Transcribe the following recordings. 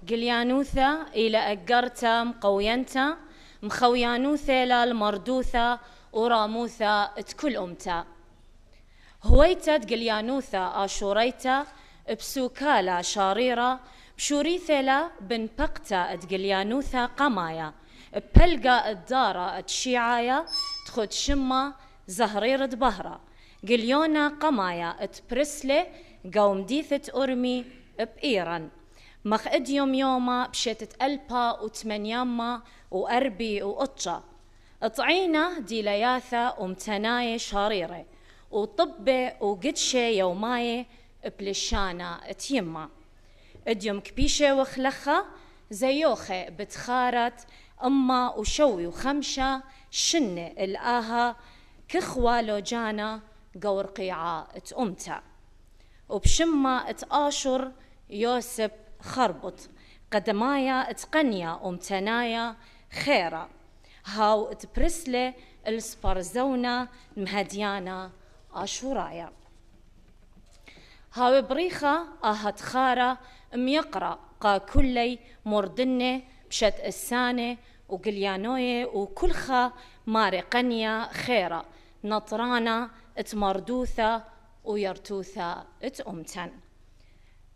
قليانوثة إلى أقرتا مقوينتا مخويانوثة للمردوثة وراموثة تكل أمتا هويتا قليانوثة آشوريتا بسوكالا شاريرة بشوريثة لا بن بقتا قليانوثة قمايا بلقى الدارة تشيعايا تخد شمة زهريرة بهرة قليونا قمايا تبرسلي قوم ديثة أرمي بإيران مخ إديوم يوما بشتت ألبا وتمنياما وأربي وأطشا اطعينا دي لياثة ومتناي شاريرة وطبة وقدشة يوماي بلشانا تيما إديوم كبيشة وخلخة زيوخة بتخارت أما وشوي وخمشة شنة الآها كخوة لوجانا قور قيعة تأمتا وبشمة تآشر يوسف خربط قدمايا تقنيا ومتنايا خيرا هاو تبرسلي السبرزونا مهديانا آشورايا هاو بريخة تخارا ميقرا قا كلي مردنة بشت السانة وقليانوية وكلخا مارقنيا خيرا نطرانا اتمردوثة ويرتوثة اتأمتن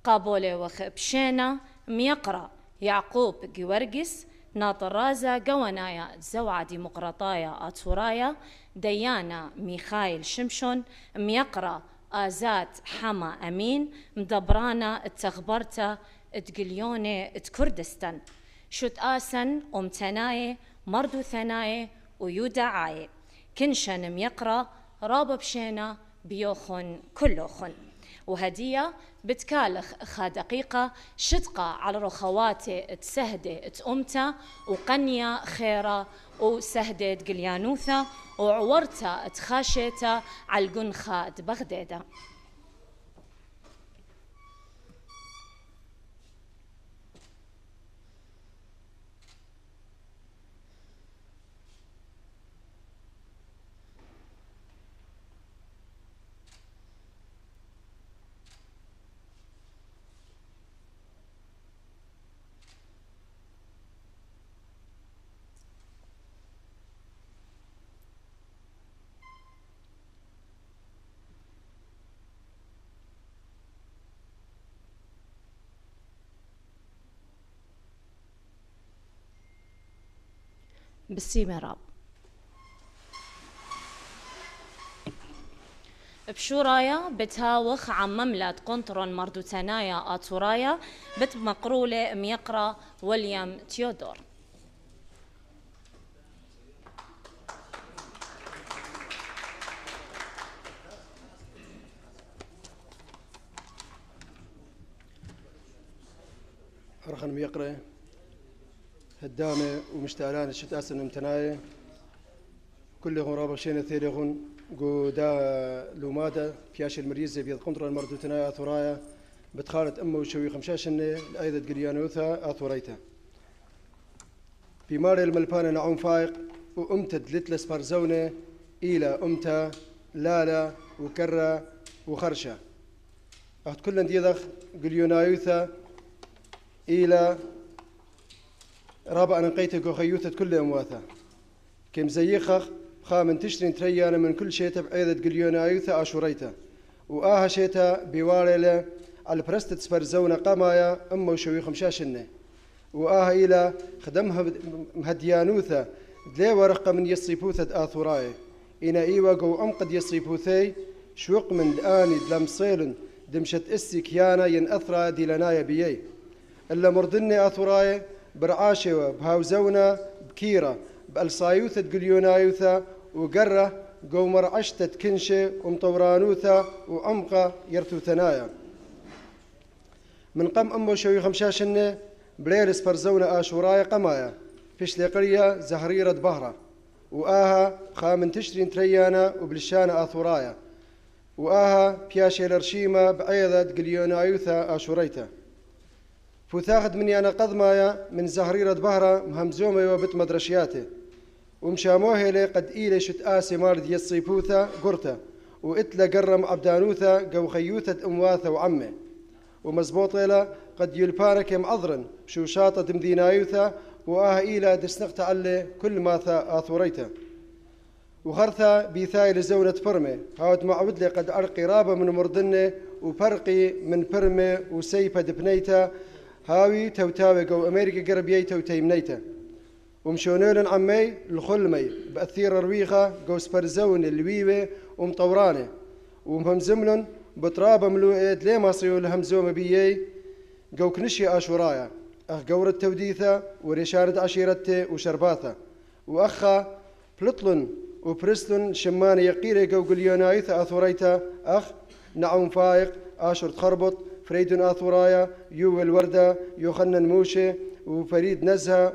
قابولي وخبشينا ميقرا يعقوب جورجس ناطرازا قوانايا زوعة ديمقراطايا أتورايا ديانا ميخائيل شمشون ميقرا آزات حما أمين مدبرانا التخبرتا اتقليوني اتكردستان شت آسن أمتناي مردو ثناي ويودعاي كنشن ميقرا راب بشينا بيوخن كلوخن وهدية بتكالخ خا دقيقة شدقة على رخواتي تسهدة تأمتا وقنيا خيرة وسهدة قليانوثة وعورتا تخاشيتا على القنخة بغدادة بالسيمراب بشورايا بتهاوخ عم مملة قنطرون مردوتنايا آتورايا بتمقرولة ميقرا ويليام تيودور أرخن ميقرا هدامة ومشتعلان الشت أسن ممتناية كل غرابة شينة ثيرغن قودا لومادا فياش المريزة بيض قنطرة المردوتناية آثورايا بتخالت أمه وشوي خمشاشنة لأيضا قريانوثا آثوريتا في ماري الملبانة نعوم فايق وأمتد لتلس برزونة إلى أمتا لالا وكرة وخرشة أخت كلن ديضخ قريانوثا إلى رابع نقيتك وخيوثة كل أمواثا كم زيخخ خامن تشترين تريانا من كل شيء بعيدة قليونا أيوثا أشوريتا وآها شيتا بواريلا على برستة سبرزونا قمايا أمو شوي خمشاشنة وآها إلى خدمها مهديانوثا دلي ورقة من يصيبوثة آثوراي إنا إيوا قو أمقد يصيبوثي شوق من الآن دلمصيل دمشت إسي كيانا ينأثرا ديلنايا بيي إلا مردني آثوراي برعاشوا بهاوزونا بكيرة بألصايوثة قليونايوثة وقرة قومر عشتة كنشة ومطورانوثة وعمقة يرتوثنايا من قم أمو شوي خمشاشنة بليرس فرزونا آشورايا قمايا فيش لقرية زهريرة بهرة وآها خامن تشرين تريانا وبلشانا آثورايا وآها بياشي لرشيمة بعيدة قليونايوثة آشوريتا فوثاخد مني أنا قضمايا من زهريرة بهرة مهمزومة وبت مدرشياته ومشاموه لي قد إيلي شت آسي مارد يصيبوثا قرتا وإتلا قرم عبدانوثا قو خيوثة أمواثا وعمه ومزبوط إلى قد يلبانك معذرا شوشاطة دمدينايوثا وإلى دسنقت على كل ما آثوريته وخرثا بيثاي لزونة برمي هاود معود لي قد أرقي رابة من مردنة وبرقي من برمي وسيبة دبنيتا هاوي توتاوي قو أمريكا قربيتا وتيمنيتا ومشونولن عمي الخلمي بأثير رويخة قو سبرزون الويوي ومطوراني ومهمزملن بطرابة ملوئد ليه مصريو الهمزوم بيي قو كنشي آشورايا أخ قورة توديثة ورشارة عشيرته وشرباثة وأخا بلطلن وبرسلن شمان يقيري قو قليونايثة آثوريتا أخ نعوم فايق آشر تخربط فريدن آثورايا يو الوردة يوخنن موشي وفريد نزهة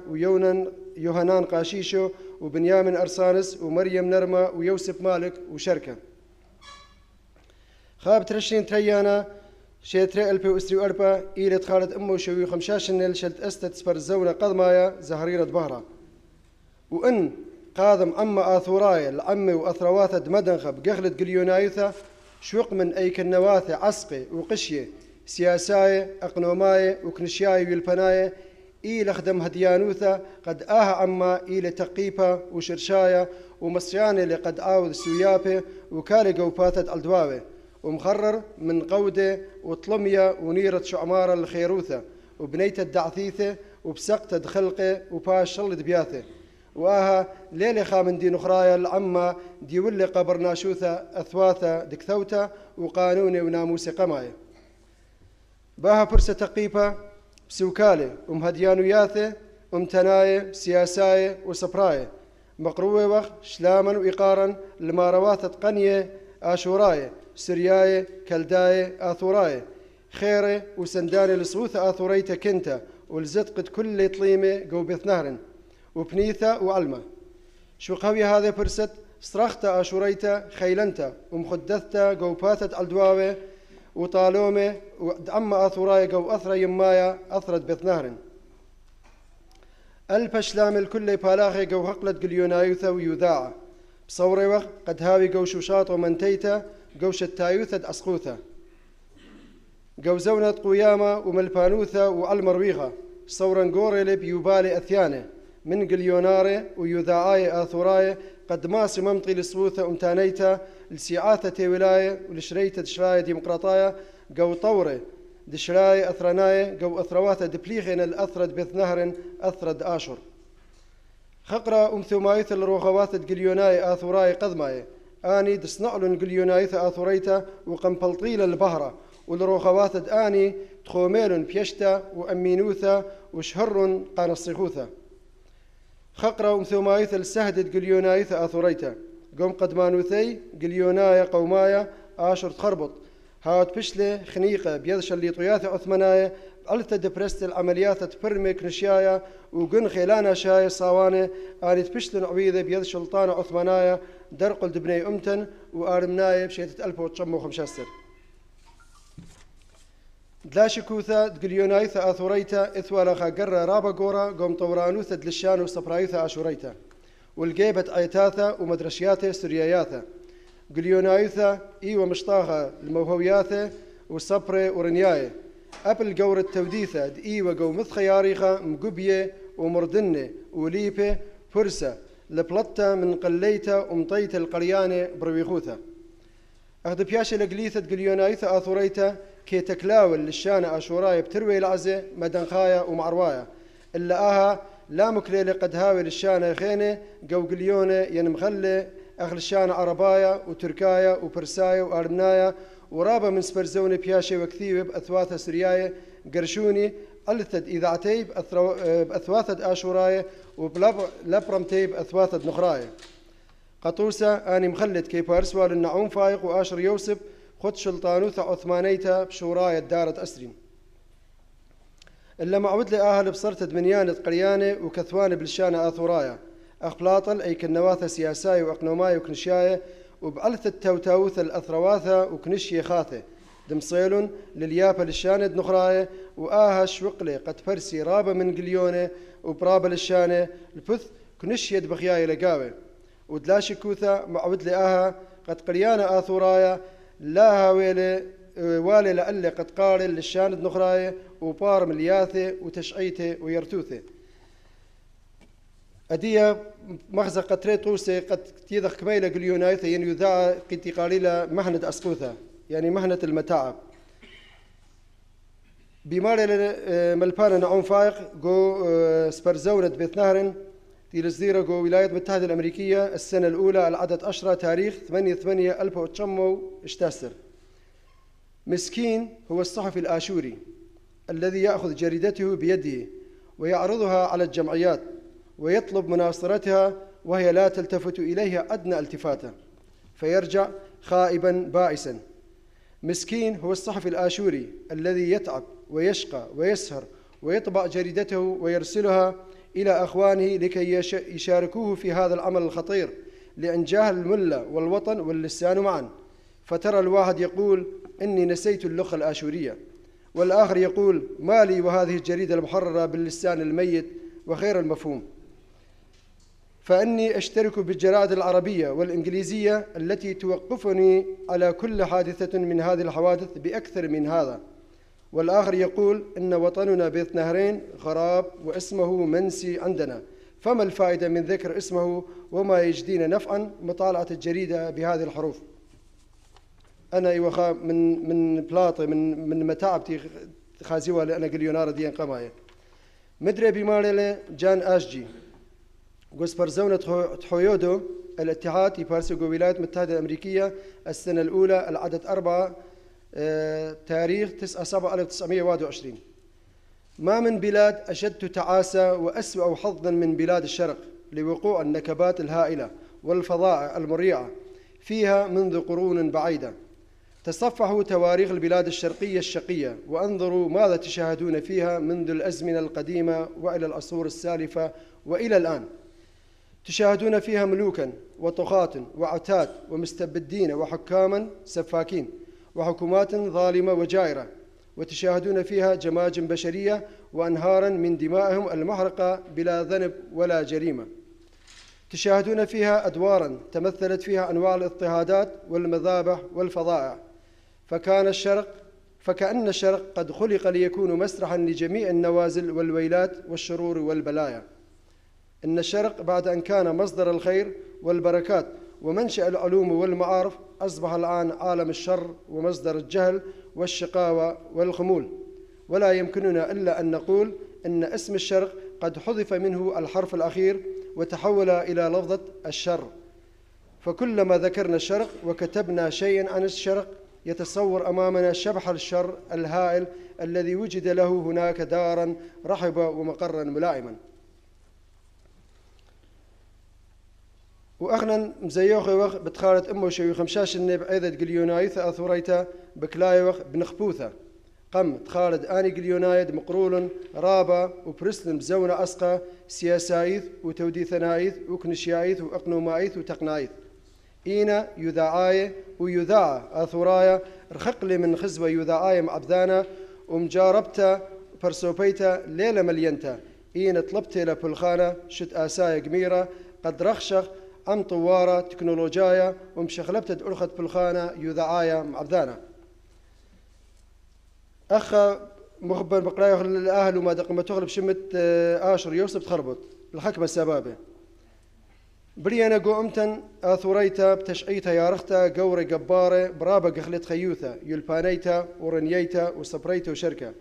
يوهنان قاشيشو وبنيامن أرسانس ومريم نرمة ويوسف مالك وشركة خاب ترشين تريانا شيتري ألبي وأسري وأربا إيلة خالد أمو شوي خمشاشن شلت أستت سبرزونة قضمايا زهريرة بهرة وإن قاضم أما آثورايا العمي وأثرواثة دمدنخة بقخلة قليونايثة شوق من أي كنواثة عسقي وقشية سياساية أقنوماية وكنشياية والبناية إيلة خدم هديانوثة قد عما إيلة تقيبة وشرشاية ومصريانة اللي قد عاوذ سويابة وكالي قوباتة الدواوي ومخرر من قودة وطلمية ونيرة شعمارة الخيروثة وبنيتة الدعثيثة وبسقتة خلقة وباش شلد بياثة وآها ليلة خامن دين أخرايا العمة ديولي قبر ناشوثة أثواثة دكثوتة وقانوني وناموسي قماية باها برسة تقيبة بسوكالة ومهديانوياثة ومتناية سياساية وسبراية مقروة وخ شلاما وإقارا لمارواثة قنية آشوراية سرياية كلداية آثوراية خيرة وسندانة لصوثة آثوريتا كنتا والزدقة كل طليمة قوبث نهر وبنيثة وعلمة شو قوي هذا برست صرختا آشوريتا خيلنتا ومخدثتا قوباثة الدواوة وطالومة وأما آثوراية قو أثرى يمايا أثرت بث نهر البشلام الكل بالاغي قو هقلت قليونايوثا ويذاعة بصوري وقت قد هاوي قو شوشاط ومنتيتا قو شتايوثة أسقوثة قو زونة قيامة وملبانوثة وعلمرويغة صورا قوري بيوبالي أثيانة من قليوناري ويذاعاي آثوراي قد ماسي ممطي لصوثة أمتانيتا لسيعاثة ولاية ولشريتة دشراية ديمقراطايا قو طوري دشراية أثرناية قو أثرواثة دبليغين الأثرد بث نهر أثرد آشر خقرة ثمايث الروخواثة قليوناي آثوراي قذماي آني دسنعلن قليونايثة آثوريتا وقنبلطيل البهرة والروخواثة آني تخوميل بيشتا وأمينوثة وشهر قانصيخوثة خقرة ثمايث السهدد قليونايثة آثوريتا قوم قدمانوثي قليونايا قومايا آشر تخربط هاوت بشلة خنيقة بيدش اللي طياثة عثمانايا ألثة دبرست العمليات تبرمك نشيايا وقن خيلانا شاي صواني آني تبشلن عويذة بيد شلطانة عثمانايا درقل دبني أمتن وآرمنايا بشيتة 1915 دلاشكوثة دقليونايثة آثوريتا إثوالخا قرى رابا قورا قوم طورانوثة دلشان وصبرايثة آشوريتا والقيبة عيتاثة ومدرشياثة سرياياثة قليونايثة إيوة مشطاخة الموهوياثة وصبري ورنياية أبل قورة توديثة دإيوة قو مث خياريخة مقبية ومردنة وليبة فرسة لبلطة من قليتة ومطيتة القريانة برويخوثة أخذ بياشة لقليثة قليونايثة آثوريتا كي تكلاول للشانة آشوراي بتروي العزة مدنخايا ومعروايا إلا آها لا مكليلة قد هاوي للشانة خينة قو قليونة ينمخلة أخل الشانة عربايا وتركايا وبرسايا وأرمنايا ورابا من سبرزوني بياشي وكثيوة بأثواثة سرياية قرشوني ألثد إذاعتي بأثواثة آشوراية وبلبرمتي بأثواثة نخراية قطوسة آني مخلد كي بارسوا للنعوم فايق وآشر يوسف خد شلطانوثة عثمانيتا بشوراية دارة أسرين إلا معود لي أهل بصرت دمنيانة قريانة وكثوان بالشانة آثورايا أخبلاطل أي كنواثة سياساية وأقنوماية وكنشاية وبعلثة التوتاوثة الأثرواثة وكنشية خاثة دمصيلون لليابة للشانة نخراية وآها شوقلي قد فرسي رابة من قليونة وبرابة للشانة البث كنشية بخياية لقاوة ودلاشي كوثة معود لي آها قد قريانة آثورايا لا هاويلة والي لألي قد قارل للشاند نخراية وبار ملياثة وتشعيته ويرتوثة أدية مخزة قطري طوسة قد تيضخ كميلة قليونايثة يعني يذاع قد قليلة مهنة أسقوثة يعني مهنة المتاعب بماري ملبانا نعوم فايق جو سبرزونة بيت نهر تيلزديرة جو ولايات المتحدة الأمريكية السنة الأولى العدد 10 تاريخ 8/8/1900 مسكين هو الصحفي الآشوري الذي يأخذ جريدته بيده ويعرضها على الجمعيات ويطلب مناصرتها وهي لا تلتفت إليها أدنى التفاتة فيرجع خائبا بائسا. مسكين هو الصحفي الآشوري الذي يتعب ويشقى ويسهر ويطبع جريدته ويرسلها إلى أخوانه لكي يشاركوه في هذا العمل الخطير لإنجاه الملة والوطن واللسان معا. فترى الواحد يقول إني نسيت اللغة الآشورية، والآخر يقول ما لي وهذه الجريدة المحررة باللسان الميت وغير المفهوم، فإني أشترك بالجرائد العربية والإنجليزية التي توقفني على كل حادثة من هذه الحوادث بأكثر من هذا. والآخر يقول إن وطننا بيت نهرين غراب واسمه منسي عندنا، فما الفائدة من ذكر اسمه وما يجدينا نفعا مطالعة الجريدة بهذه الحروف. أنا إيوخا من بلاطة من متاعبتي خازيوة لأنا قليونارة ديان قماية مدري بمارلة جان آشجي غوسبرزونة تحويودو الاتحاد يبارسو ولايات المتحدة الأمريكية السنة الأولى العدد 4 تاريخ 9/7/1921. ما من بلاد أشد تعاسة وأسوأ حظا من بلاد الشرق لوقوع النكبات الهائلة والفظائع المريعة فيها منذ قرون بعيدة. تصفحوا تواريخ البلاد الشرقية الشقية وانظروا ماذا تشاهدون فيها منذ الأزمنة القديمة وإلى العصور السالفة وإلى الآن. تشاهدون فيها ملوكا وطغاة وعتاد ومستبدين وحكاما سفاكين وحكومات ظالمة وجائرة، وتشاهدون فيها جماجم بشرية وأنهارا من دمائهم المحرقة بلا ذنب ولا جريمة. تشاهدون فيها أدوارا تمثلت فيها أنواع الاضطهادات والمذابح والفظائع، فكأن الشرق قد خلق ليكون مسرحا لجميع النوازل والويلات والشرور والبلايا. إن الشرق بعد أن كان مصدر الخير والبركات ومنشأ العلوم والمعارف أصبح الآن عالم الشر ومصدر الجهل والشقاوة والخمول. ولا يمكننا إلا أن نقول إن اسم الشرق قد حذف منه الحرف الأخير وتحول إلى لفظة الشر، فكلما ذكرنا الشرق وكتبنا شيئا عن الشرق يتصور أمامنا شبح الشر الهائل الذي وجد له هناك دارا رحبة ومقرا ملائما. وأخنا مزيوخي وخ بتخارت أمو شوي خمشاش النب عيدة قليونايثة أثوريتا بكلايوخ بنخبوثة قم تخارد آني قليونايد مقرول رابا وبرسلم بزونة أسقى سياسايث وتوديثنايث وكنشيايث وأقنومايث وتقنايث إينا يذاعاي ويذاع أثورايا رخقلي من خزوة يذاعاي معبذانا ومجاربتا برسوبيتا ليلة ملينتا إينا طلبتي لبلخانة شت آسايا قميرة قد رخشخ أم طوارة تكنولوجيا ومشخلبت أرخت بالخانة يذاعايا معبذانا. أخا مخبر بقرايا الأهل وما دقم تغلب شمت آشر يوسف تخربط الحكمة السبابة بريانا قو أمتن آثوريتا بتشعيتا يارختا قوري قبارة برابا قخلت خيوثا يلبانيتا ورنييتا وصبريتا وشركة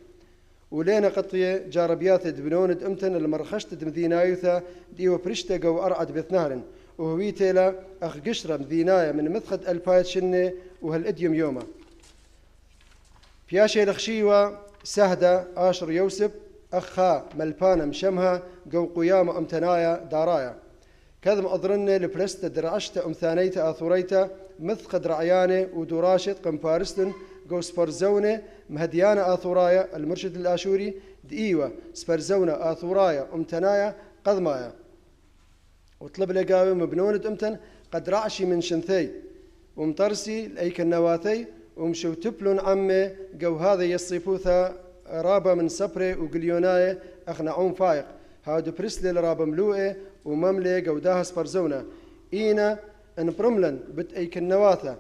ولينا قطية جاربياثة دبنوند أمتن المرخشت دمذينايوثا ديو برشتا قو أرعد بثنهرن وهويتيلا أخ قشرة مذينايا من مدخد البايت شنة وهالإديوم يوما بياشي لخشيوة سهدة آشر يوسف أخا ملبانا مشمها قو قيامة أمتنايا دارايا كذم أضرني لبرست درعشت ثانيتا آثوريتا مثقد رعياني ودوراشت قمبارستن قو سبرزوني مهديانا آثورايا المرشد الآشوري دئيوة سبرزونا آثورايا أمتنايا قذمايا وطلب لقاوي مبنونة أمتن قد رعشي من شنثي ومطرسي لأيك النواثي ومشو تبلون عمي قو هذا يصيفوثا رابا من سبري وقليوناي أخنعون فايق هادو برسلي لرابا ملوئي ومملي قوداها سبرزونا إينا ان برملن بتأيك النواثة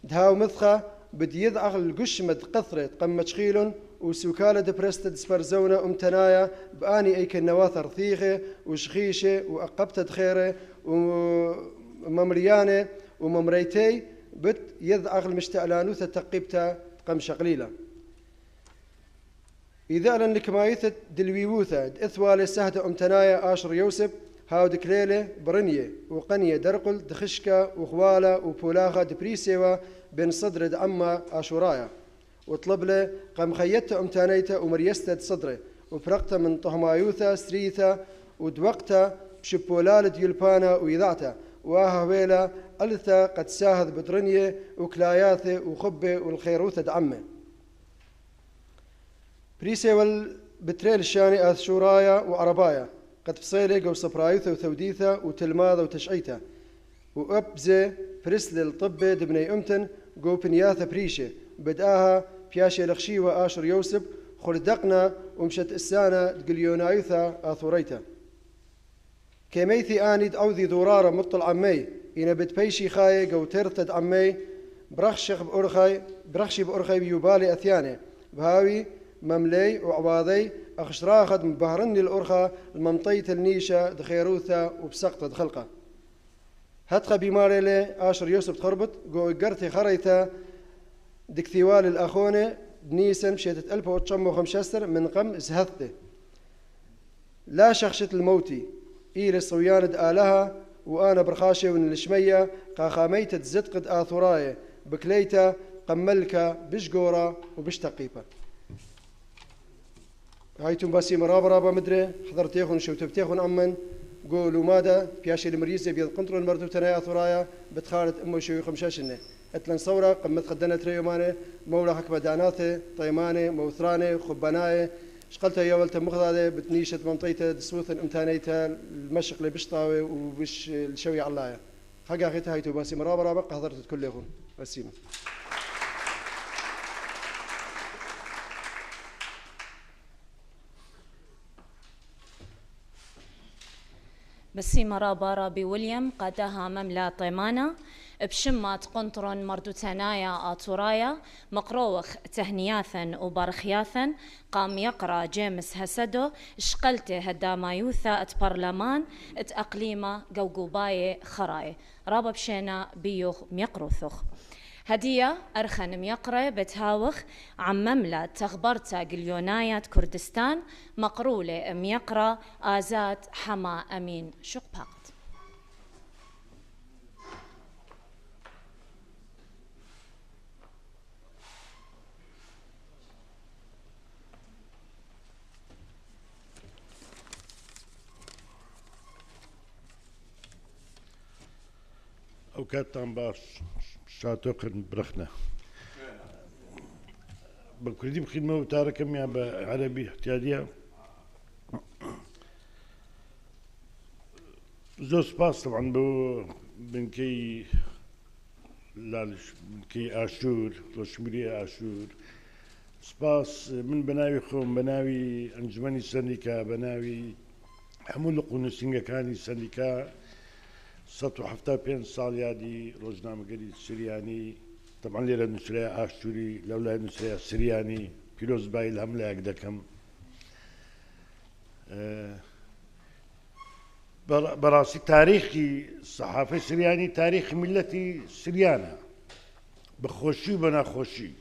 دهاو مثخة بدي يضع القشمة قثرة قم مشخيل وسوكالة برستد سبرزونة تنايا بآني أيك النواثر ثيخة وشخيشة وأقبتة خيرة وممريانة وممريتي بت يضع المشتعلانوثة تقيبتا قم شقليلة إذا لن لكمايثة دلويوثة إثوالي سهدة تنايا آشر يوسف هاود كليلة برنية وقنية درقل دخشكة وخوالة وبولاخة دبريسيوة بين صدر دعمة آشورايا وطلب له قام خيتة تانيته ومريستة صدره وفرقته من طهمايوثة سريثة ودوقته بشبولالة يلبانا ويذعته وهويلة ألثة قد ساهد بدرنية وكلاياثة وخبة والخيروثة دعمه بريسيوال بتريل الشاني آشورايا وعربايا قد فصيلة وصبرايوثة وثوديثة وتلماذة وتشعيته وأبزة فرسل الطبة دبني أمتن جو بنياثة بريشة بداها بياشي لخشي وآشر يوسف خلدقنا ومشت إسانة دقليونايوثة آثوريتا كيميثي آنيد أوذي ذورارة مطل عمي إنا بتبيشي خاي جو ترتد عمي برخشي بأرخي بيوبالي أثياني بهاوي مملي وعواضي أخشراخد مبهرني الأرخة الممطية النيشة دخيروثة وبسقطة دخلقة هتخا بيماري لي آشر يوسف تخربط جو قرتي خريتا دكثيوال الأخونة بنيسن مشيت 1915 من قم زهثته لا شخشت الموتي إيل الصوياند آلها وأنا برخاشي ون الشمية قاخاميت تزدقد آثوراية بكليتا قملكا بشقورة وبشتقيبة هايتم باسي مرابا مدري حضرتيخن شوتبتيخن أمن قولوا ماذا بياشي المريزة بيض قنطر المردو تنايا ثرايا بتخارت أمو شوي خمشاشنة اتلن صورة قمت خدنا تريوماني مولا حكمة داناته طيماني موثراني خباناي شقلتها يولت مخضادة بتنيشة منطيته دسوثا امتانيتها المشق لبشطاوي وبش الشوي علايا حقا خيتها هايتو باسي مرابا حضرت كل يخون بسيمة بسيمة رابارا بويليام قادها مملا طيمانة بشمات قنطرن مردوتانايا آتورايا مقروخ تهنياثا وبارخياثا قام يقرأ جيمس هسدو شقلته هدامايوثا برلمان أقليمة قوقوباي خراي رابا بشينا بيوخ ميقروثوخ هدية أرخن ميقرة بتهاوخ عم مملة تخبرتا قليونايات كردستان مقرولة ميقرة آزات حما أمين شقباقت أو كاتان باش شاتوقن برخنا بكردي بخدمة وتاركم يا بعربي احتياجية زوس باس طبعا بنكي لالش بنكي آشور لشمري آشور سباس من بناوي خوم بناوي أنجمني سنديكا بناوي حمول قونسينجا كاني سنديكا سطو حفتا بين سال يادي روزنامة قريد سرياني طبعا ليلة نسرية آشوري لولا نسرية سرياني بيروز باي الحملة أقدكم براسي تاريخي الصحافة سرياني تاريخ ملتي سريانة بخوشي بنا خوشي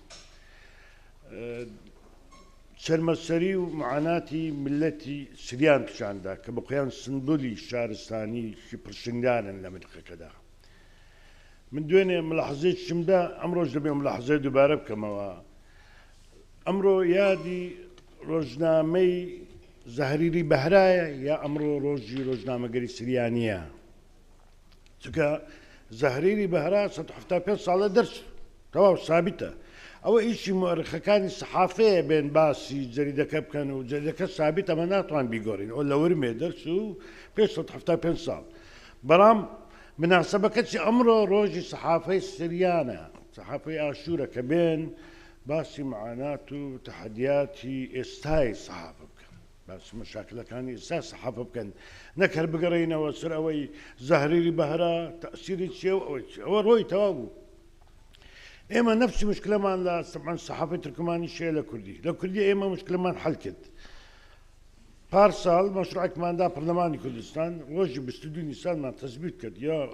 سرمسري ومعاناتي ملتي سريان بشاندا كبقيان سندولي شارستاني شي برشندانا لمن كذا من دون ملاحظات شمدا امرو جبي ملاحظات دوباره كما امرو يادي روزنامي زهريري بهرايا يا امرو روزنامه قري سريانيه تكا زهريري بهرايا ستحفتا بين صاله درس تمام ثابته أو إيش مؤرخ كان الصحافة بين باسي جريدة كابكن وجريدة ثابتة مناطقان بيقولين ولا ورمي درسوا بيصل حفتا بينصال برام مناسبة كتش أمره روجي صحافة سريانة صحافة آشورة كبين باسي معاناته تحدياتي استاي صحافة بكن بس مشاكل كان استاي صحافة بكن نكر بقرينا وسروي زهريري بهرا تأثير شيء أو روي توابو إما نفس مشكلة مان طبعا الصحافة التركمانية شيء لكردي إما مشكلة مان حلكت بارسال مشروع كمان دا برلماني كردستان روجي باستوديو نيسان ما تثبيت كد يا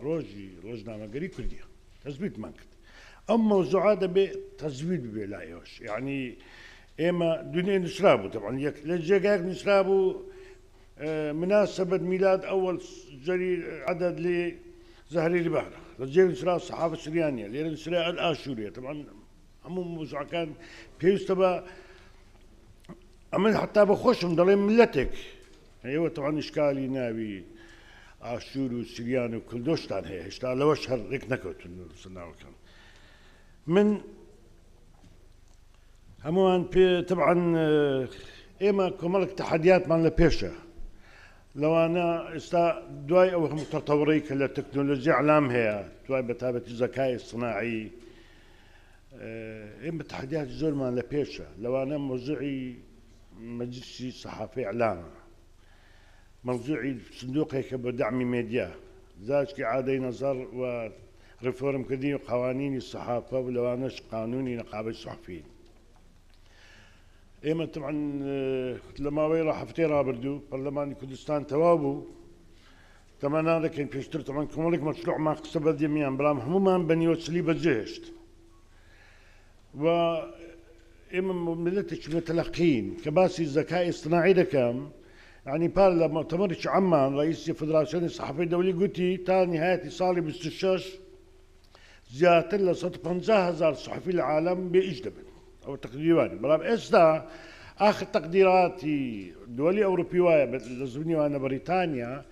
روجنامة قري كردية تثبيت ما كد أما موضوعات بتثبيت بلايوش يعني إما دنيا نسرابو طبعا لجاك نسرابو مناسبة ميلاد أول عدد لزهري البحر لجاك نسراب الصحافة السريانية لأن نسراب الآشورية طبعا هم موضوع كان بيستبا أما حتى بخش مضلين ملتك أيوة طبعا إشكالي نابي آشور وسريان وكل دوشتان هي اشتغل لو أشهر ريك نكوت كان من هموان طبعا إما كمالك تحديات مع البيشة لو أنا دواي أو متطوري كالتكنولوجيا علام هي دواي بتابة الذكاء الصناعي إما تحديات زور مع البيشة لو أنا موضوعي مجلسي صحافي إعلام موضوعي صندوق هيك بدعم ميديا ذاك عادي نظر وريفورم كدي قوانين الصحافة ولو أناش قانوني نقابة الصحفيين إما طبعا لما ويرا حفتيرها بردو برلمان كردستان توابو طبعا هذا كان بيشتر طبعا كمالك مشروع ما قصبت جميعا برام هموما بنيوت سليبة جهشت و إما ملتش متلقين كباسي الذكاء الاصطناعي ده كام يعني بارلا مؤتمر عمان رئيس فدراسيون الصحفية الدولية قلتي تا نهاية صالي باستشاش زيادة ل 50,000 صحفي العالم بإجدبن أو تقديران برام إستا آخر تقديراتي دولية أوروبية لازمني وأنا بريطانيا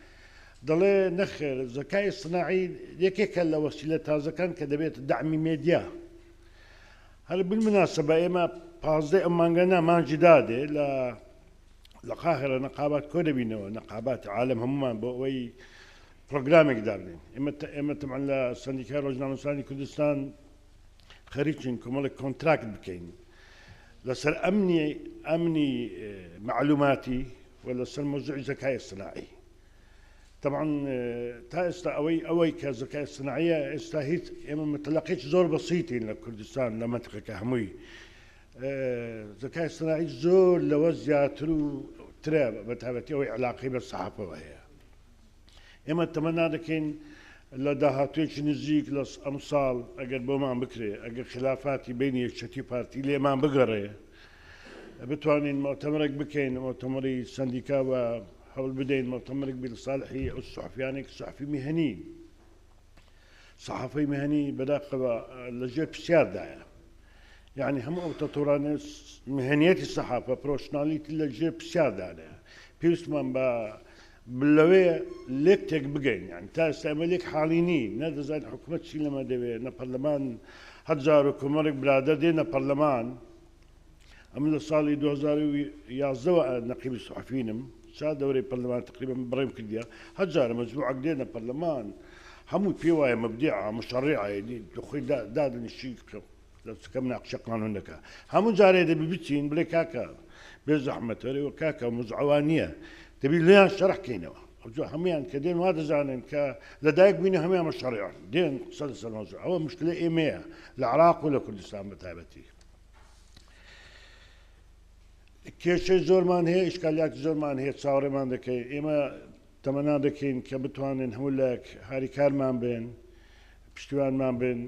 ضل نخر الذكاء الاصطناعي يكيك وسيلة هذا كان كدبيت دعم ميديا هلا بالمناسبة إما بازدي أمانجنا مان جدادة لقاهرة نقابات كودبينة ونقابات عالم هم بوي برنامج دارين إما طبعا لسنديكار روجنامة ساني كردستان خريجين كمالك كونتراكت بكين لسر أمني معلوماتي ولا سر موضوع الذكاء الصناعي طبعا تا استا اوي كذكاء الصناعيه استهيت اما متلقيتش زور بسيطين لكردستان لمنطقه كهموي الذكاء الصناعي زور لوزياترو تراب بتابتي اوي علاقه بالصحافه وهي اما اتمنى لكن لدهاتوش نزيك لس امصال اگر بومان بكري اگر خلافاتي بيني الشتي بارتي لي ما بقري بتوانين مؤتمرك بكين مؤتمري سنديكا و حول بدين مؤتمرك بالصالحي الصحفيانك صحفي مهني صحفي مهني بداخل لجيب سيادة يعني هم تطوران مهنيات الصحافة بروشناليتي لجيب سيادة بيسمان باللوية ليكتك بقين يعني تا استعملك حاليني نادى زين حكومة شي لما دبي برلمان هزارو كمرك برادر دينا برلمان أمل صالي 2011 نقيب الصحفيين شاد دوري برلمان تقريبا بريم كليا هزار مجموعة قدينا برلمان همو بيوايا مبدعة مشرعة يعني تخي داد الشيء كم ناقش قانون هناك همو جاري دبي بيتين بلا كاكا بزحمة وكاكا مزعوانية تبي ليان شرح كينوا هميان كدين وهذا زانن لدايق بيني هميان مشرعة دين سلسلة الموضوع هو مشكلة إيمية العراق ولا كردستان بتابتي كيش زورمان هي إشكاليات زورمان هي تصاوري مان دكي إما تمنا دكين كبتوانن هولك هاري كار مان بين بشتوان مان بين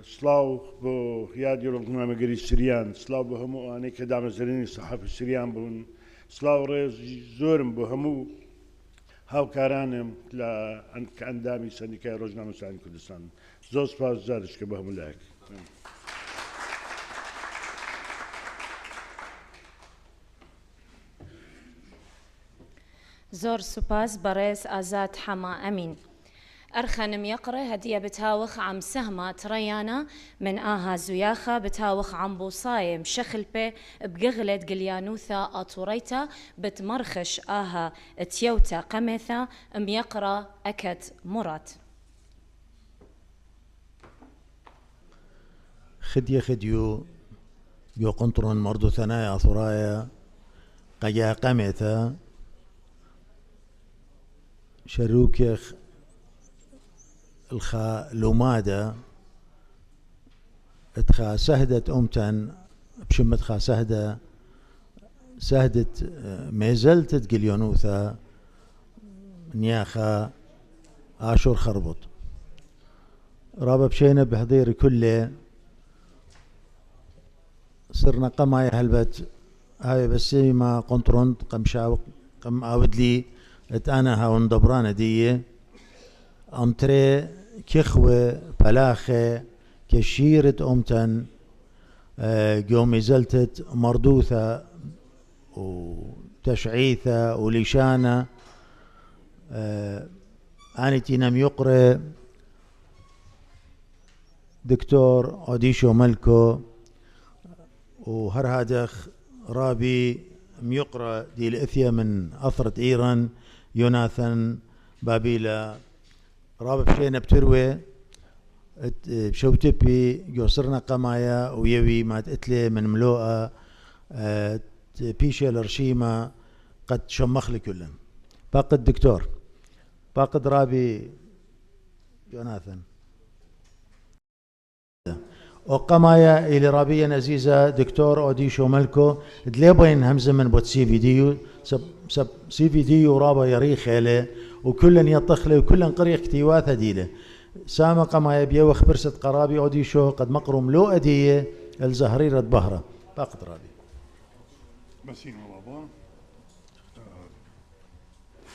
سلاو بو هياد يورو القنامة قري السريان سلاو بو همو آني كدام زريني صحافي السريان بون سلاو ريز زورم بو همو هاو كارانم كأندامي سنديكاي روجنامة ساني كردستان زوز فاز زادش كبو همو لك زور سوباز بريس أزاد حما أمين أرخنم يقرأ هدية بتاوخ عم سهمة تريانا من آها زياخة بتاوخ عم بوصايم شخلبة بقغلة قليانوثة أطوريتا بتمرخش آها تيوتا قمثة يقرأ أكت مرات خديو يو قنطرون مردو ثنايا ثرايا قيا قمثة شروكيخ الخا لومادا اتخا سهدت أمتن بشمتخا سهدت ميزلت تقليونوثا نياخا آشور خربط رابا بشينا بحضير كله صرنا قماي هلبت هاي بس ما قنطرنت قم اودلي انا هاون دبرانه دي انتري كخوه بلاخه كشيرة أمتن قومي زلتت مردوثة وتشعيثة وليشانة أني تينم يقرأ دكتور أوديشو ملكو وهرهادخ رابي ميقرأ دي الإثيا من أثرة إيران يوناثن بابيلا رابي بشينا بتروي بشوتبي يوصرنا قمايا ويوي ما تقتلي من ملوءة بيشي الرشيمة قد شمخ لي كلن باقد دكتور باقد رابي يوناثن وقمايا إلى رابية نزيزة دكتور أوديشو ملكو دليبين همزة من بوت سي فيديو سب سي فيديو رابا يريخ إليه وكلن يطخله وكلن قرية كتيواثة ديله سامة قمايا بيوخ برسة قرابي أوديشو قد مقرم لو أدية الزهريرة بهرة باقد رابي بسين رابا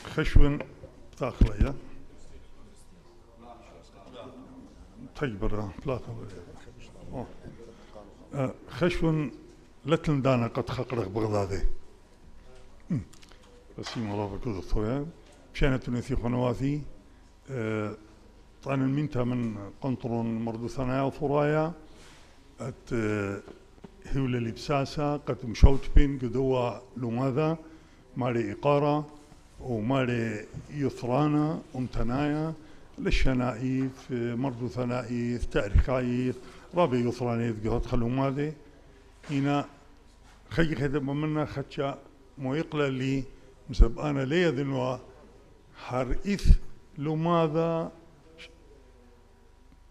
خشون داخلية تجبر ثلاثة خشون لتلن دانا قد خقرق بغدادي بسين رابا كذا ثويا بشانة تنثي خنواثي طبعا المنتا من قنطرون مردو ثنايا وثرايا ات هيولا لبساسا قد مشوت بين قدوا لماذا مالي إقارة ومالي يثرانا أمتنايا للشنائف مردو ثنائف تاريخايف رابي يثرانيف قهد خلو ماذا هنا خي خدم منا خدشا مويقلا لي مسب أنا لي ذنوا حرئيث لماذا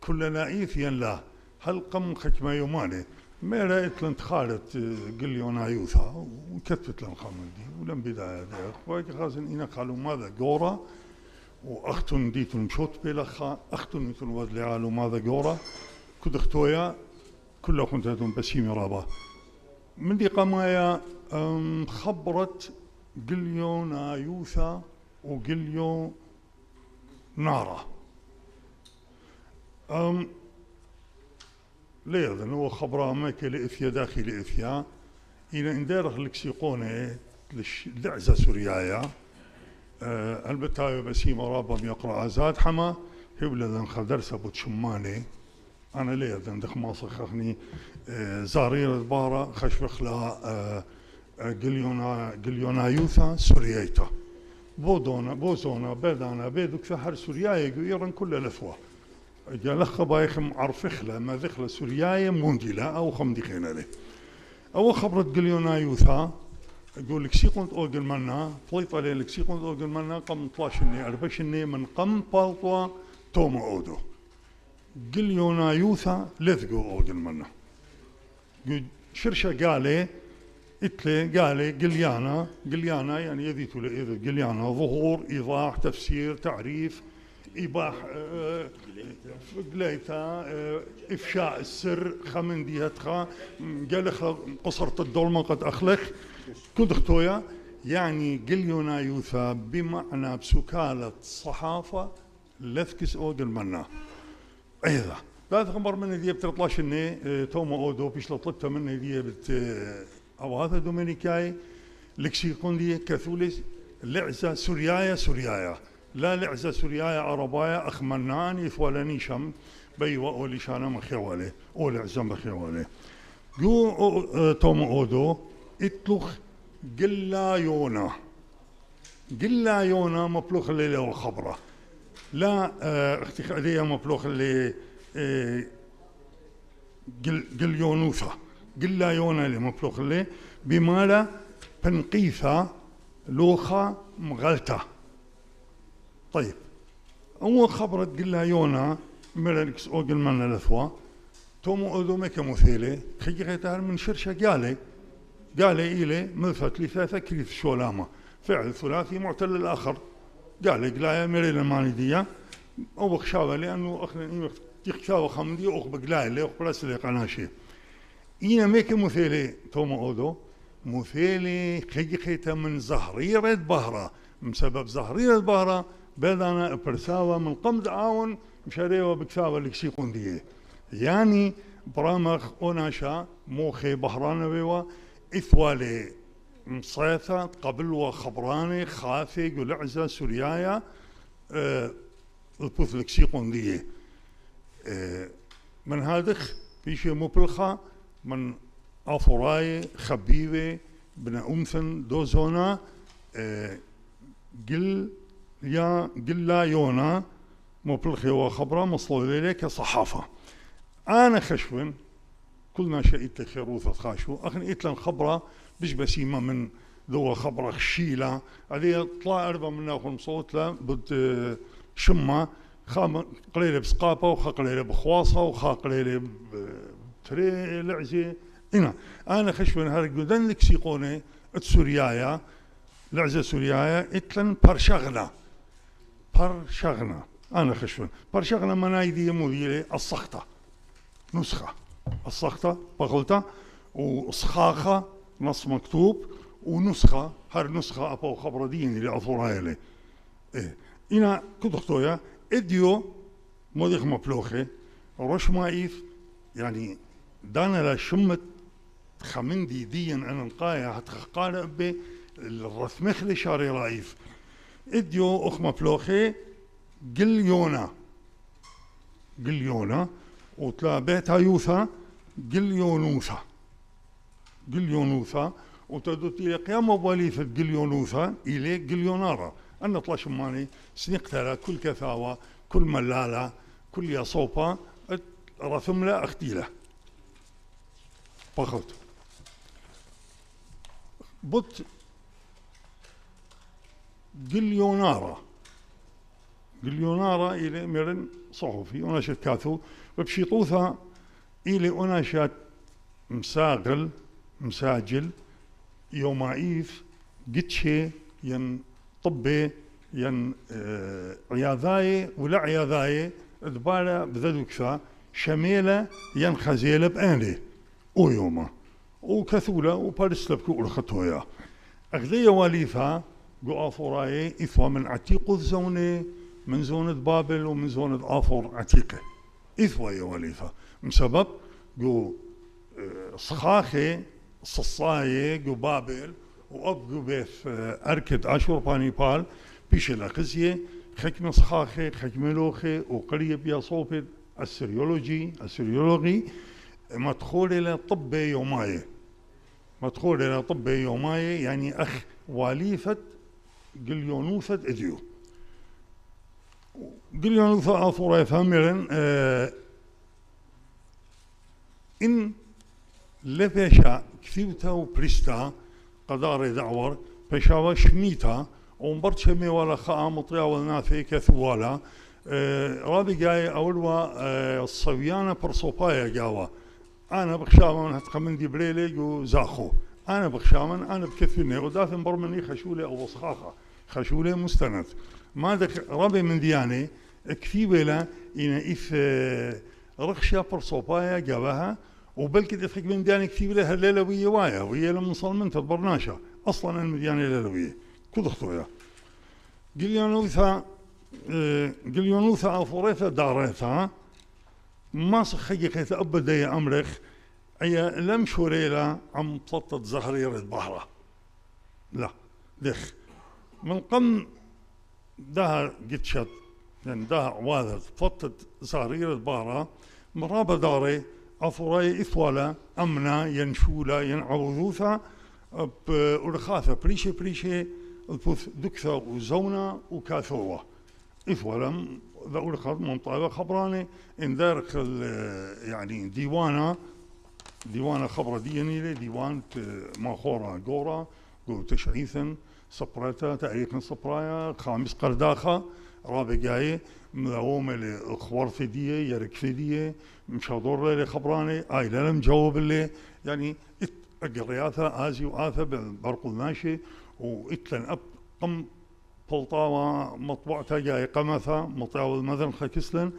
كل نائف لا هل قم خشما يوماني ما رأيت لن تخالت قليونا يوثا وكتبت لن خامل دي ولم بداية دي أخوائي خازن إنا قالوا ماذا قورا وأختن ديتن مشوت بلخا أختن مثل وزلي عالو ماذا قورا كد اختويا كلها كنت هاتون بسيمي رابا من دي قمايا خبرت قليونا يوثا وقليو نارا ليذن هو خبرها ماكي لإثيا داخل إثيا إلى إندارخ لكسيقوني لعزة سوريايا البتايو بسيمة رابم يقرأ زاد حما هبلذن خدرسة بوتشماني أنا ليذن دخ ماصخ أخني زارير البارة خشبخ لها قليونا يوثا سوريايتا بوزونا بدانا بيدك ثحر سوريايا يقيرن كل الأثوى جالخ بايخم عرفخلا ما ذخلا سوريايا مونديلا أو خمدي خينا له أو خبرت قليونا يوثا يقول لك سيقونت أوجل منا طليط عليه لك سيقونت أوجل منا قم 12 من قم بالطوا توما أودو قليونا يوثا لذقو أوجل منا شرشة قالي إتلي قالي قليانا يعني يذيتو لإذا قليانا ظهور إيضاح تفسير تعريف إيباح قليتا إفشاء السر خمن ديهتخا قالخ قصرت الدولمة قد أخلخ كنت اختويا يعني قليونا يوثا بمعنى بسكالة صحافة لثكس أوجل منا أيضا لا تخبر من هدية بتطلعش إني توما أودو بيش لطلبتها من هدية أو هذا دومينيكاي لكسيقون دي كاثوليس لعزة سوريايا لا لعزة سوريايا عربايا أخمنان يثولاني شم بيوا أولي شانا مخيوالي أولي عزم مخيوالي جو توما أودو اتلوخ قلا يونا مبلوخ اللي له خبرة لا اختخالية مبلوخ اللي قليونوثا قلا يونا اللي مبلوخ اللي بمالا بنقيثة لوخة مغلطة طيب هو خبرت قلا يونا ملكس أوجل من الأثوى تومو أودو ميكا مثيلة خيجي من شرشة قال إلي ملفت لثاثة كريف شولامة فعل ثلاثي معتل الآخر قال قلايا ميريلا ماندية أو بخشاوة لأنه أخنا يخشاوة خمدي أو بقلايا اللي أخبرس اللي قناشي إينا ميكا مثيلة تومو أودو مثيلة خيجي من زهريرة بهرة بسبب زهريرة بهرة بدنا برساوة من قمد عاون مشاريوة بكساوة لكشي قندية يعني برامخ أوناشا موخي بهرانة بيوا إثوالي مصيثة قبل وخبراني خاثي قلعزة سوريايا البوث لكشي قندية من هادخ بيشي مبلخة من أفراي خبيبة بنا أمثن دوزونا قل يونا مبلخي وخبرة مصلوي لك صحافة أنا خشون كلنا شئت خيروثة خاشو أخن إتلن خبرة بش بسيمة من ذو خبرة خشيلة هذه طلع أربع منا أخون صوت لا بد شمة قليلة بسقاپة وخا قليلة بخواصة وخا قليلة بتري لعزة هنا أنا خشون هرقودن لك سيقوني السوريايا لعزة سوريايا إتلن برشغنا أنا خشون برشغنا منايدي موديلي السخطة نسخة السخطة بغلطة وصخاخة نص مكتوب ونسخة هر نسخة أبو خبر ديني لأثورها لي إيه إنا كدختويا إديو موديخ مبلوخي روش مايف يعني دانا لا شمت خمندي ديا أنا نقايا هتخقال بي الرثمخ لي شاري رايف إديو أخ مبلوخي قليونا وتلا بيتا يوثا قليونوثا وتدوتي لي قيام بوليفة قليونوثا إلي قليونارا أنا طلع شماني سنقتلا كل كثاوة كل ملالة كل يصوبة رثملة أختيلة بخلت بط قليونارا إلي مرن صحفي ونشت كاثو ببشيطوثا إلي ونشت مساجل يومايف قتشي ين طبي ين عياذاي ولا عياذاي دبالة بذلوكثا شميلة ين خزيلة بآني ويوما وكثولة وبارسلبكو ورخطويا أخذي واليفا قو آفوراي إثوى من عتيق الزوني من زونة بابل ومن زونة آفور عتيقة إثوى يواليفا مسبب قو صخاخي صصاية قو بابل وأبقو بيث أركد أشور بانيبال بيش الأخزية خكم صخاخي خكم لوخي وقريب يا صوبد السريولوجي مدخول إلى طب يوماية يعني أخ واليفة قليونوثة إديو قليونوثة آثورة ثامرا إن لبشا كثيرتا وبريستا قدار دعور بشاوة شميتا ومبرتشمي ولا خاء مطيا والناثي كثوالا رابي جاي أولوا الصويانة برصوبايا جاوا أنا بخشامن هتقمن دي بريلي وزاخو أنا بخشامن أنا بكثرني وداثن برمني خشولة أو صخاخة خشولة مستند ما ذاك ربي من دياني كثيبة إن إف رخشة برصوبايا جابها وبلكي تفك من دياني كثيبة هالليلة ويا وايا ويا لما نصل من تبرناشا أصلا المديانة ليلوية كل خطويا قليونوثا أفوريثا داريثا ما صخيك أبدا يا أمرخ أي لم شوريلا عم بطة زهريرة بحرة لا دخ من قم ده قتشت يعني ده عواذر بطة زهريرة بحرة مرابة داري أفوري إثوالا أمنا ينشولا ينعوذوثا بأرخاثة بريشي البوث دكثة وزونة وكاثوة إثوالا ذا أرخاث منطقة خبراني إن ذلك يعني ديوانا خبرة ديني ديوان ماخورة قورة قو تشعيثا صبرتا تاريخ صبرايا خامس قرداخة رابع جاي ملومة للخبر فدية يرك فدية مش هدور لي خبراني آي لا مجاوب اللي يعني قرياتها آزي وآثة بالبرق الماشي وإتلن أب قم بلطاوة مطبوعتها جاي قمثها مطاوة المذن خكسلن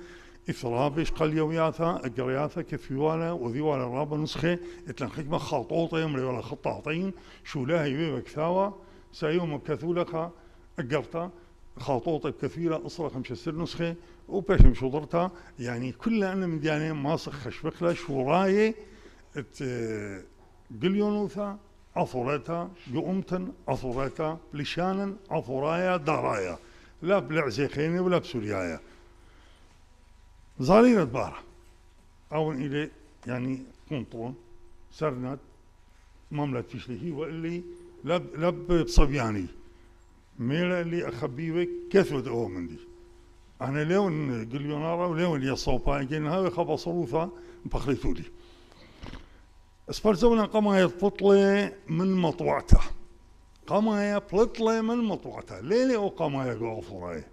إثرابش قليوياتها قرياتها كثيوانا وذيوانا رابا نسخة إتلن خكمة خاطوطة يمري ولا خطاطين شو لاهي بيبا كثاوة سايوم بكثولك أقرتها خاطوطة كثيرة أصلا 5 نسخة وباش مشوضرتها يعني كلها أنا من ديانين ماسخ خشبكلة شوراية قليونوثا عثورتها يؤمتن عثورتها لشانا عثورايا دارايا لا بلعزيخيني ولا بسوريايا زارينة بارة أو إلي يعني قنطرون سرنت مملة تشليكي واللي لب بصبياني ميلا اللي أخبيوك كثرة أومن دي أنا لون قليونارا ولون اللي صوبا إجينا هاي خبا صروفا بخليتو لي اسبرزونا قماية بطلة من مطوعته قماية بطلة من مطوعته ليلي أو قماية قوفراي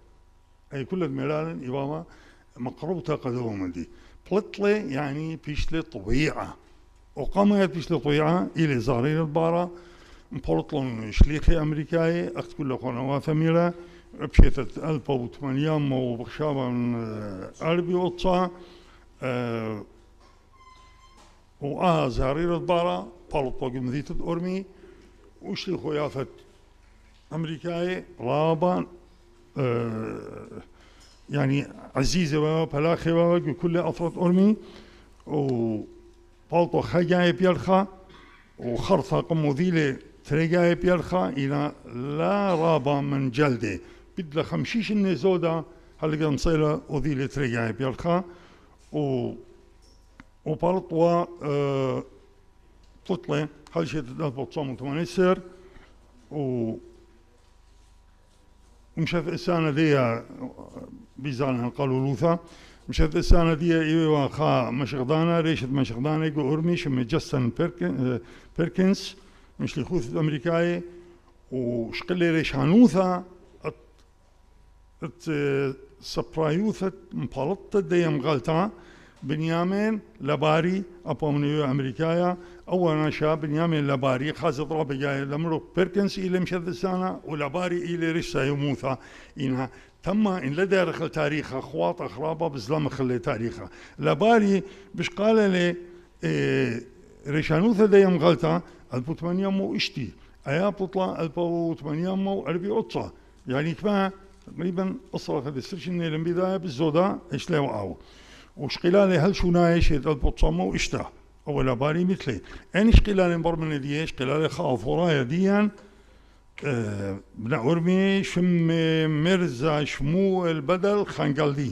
أي كل الميلان إباما مقروبة قدوم دي بطلة يعني بيشلي طبيعة وقماية بيشلي طبيعة إلي زارين البارة مبورطلون شليخي أمريكاي أخت كل قنوة ثميرة بشيتت 1800 وبخشابة من أربي وطا زارير البارة بارطو قمذيت الأرمي وشليخو يافت أمريكاي رابا يعني عزيزة وبلاخي وكل أفراد أرمي وبالطو خجاي بيرخا وخرطة قموذيلة تريقاي بيرخا إلى لا رابا من جلدة بدل 50 النزودة هلقا نصيلة وذيلة تريقاي بيرخا وبالطوة طلطلة هل شيء 1980 ومشاف السنة دي بيزالها قالولوثا مشاف السنة دي إيوا خا مشغدانا ريشة مشغدانا يقول أرمي شم جاستن بيركنز مش لخوث الأمريكاي وشقلي ريشانوثا سبرايوثة مبالطة ديم غلطة بنيامين لباري أبو منيو أمريكايا أولا شاب بنيامين لباري خاصة ضرب جاي لمرو بيركنز إلى مشذ السنة ولباري إلى رشا يموثا إنها تم إن لدى رخل تاريخها خواط أخرابة بزلام خلي تاريخها لباري بش قال لي ريشانوثا ديم غلطة 1800 اشتي أيا بطلع 1840 يعني كما تقريبا أصلا هذا السرشن من البداية بالزودا إيش لا وعاو وش قلالي هل شو نايش البطصمة وإشتا أولا باري مثلي إيش قلالي برمنا ديش قلالي خاف ورايا ديان بنا أرمي شم مرزا شمو البدل خانقلدي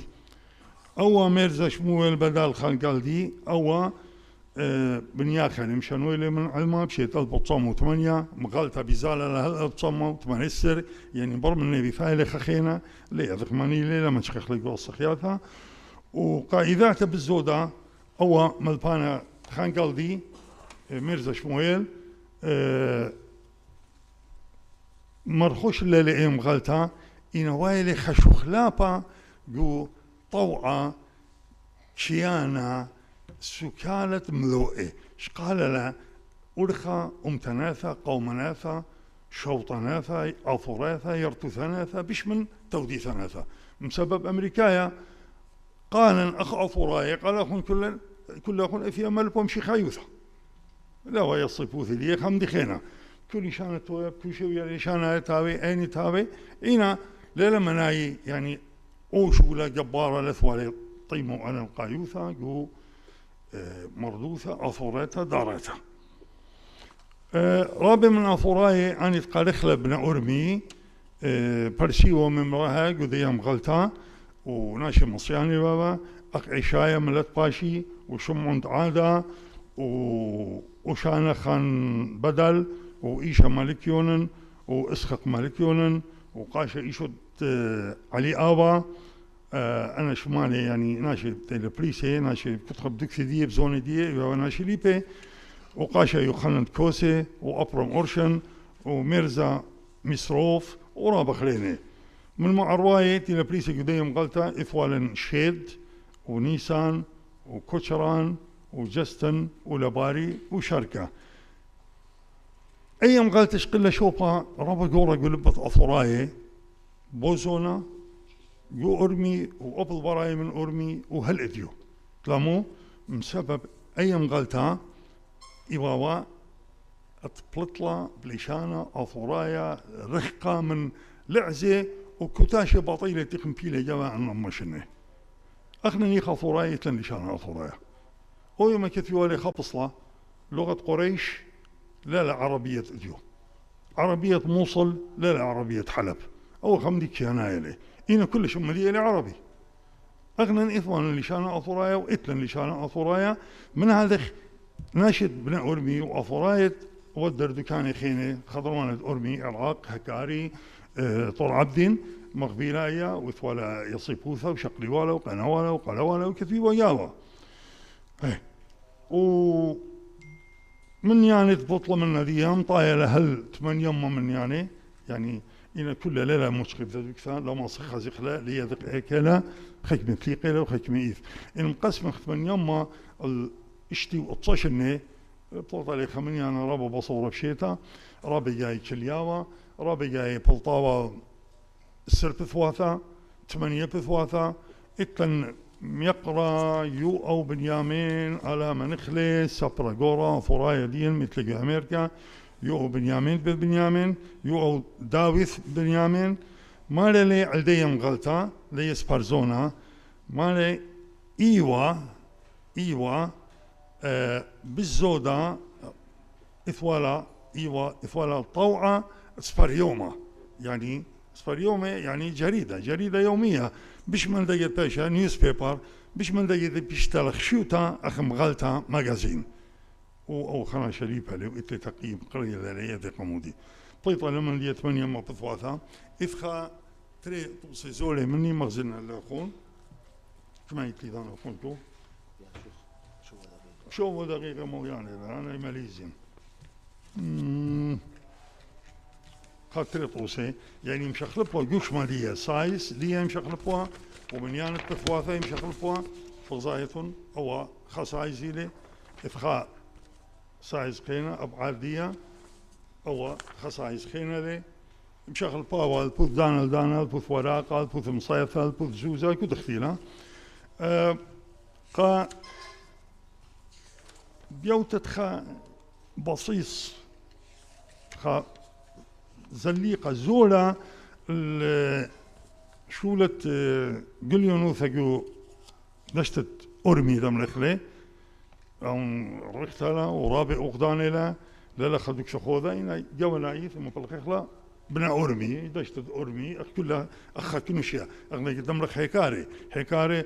أو مرزا شمو البدل خانقلدي أو بنياخن مشانو اللي من علمها بشيت 1908 مغالطة بزالة لها 1908 السر يعني برمنا بفايلة خخينا لي ذقماني لي لما تشخخ لي الصخياتها وقاعدات بالزودة أو ملبانا خانقلدي مرزا شمويل مرخوش اللي إيم غلطة إنا وايلي خشوخلابا جو طوعة شيانا سكالة ملوئة شقال لا أرخا أمتناثا قومناثا شوطناثا أثوراثا يرتثناثا بش من توديثناثا مسبب أمريكايا قال أخ أثورايا قال أخون كل أخون في أمل بمشي خايوثا لا ويصفوث لي خم دخينا كل شانة تويب كل شيء يعني شانة تاوي أين تاوي إنا ليلة مناي يعني أوشو لا جبارة لثوالي طيمو على القايوثا جو مردوثة أثورتها دارتها رابع من أثوراي عن القرخلة بن أرمي برسيو من مراها قديام غلطة وناشي مصياني بابا أق عشاية ملت باشي وشمعند عادة وشانا خان بدل وإيشا مالكيونن وإسخق مالكيونن وقاشا إيشود علي آبا أنا شمالي يعني ناشي تلبريسي ناشي كتخب دكسي دي بزوني دي وناشي ليبي وقاشا يوخنن كوسي وأبرم أورشن وميرزا مصروف ورابا خليني من معرواية إلى بريسة قديم غلطة إثوالا شيد ونيسان وكوشران وجستن ولباري وشركة أيام غلطش قلة شوبا ربا قورا قلبت أثراية بوزونا يو أرمي وأبل براي من أرمي وهل إديو تلامو مسبب أيام غلطة إيواوا أتبلطلا بليشانا أثرايا رخقة من لعزة وكتاشة بطيلة تقنبيلة جماعة نمشنه أخنني خاثرايا تلنشانا أثرايا هو ما كتيوالي خبصلة لغة قريش لا عربية إديو عربية موصل لا عربية حلب أو خمدي كيانايلي إنا كل شمالية عربي أغنى إثوان اللي شانا أثرايا وإتلن اللي شانا أثرايا من هذا ناشد بن أرمي وأثرايا ودر دكاني خيني خضروانة أرمي العراق هكاري طور عبدين مغبيلايا وإثوالا يصيبوثا وشقليوالا وقنوالا وقلوالا وكثير وياوا ومن يعني تبطل من هذه طايلة هل 8 يوم من يعني إن كل ليلة مشكل ذلك لو ما صخ زخلا لي ذق أكلا خكمة ثقيلة وخكمة إيث إن مقسم 8 يوم الاشتي وطشني بطلت عليه 8 أنا رابع بصورة بشيتا رابع جاي كلياوة رابع جاي بلطاوة السر بثواثة 8 بثواثة إتن ميقرا يو أو بنيامين على منخلي سبرا غورا فرايا دين مثل أمريكا يو أو بنيامين بنيامين يو أو داويث بنيامين ما لي علديم غلطة لي سبارزونا ما لي إيوا بالزودا إثوالا إثوالا طوعة سباريوما يعني سباريوما يعني جريدة يومية بش من دقيقة باشا نيوز بيبر بش من دقيقة بيشتغل خشوتا أخم غلطة ماجازين أو خنا شريفة لو إتلي تقييم قرية لليه ذي قمودي طيطة لمن لي 8 ما بثواثا إفخا تري توصي زولي مني مغزلنا الأخون كما يتلي ذان أخونكو شو دقيقة مو يعني أنا ماليزيا خاطر طوسي يعني مشخلبوا جوش مالية سايز ليه مشخلبوا ومن يعني بثواثة مشخلبوا فضايتهم أو خسايزي لي إفخاء سايز خينا أبعادية أو خسايز خينا لي مشخلبوا والبوث دانا البوث وراقة البوث مصيفة البوث زوزة كود اختيلا قا بيوتت خا بصيص خا زليقة زولا شولة قليونو ثقو دشتت أرمي دم رخلي رختلا ورابع أقداني لا لا خدوك شخوذا إنا جوانا عيث مطلقلا بنا أرمي دشتت أرمي كلها أخا كنوشيا أغنى دم رخ هيكاري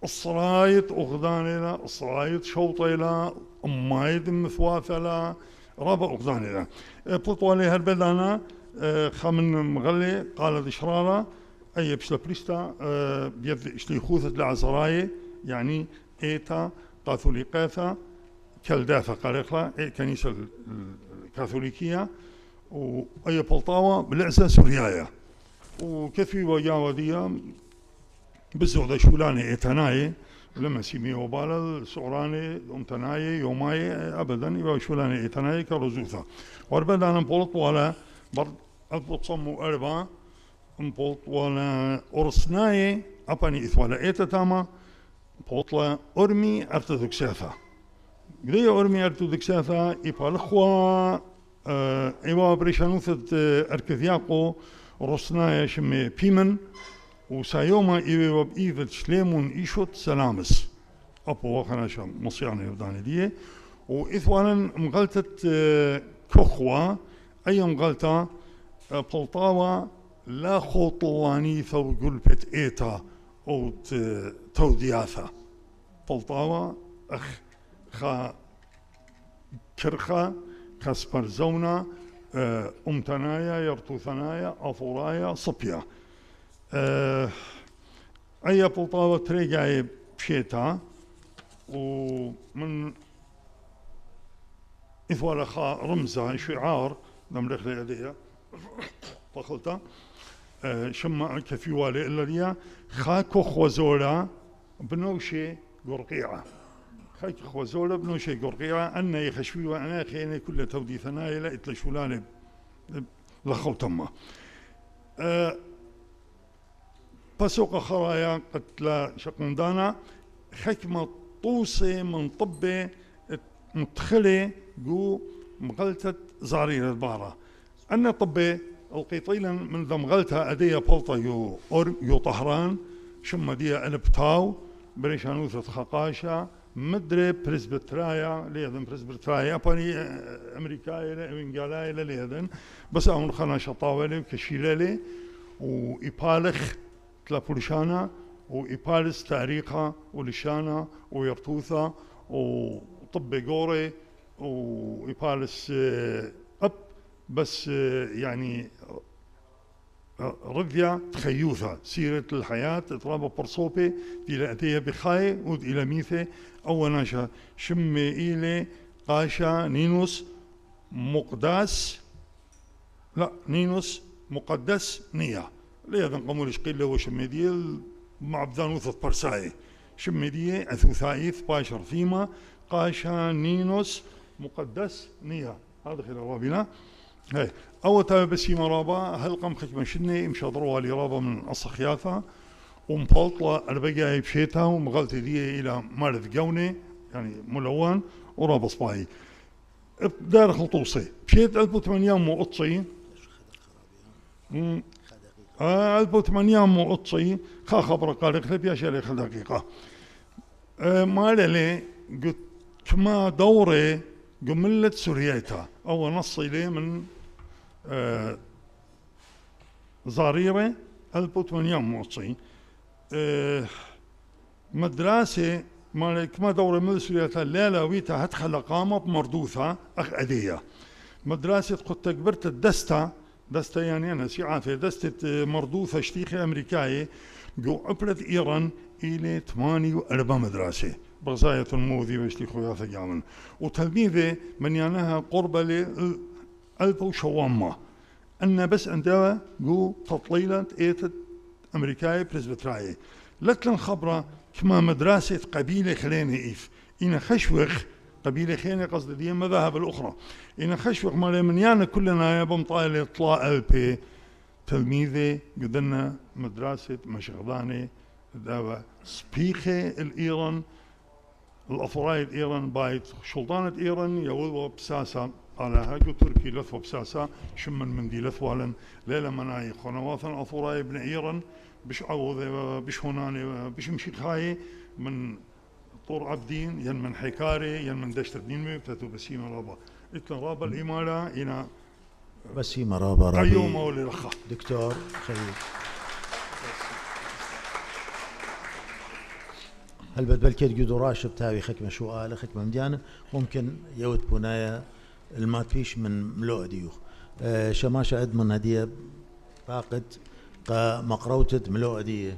الصرايط أقداني لا الصرايط شوطي لا أمايد مثواثة لا رابع أقداني لا بطوالي هربدانا خامن مغلي قال إشرارة أي بشلا بريستا بيد إشلي خوثة لعزراي يعني إيتا كاثوليقاثا كالداثا قارقلا إيه كنيسة الكاثوليكية وأي بلطاوة بالعزة سوريايا وكثي وجاوة دي بزوغ شولاني إيتاناي لما سيمي وبالا سعراني أمتناي يوماي أبدا يبقى شولاني إيتاناي كرزوثا واربدانا بولط ولا برد البطصمو أربعة بولط ولا أرسناي أباني إثوالا إيتا تاما بولطلا أرمي أرتدوكساثا قدي أرمي أرتدوكساثا إبا الأخوة إيوا بريشانوثة أركذياقو رسناي شمي بيمن وسايوما إيوا بإيفت شليمون إيشوت سلامس أبو وخناشا مصياني يرداني دي وإثوالا مغلطة كخوة أي مغلطة بلطاوة لا خوطواني ثو قلبت إيتا أو تودياثا بلطاوة أخ خا كرخا كاسبرزونا أمتنايا يرتوثنايا أفورايا صبيا أي بلطاوة تريقاي بشيتا ومن إثوال خا رمزة شعار نملك ليديها فقلتا شما كفي والي إلا ليا خاكو خوزولا بنوشي قرقيعة خاكو خوزولا بنوشي قرقيعة أنا يخشوي وأنا خيني كل تودي ثنايا لا إتلشولاني لخوتما بسوق خرايا قتلا شقندانا حكمة طوسي من طبي مدخلة جو مغلتة زارير البارة أنا طبي القيطيلا من ذا مغلتها أدية بلطة يو طهران شما ديا ألبتاو بريشانوثة خقاشة مدري بريسبترايا ليذن بريسبترايا أباني أمريكايا لإنجالايا ليذن بس أمون خانا شطاولي وكشيلالي وإبالخ تلابولشانا وإبالس تاريخا ولشانا ويرتوثا وطب قوري وإبالس أب بس يعني رذيا تخيوثا سيرة الحياة ترابا برصوبي إلى أتيا بخاي ود إلى ميثي أو ناشا شمي إلي قاشا نينوس مقداس لا نينوس مقدس نية ليذن قمولش قيل له شمي ديال مع بذانوثة برساي شمي دي أثوثايث باشر ثيمة قاشا نينوس مقدس نية هذا خير رابنا هاي أول تابع بسيمة رابا هلقم خكمة شني مشاطروا لي رابا من الصخياثة ومبلطلة البقاء بشيتها ومغلت دي إلى مارث قوني يعني ملوان ورابا صباهي دار خلطوصي بشيت 1800 وقطصي 1800 وقطصي خا خبر قال خلب يا شالي خل دقيقة ما لي قلت كما دوري قملت سورياتا أو نصي لي من زاريرة 1800 وقطصي مدرسة مالك ما دوري من سورياتا لا ويتا هتخل قامة بمردوثة أخ أدية مدرسة قد كبرت الدستا دستا يعني أنا سيعافي دستة مردوثة شتيخي أمريكاية جو عبرت إيران إلى 48 مدرسة بغزاية الموذي وشتيخو ياثا جامن وتلميذة من يعناها قربة لألف وشوامة أنا بس عندها جو تطليلة إيتت أمريكاية بريسبتراية لتلن خبرة كما مدرسة قبيلة خليني إيف إنا خشوخ قبيلة خيني قصد دي المذاهب الأخرى إن خشوق مالي من يعني كلنا يبم طايلة طلاء ألبي تلميذي قدنا مدرسة مشغداني دابا سبيخي الإيران الأفراي الإيران بايت شلطانة إيران يوضوا بساسة على هاجو تركي لثوة بساسة شمن من دي لثوة ليلة مناي خنواثا أفراي ابن إيران بش عوض بش هناني بش مشيخاي من طور عبدين ين من حكاري ين من دشت الدين بتاتو بسيمة رابا إتلا رابا الإمالة إنا بسيمة رابا رابي أيوم أولي رخا دكتور خير هل بدبلكي تقدر راشب تاوي خكمة شو آلة خكمة مديانة ممكن يود بنايا المات فيش من ملوء ديوخ شماشة أدمن هدية باقد مقروتة ملوء ديه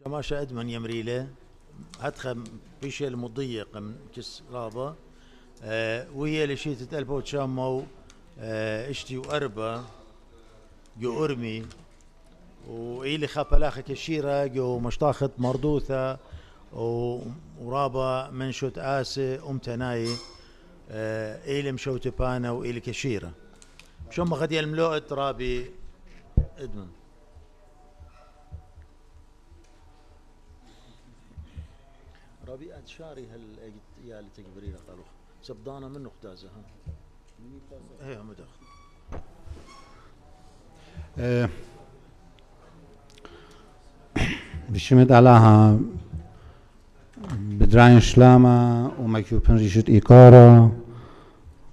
شماشة أدمن يمريله هدخل بيش المضيق من كس رابا وهي اللي شيت تلبو تشامو اشتي وأربا جو أرمي وإيلي خابلاخة كشيرة جو مشطاخة مردوثة ورابا منشوت آسي تناي إيلي مشوت بانا وإيلي كشيرة شو غدي الملوء رابي ادمن رابي أدشاري هل يا لتكبرينا قالوا سبضانا منه خدازة ها هي مدخ بشمت علىها بدراين شلامة ومكيوبن ريشت إيكارا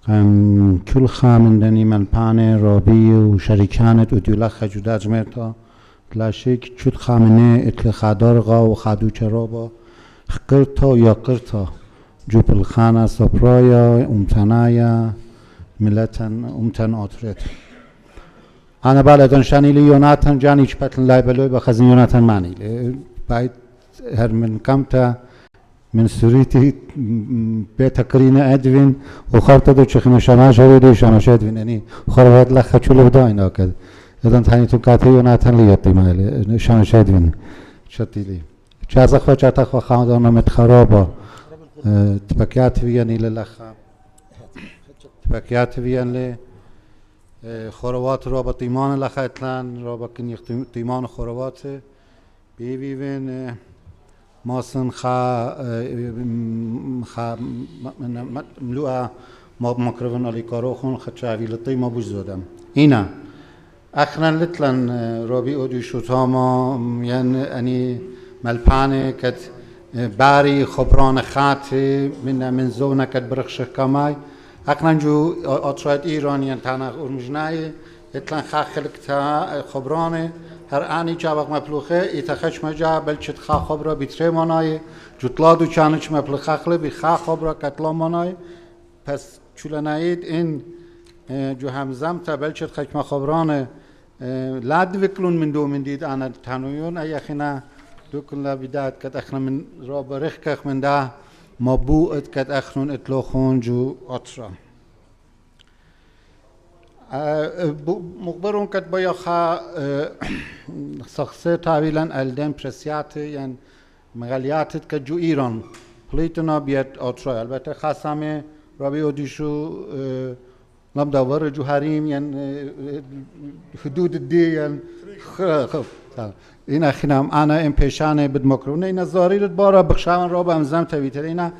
كان كل خامن دني ملبانة رابي وشريكانت ودولا خجودة جمرتا تلاشيك شد خامنة اتل خادارغا وخادو چرابا خقرتا يا قرتا جوب الخانة سبرايا امتنايا ملتن امتن آترت أنا بالدن شاني لي يوناتن جاني شبتن لاي بلوي بخزن يوناتن ماني بايت هر من كمتا من سوريتي بيت كرينا ادوين وخرطة دو چخنا شماش هودي شماش ادوين يعني خربت لخ چولو بداين هكذا إذا تاني تكاتي وناتن لي يطيمالي شان شادين شتيلي جازخ وجاتخ وخاندانا متخرابا تبكيات فيني للأخا تبكيات فيني خوروات رابا تيمان الأخا إتلان رابا كن تيمان خوروات بيبي بين ماسن خا ملوء ما مكرفن على كاروخون خشافي لطيمة بوجودم هنا أخنا لتلن رابي أودي شوتاما يعني أني ملبانة كت باري خبران خاتي من زونة كت برخش كماي أخنا جو أطراد إيراني تانا أرمجناي إتلن خلقتها خبرانه هر آنی جواب مپلوخه ایتخش مجا بلچت خا خبره بیتره منای جتلادو چانش مپلوخه خله بی خا خبره کتلا منای پس چولناید این جو همزم تا بلچت خشم خبرانه لاد وکلون من دو من دید آن تنویون ایخنا دو کلا بدایت کت اخنا من را برخ کخ من ده مبوعت کت اخنون اطلاخون جو اطرا مخبرون كت بيا خا شخصية طويلا الدم برسيات يعني مغاليات كجو إيران بليتنا بيت أطراء البته خاصة ربي أوديشو لم دور جو حريم يعني حدود الدي يعني إنا خنام أنا إم بيشانه بدمكرونه إنا زاريرت بارا بخشان رابع أمزم تبيتر إنا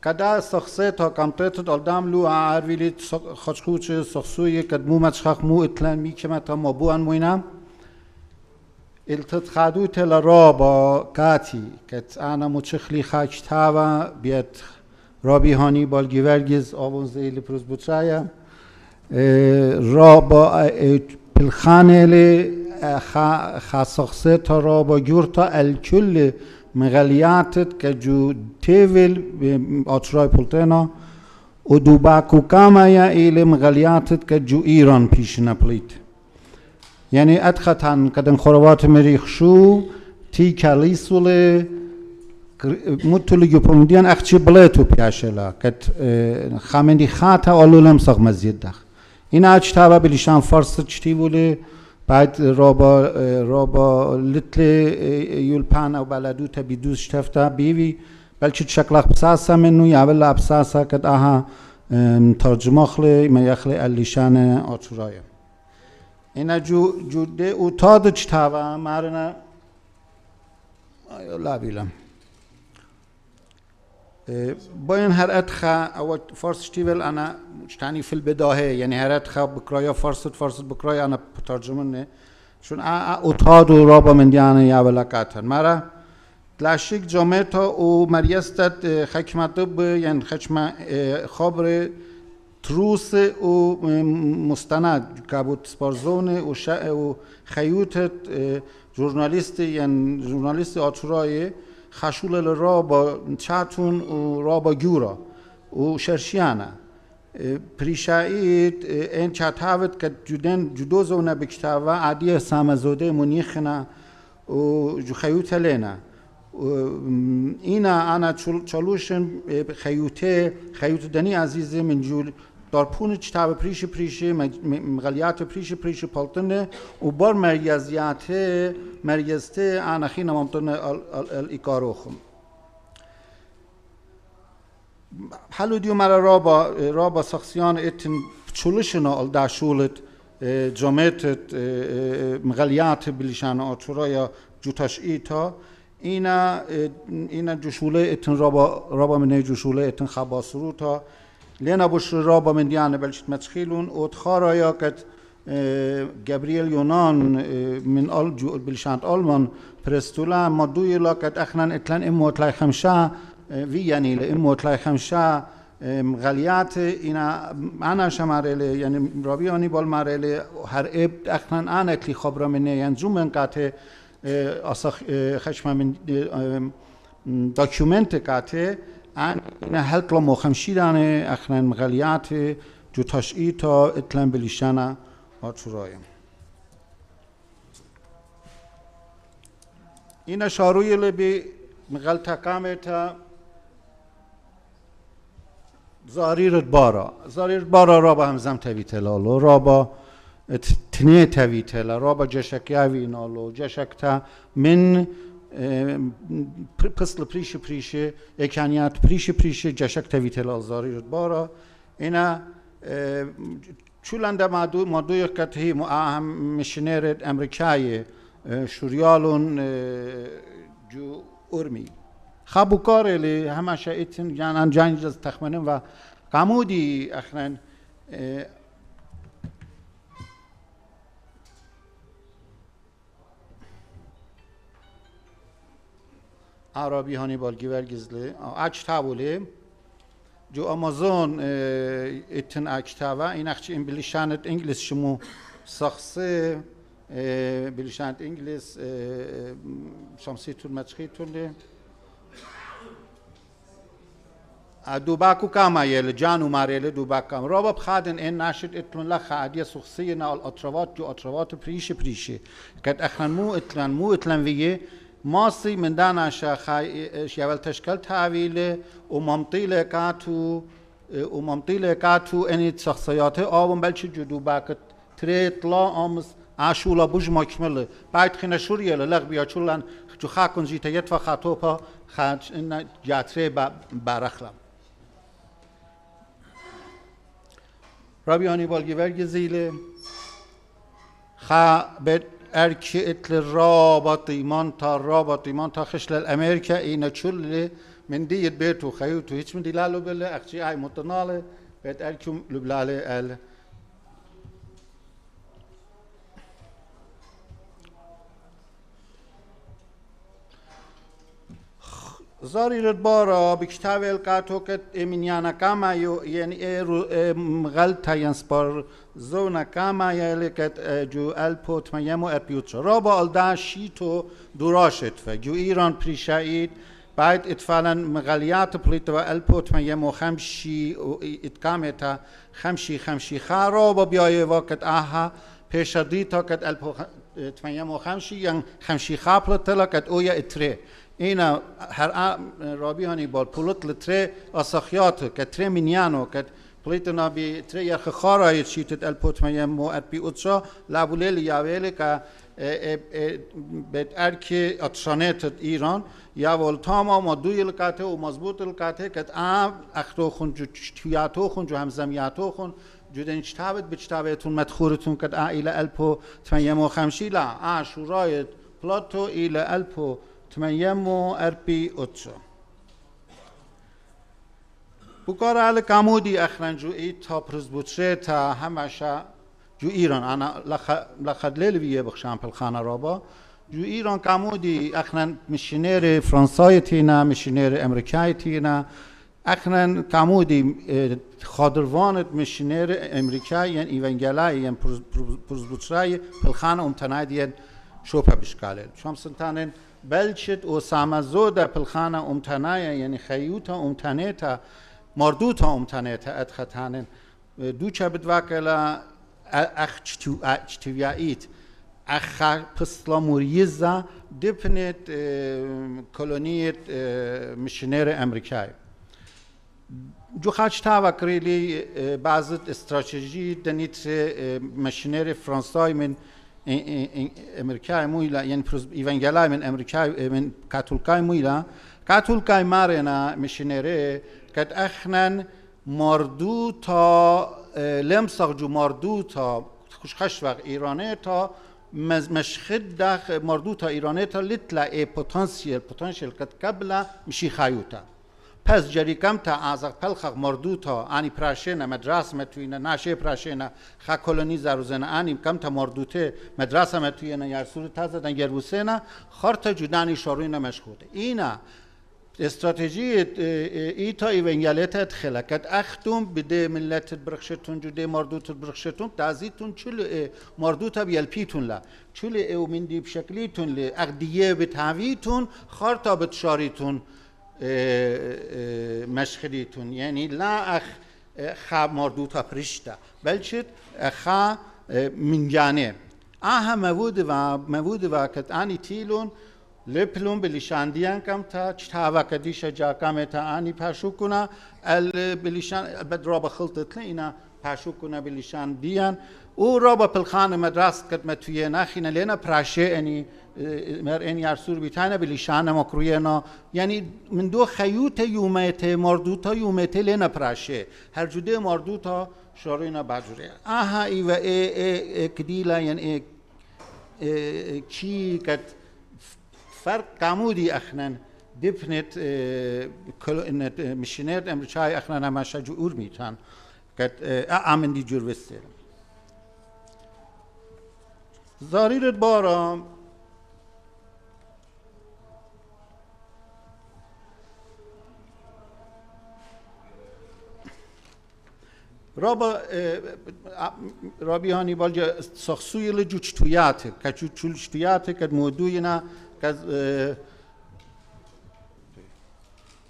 كدا شخصية كامتة الدم لو عارفيلت خشخوش شخصية كدمو متشخ مو إتلان ميكمة تمابوان موينام التخادو تلرابا كاتي كت أنا متشخلي خاكتاوا بيت رابي هاني بالجيورجيز آبونزي لبروز بوترايا رابا بالخانة ل خاصخصية رابا جورتا الكل مغالياتت كجو تيفل أطراي بولتنا ودوباكو كامايا إلى مغالياتت كجو إيران بيشنا بليت يعني أدخلتان كدن خروات مريخ شو تي كاليسولي متولي جوبومديان أختي بلاتو بياشلا كت خامندي خاتا أولولم ساق مزيد دخ إن أجتابا بلشان فارس تشتيبولي بعد رابا لتل يولبان أو بلدو تبيدوز شتفتا بيوي بلشت شكلك بساسا منو يعمل بساسا كد آها ترجمة خلي ما يخلي اللشان أطرايا إنا جو ده أوتاد اجتابا مارنا لا بيلم باين هر أدخا أو فارس تيبل أنا مجتاني في البداية يعني هر أدخا بكرايا فارس بكرايا أنا بترجمني شون أوتاد ورابا من ديانا يابلا كاتن مرا تلاشيك جامعتا ومريستت خكمة طب يعني خكمة خبر تروس ومستند كابوت سبارزونه وخيوتت جورناليستي يعني جورناليستي أطراي خشول الرابا چاتون و رابا جورا و شرشیانا پریشایت این چاتهاوت که جدو زونه بکتاوا عادیه سامزوده منیخنا و جو خیوت لینا اینا انا چلوشن خیوت دنی عزیزه من جول دارپون چتاب پریشی مغلیات پریشی پالتنه و بار مريزته أنا خينا ممتن الإيكاروخم حلو ديو مرا رابا شخصيان اتن شولشنا الداشولت جامعت مغليات بلشان أطرايا جوتاش إيتا اینا جوشوله اتن رابا من جوشوله اتن خباسروتا لينا بوش رابا من ديانه بلشت متخيلون وتخارا كت جابرييل يونان من بلشانت ألمان برستولا مدوي لاكت أخنا إتلان إمو تلاي خمسة وياني لإمو تلاي خمسة غاليات إنا أنا شمارلي يعني رابياني بالمارلي هر إب أخنا أنا كلي خبرة مني يعني زومن كاته أصخ خشمة من دوكيومنت كاته أنا هلك لمو خمشيدانه أخنا غاليات جو تشئيتا إتلان بلشانا أطرايا إن شاروي اللي بمغلطة كامتا زاريرت بارا رابا همزم تبي تلالو رابا تني تفيتلا رابا جشك ياوي نالو جشكتا من قصل بريشة إمكانيات بريشة جشك تفيتلا الزاري رتبارا إنا شو لندا مادو يكت هي مؤهم مشنير أمريكاي شوريالون جو أرمي خابو كاري اللي هما شايتن يعني جانجز تخمنين و قامودي أخرين عربي هانيبال جيفرجزلي أكتابولي جو أمازون اتن أكتابا إن أختي إن بلشانت إنجليز شمو شخصي بلشانت إنجليز شمسيتون متخيتون لي دوباكو كاما يل جانو ماريل دوباك كام رابط خادن إن ناشد اتلون لخ عادية شخصية نا الأطروات جو أطروات بريشة كد أخرن مو اتلن ويه ماصي من دانا شاخي شيال تشكل تعويله وممطيله كاتو اني شخصياته آوم بلش جدو باكت تريت لا آمز عاشولا بوج مكمله بعد خنا شوريه لغ بیا چولن جو خاكن جيتا يتفا خاطوبا خاج ان جاتري بارخلم رابياني بالگي ورگزيله خا بد اركيت للرابط ايمان تا خشل الامريكا اين تشل من ديت بيتو خيوتو هيك من دلالو بلا اختي هاي متناله بيت اركم لبلاله ال زاري البارا بكتاب الكاتوكت إمينيانا كاما يعني غلطة ينسبر زونا كاما يلكت جو البوت ما يمو أبيوتش رابع الدا شيتو دراشت فجو إيران بريشايد بعد اتفعلا مغاليات بليتوا البوت ما يمو خمشي اتكامتا خمشي خارابا بياي وقت آها پیشدیتا کت البو تمیم و خمشی ین خمشی خابل تلا کت اویا اتره اینا هر رابیانی بال پولت لتره اسخیات کت تره مینیانو کت پلیتنا بی تره یخ خارای چیتت البو تمیم و ات بی اتشا لابولیل یاویل که بيت أركي أتشانيت إيران يا والتاما ما دوي الكاته ومضبوط الكاته كت أختو خن جو تياتو خن جو همزمياتو خن جو دنشتابت بتشتابتون مدخورتون كت إلى ألبو 58 لا شورايت بلاتو إلى ألبو 48 بكار على كامودي أخرن جو تا برزبوتشي تا همشا جو ایران انا لخد لیلیه بخشام پلخانه رابا جو ایران کامودی اخنن مشینر فرانسای تینا مشینر امریکای تینا اخنن کامودی خادروانت مشینر امریکای یعنی ایونگلای یعنی پرزبوترای پلخانه امتنایدین شوپا بشکاله شام سنتانن بلشت و سامزوده پلخانه امتنای یعنی خیوتا امتنیتا مردوتا امتنیتا ادختانن دوچه بدواکلا اختیویایت اخ پسلاموریزا دپنت کلونیت مشینر امریکای جو خاچ تاوا کریلی بعض استراتژی دنیت مشینر فرانسای من امریکای مویلا یعنی ایونگلای من امریکای من کاتولیکای مویلا کاتولیکای مارنا مشینره کت اخنن مردوتا لمساق جو مردوتا خشوق ایرانه تا مشخد داخ مردوتا ایرانه تا لطلع پتانسیل کت قبل مشی خیوتا پس جری کم تا ازق پلخق مردوتا آنی پراشینا مدرسه متوینا ناشه پراشینا خا کلونی زروزنا آنی کم تا مردوته مدرسه متوینا یار سور تازه دن گروسینا خارتا جدانی شاروینا مشخوده اینا استراتژی ایتا ایونگالیت خلقت اختم بده ملت برخشتون جده مردوت برخشتون تعزیتون چلو مردوت بیلپیتون لا چلو او من دی بشکلیتون ل اقدیه بتعویتون خارتا بتشاریتون مشخلیتون یعنی لا اخ خا مردوتا پرشتا بلشت خا من جانه موود و کت آنی تیلون لپلون بلیشاندیان کم تا چتاوا کدیش جا کم تا آنی پاشو کنا بلیشان بدرا بخلطت لینا پاشو کنه بلیشان دیان او رابا پلخان مدرسه کد متویه نخینه لینا پراشه انی مر این یارسور بیتانه بلیشان مکروینا یعنی من دو خیوط یومیت مردوتا یومیت لینا پراشه هر جده مردوتا شورینا باجوره آها ای و ای کدیلا یعنی کی کد فرق کامودی اخنن دفنت انت مشينات امريكاي اخنا ما شجو اورميتان قد اعمل دي جور وسر زارير بارا رابي هاني بالجا سخصوي لجوجتويات كجوجتويات قد مودوينا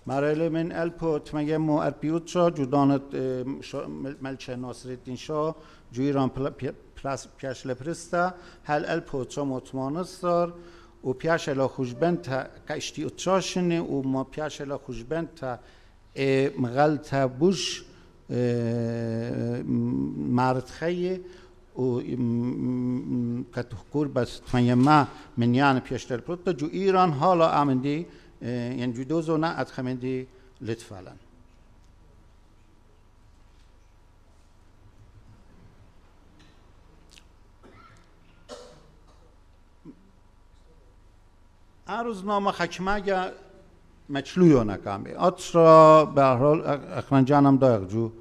مرحله من الپو ارپیوتشا جودانت ملچه ناصرالدین شاه جویران پیاشل پرستا هل الپوتشا مطمانستار و پیاشل خوشبنت کاشتی اتشاشنه و ما پیاشل خوشبنت مغلط بوش مارتخیه و کتوکور بس تماما منیان پیاشل پروتا جو ایران حالا آمدی يعني جدوزنا أتخمندي لتفعلا روزنامه حکمه مچلویونه کامی اترا به هر حال اخرانجانم داغ جو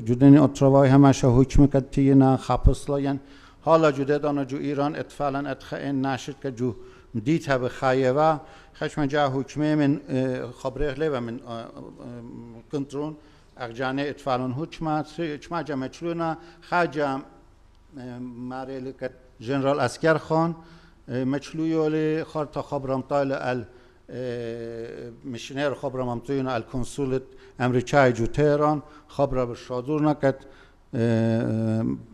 جدنی اتروای همشه حکم کتی نه خپسلا یعنی حالا جده دانه جو ایران اتفاقا اتخین نشد که جو مديتها بخايبة خشم جاء حكمه من خبره له من كنترون أرجانه اتفالون حكمة جا مچلونا خاجا ماريلك جنرال أسكر خان مچلويو له خارطة خبرم طايل مشنير خبرم امتوينا الكونسولت أمريكاي جو تهران خبره بالشادورنا كت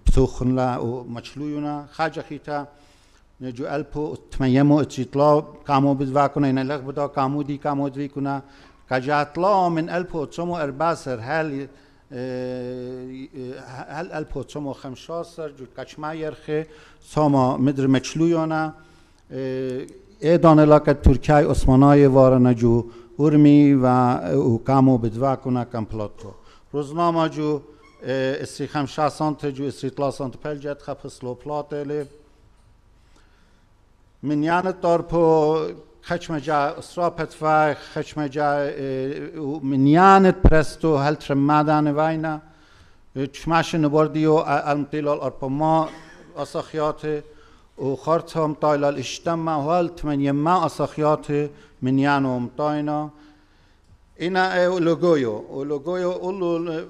بسوخن لا ومچلويونا خاجا خيتا نجو الپو تميمو اتشيطلا كامو بدواكونا إن لغ بدا كامو دي كامو دويكونا كجاتلا من الپو تشمو ارباسر هل الپو تشمو خمشاسر جو كچما يرخي ساما مدر مچلويانا ايدان لاكت تركيا عثماناي وارنا جو ارمي و كامو بدواكونا كمپلاتو روزنامه جو اسي خمشاسانت جو اسيطلا سانت پلجت خفصلو پلاتله من يعني طربو خشمجا اسرابت و خشمجا من يعني برستو هل ترمادان وينا چماش نبرديو المطيلال اربما اساخيات و خارتهم طايلال اجتمع هل تمنيما اساخيات من يعني ومطاينا اینا لوگویو اولو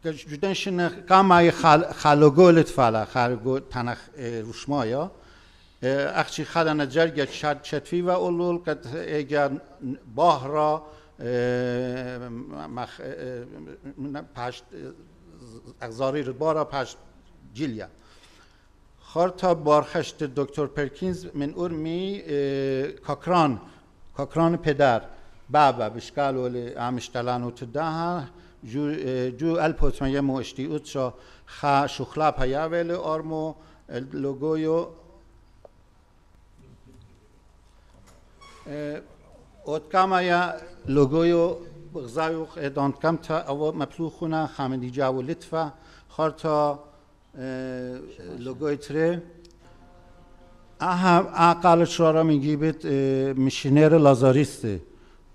جدنشن کامای خالوگولت فعلا خالوگو تنخ روشمایا اخشی خالنا جرگ شتفی و اولول کت اگر باهرا پشت اغزاری بارا پشت جیلیا خارتا بارخشت دکتر پرکینز من ارمی کاکران پدر بابا بشکال ولی عمشتلان و تداها جو الپوتمایه مو اشتیوت شا خا شخلا پیا ولی آرمو لوگویو ات کامایا لوگویو بغزایوخ ادان کم تا او مپلوخونا خامدی جاو لطفا خارتا لوگوی تره اقل شرارا میگیبت مشینر لازاریسته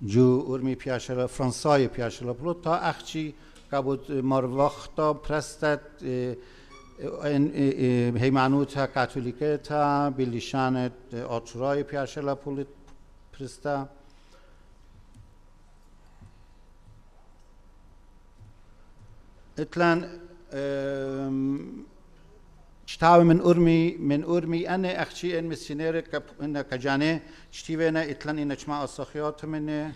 جو ارمی پیاشلا فرانسای پیاشلا پلو تا اخچی کبود مروختا پرستت هیمانوتا کاتولیکتا بلیشانت آتورای پیاشلا پلو پرستا اتلان شتاو من أرمي أنا أختي إن مسينير إن كجاني شتيوينا إتلان إن جماعة الصخيات من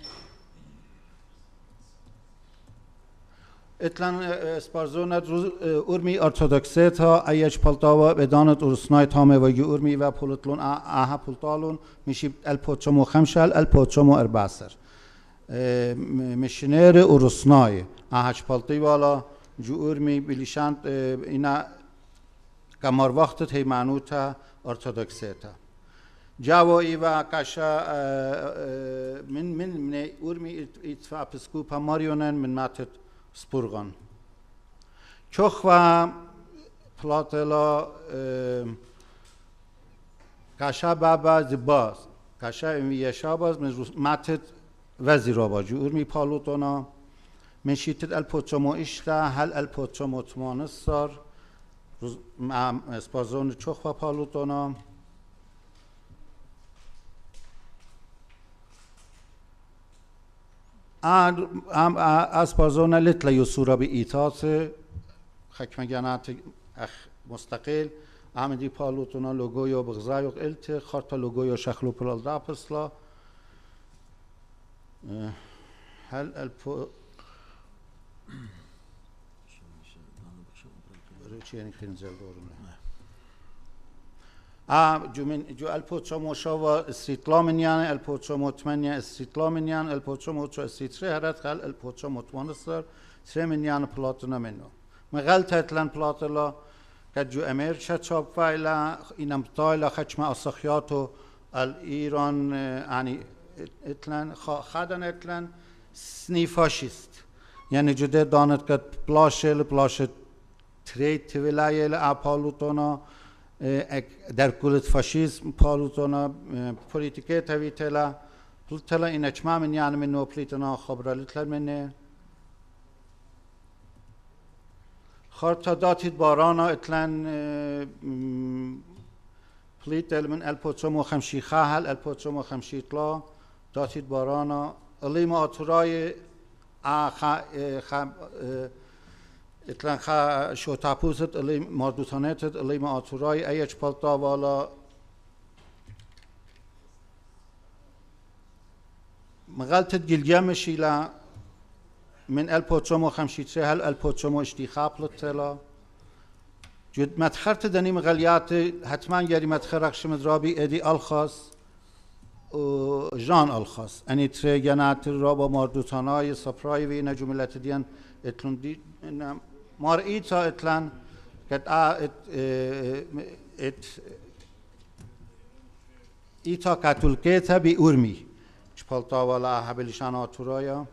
إتلان سبارزونا أرمي أرثوذكسيتها أيش بلطاوة بدانت أرسناي تامه ويجي أرمي وبولتلون آها بولتالون مشي البوتشمو خمشل البوتشمو أربعسر مشنر اورسنای هاش پالتی والا جور می بلیشند اینا کمر وقت هیمانوتا ارتودکسیتا جوایی و کاشا من اورمی اتفاق پسکوپا ماریونن من ماتت سپورغان چخ و پلاتلا کاشا بابا زباز کاشا امیشا باز من ماتت وزیرا جور می پالوتونا من شیتت الپوتشمو اشتا هل الپوتشمو تمانستار اسپازون چخ و پالوتونا اسپازون لتلا یسورا به ایتات حکمگانات مستقل عمدی پالوتونا لوگویو بغزایو الت خارتا لوگویو شخلو پلال داپسلا هل الپو روچيني خنزل دورنا جو الپوتشمو شوا استيطلام يعني الپوتشمو 8 استيطلام يعني الپوتشمو 3 هرت خل الپوتشمو 8 3 يعني بلاتنا منه مغلط اتلان بلاتلا كجو امريكا تشاب فايلا انم طايلا خشم اسخياتو الايران يعني اتلان خدن اتلان سني فاشيست يعني جده دانت كد بلاش تريت ولايل اپالوتونا در کلت فاشیسم پالوتونا پولیتیکه تویتلا پلتلا این اجماع من یعنی من نوپلیتنا خبرالتلا منه خارتا داتید بارانا اتلان پلیتل من الپوتشمو خمشی خاهل الپوتشمو خمشی طلا داتید بارانا الیم آتورای اتلان خا شو تابوزت الیم مردوتانتت الیم آتورای ایچ پالتا والا مغلطت گلگم شیلا من الپوتشمو خمشی هل الپوتشمو اشتیخاب لطلا جد متخرت دنی مغلیات حتما یاری متخرقش مدرابی ادی الخاص و جان الخاص اني تري جنات رابا مردوتانای سپرای و اینا جملت دیان اتلون دی مارئيتا اتلان قد ايتا كاتولكيتا بأورمي شبالتا ولا حبلشان آتورايا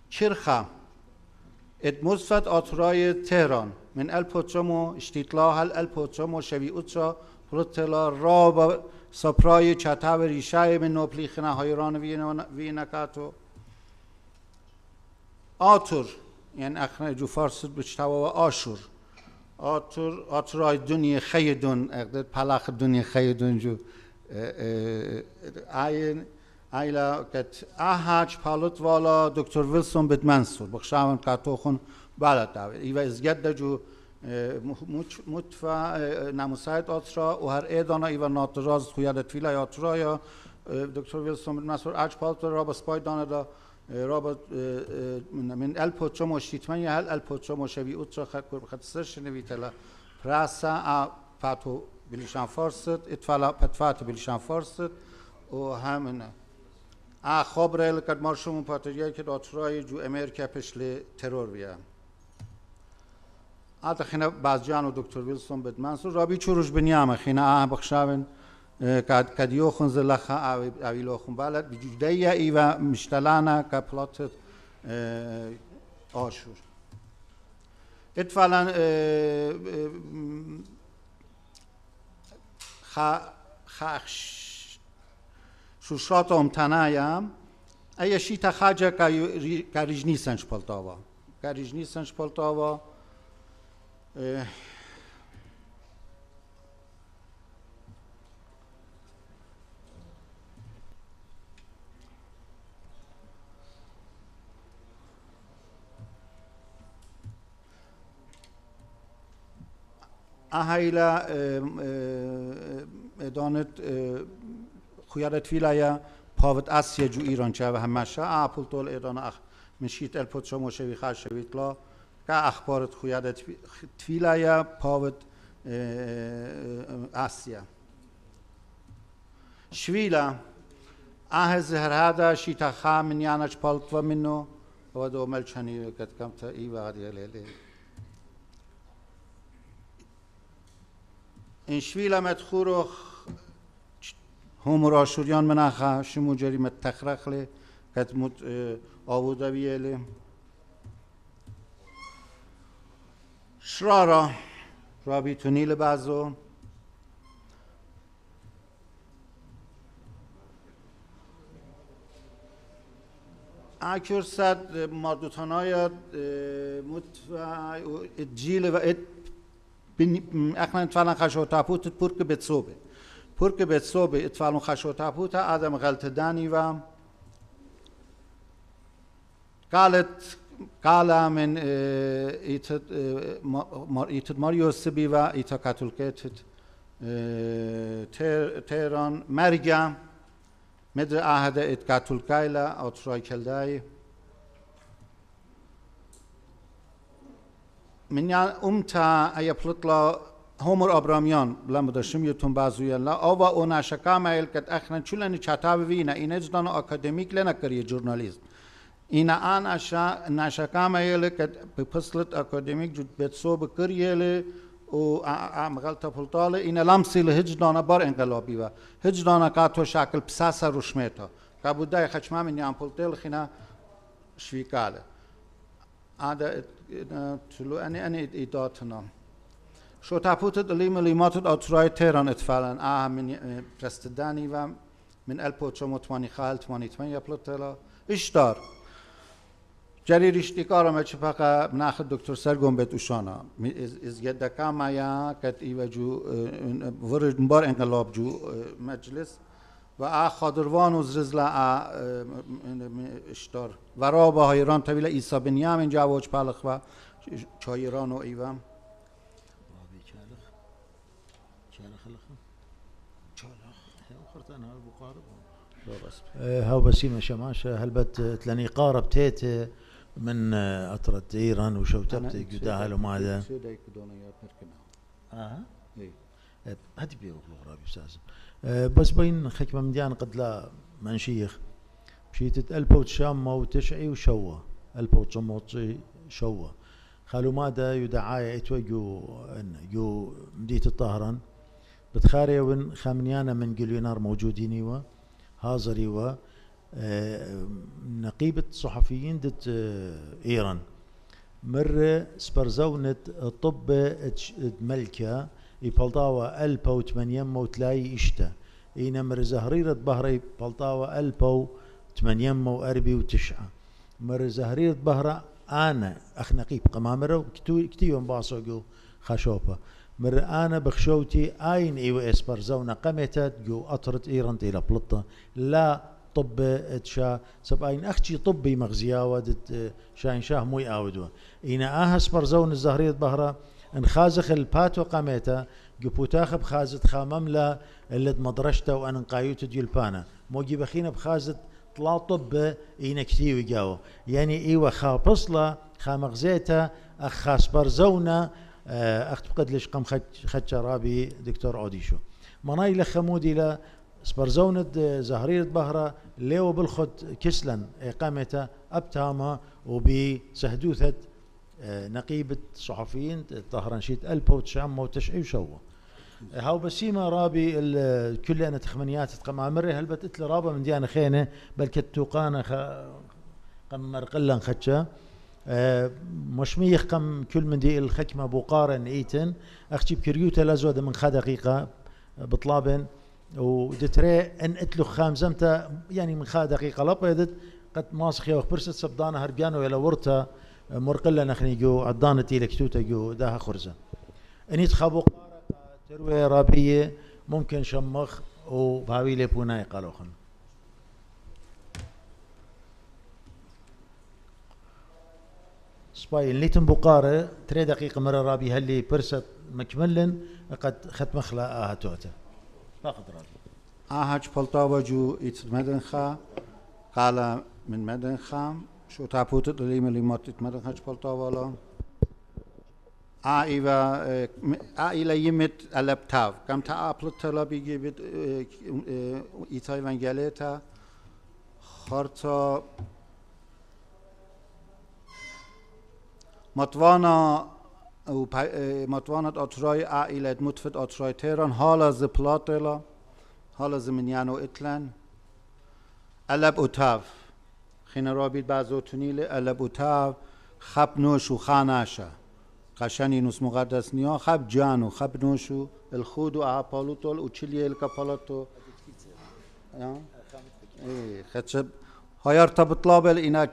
چرخا ات مصفت آتوراي تهران من الپوتشمو اشتيطلا هل الپوتشمو شوي اوتشا پلوتلا رابا سپرای چتا و ریشه من نوپلیخنا هایران وینکاتو آتور يعني اخنا جو فارس بچتاوا آشور آتورای دنیا خیدون اقدر پلاخ دنیا خیدون جو ایلا کت احاج پالوت والا دکتر ویلسون بد منصور بخشاون کاتوخون بالات داوید ایوا ازگد جو متفا نموسایت آترا و هر ایدانا ایوا ناتراز خویادت فیلای آترا یا دکتر ویلسون بد منصور اج پالوت را با سپای دانه دا رابط من الپوتشمو شیتمنی هل الپوتشمو شوی اوتشا خد سرش نویتلا پراسا پاتو بلیشان فارست اتفالا پتفات بلیشان فارست و همین خبره لکد مارشوم پاتریایی که داترای جو امریکا پشل ترور بیا آتا خینا بازجان و دکتر ویلسون بد منصور رابی چوروش بنیامه خینا بخشاون کدیو خونز لخا اویلو خون بالد بجدیه ایوا مشتلانا کپلات آشور اتفالا شوشات امتنایم ای شیتا خاجه کاریجنی سنش پلتاوا کاریجنی سنش پلتاوا اهایلا دانت خویادت فیلایا پاوت آسیا جو ایران چه و همشه آپول طول ایران مشیت الپوتشمو شوی خاش شویت لا که اخبارت خویادت فیلایا پاوت آسیا شویلا زهر هذا شيتا خام يانش بالطوى منه ودو ملشاني قد كمت إيوه غادي ليلي إن شويلة مدخورو هم راشوريان مناخا شمو جريمة تخرق لي قد مت آوودا بيلي شرارا رابي تونيل بازو اکر صد مردوتانای جیل و ات اخنا اتفعلن خشو تابوت پرک بتصوبه اتفعلن خشو تابوت آدم غلط دانی و قال من ایتد ماریو سبی و ایتا کاتولکت تهران مرگم مدر آهده ات کاتولکایلا او ترای کلدای من تا ایا پلطلا همور ابرامیان لام داشتم یتون بازوی لا آوا اونا شکامایل کت اخنا چولن چاتاوی وینا اینج دان اکادمیک لنا کریه جورنالیست اینا آن اشا نشکامایل کت بپسلت اکادمیک جد بتسوب کریه و غلطة فلطالة إن لمسي لهجدانا بار انقلابي و هجدانا كاتو شكل بساسة رشميتا كابوداي خشما من يام فلطال خنا شويكالة هذا تلو أني إداتنا شو تابوتت اللي مليماتت أطراي تيران اتفعلن من برستداني و من البوتشو متواني خال تواني يا فلطالة اشتار جري اشتكارا ما تشفاقا مناخد دكتور سرگون بيت وشانا از يدا كامايا كت ايوا جو ورد مبار انقلاب جو مجلس و خادروان وزرزلا اشتار ورابا هايران طويلة ايسا بنيامين جاوج بالخ و چايران و ايوا هاو بسيمة شماشة هلبت تلاني قارب تيت من أطرت إيران وشوتبت قداها لهم هذا هدي بيوغ الغرابي أستاذ بس بين حكمة من ديان قد لا منشيخ مشيت ألبوت شامة وتشعي وشوة ألبوت شموت شوة خالو ماذا يدعايا يو مديت الطهران بتخاري وين خامنيانا من قليونار موجودين و هازري و نقيبة صحفيين دت إيران مرة سبرزونة طب ملكة يبلطاوة ألبو 800 إشتا إينا مر زهريرة بهرة يبلطاوة ألبو 849 مر زهريرة بهرة أنا أخ نقيب قمامرة كتيهم باصو خشوبة مر أنا بخشوتي أين إيو إسبرزونة قمتت جو أطرت إيران إلى بلطة لا طب اتشا سبعين أختي طبي مغزية ودت شاين شاه موي آودوا إنا سبرزون الزهرية بهرة انخازخ الباتو قامتا جبوتاخ بخازت خامملا اللي مدرشته وأن نقايوت جيلبانا موجي بخينا بخازت طلا طب إنا كتير وجاو يعني إيوه خابصلة خامغزيتا أخ سبرزونا أخت بقد ليش قم خد رابي دكتور أوديشو مناي لخمودي لا سبرزونة زهرية بهرة ليو بالخد كسلا إقامته أبتاما وبسهدوثة نقيبة صحفيين طهران شيت 1990 شوه هاو بسيمة رابي كل أنا تخمنيات تقمامري هلبت اتل رابا من ديانا خينة بل كتوقانا قمر قلن خدشا مشميخ قم كل من دي الخكمة بوقارن ايتن اختي بكريوتا لازودة من 5 دقيقة بطلابن ودتري ان اتلو خامزمتا يعني من 5 دقيقة لبيدت قد ماسخيا وخبرست سبدانا هربيانو يلا ورتا مرقلا نخني جو عدانتي لكتوتا جو داها خرزة اني تخابو قارة تروي رابية ممكن شمخ وبهاوي لي بوناي قالوخن سباين ليتن بقارة 3 دقيقة مرة رابي هاللي برست مكملن قد ختم خلا توتا فاقد رابي هاج بلطاوة جو يتمدن خا قال من مدن خام شو تعبوت اللي مات يتمدن هاج بلطاوة لا إيوا إلى يمت ألبتاف كم تأبلت لا بيجي بيت إيتاي وانجليتا خارتا مطوانا و مطوانت آترای عائلت متفت آترای تهران حالا ز پلاتلا حالا ز منیانو اتلن علب اوتاف خینا رابید بعضو تنیل علب اوتاف خب نوشو خاناشا قشنی نوس مقدس نیا خب جانو خب نوشو الخود و اعپالوتول و چلیه الکپالاتو خدشب های ارتبط لابل اینا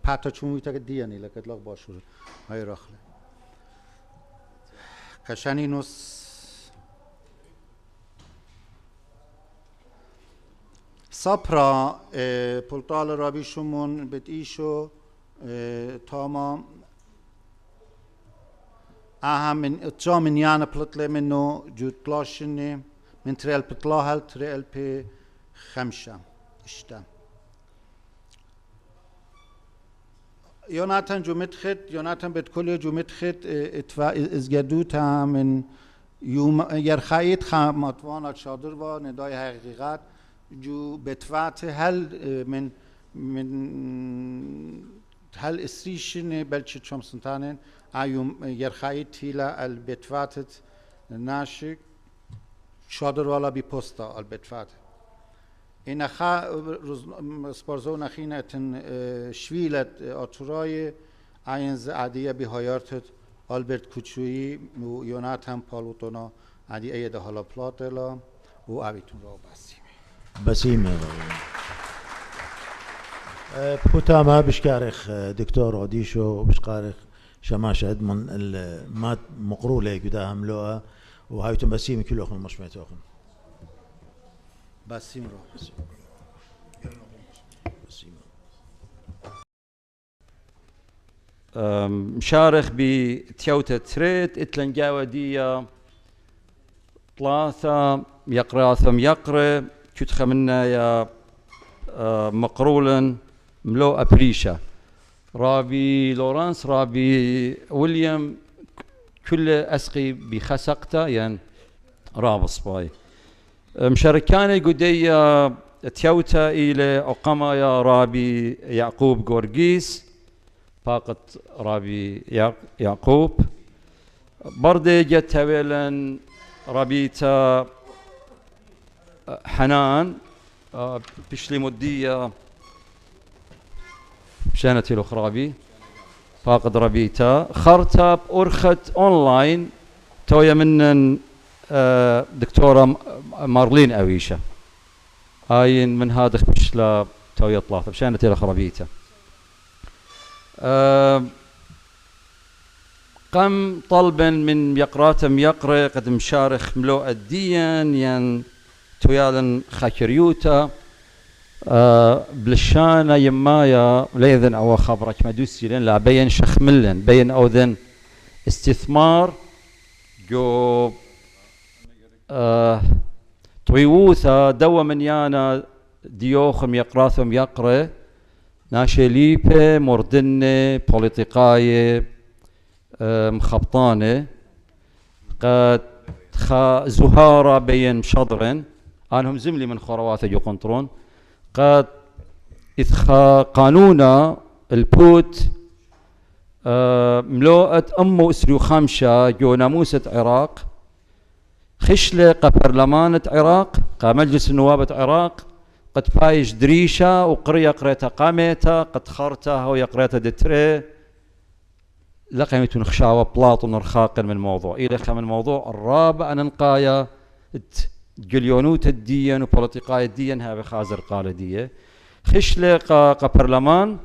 پتا چونوی تا دیانی لکت لاغ باشور های رخله قشنی نوس سپرا پلطال رابی شمون بدیشو تمام أهم من تجا من يانا بلطلة منه جو تلاشني من تريل بطلاهل تريل بي خمسة اشتا يوناتن جو متخت يوناتن بتكل جو متخت اتفا ازجدوتا من يوم يرخايت خامتوانا شادر و ندای حقیقت جو بتفات هل من هل استريشن بلش شمسنتانن أيوم يرخايت هلا البتفاتت ناشك شادر ولا بيبوستا البتفات إن خا سبارزون خينة شويلت أطراي عينز عادية بهايرتت ألبرت كوتشوي و يوناتان بالوتونا عادي أيد حالا بلاتلا و أبيتون رو بسيمة بوتاما بشكارخ دكتور اوديشو بشكارخ شماش ادمن المات مقرولة قداها ملوءة وهايتم بسيمة كل أخن مش ميتوخن بسيم رو مشارخ بتيوتا تريت اتلنجاوة دي ثلاثة يقرأ ثم يقرأ كتخ منا يا مقرولا ملو أبريشا رابي لورانس رابي ويليام كل أسقي بخسقته يعني رابص باي مشاركاني قدية تيوتا إلى أقامة يا رابي يعقوب غورغيس فقط رابي يعقوب برضه جت ويلن رابيتا حنان بشلي مدية بشانتي الأخرابي فاقد ربيتا خرطة أرخت أونلاين تويا من دكتورة مارلين أويشة هاين من هذا بشلا تويا طلاثة بشانتي الأخرابيتا قم طلبا من يقراتم يقرأ قد مشارخ ملوء الدين ين تويالن خاكريوتا بلشانا يمايا ليذن او خبرك ما دوسي لا بين شخملن بين اوذن استثمار جو طويوثا دوا من يانا ديوخم يقراثم يقرأ ناشليبه مردنه بوليتيقايه مخبطانه قد زهاره بين مشضرن انهم زملي من خرواته جو قنطرون قد إذ قانونا البوت ملوءت أمو إسريو خامشة جو ناموسة عراق خشلة قبرلمانة عراق قمجلس النواب عراق قد بايش دريشة وقرية قريتها قاميتها قد خرتها ويا قريتها دتري لقيمتون خشاوة بلاط ونرخاق من الموضوع إلى خم الموضوع الرابع ننقايا جليونوت الدين وبوليتيقاية الدين هذا خازر قال دية خشلة قبرلمان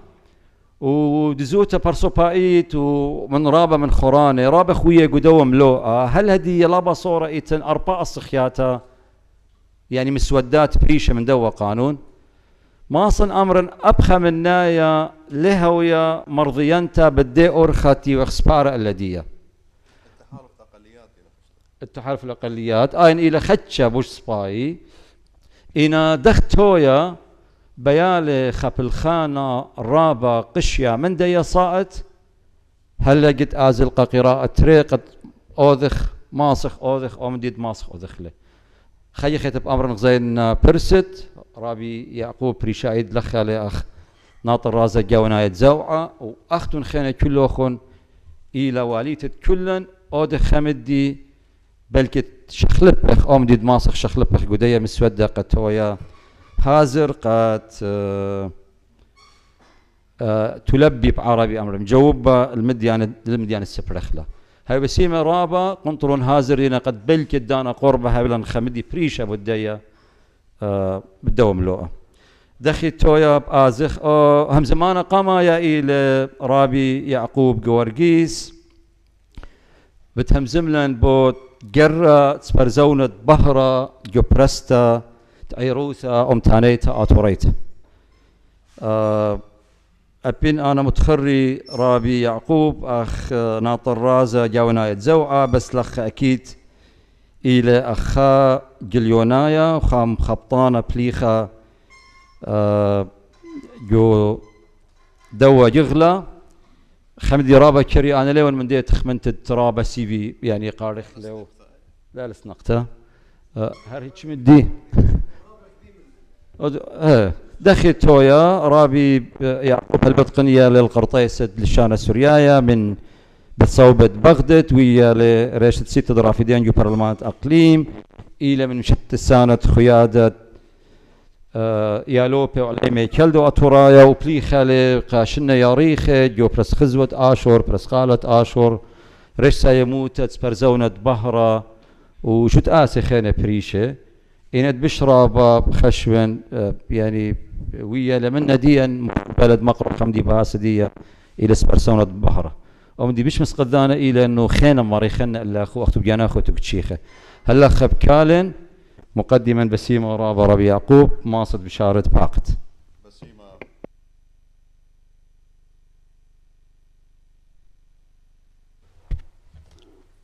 ودزوته برسوبايت ومن رابة من خورانة رابة خوية قدوة ملوءة هل هدية لابا صورة إيتن أربع الصخياتا يعني مسودات بريشة من دوا قانون ما صن أمر أبخى من نايا لهويا مرضيانتا بدي أرختي وإخسبارة الذية التحالف الأقليات آين إلى خدشة بوش سباي إنا دختويا بيالي خبل خانة رابا قشيا من دي صائت هل قد آزلق قراءة طريقة أوذخ ماسخ أوذخ أو مديد ماسخ أوذخ له خيخت بأمر غزين برست رابي يعقوب بريشايد لخالي أخ ناطر رازا جاوناية زوعة وأختن خينة كلوخن إلى واليتة كلن أود خمدي بلكت شخلبخ أو مديد ماسخ شخلبخ قدية مسودة قد تويا هازر قد تلبي بعربي أمر مجوب المديان السبرخلة هاي بسيمة رابا قنطرون هازرين قد بلكت دانا قربة هاي خمدي بريشة بدية بالدوم لوء دخي تويا بآزخ هم زمان قاما يا إلى رابي يعقوب قورقيس بتهم زملن بوت قرة تسبرزونة بهرة جبرستا تعيروثا أمتانيتا آتوريتا أبين أنا متخري رابي يعقوب أخ ناطر رازا جاوناية زوعة بس لخ أكيد إلى أخا جليونايا وخام خبطانة بليخة جو دوا جغلة خمدي رابا كري أنا ليون من ديت خمنت الترابة سي في يعني قارخ لو لا لسنقته هريتش مدي دخل تويا رابي يعقوب البطقنية للقرطيسة للشانة السورياية من بتصوبة بغداد ويا لريشة ستة درافيدين جو برلمان أقليم إلى من شت السانة خيادة يالوبي وعليمي كلدو أتورايا وبلي خالي قاشنا ياريخة جو برس خزوة آشور برس خالة آشور رشسا يموتت سبرزونة بهرة وشت آسي خينة بريشة إند بشرابة بخشون يعني ويا لمن ديا بلد مقر خمدي باسدية إلى سبرزونة بهرة ومدي بيش مسقدانا إلى إنه خينا مريخنا إلا أخو أختو بجانا أخو تكتشيخة هلا خب كالن مقدما بسيمة ورابا ربي يعقوب ماصد بشارة باقت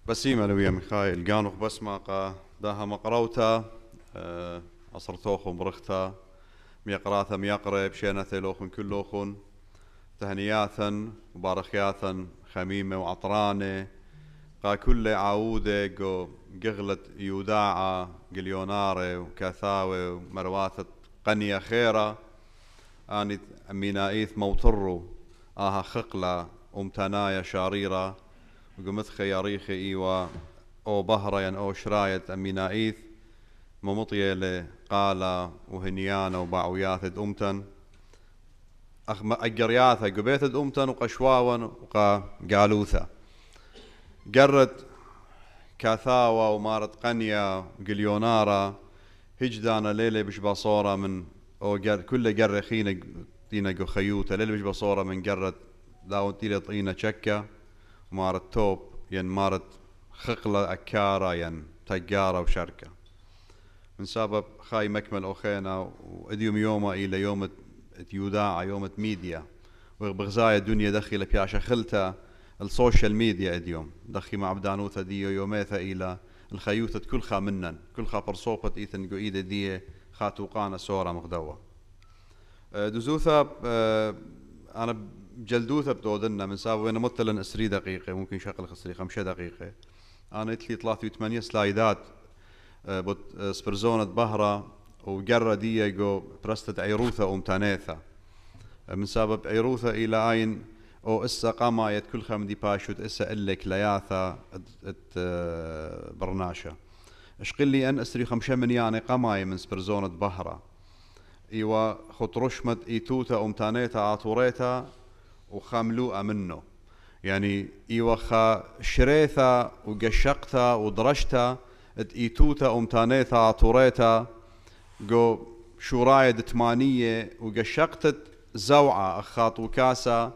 بسيمة لويا ميخائيل قانوخ بسماقة داها مقروتا أصرتوخم برختا ميقراثا ميقرب شيناثي لوخن كلوخن تهنياثا مبارخياثا خميمة وعطرانة قا كل عاودة قغلت يوداعة قليونارة وكاثاوة ومرواثة قنية خيرة آني مينائيث موترو آها خقلة أمتنايا شاريرة وقمث ياريخي إيوا أو بهرة أو شراية مينائيث ممطية لقالة وهنيانة وبعوياثة أمتن أجرياثة قبيثة أمتن وقشواون وقا قالوثة قرت كاثاوة ومارت قنية وقليونارة هجدانا ليلة بش بصورة من أو كل قرة خينة طينا قو خيوتة ليلة بش بصورة من قرت داون تيلي طينا شكة ومارت توب ين مارت خقلة أكارة ين تجارة وشركة من سبب خاي مكمل أخينا وإديوم يوما إلى يوم يوداع يوم ميديا وبغزايا الدنيا دخل بياشا خلتا السوشيال ميديا إديوم دخي مع بدانوثا ديو يوميثا إلى الخيوثة كل خا منن كل خا برصوبة إيثن قويدة دي خاتوقانا سورة مغدوة دزوثا أنا جلدوثا بدودنا من سبب وين مثلا 3 دقيقة ممكن شغل خسري 5 دقيقة أنا إتلي 83 سلايدات سبرزونة بهرة وقرة دي جو برستة عيروثة أمتانيثة من سبب عيروثة إلى أين أو إسا قامايت كل خمدي باشوت إسا إلك لياثة برناشة اشقل لي أن أسري 5 منياني قاماي من سبرزونة بهرة إيوا خطرشمت إيتوتا أمتانيتا عطوريتا وخاملوءة منه يعني إيوا خا شريثا وقشقتا ودرشتا إيتوتا أمتانيتا عطوريتا جو شوراية دتمانية وقشقتت زوعة أخاط وكاسة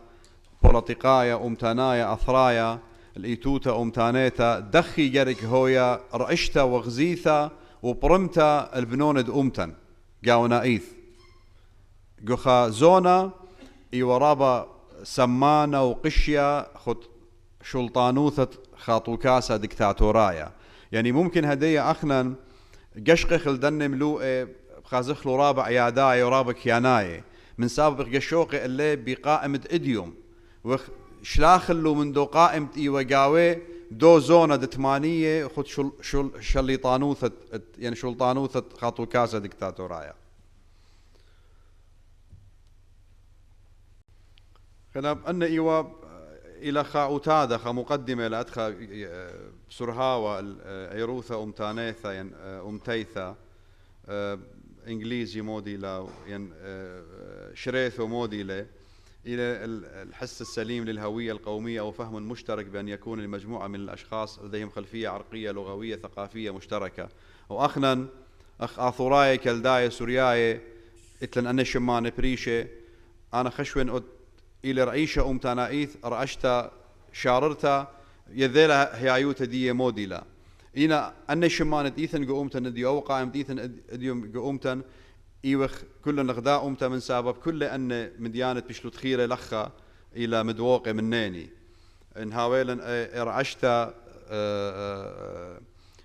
بولطقايا أمتانايا أثرايا الإيتوتا أمتانيتا دخي جرك هويا رعشتا وغزيثا وبرمتا البنوند أمتن قاونايث قخا زونا إيورابا سمانة وقشيا خط شلطانوثة خاطوكاسة دكتاتورايا يعني ممكن هدية أخنا قشق خلدن ملوء بخازخلو رابع عياداي ورابع كياناي من سابق قشوقي اللي بقائمة إديوم وشلاخلو من دو قائمة إيوة قاوي دو زونة دتمانية خد شلطانوثة يعني شلطانوثة خاطو كاسة دكتاتورايا. خنا أن إيوا إلى خاوتادا خا مقدمة لأدخا سرهاوة عيروثة أمتانيثة يعني أمتيثة إنجليزي موديلا يعني شريثو موديلا إلى الحس السليم للهوية القومية أو فهم مشترك بأن يكون لمجموعة من الأشخاص لديهم خلفية عرقية لغوية ثقافية مشتركة. وأخنا أخ آثوراي كالداية سورياي إتلن أنا شمان بريشة أنا خشون إلى رئيشة أمتانايث رأشتا شاررتا يذيلا هيايوتا دي موديلا إنا أنا شمان ديثن قومتن دي أو قائم ديثن ديوم قومتن إيوخ كل نغداء أمتا من سبب كل أن مديانة بشلوت خيرة لخا إلى مدوقة منيني إن هاويلا رعشتا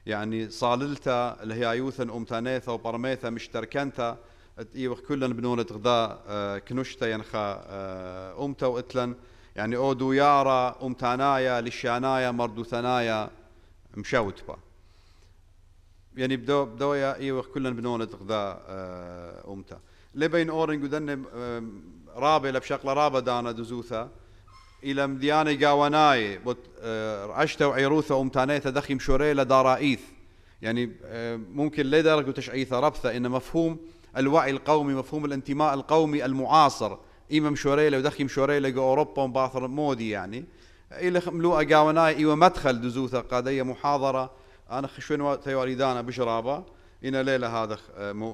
يعني صاللتا اللي هي يوثا أمتانيثا وبرميثا مشتركنتا إيوخ كلن بنونة غداء كنشتا ينخا أمتا وإتلن يعني أودو يارا أمتانايا للشانايا مردوثنايا مشاوتبا يعني بدويا ايوه كلن بنونة غذاء أمتا لبين أورن قدن رابع لبشكل رابع دانا دزوثا إلى مديانة قاوناي عشتا وعيروثا أمتانيثا دخي مشوريلا دارائيث يعني ممكن لدرجة تشعيثة ربثة إن مفهوم الوعي القومي مفهوم الانتماء القومي المعاصر إما مشوريلا ودخي مشوريلا جو أوروبا وباثر مودي يعني إلى ملوء قاوناي إيوه مدخل دزوثا قادية محاضرة أنا خشون تيواليدانا بشرابة إنا ليلة هذا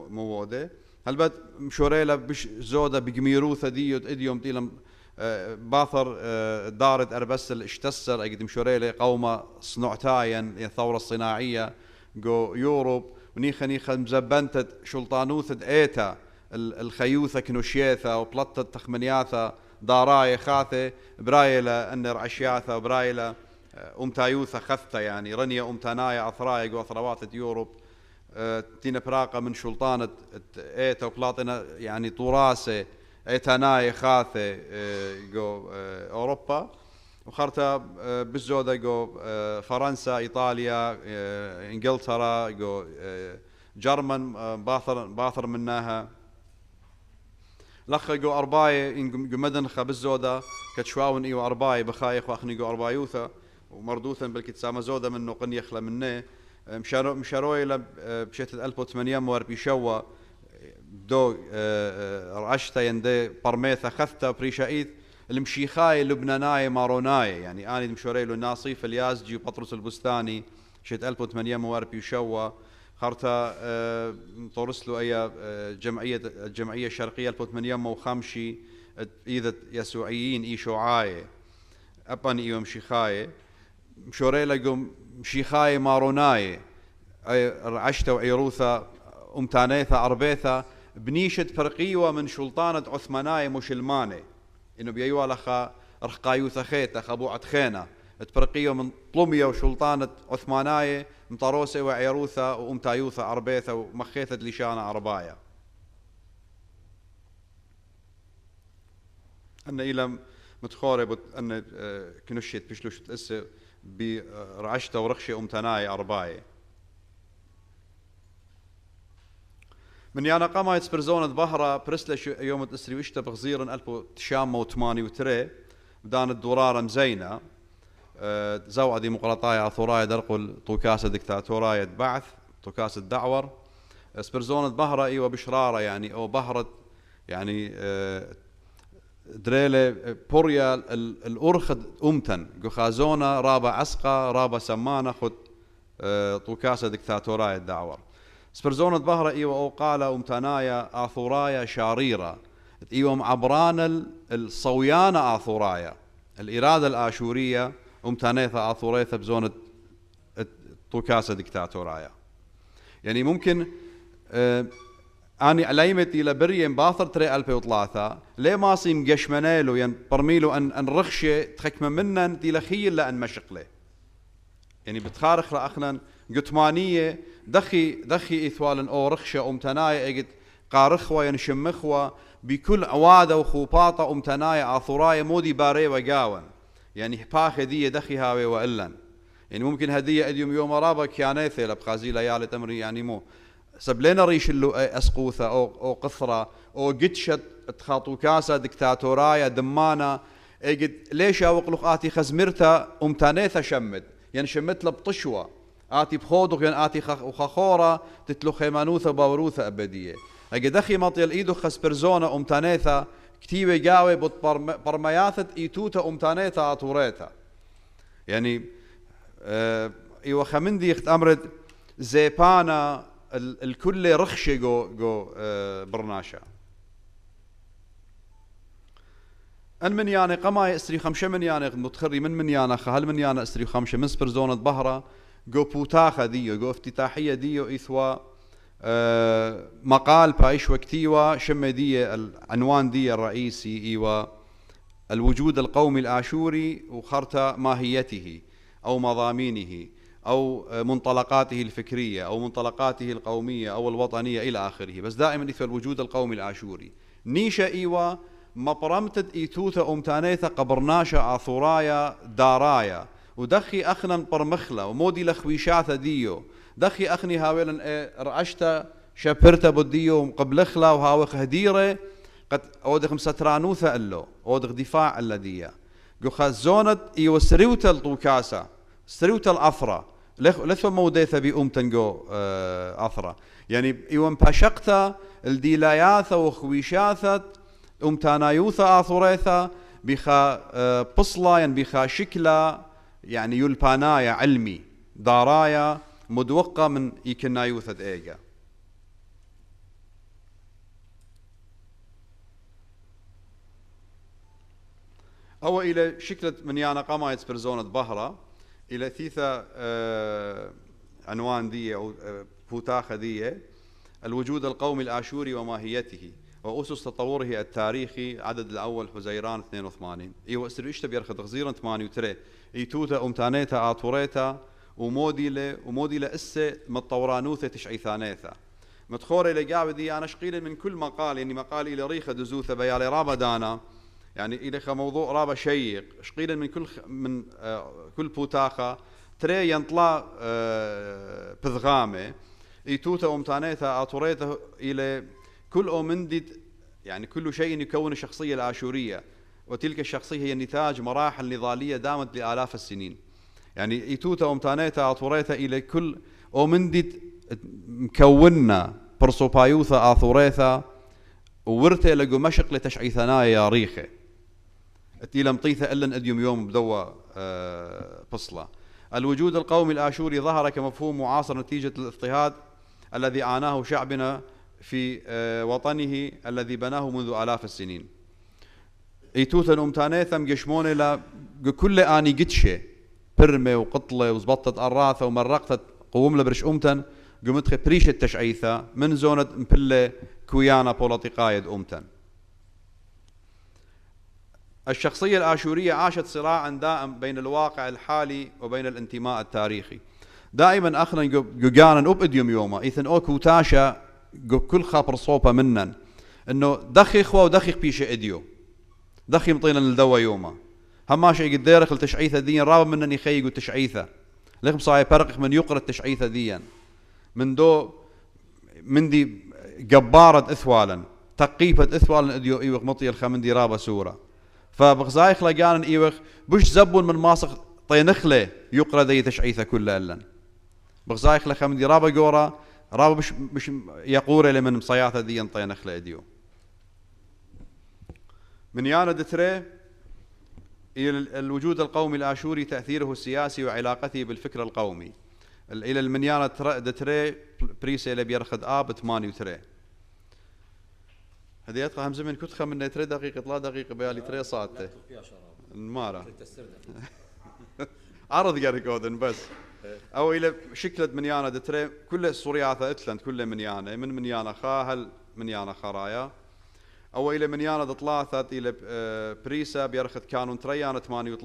موودة هل بد مشوريلا بش زودة بجميروثة ديوت إديوم تيلم باثر دارت أربسل اشتسر أجد مشوريلا قومة صنعتاين الثورة الصناعية جو يوروب ونيخا مزبنتت شلطانوثة إيتا الخيوثة كنوشيثة وبلطة تخمنياثة داراي خاثة برايلة أن رعشياثة برايلة أمتايوثة خثة يعني رنية أمتانايا أثرايا جو أثروات يوروب تينا براقة من شلطانة إيتا وبلاطنا يعني طوراسة إيتانايا خاثة جو أوروبا وخرتا بالزودة جو فرنسا إيطاليا إنجلترا جو جرمن باثر منها لخ جو أرباي مدن بالزودة كتشواون إيو أرباي بخايخ وأخني جو أربايوثا ومردوثا بالكتسامة زودة منه قن يخلى منه مشاروي بشتت 1840 شوا دو رعشتا يندي برميثا خثتا بريشايث المشيخاي لبناناي ماروناي يعني اني مشوري له ناصيف اليازجي وبطرس البستاني شت 1840 شوا خرتا طورس له اي الجمعيه الشرقيه 1805 اذا يسوعيين اي شوعاي ابان ايو مشيخاي مشوري له مشيخاي ماروناي عشتا وعيروثا امتانيثا اربيثا بنيشة فرقيوة من شلطانة عثماناي مشلماني إنه بيجوا لخا رخقايوثا خيتا خبوعة خينا تفرقيوة من طلمية وشلطانة عثماناي مطروسة وعيروثا وأمتايوثا أربيثا ومخيثة لشانة أربايا أن إلى متخورب أن كنشيت بشلوش تأسي برعشتا ورخشة أمتاناي أربايا من يانا قامت سبرزونة بهرة برسلش يوم تسري وشتا بغزيرا 1908 بدان الدورارة مزينة زوعة ديمقراطية ثوراية درقل طوكاسة دكتاتوراية بعث طوكاسة دعور سبرزونة بهرة ايوه بشرارة يعني او بهرة يعني دريلة بوريا الأرخد أمتن قخازونة رابا عسقة رابا سمانة خد طوكاسة دكتاتوراية دعور سبرزونة بهرة ايوه او قالة امتنايا آثورايا شاريرة ايوه معبران الصويانة آثورايا الإرادة الآشورية امتنايثا آثوريثا بزونة طوكاسة دكتاتورايا يعني ممكن اني عليمت الى بريم باثر تري 2003 ليه ماسي مقشمنيلو ين برميلو ان رخشة تخكم منن الى خيل لان مشقله يعني بتخارخ لأخنا قطمانية دخي إثوال أو رخشة أمتناية إجت قارخوة ينشمخوة بكل عوادة وخوباطة أمتناية آثوراية مودي باري وقاون يعني باخ دي دخي هاوي وإلن يعني ممكن هدية اديوم يوم رابا كيانيثي لبخازي ليالي تمري يعني مو سبلينا ريش اللو اسقوثة او قثرة او قدشت تخاطو كاسة دكتاتورايا دمانة اجد ليش اوقلق اتي خزمرتا امتانيثا شمد يعني شمت لبطشوة اتي بخودق يعني اتي وخخورة تتلو خيمانوثة باوروثة ابدية اجد اخي مطيل ايدو خس برزونة امتانيثا كتيبة جاوي بط برمياثت ايتوتا امتانيثا اطوريتا يعني ايوه خمندي يخت امرد زيبانا الكل رخشة جو برناشا من يعني قما استري خمشة من يعني متخري من يعني هل من يعني استري خمشة من سبرزونة بهرة جو بوتاخة ديو جو افتتاحية ديو إثوا مقال بايش وكتيوا شم دي العنوان دي الرئيسي إيوا الوجود القومي الآشوري وخرطة ماهيته أو مضامينه أو منطلقاته الفكرية أو منطلقاته القومية أو الوطنية إلى آخره بس دائما إثوا الوجود القومي الآشوري نيشا إيوا مبرمتد إيتوتا أمتانيثا قبرناشا آثورايا دارايا ودخي أخنا برمخلا ومودي لخويشاتا ديو دخي أخني هاويلا رعشتا شابرتا بديو قبلخلا وهاوخ هديرة قد أودخ سترانوثا ألو أودخ دفاع الذية جو خازونت إيو سريوتا الطوكاسا سريوتا الأثرة لثو موديثا بأمتنجو أثرة يعني إيو مباشقتا الديلاياثا وخويشاثا أمتانايوثا آثوريثا بخا بصلا يعني بخا شكلا يعني يلبانايا علمي دارايا مدوقة من إيكنايوثا ديجا أو إلى شكلة من يانا قمايت برزونة بهرة إلى ثيثا عنوان دي أو فوتاخة دي الوجود القومي الآشوري وماهيته وأسس تطوره التاريخي عدد الأول حزيران 82 إيوه استريشتا بيرخد غزيرا 83 إيتوتا أمتانيتا آتوريتا وموديلا إسة متطورانوثة تشعيثانيثا متخوري لقابدي أنا شقيل من كل مقال يعني مقال إلى ريخة دزوثة بيالي رابا دانا يعني إلى موضوع رابا شيق شقيل من كل بوتاخة تري ينطلع بذغامة إيتوتا أمتانيتا آتوريتا إلى كل أومندد يعني كل شيء يكون الشخصية الآشورية وتلك الشخصية هي نتاج مراحل نضالية دامت لآلاف السنين يعني إيتوتا أمتانيتا أطوريتا إلى كل أومندد مكوننا برسوبايوثا آثوريثا وورثة لقو مشق لتشعيثنا يا ريخة إلى مطيثة إلا أديم يوم بدوا بصلة الوجود القومي الآشوري ظهر كمفهوم معاصر نتيجة الاضطهاد الذي عاناه شعبنا في وطنه الذي بناه منذ آلاف السنين إيتوتا أمتانيثا مقشمون كل آني قدشة برمة وقطلة وزبطت أراثة ومرقت قوم لبرش أمتن قمت بريشة تشعيثة من زونة مبلة كويانا بوليتيقايد أمتن الشخصية الآشورية عاشت صراعا دائم بين الواقع الحالي وبين الانتماء التاريخي دائما أخنا جوجانا أبديوم يوما إذن أو كوتاشا كل خابر صوبة منن إنه دخي إخوة ودخي بيشة إديو دخي مطينا للدوا يوما هماشي قد ديرخ التشعيثة ديا رابا منن يخيقوا التشعيثة لكم صاحي برقخ من يقرأ التشعيثة ديا من دي جبارة إثوالا تقيفة إثوالا إديو إيوخ مطي الخمندي رابا سورة فبغزايخ لقانا إيوخ بش زبون من ماسخ طينخله يقرأ دي تشعيثة كلها إلا بغزايخ لخمندي رابا جورا رابا مش يقور إلى من مصياثة دي ينطي نخلة إديو من يانا دتري إلى الوجود القومي الآشوري تأثيره السياسي وعلاقته بالفكر القومي إلى المنيانة دتري بريسي إلى بيرخد آب 8 هذه يتقى همزة من كتخة من 3 دقيقة 3 دقيقة بيالي 3 ساعته المارة عرض قاريكودن بس أو إلى شكلة منيانة دتري كل السورياثة إتلند كل منيانة من منيانة خاهل منيانة خرايا أو إلى منيانة دطلاثة إلى بريسا بيرخد كانون تريانة 8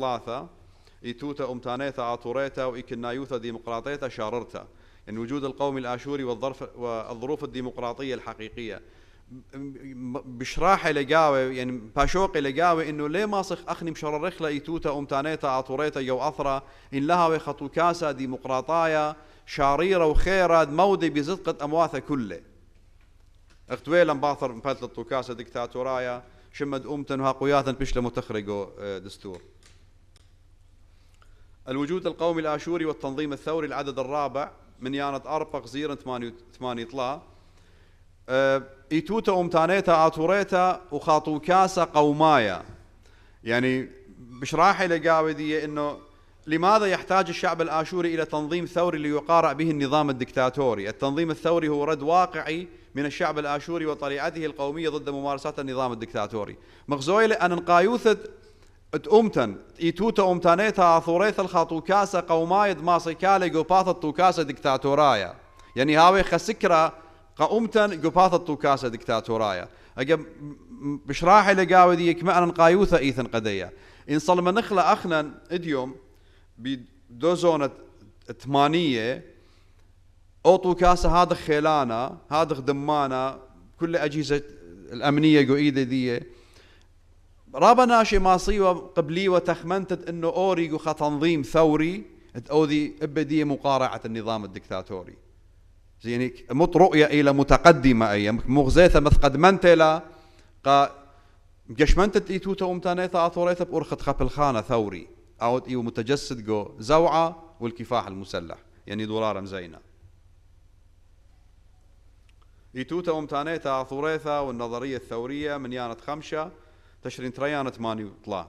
إيتوتا أمتانيتا آتوريتا وإيكنايوثا ديمقراطيتا شاررتا يعني وجود القومي الآشوري والظروف الديمقراطية الحقيقية بشراحة لقاوي يعني باشوقي لقاوي إنه ليه ماسخ أخني مشررخ لا إيتوتا أمتانيتا أطوريتا جو أثرا إن لها خطو كاسة ديمقراطايا شاريرة وخيرة مودي بزدقة أمواثة كله اختويلا باثر مباتل الطوكاسة ديكتاتورايا شمد أمتن وهاقوياتا بشلا متخرجو دستور. الوجود القومي الآشوري والتنظيم الثوري العدد الرابع من يانة أربق زيرا 8 طلا إيتوتا أمتانيتا آتوريتا وخاطو كاسة قومايا. يعني بشراحي لقاوي دي إنه لماذا يحتاج الشعب الآشوري إلى تنظيم ثوري ليقارع به النظام الدكتاتوري؟ التنظيم الثوري هو رد واقعي من الشعب الآشوري وطليعته القومية ضد ممارسات النظام الدكتاتوري. مغزويلة أن نقايوثة أمتن إيتوتا أمتانيتا آثوريتا الخاطو كاسة قومايد ماسي كالي قوباثة توكاسة دكتاتورايا. يعني هاوي خسكرة قومتن قوباثة توكاسة دكتاتورايا. أجب بشراحي لقاوي دي كما أن نقايوثة إيثن قدية. إن صلما نخلى أخنا إديوم بدوزونة 8 أوطو كاسة هذا خيلانا هذا خدمانا كل أجهزة الأمنية قويدة دي رابا ناشي ماصيوة قبلي وتخمنتت إنه أوريقو تنظيم ثوري أوذي إبدية مقارعة النظام الدكتاتوري يعني مت رؤية إلى متقدمة أي مغزيثة مثقدمنت إلى قشمنتت إيتوتا أمتانيتا أثوريتا بأرخت خبل خانة ثوري أو إيو متجسد جو زوعة والكفاح المسلح يعني دولار مزينة. إيتوتا أمتانيتا أثوريتا والنظرية الثورية من يانة 5 تشرين تريانة 8 طلا.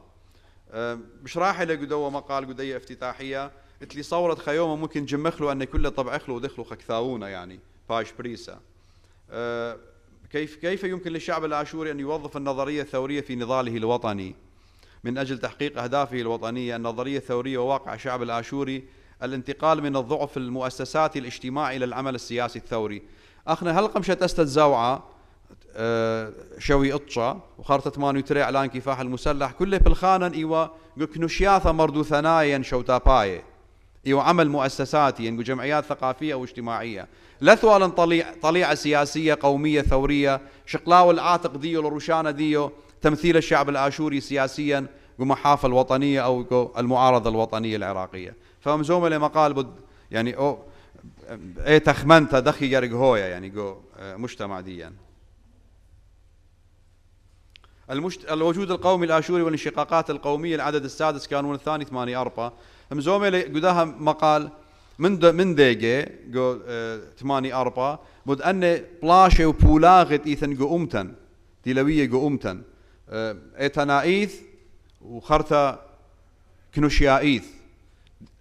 بشراحي لقدوة مقال قدية افتتاحية اتلي صورت خيومة ممكن جمخلو أن كل طبع اخلو ودخلو خكثاونا يعني باش بريسا. كيف يمكن للشعب الآشوري أن يوظف النظرية الثورية في نضاله الوطني من أجل تحقيق أهدافه الوطنية؟ النظرية الثورية وواقع الشعب الآشوري الانتقال من الضعف المؤسساتي الاجتماعي إلى العمل السياسي الثوري. أخنا هل قمشت الزوعة شوي إطشا وخارطة 8 تري إعلان كفاح المسلح كله بالخانن إيوا كنوشياثا مردو ثنايا شوتاباي إيوا عمل مؤسساتي يعني جمعيات ثقافية واجتماعية لثوالا طليعة سياسية قومية ثورية شقلاو العاتق ديو لروشانة ديو تمثيل الشعب الآشوري سياسيا ومحافل وطنية أو المعارضة الوطنية العراقية. فمزومة لما قال بد يعني أو إيه تخمنت دخي يرق هويا يعني جو مجتمع ديا. الوجود القومي الآشوري والانشقاقات القومية العدد السادس كانون الثاني 8 أربا. مزومة قداها مقال من ديجي جو 8 أربا بود أن بلاشة وبولاغت إيثن جو أمتن ديلوية جو أمتن إيتنايث وخرطة كنوشيايث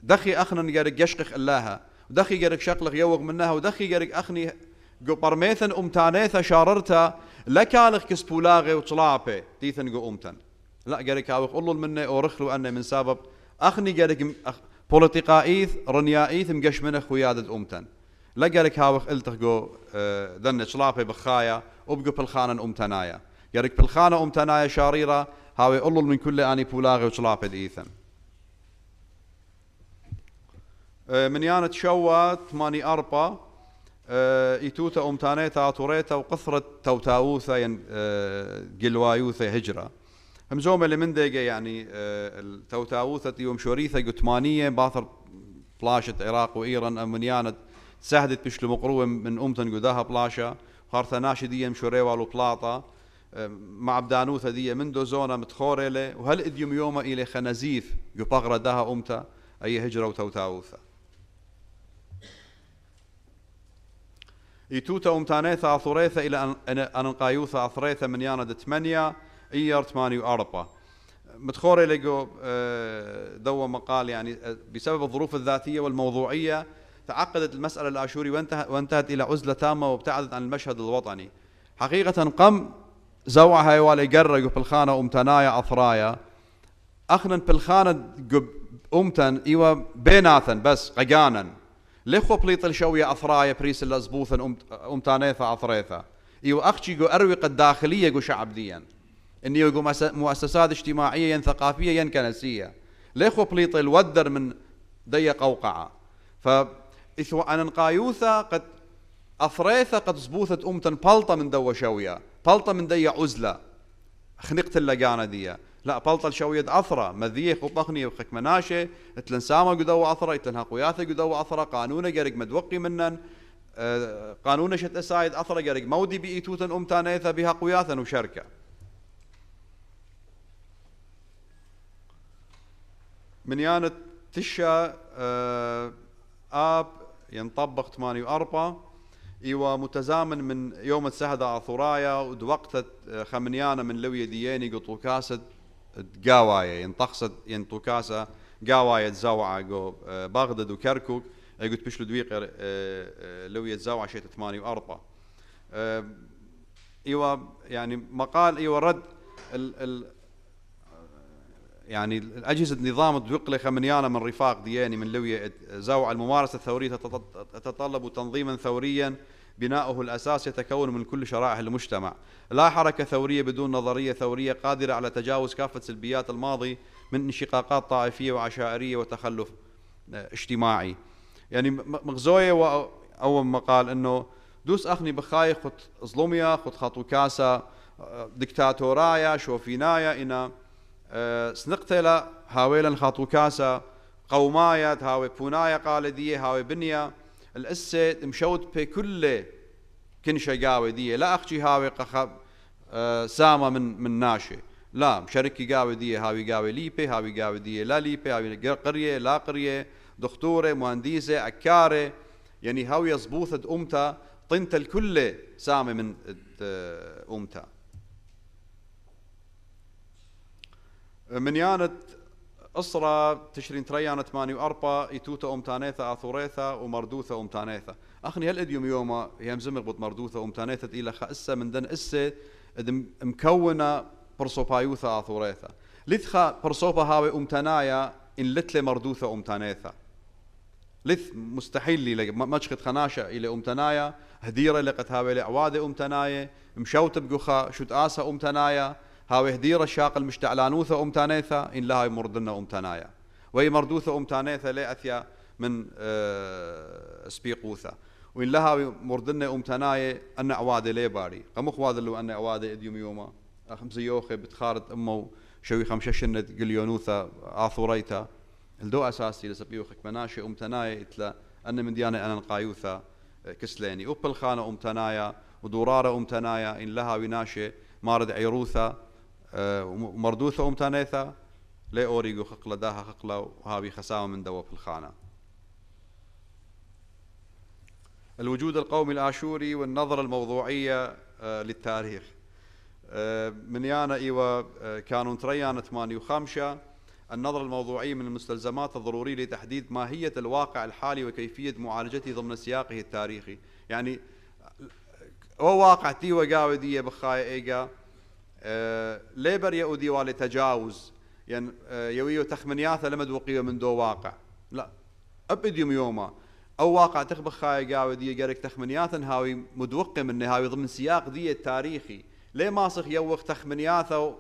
دخي أخنا نجارك يشقق اللها ودخي جارك شقلق يوغ منها ودخي جارك أخني جو برميثن أمتانيثا شاررتا لكالخ كسبولاغي وطلابي تيثن جو أمتن لا جارك هاوخ قلوا مني أورخلو أن من سبب أخني جارك بوليتيقايث رنيايث مقش من خويادة أمتن لا جارك هاوخ قلتخ جو ذن طلابي بخايا وبقو بالخانة أمتنايا جارك بالخانة أمتنايا شاريرة هاوي قلوا من كل أني بولاغي وطلابي ديثن. من يانة شوا 8 أربا إيتوتا أمتانيتا أطوريتا وقثرة توتاوثا قلوايوثا هجرة. همزومة اللي من ديجا يعني التوتاوثة يوم شوريثا قتمانية باثر بلاشة عراق وإيران من يانة سهدت بشلو مقروة من أمتن قداها بلاشة خارثة ناشدية مشوريوا لبلاطة مع بدانوثة دي من دوزونا متخوريلة وهل إديوم يوم إلي خنزيف يبغرة داها أمتا أي هجرة وتوتاوثة. إيتوتا أمتانيثا أثوريثا إلى أن نقايوثا أثريثا من ياند 8 إيار 8 أربا متخوري لقو دوا مقال يعني بسبب الظروف الذاتية والموضوعية تعقدت المسألة الآشوري وانتهت إلى عزلة تامة وابتعدت عن المشهد الوطني. حقيقة قم زوعها يوالي قرقوا بالخانة أمتنايا أثرايا أخنا بالخانة أمتن إيوا بيناثا بس قجانا ليخو بليط شوية أثرايا بريس الأزبوثا أمتانيثا أثريثا إيوا أخشي جو أروقة الداخلية جو شعب ديا إني جو مؤسسات اجتماعية ثقافية كنسية ليخو بليط الودر من دي قوقعة. فإثو أن نقايوثا قد أثريثة قد زبوثت أمتن بلطة من دوا شوية بلطة من دي عزلة خنقت اللقانة دي لا بلطة شوية أثرة مذيخ وطخني وخك مناشة تلنسامة قدوا أثرة يتلنها قياثة قدوا أثرة قانونة قرق مدوقي منن قانونة شت أسايد أثرة قرق مودي بإيتوتن أمتانيثة بها قياثا وشركة من يانت تشا آب ينطبق 8 إيوا متزامن من يوم السهدة عثورايا ودوقتت خمنيانا من لوية دياني قطوكاسة قاوايا ينطخصت ينطوكاسة قاوايا تزوعة جو بغداد وكركوك قلت بشلو دويق لوية تزوعة شيت 8 إيوا يعني مقال إيوا رد يعني الأجهزة نظام الدوق خمنيانا من رفاق دياني من لوية زوع الممارسة الثورية تتطلب تنظيما ثوريا بناؤه الأساس يتكون من كل شرائح المجتمع لا حركة ثورية بدون نظرية ثورية قادرة على تجاوز كافة سلبيات الماضي من انشقاقات طائفية وعشائرية وتخلف اجتماعي يعني مغزوية أول ما قال إنه دوس أخني بخاي خط ظلمية خط خطو كاسة دكتاتورايا شوفينايا إنا سنقتل هاويلا خاطو كاسة قومايا هاوي بونايا قالدية هاوي بنيا الأسة مشوت بكل كنشة قاوي دي لا أخشي هاوي قخب سامة من ناشي لا مشاركي قاوي دي هاوي قاوي ليبي هاوي قاوي دي لا ليبي هاوي قرية لا قرية دكتورة مهندسة أكارة يعني هاوي زبوثة أمتا طنت الكل سامة من أمتا من يانت أسرة تشرين تريانة 8 يتوتا أمتانيثة آثوريثة ومردوثة أمتانيثة أخني هالإديوم يوما يمزمغ بط مردوثة أمتانيثة إلى خأسة من دن إسة مكونة برصوبايوثة آثوريثة لثخا برصوبا هاوي أمتانايا إن لتلي مردوثة أمتانيثة لث مستحيل لي مشخت خناشة إلى أمتانايا هديرة لقت هاوي لعوادة أمتانايا مشوت بقخا شوت آسة أمتانايا هاوي هديرة الشاق المشتعلانوثة أمتانيثة إن لها مردنا أمتانايا وهي مردوثة أمتانيثة لا أثيا من سبيقوثة وإن لها مردنا أمتانايا أن عوادة لي باري قمخ واد اللو أن عوادة إديوم يوما أخمس يوخي بتخارط أمو شوي خمششنة قليونوثة آثوريتا الدو أساسي لسبيوخك مناشي أمتانايا إتلا أن من ديانة أنا نقايوثة كسليني أبل خانة أمتانايا ودورارة أمتانايا إن لها وناشي مارد عيروثة ومردوثة أمتانيثة لا أوريجو خقلة داها خقلة وهابي خسامة من دوا في الخانة الوجود القومي الآشوري والنظرة الموضوعية للتاريخ من يانا إيوا كانوا تريانة 8 النظرة الموضوعية من المستلزمات الضرورية لتحديد ماهية الواقع الحالي وكيفية معالجته ضمن سياقه التاريخي يعني هو واقع تيوا قاوي دي بخايا إيجا ليبر يؤدي والي تجاوز يعني يويو تخمنياثا لما دوقيه من دو واقع لا أبديوم يوما أو واقع تخبخ خايا قاوي دي قارك تخمنياثا هاوي مدوقي من هاوي ضمن سياق دي التاريخي ليه ماسخ يوخ تخمنياثا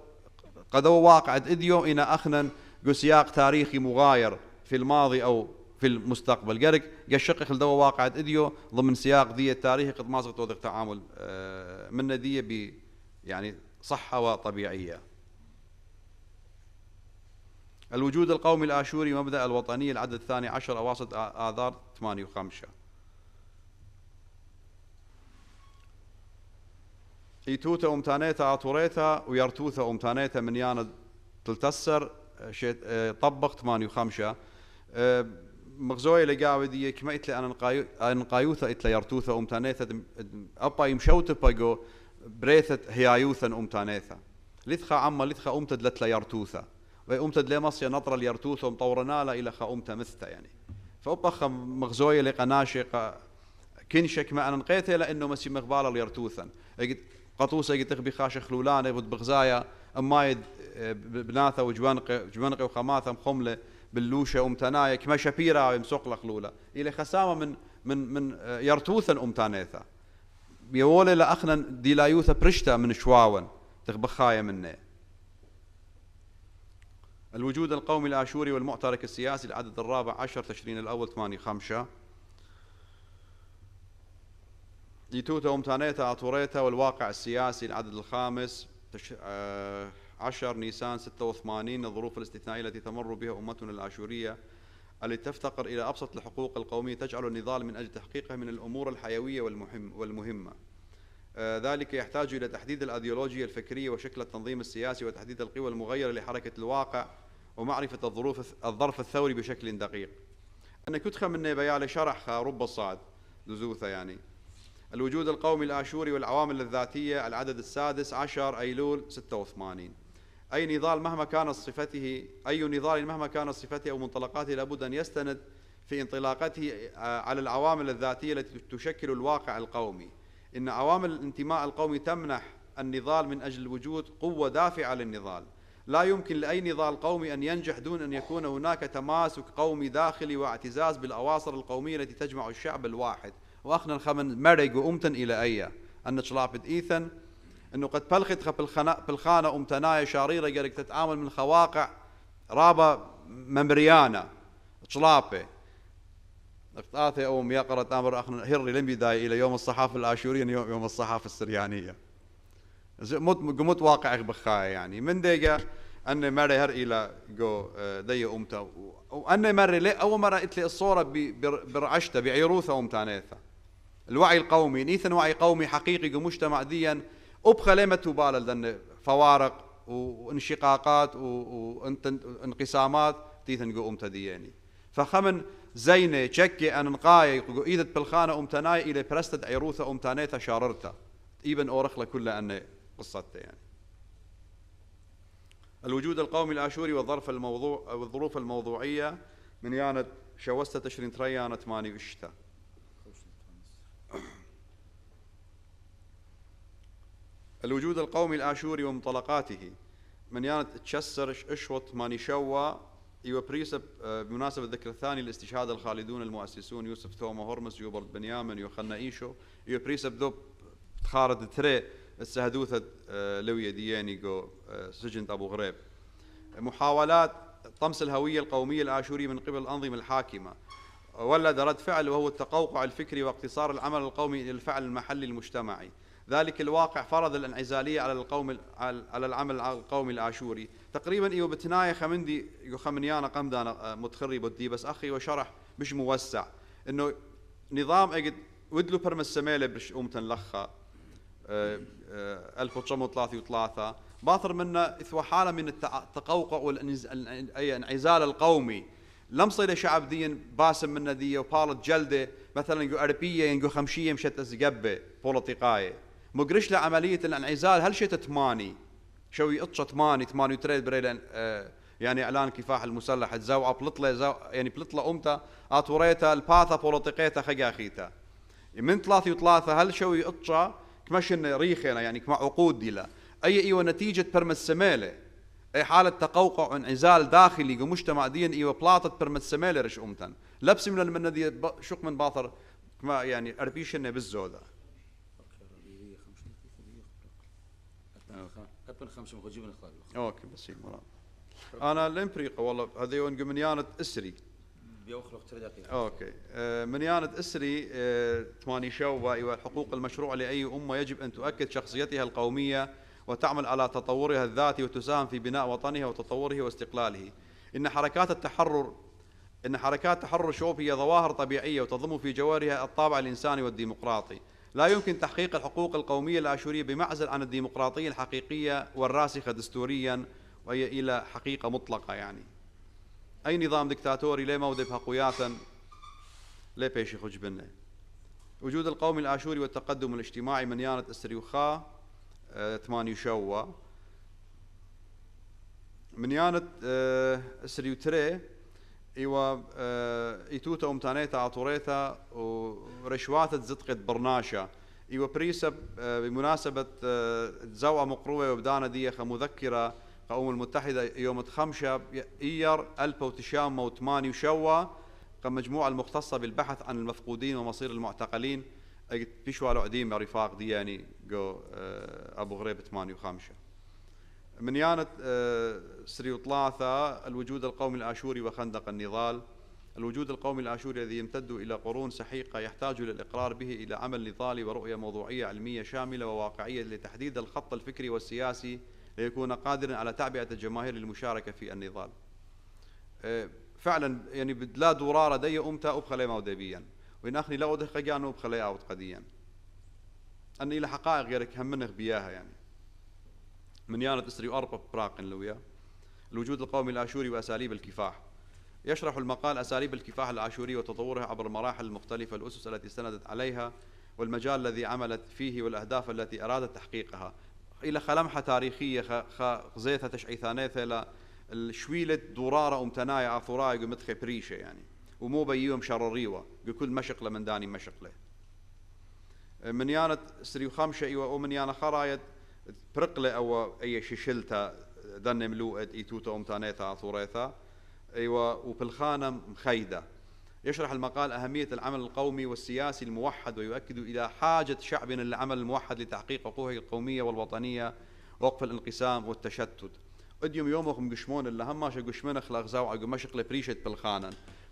قدو واقع إديو إنا أخنا جو سياق تاريخي مغاير في الماضي أو في المستقبل قارك قشقق الدو واقع إديو ضمن سياق دي التاريخي قد ماسخ توضيق تعامل من دي ب يعني صحة وطبيعية الوجود القومي الآشوري مبدأ الوطنية العدد 12 أواسط آذار 8 و5 إيتوتا أمتانيتا آتوريتا ويرتوثا أمتانيتا من يانا تلتسر طبق 8 و5 مغزوية لقاوي دي كما إتلي أنا نقايوثا إتلي يرتوثا أمتانيتا أبا يمشوت باقو بريثت هيايوثا أمتانيثا لثخا عما لثخا أمتد لتلا يرتوثا وأمتد لمصيا نطر اليرتوثا ومطورنا لا إلى خا أمتا مثتا يعني فأبخا مغزوية لقناشق كنشك ما أنا نقيته لأنه مسي مغبال اليرتوثا قطوسة يتخ بخاش خلولانة بغزايا أمايد بناثا وجوانقي وخماثا مخملة باللوشة أمتنايا كما شبيرة ويمسوق لخلولة إلى خسامة من يرتوثا أمتانيثا بيولي لأخنا ديلايوثا برشتا من شواون تخبخايا منه الوجود القومي الآشوري والمعترك السياسي العدد 14 تشرين الأول 8 5 يتوتا ومتانيتا أطوريتا والواقع السياسي العدد الخامس 10 نيسان 86. الظروف الاستثنائية التي تمر بها أمتنا الآشورية التي تفتقر إلى أبسط الحقوق القومية تجعل النضال من أجل تحقيقها من الأمور الحيوية والمهمة. ذلك يحتاج إلى تحديد الأيديولوجيا الفكرية وشكل التنظيم السياسي وتحديد القوى المغيرة لحركة الواقع ومعرفة الظرف الثوري بشكل دقيق. أنا كنت من بيالي شرح رب الصعد دزوثة يعني الوجود القومي الآشوري والعوامل الذاتية العدد السادس 10 أيلول 86. أي نضال مهما كانت صفته أو منطلقاته لابد أن يستند في انطلاقته على العوامل الذاتية التي تشكل الواقع القومي. إن عوامل الانتماء القومي تمنح النضال من أجل وجود قوة دافعة للنضال. لا يمكن لأي نضال قومي أن ينجح دون أن يكون هناك تماسك قومي داخلي واعتزاز بالأواصر القومية التي تجمع الشعب الواحد. وأخنا الخمن مرق وأمتن إلى أي أن شلابد إيثن أنه قد بلخت بالخانة أمتناية شاريرة قالك تتعامل من خواقع رابة ممريانة شلابة اختاثي أوم يقرأ أمر أخنا هري لم بداية إلى يوم الصحافة الآشورية يوم الصحافة السريانية قمت واقع بخاية يعني من ديجا أن مرة هر إلى جو دي أمتا وأن مرة لي أول مرة إتلي الصورة برعشتة بعيروثة أمتانيثة الوعي القومي نيثن وعي قومي حقيقي مجتمع ديا أبخلمة تبالل دن فوارق وانشقاقات وانقسامات تيثن جو أمتا دياني فخمن زينة تشكي أن نقاي إيدة بالخانة أمتناي إلى برستد عيروثة أمتانيثة شاررتا إيبن أورخ لكل أن قصته يعني الوجود القومي الآشوري والظروف الموضوعية من يانت شوستة تشرين تريانة 8 وشتا الوجود القومي الآشوري ومنطلقاته من يانت تشسر اشوط ماني شوا ايوه بريسب بمناسبة الذكر الثاني للاستشهاد الخالدون المؤسسون يوسف ثوما هرمز يوبرت بنيامن يوخنا ايشو ايوه بريسب دوب تخارد تري السهدوثة لوية دياني جو سجن أبو غريب محاولات طمس الهوية القومية الآشورية من قبل الأنظمة الحاكمة ولد رد فعل وهو التقوقع الفكري واقتصار العمل القومي إلى الفعل المحلي المجتمعي. ذلك الواقع فرض الانعزالية على العمل القومي الآشوري تقريبا إيو بتناية خمندي خمنيانا قمدانا متخري بدي بس أخي وشرح مش موسع إنه نظام أجد ودلو برمس سميلة برش أمتن لخا 1933 باثر منا إثوى حالة من التقوقع والانعزال القومي لم صير شعب دين باسم منا دي وبالت جلدة مثلا ينقو أربية ينقو خمشية مشت أزقبة بوليتيقاية مقرش لعملية الانعزال هل شيء تماني شوي إطشة تماني تريد بريد يعني إعلان كفاح المسلح تزوعة بلطلة يعني بلطلة أمتا أطوريتا الباثا بوليتيقيتا خجا أخيتا من 33 هل شوي إطشة كمشن ريخنا يعني كما عقود دي لا ايوه نتيجه برمس سماله اي حاله تقوقع وانعزال داخلي مجتمع دين ايوه بلاطه برمس سماله رش امتن لبس من المن دي شق من باطر كما يعني اربيشن بالزوده اوكي بس مراد انا الامبريقه والله هذه ونقمنيانه اسري اوكي منيانة اسري 8 شوبة ايوه الحقوق المشروعة لاي امة يجب ان تؤكد شخصيتها القومية وتعمل على تطورها الذاتي وتساهم في بناء وطنها وتطوره واستقلاله. ان حركات التحرر الشعوب هي ظواهر طبيعية وتضم في جوهرها الطابع الانساني والديمقراطي. لا يمكن تحقيق الحقوق القومية الآشورية بمعزل عن الديمقراطية الحقيقية والراسخة دستوريا وهي الى حقيقة مطلقة يعني. أي نظام دكتاتوري ليه مودبها قوياتا ليه بيش يخرج بنا. وجود القومي الآشوري والتقدم الاجتماعي من يانة استريوخا 8 شوا من يانة استريوتري ايوا ايتوتا امتانيتا عطوريتا ورشوات زدقة برناشا ايوا بريسب بمناسبة زوعة مقروة وبدانا ديخة مذكرة الأمم المتحدة يوم 5 إيار 1908 وشوا كمجموعة المختصة بالبحث عن المفقودين ومصير المعتقلين بيشوالو عديم رفاق دياني جو أبو غريب 8 و5 من يانة 3 الوجود القومي الآشوري وخندق النضال الوجود القومي الآشوري الذي يمتد إلى قرون سحيقة يحتاج للإقرار به إلى عمل نضالي ورؤية موضوعية علمية شاملة وواقعية لتحديد الخط الفكري والسياسي ليكون قادرا على تعبئة الجماهير للمشاركة في النضال. فعلا يعني لا دورارة دي أمتا أبخلي مودبيا وإن أخني لا أدخ قجانو أبخلي أوت قديا أني إلى حقائق غيرك هم منخ بياها يعني من يانة إسري وأربع براقن لويا. الوجود القومي الآشوري وأساليب الكفاح. يشرح المقال أساليب الكفاح الآشوري وتطورها عبر المراحل المختلفة الأسس التي استندت عليها والمجال الذي عملت فيه والأهداف التي أرادت تحقيقها إلى خلمحة تاريخية خزيتها تشعيثانيتها إلى الشويلة دورارة أمتناية عثوراي قمتخي بريشة يعني ومو بيوم شرريوة كل مشقلة من داني مشقلة من يانة سريو خمشة إيوة أو من يانا خرايد برقلة أو أي ششلتا دن ملوءت إيتوتا أمتانيتا عثوريتا أيوة وبالخانة مخيدة. يشرح المقال أهمية العمل القومي والسياسي الموحد ويؤكد إلى حاجة شعبنا للعمل الموحد لتحقيق حقوقه القومية والوطنية ووقف الانقسام والتشتت. اديم يومهم قشمون اللي هماش قشمون خلق زوعة قمشق لبريشة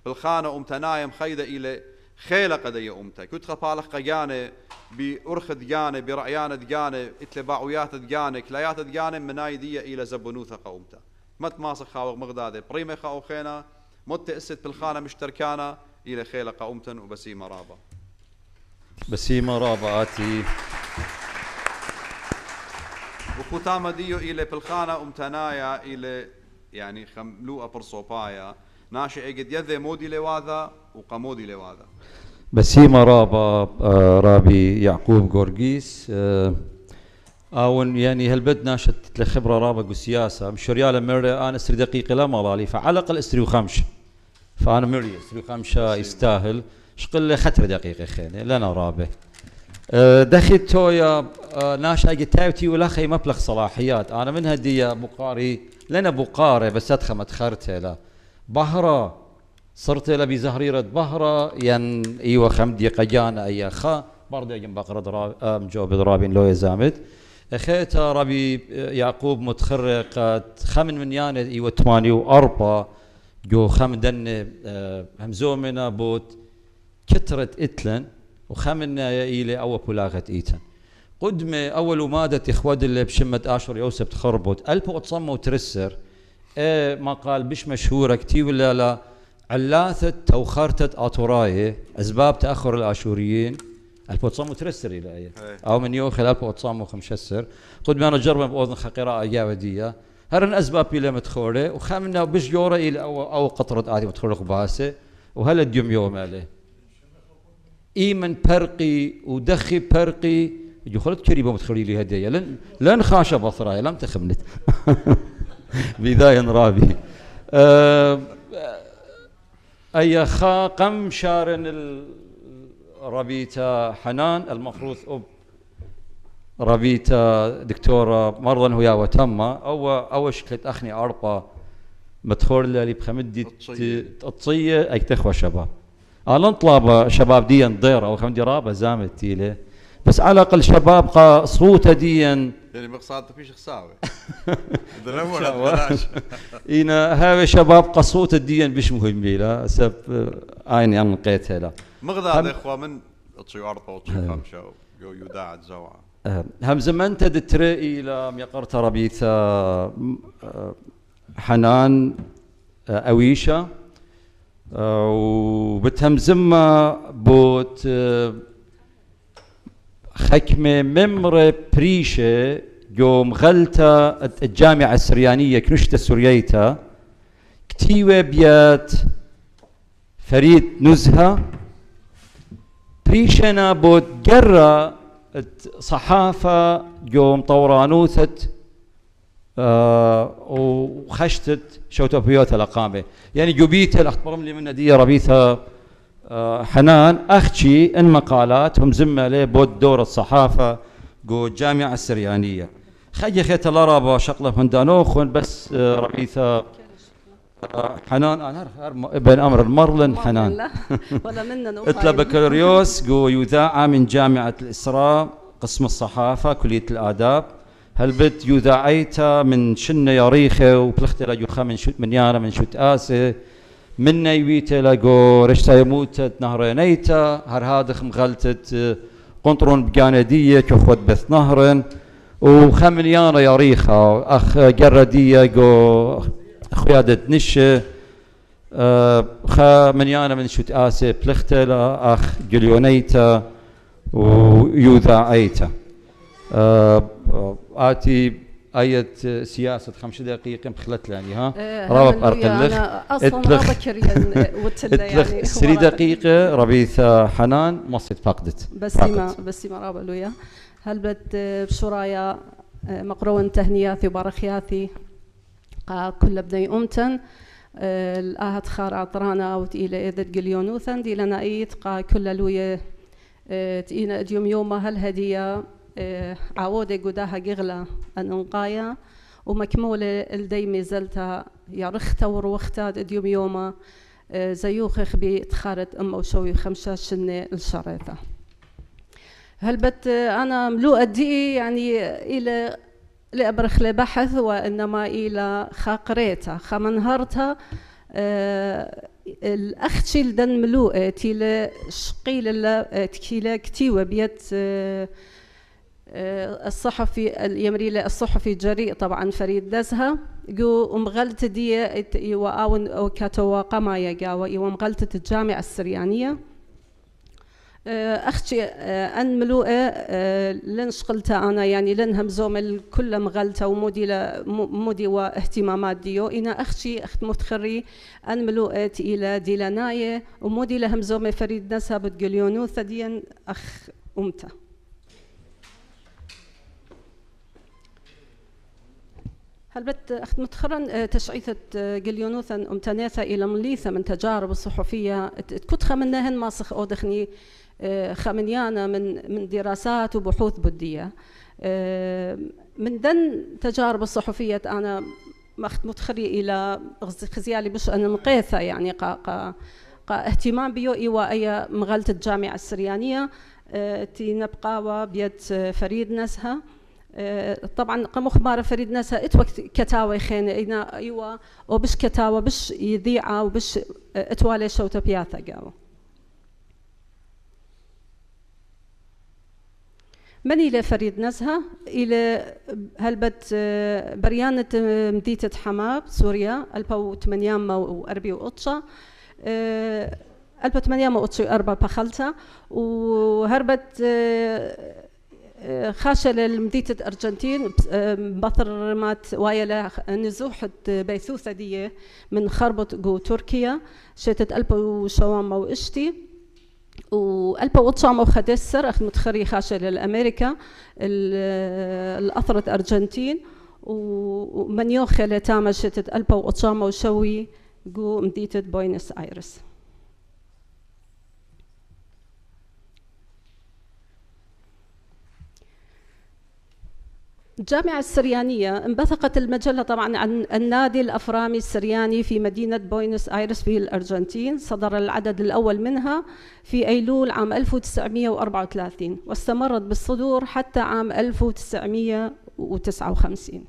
بالخانة أمتناية مخيدة إلى خيلة قدية أمتا كنت خبالخ قيانة بأرخد جانة برعيانة جانة اتلباعويات جانة كلايات جانة منايدية إلى زبنوثة قومتا مت ماسخ خاوغ مغدادة بريمة خاو خينا مت أسد بالخانة مشتركانة إلى خيلة قومتا وبسيمة رابا بسيمة رابا آتي وختامة ديو إلى بالخانة أمتنايا إلى يعني خملوءة برصوبايا ناشئ قد يذي مودي لواذا وقمودي لواذا بسيمة رابا رابي يعقوب قورقيس أون يعني هالبد ناشت لخبرة رابا بالسياسة مش ريالة مرة أنا أسري دقيقة لا مالي فعلى الأقل أسري وخمسة فأنا مري أسري وخمسة يستاهل شقل خترة دقيقة خيني لنا رابع دخلت تويا ناشا قتايتي ولا خي مبلغ صلاحيات أنا من هدية بقاري لنا بقاري بس أدخل متخرت له بهرة صرت له بزهريرة بهرة ين إيوة خمدي قجانا أي خا برضه يجن بقرة مجاوب ضرابين لو يزامد أخيتا ربي يعقوب متخرق خمن من يانا إيوة 84 جو خمن دن همزومنا بوت كترت إتلن وخمنا إلى أول بلاغة إيتن قدمة أول مادة إخواد اللي بشمة آشور يوسف تخربط ألبو تصموا وترسر ما قال بش مشهورة كتير ولا لا علاثة توخرتة آطوراية أسباب تأخر الآشوريين ألبو تصموا وترسر إلى أيه أو من يوخل ألبو تصموا وخمشسر قدمة أنا جربا بأذن قراءة جاودية هرن أسباب إلى متخورة وخمنا بش جورة إلى أو قطرة آدي متخورة باسة وهلا اليوم يوم عليه إيمن برقي ودخي برقي يجو خلت كريبة متخلي لي هدية لن خاشة بصرايا لم تخمنت بداية رابي أي خا قم شارن ربيتا حنان المفروض أب ربيتا دكتورة مرضا هو وتما أو شكلت أخني أربا مدخول لي بخمدي تطية أي تخوى شباب أنا نطلب شباب ديا ضيرة أو خمدي رابة زامت تيله بس على الأقل شباب قا صوته ديا يعني مقصاد فيش خساوي إنا هذا شباب قصوت الدين بش مهم بيلا سب عيني أنا لقيتها لا مغداد إخوة من أطشي أربعة وأطشي خمسة جو يداعد زوعة هم زمان تدتري إلى ميقرت ربيثة حنان أويشة وبتهم زمة بوت خكمة ممرة بريشة يوم غلطة الجامعة السريانية كنشتة السورييتا كتيوة بيات فريد نزهة بريشنا بوت جرى صحافة يوم طورانوثة وخشتت شوتو بيوتا الأقامة يعني جوبيتها الأخبار لي من دي ربيثها حنان أختي إن مقالات هم زمة لي بود دور الصحافة جو الجامعة السريانية خي خيت الأرابة شقلة هندانوخن بس ربيثة حنان أنا ابن أمر المرلن حنان ولا مننا اطلع بكالوريوس جو يذاع من جامعة الإسراء قسم الصحافة كلية الآداب هالبت يذاعيتا من شنة ياريخة وبلختها جو خمن شوت من يارا من شوت آسة من نيويتا لقو رشتا يموتت نهرينيتا هر هادخ مغلتت قنطرون بجاندية كفوت بث نهرن وخمليانا ياريخا أخ جردية جو خيادة نشة خمليانا من شوت آسي بلختلا أخ جليونيتا ويوذا أيتا آتي آية سياسة 5 دقيقة بخلت لاني ها رابط أرقلخ أنا أصلا ما بكريا وتلا يعني 3 دقيقة ربيثة حنان مصيد فقدت بس ما رابط لويا هل بد بشرايا مقرون تهنياثي وبرخياثي كل بدي أمتن الآهت خار عطرانا وتقيلة إذا تقليونوثن دي لنا إيت كل لويا تقينا أديوم يوم هل هدية عودة قداها جغلة الانقايا ومكمولة الديمي زلتها يارختا وروختا ديوم يوما زيوخخ بتخارت أما وشوي 5 سنة الشريطة هل بت أنا ملوء دي يعني إلى لأبرخ لبحث وإنما إلى خاقريتها خمنهرتها الأختي لدن ملوء تيلا شقيل تكيلا كتيوة بيت الصحفي اليمري الصحفي جريء طبعا فريد دزها جو مغلت دي وآون أو كاتوا قمايا جاوا ومغلت الجامعة السريانية أختي أن ملوءة لن شغلتها أنا يعني لن همزوم كل مغلتها ومودي واهتمامات ديو إنا أختي أخت متخري أن ملوءة إلى ديلاناية ومودي لهمزوم فريد نسها بتقليونو ثديا أخ أمته هل بت أخت متخرن تشعيثة قليونوثا أمتناثة إلى مليثة من تجارب الصحفية كنت خمناهن ماسخ أودخني خمنيانا من دراسات وبحوث بدية من دن تجارب الصحفية أنا أخت متخري إلى خزيالي بش أن نقيثة يعني قا اهتمام بيو إيوا أي مغلت الجامعة السريانية تي نبقى بيد فريد نسها طبعا قمخبار فريد ناسها اتوقت كتاوي خين اينا ايوا وبش كتاوى بش يذيعه وبش اتوالي شوتا بياثا قاو من إلى فريد نزهة إلى هلبت بريانة مديتة حماه سوريا 1844 1844 بخلتها وهربت خاشة للمدينة الأرجنتين بطر مات وايلة نزوحة بيثوثة دي من خربط جو تركيا شتت ألبا وشوام وإشتي وألبا وطشام وخدسر أخذ متخري خاشة للأمريكا الأثرة أرجنتين ومن يوخل تاما شتت ألبا وطشام وشوي جو مدينة بوينس آيرس. الجامعة السريانية انبثقت المجلة طبعا عن النادي الأفرامي السرياني في مدينة بوينس آيرس في الأرجنتين. صدر العدد الأول منها في أيلول عام 1934 واستمرت بالصدور حتى عام 1959.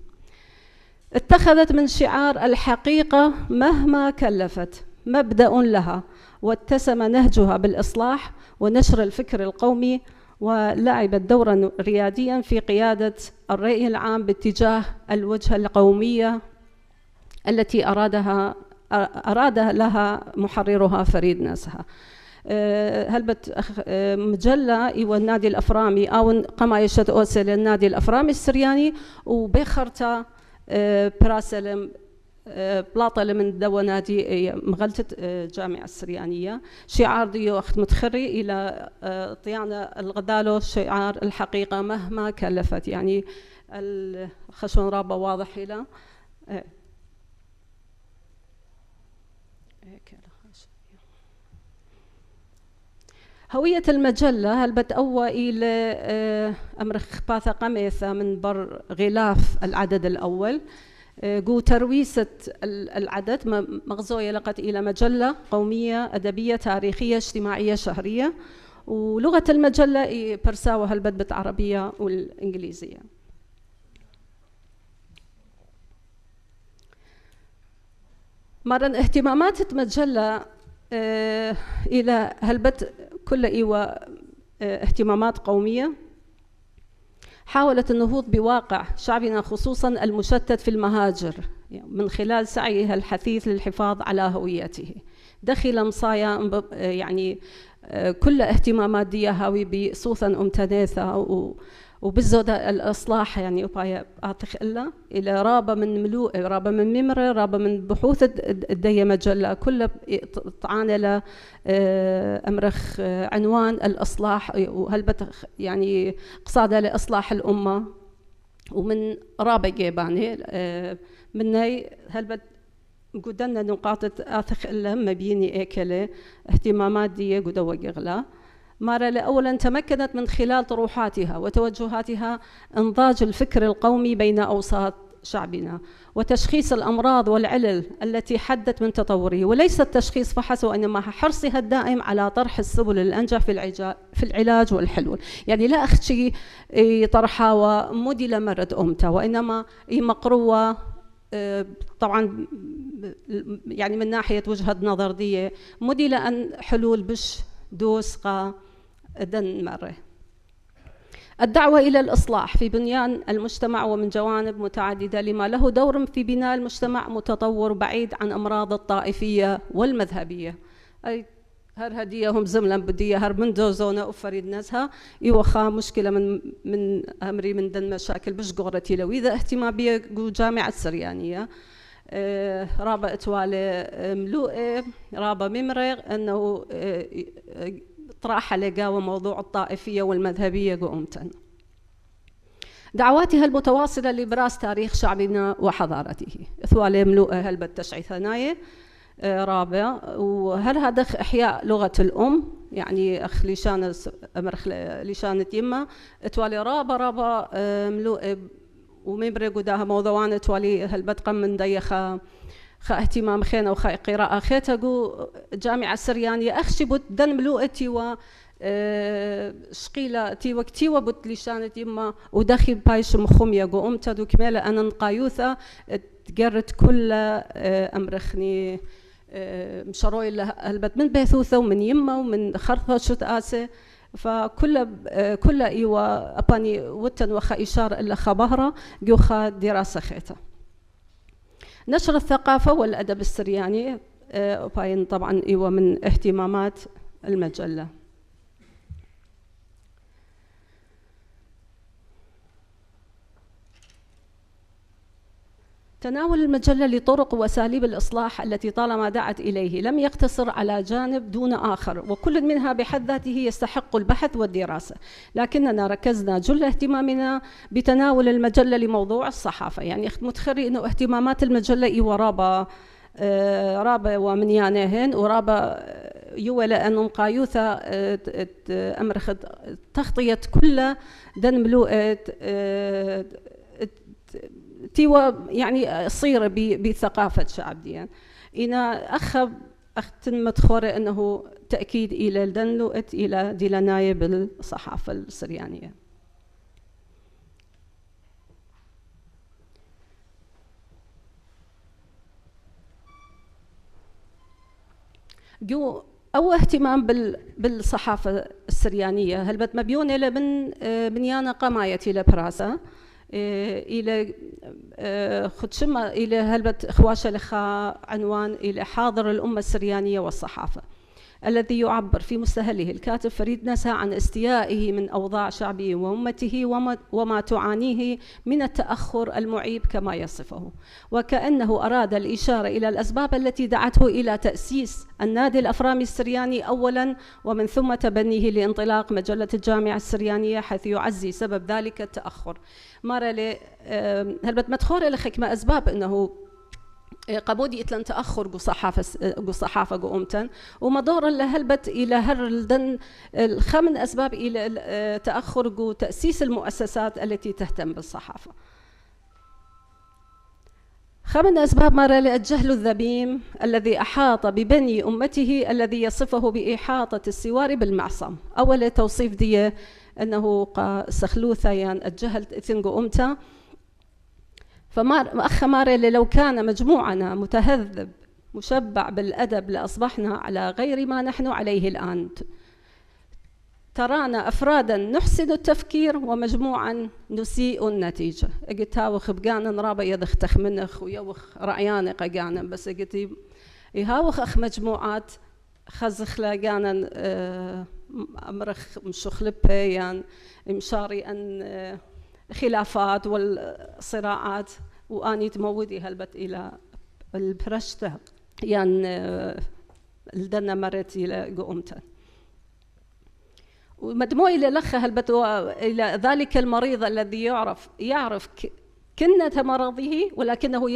اتخذت من شعار الحقيقة مهما كلفت مبدأ لها، واتسم نهجها بالإصلاح ونشر الفكر القومي، ولعبت دورا رياديا في قيادة الرأي العام باتجاه الوجهة القومية التي أراد لها محررها فريد ناسها. هلبت مجلة والنادي الأفرامي أو قما يشد أوسل النادي الأفرامي السرياني وبخرتا براسلم بلاطة من دواناتي مغلطة جامعة السريانية. شعار ديو أخت متخري إلى طيانا الغدالو شعار الحقيقة مهما كلفت، يعني الخشون رابة واضح إلى هوية المجلة. هل بتقوى إلى أمر خباثة قميثة من بر غلاف العدد الأول جو ترويسة العدد مغزوية لقت إلى مجلة قومية أدبية تاريخية اجتماعية شهرية، ولغة المجلة برساوة هالبدبت عربية والإنجليزية. مرة اهتمامات تمجلة إلى هلبت كل اهتمامات قومية حاولت النهوض بواقع شعبنا خصوصا المشتت في المهاجر من خلال سعيها الحثيث للحفاظ على هويته دخل مصايا يعني كل اهتمامات دي هاوي بصوثا أمتناثة وبالزودة الإصلاح يعني أبايا أعتخ إلا إلى رابة من ملوء رابة من ممرة رابة من بحوث الدية مجلة كل تعانل أمرخ عنوان الإصلاح وهلبت يعني قصادة لإصلاح الأمة ومن رابة جيباني مني هلبت قدنا نقاط آثخ إلا مبيني إكله اهتمامات دي قد وجغلا مرة لأولا تمكنت من خلال طروحاتها وتوجهاتها إنضاج الفكر القومي بين أوساط شعبنا وتشخيص الأمراض والعلل التي حدت من تطوره وليس التشخيص فحسب وإنما حرصها الدائم على طرح السبل الأنجع في العلاج والحلول يعني لا أختشي طرحها ومدلة مرد أمتها وإنما مقروة طبعا يعني من ناحية وجهة نظر دي مدلة أن حلول بش دوسقة دن مرة الدعوة إلى الإصلاح في بنيان المجتمع ومن جوانب متعددة لما له دور في بناء المجتمع متطور بعيد عن أمراض الطائفية والمذهبية أي هر هدية هم زملا بدية هر من دوزونا أفريد نزها يوخا مشكلة من أمري من دن مشاكل بش قغرتي لو إذا اهتمام بيه جامعة السريانية رابع اتوالي ملوء رابع ممرغ أنه طرح لقاوة موضوع الطائفية والمذهبية قومتن دعواتها المتواصلة لإبراز تاريخ شعبنا وحضارته ثوالي ملوء هلبت تشعي ثنايا رابع وهل هدخ إحياء لغة الأم يعني أخ لشان أمرخ لشان يما توالي رابع ملوء ومبرق وداها موضوعان توالي هالبدقة من ديخا خا اهتمام خينا وخا قراءة خيتاقو جامعة السريانية أخشبت دن ملوءتي و شقيلة تيوة كتيوة بوت لشانة يما وداخل بايش مخومية قو أمتدو كمالة أنا نقايوثة تقرت كل أمرخني مشروي هلبت من بيثوثة ومن يما ومن خرطة شت آسة فكل إيوة أباني وتن وخا إشارة إلا خبهرة جوخا دراسة خيتا نشر الثقافة والأدب السرياني باين طبعا إيوة من اهتمامات المجلة تناول المجلة لطرق وأساليب الإصلاح التي طالما دعت إليه لم يقتصر على جانب دون آخر وكل منها بحد ذاته يستحق البحث والدراسة لكننا ركزنا جل اهتمامنا بتناول المجلة لموضوع الصحافة يعني متخري أنه اهتمامات المجلة رابة ومنيانهن ورابة يولا أن قايوثة أمرخ تغطية كل دن ملوءة تيوا يعني صيرة بثقافة شعب ديان إنا أختن متخورة أنه تأكيد إلى الدنلوءت إلى ديلاناية بالصحافة السريانية جو أو اهتمام بالصحافة السريانية هلبت مبيونة لمن بنيانا قمايتي لبراسة إلى خدشمة إلى هلبت خواشة لخا عنوان إلى حاضر الأمة السريانية والصحافة الذي يعبر في مستهله الكاتب فريد نسا عن استيائه من أوضاع شعبه وأمته وما تعانيه من التأخر المعيب كما يصفه وكأنه أراد الإشارة إلى الأسباب التي دعته إلى تأسيس النادي الأفرامي السرياني أولا ومن ثم تبنيه لانطلاق مجلة الجامعة السريانية حيث يعزي سبب ذلك التأخر مارا لي هلبت مدخورة لخكمة أسباب أنه قبودي إتلن تأخر جو صحافة جو أمتن ومدورا لهلبت إلى هرلدن الخمن أسباب إلى تأخر جو تأسيس المؤسسات التي تهتم بالصحافة خمن أسباب مرة الجهل الذميم الذي أحاط ببني أمته الذي يصفه بإحاطة السوار بالمعصم أول توصيف دي أنه سخلوثا يعني الجهل ثنجو أمتا فما أخ ماري لو كان مجموعنا مشبع بالأدب لأصبحنا على غير ما نحن عليه الآن. ترانا أفرادا نحسن التفكير ومجموعا نسيء النتيجة. قلت هاوخ بقانا نرابا يدختخ منخ ويوخ رعياني قانا بس قلت يهاوخ أخ مجموعات خزخ لاقانا أمرخ مشخلبة يعني مشاري أن خلافات والصراعات وأني تمودي هلبت إلى البرشتة يعني الدنا مرت إلى قومتا ومدموع إلى لخة هلبت إلى ذلك المريض الذي يعرف كنة مرضه ولكنه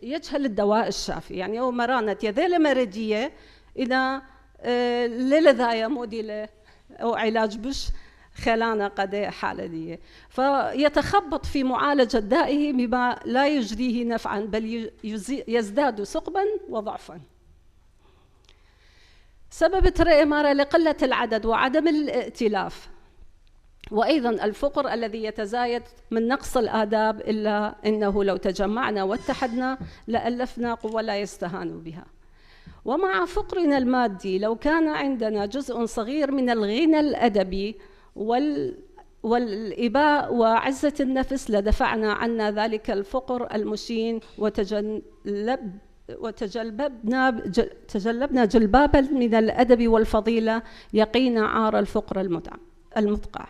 يجهل الدواء الشافي. يعني هو مرانة يذيل مرضية إذا للذايا مودي أو علاج بش خلانا قد حالة دي فيتخبط في معالجة دائه بما لا يجريه نفعا بل يزداد ثقبا وضعفا. سببت الإمارة لقلة العدد وعدم الائتلاف وأيضا الفقر الذي يتزايد من نقص الآداب إلا أنه لو تجمعنا واتحدنا لألفنا قوة لا يستهان بها. ومع فقرنا المادي لو كان عندنا جزء صغير من الغنى الأدبي والإباء وعزة النفس لدفعنا عنا ذلك الفقر المشين وتجلبنا جلبابا من الأدب والفضيلة يقينا عار الفقر المدقع.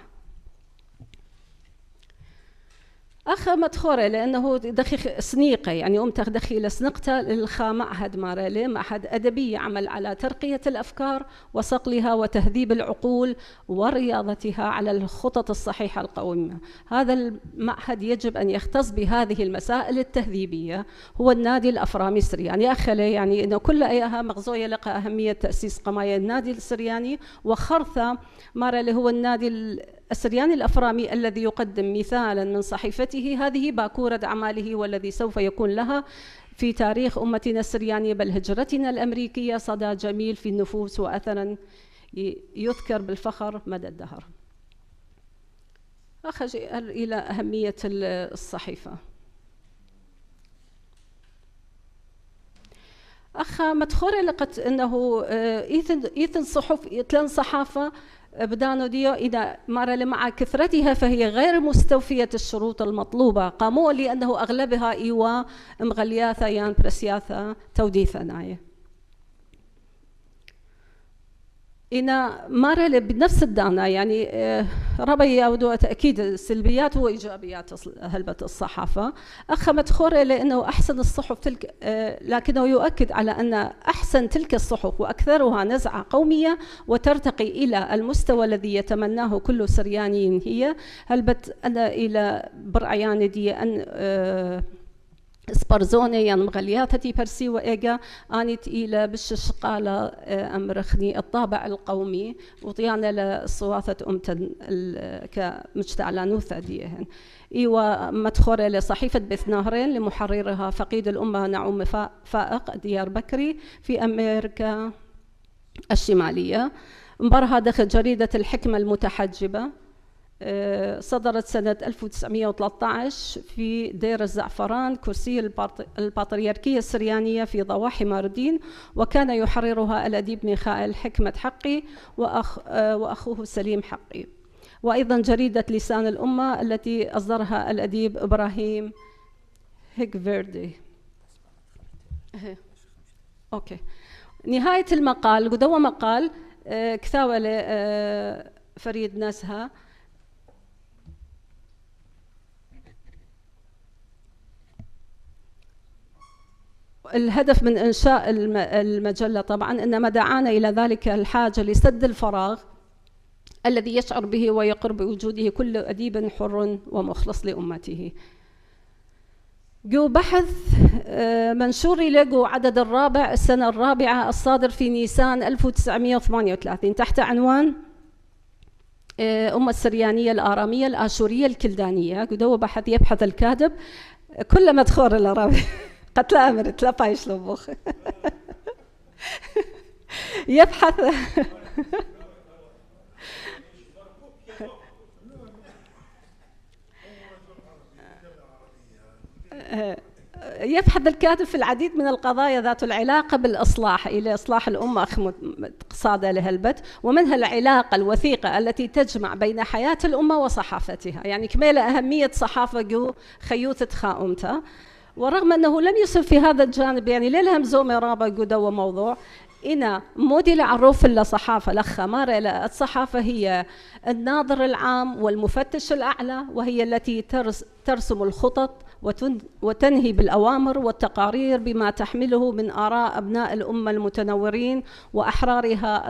أخا مدخورة لأنه دخي سنيقة يعني دخي لسنقته للخا معهد مارالي معهد أدبي يعمل على ترقية الأفكار وصقلها وتهذيب العقول ورياضتها على الخطط الصحيحة القويمة. هذا المعهد يجب أن يختص بهذه المسائل التهذيبية. هو النادي الأفرامي السرياني أخلي يعني إنه كل أيها مغزوية لقى أهمية تأسيس قماية النادي السرياني وخرثة مارالي هو النادي السرياني الأفرامي الذي يقدم مثالا من صحيفته هذه باكورة أعماله والذي سوف يكون لها في تاريخ أمتنا السريانية بل هجرتنا الأمريكية صدى جميل في النفوس وأثرا يذكر بالفخر مدى الدهر. أخرج إلى أهمية الصحيفة. أخا مدخورة لقد أنه إيثن صحافة بدانو ديو إذا مر مع كثرتها فهي غير مستوفية الشروط المطلوبة قاموا لأنه أغلبها إيوا مغلياثا يان برسياثا توديثا ناية إنا مر بنفس الدانا يعني ربي يودو تأكيد السلبيات وإيجابيات هلبة الصحافة. أخا مدخورة لأنه أحسن الصحف تلك لكنه يؤكد على أن أحسن تلك الصحف وأكثرها نزعة قومية وترتقي إلى المستوى الذي يتمناه كل سرياني هي هلبت أنا إلى برعيان دي أن سبارزوني يعني مغلياتتي برسي وإيجا آنت إلى بش قالة أمرخني الطابع القومي وطيانا لصواثة أمتن كمجتعلانوثة ديهن إيوا مدخورة لصحيفة بث نهرين لمحررها فقيد الأمة نعوم فائق ديار بكري في أمريكا الشمالية. مبارها داخل جريدة الحكمة المتحجبة صدرت سنة 1913 في دير الزعفران كرسي البطريركية السريانية في ضواحي ماردين وكان يحررها الأديب ميخائيل حكمة حقي وأخوه سليم حقي. وأيضا جريدة لسان الأمة التي أصدرها الأديب إبراهيم هيكفيردي. أوكي. نهاية المقال قدوة مقال كثاولة فريد نزهة الهدف من إنشاء المجلة طبعاً إنما دعانا إلى ذلك الحاجة لسد الفراغ الذي يشعر به ويقر بوجوده كل أديب حر ومخلص لأمته. جو بحث منشور لقوا عدد الرابع السنة الرابعة الصادر في نيسان 1938 تحت عنوان أمة السريانية الآرامية الآشورية الكلدانية. قدوة بحث يبحث الكاتب كل مدخور الأرامي قد لا أمرت لا بايش لبوخ يبحث يبحث الكاتب في العديد من القضايا ذات العلاقة بالإصلاح إلى إصلاح الأمة اقتصادها لهلبت، ومنها العلاقة الوثيقة التي تجمع بين حياة الأمة وصحافتها، يعني كميلة أهمية صحافة جو خيوثة خاؤمتها. ورغم أنه لم يصب في هذا الجانب، يعني ليلهم زومي رابا جو موضوع إنا مودي لعروف إلا صحافة لخا مارا الصحافة هي الناظر العام والمفتش الأعلى، وهي التي ترسم الخطط وتنهي بالأوامر والتقارير بما تحمله من آراء أبناء الأمة المتنورين وأحرارها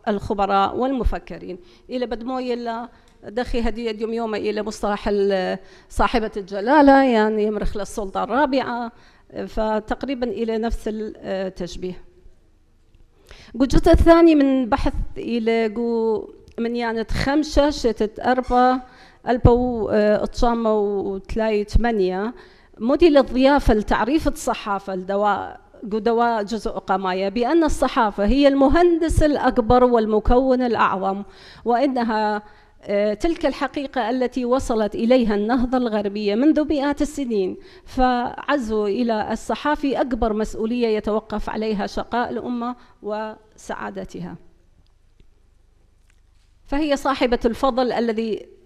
الخبراء والمفكرين. إلى بدموي إلا دخي هدية يوم إلى مصطلح صاحبة الجلالة، يعني يمرخ للسلطة الرابعة، فتقريبا إلى نفس التشبيه. الجزء الثاني من بحث إلى من يعني 5 شتت 4 1908 موديل الضيافة لتعريف الصحافة دواء جزء قماية بأن الصحافة هي المهندس الأكبر والمكون الأعظم، وإنها تلك الحقيقة التي وصلت إليها النهضة الغربية منذ مئات السنين، فعزوا إلى الصحافي أكبر مسؤولية يتوقف عليها شقاء الأمة وسعادتها. فهي صاحبة الفضل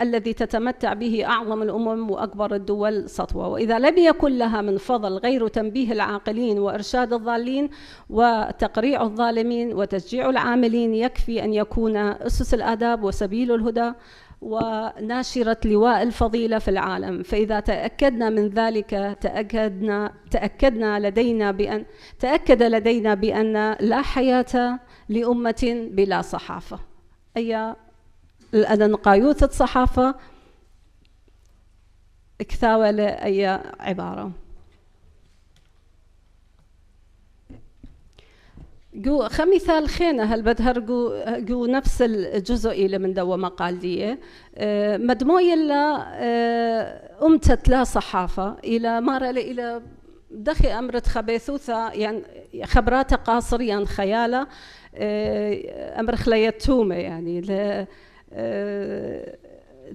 الذي تتمتع به أعظم الأمم وأكبر الدول سطوة، وإذا لم يكن لها من فضل غير تنبيه العاقلين وإرشاد الضالين وتقريع الظالمين وتشجيع العاملين، يكفي أن يكون أسس الآداب وسبيل الهدى وناشرة لواء الفضيلة في العالم. فإذا تأكدنا من ذلك تأكد لدينا بأن لا حياة لأمة بلا صحافة. أي الأذن قايوثة صحافة اكثاوة لأي عبارة جو خمثال خينة هل بدهر جو نفس الجزء إلى من دوا مقال دي مدموي إلا أمتت لا صحافة إلى مرة إلى دخي أمرت خبيثوثة، يعني خبرات قاصريا خيالة أمر خليتومة، يعني